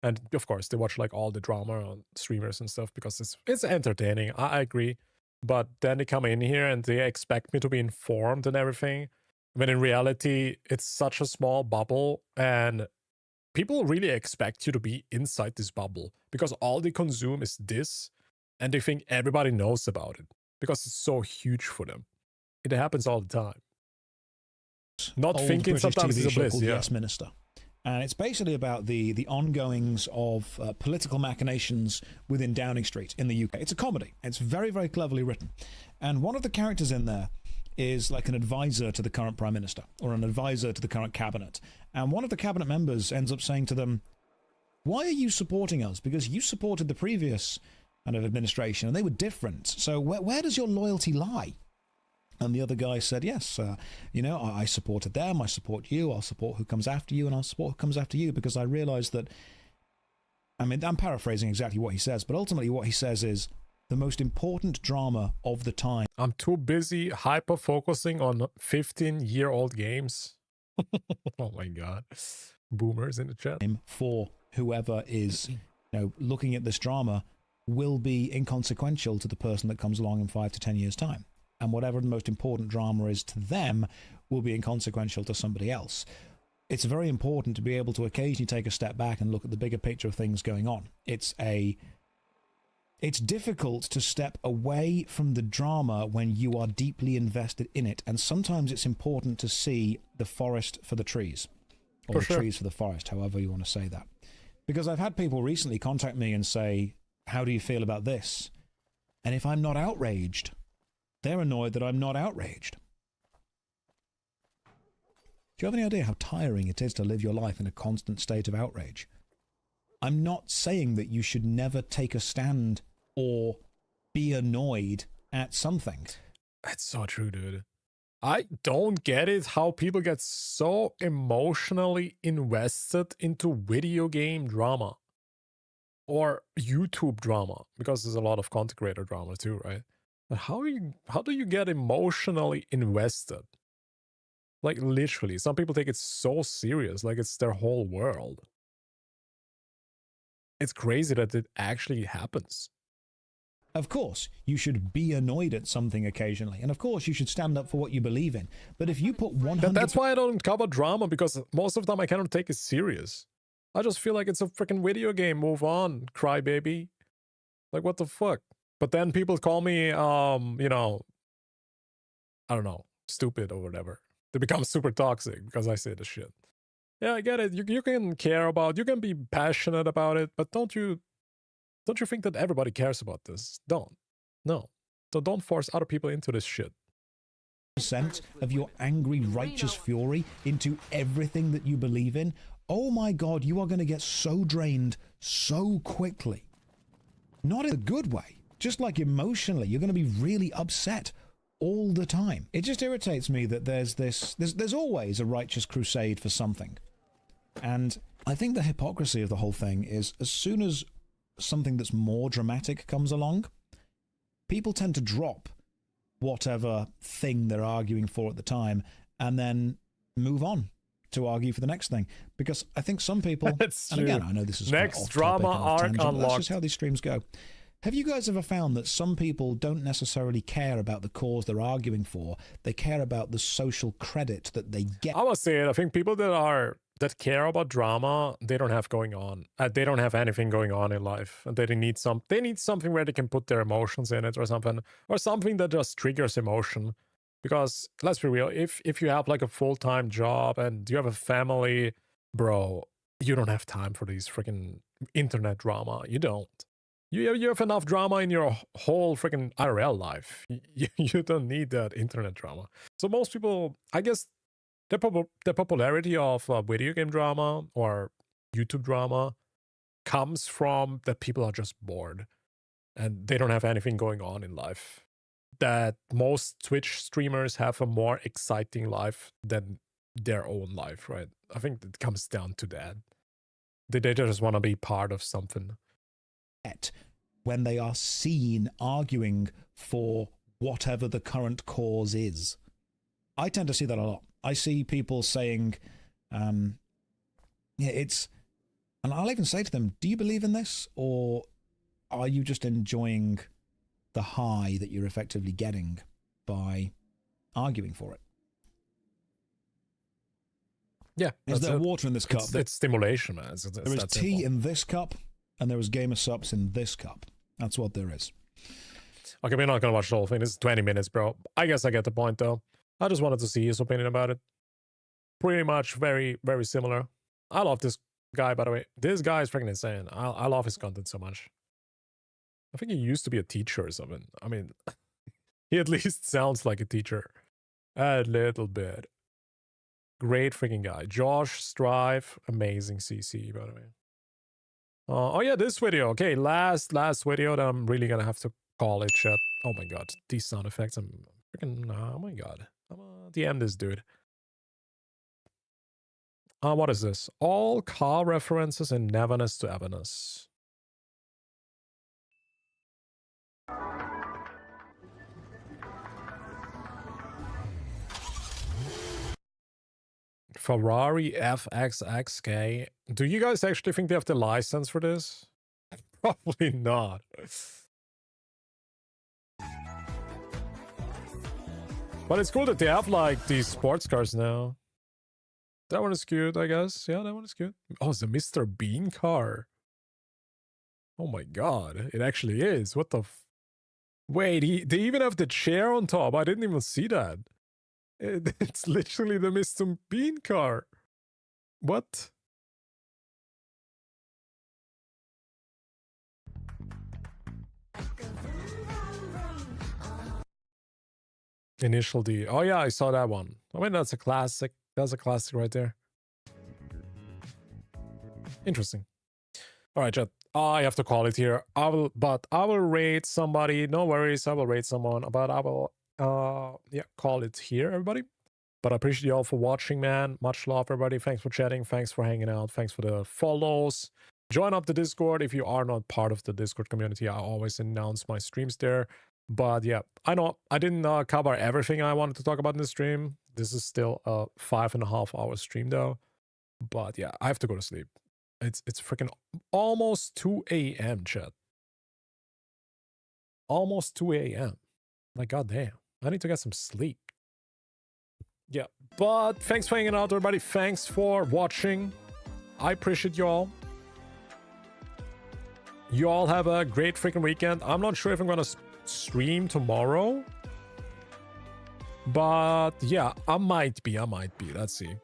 And of course, they watch like all the drama on streamers and stuff because it's entertaining. I agree. But then they come in here and they expect me to be informed and everything. When in reality, it's such a small bubble and people really expect you to be inside this bubble because all they consume is this and they think everybody knows about it because it's so huge for them. It happens all the time. Not thinking British sometimes TV is a show bliss, called yeah. Yes Minister. And it's basically about the ongoings of political machinations within Downing Street in the UK. It's a comedy. It's very, very cleverly written. And one of the characters in there is like an advisor to the current Prime Minister or an advisor to the current cabinet. And one of the cabinet members ends up saying to them, why are you supporting us? Because you supported the previous kind of administration and they were different. So where does your loyalty lie? And the other guy said, yes, I supported them, I support you, I'll support who comes after you, and I'll support who comes after you, because I realized that, I'm paraphrasing exactly what he says, but ultimately what he says is, the most important drama of the time. I'm too busy hyper-focusing on 15-year-old games. Oh my god. Boomers in the chat. For whoever is looking at this drama will be inconsequential to the person that comes along in 5 to 10 years' time. And whatever the most important drama is to them will be inconsequential to somebody else. It's very important to be able to occasionally take a step back and look at the bigger picture of things going on. It's difficult to step away from the drama when you are deeply invested in it. And sometimes it's important to see the forest for the trees. Or the trees for the forest, however you want to say that. Because I've had people recently contact me and say, how do you feel about this? And if I'm not outraged, they're annoyed that I'm not outraged. Do you have any idea how tiring it is to live your life in a constant state of outrage? I'm not saying that you should never take a stand or be annoyed at something. That's so true, dude. I don't get it how people get so emotionally invested into video game drama or YouTube drama, because there's a lot of content creator drama too, right? But how do you get emotionally invested? Like literally, some people take it so serious, like it's their whole world. It's crazy that it actually happens. Of course, you should be annoyed at something occasionally, and of course you should stand up for what you believe in. But if you put 100%... That's why I don't cover drama, because most of the time I cannot take it serious. I just feel like it's a freaking video game. Move on, crybaby. Like, what the fuck? But then people call me, I don't know, stupid or whatever. They become super toxic because I say the shit. Yeah, I get it. You can care about, you can be passionate about it, but don't you think that everybody cares about this? Don't. No. So don't force other people into this shit. Percent of your angry, righteous fury into everything that you believe in, oh my god, you are going to get so drained so quickly. Not in a good way. Just like emotionally, you're going to be really upset all the time. It just irritates me that there's always a righteous crusade for something. And I think the hypocrisy of the whole thing is, as soon as something that's more dramatic comes along, people tend to drop whatever thing they're arguing for at the time and then move on to argue for the next thing. Because I think some people, and again, I know this is next drama arc unlocked. That's just how these streams go. Have you guys ever found that some people don't necessarily care about the cause they're arguing for? They care about the social credit that they get. I must say it. I think people that care about drama, they don't have going on. They don't have anything going on in life, and they need something where they can put their emotions in it, or something that just triggers emotion. Because let's be real, if you have like a full-time job and you have a family, bro, you don't have time for these freaking internet drama. You don't. You have enough drama in your whole freaking IRL life. You don't need that internet drama. So most people, I guess, the popularity of video game drama or YouTube drama comes from that people are just bored and they don't have anything going on in life. That most Twitch streamers have a more exciting life than their own life, right? I think it comes down to that. They just want to be part of something. When they are seen arguing for whatever the current cause is. I tend to see that a lot. I see people saying, yeah, it's, and I'll even say to them, do you believe in this? Or are you just enjoying the high that you're effectively getting by arguing for it? Yeah. Is there water in this cup? It's stimulation, man. There is tea in this cup, and there is Gamer Subs in this cup. That's what there is. Okay, we're not gonna watch the whole thing. This is 20 minutes, bro. I guess I get the point, though. I just wanted to see his opinion about it. Pretty much very, very similar. I love this guy, by the way. This guy is freaking insane. I love his content so much. I think he used to be a teacher or something. I mean, he at least sounds like a teacher. A little bit. Great freaking guy. Josh Strive, amazing CC, by the way. Oh yeah, this video. Okay, last video that I'm really gonna have to call it, chat. Oh my god, these sound effects. I'm freaking. Oh my god, I'm gonna DM this dude. What is this? All car references in Neverness to Everness. Ferrari FXXK. Do you guys actually think they have the license for this? Probably not. But it's cool that they have like these sports cars now. That one is cute, I guess. Yeah, that one is cute. Oh, it's a Mr. Bean car. Oh my god, it actually is. What the wait, they even have the chair on top. I didn't even see that. It's literally the Mr. Bean car. What? Initial D. Oh yeah, I saw that one. I mean, that's a classic. That's a classic right there. Interesting. All right, chat. I have to call it here. I will rate somebody. No worries, I will rate someone. But I will yeah, call it here, everybody. But I appreciate you all for watching, man. Much love, everybody. Thanks for chatting. Thanks for hanging out. Thanks for the follows. Join up the Discord if you are not part of the Discord community. I always announce my streams there. But yeah, I know I didn't cover everything I wanted to talk about in the stream. This is still a 5.5 hour stream though. But yeah, I have to go to sleep. It's freaking almost 2 a.m. chat. Almost 2 a.m. Like goddamn, I need to get some sleep. Yeah, but thanks for hanging out, everybody. Thanks for watching. I appreciate you all. You all have a great freaking weekend. I'm not sure if I'm gonna stream tomorrow, but yeah, I might be. Let's see.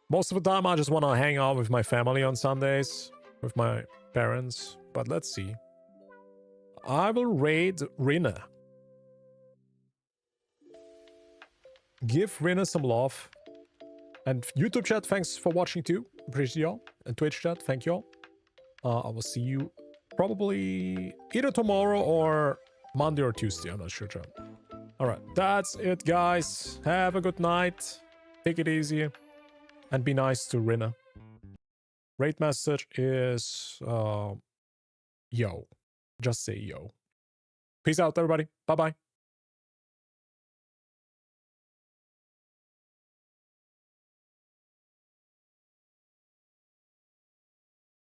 Most of the time I just want to hang out with my family on Sundays with my parents, but let's see. I will raid Rina. Give Rina some love. And YouTube chat, thanks for watching too. Appreciate y'all. And Twitch chat, thank y'all. I will see you probably either tomorrow or Monday or Tuesday. I'm not sure, chat. Alright, that's it, guys. Have a good night. Take it easy. And be nice to Rina. Rate message is yo. Just say yo. Peace out, everybody. Bye-bye.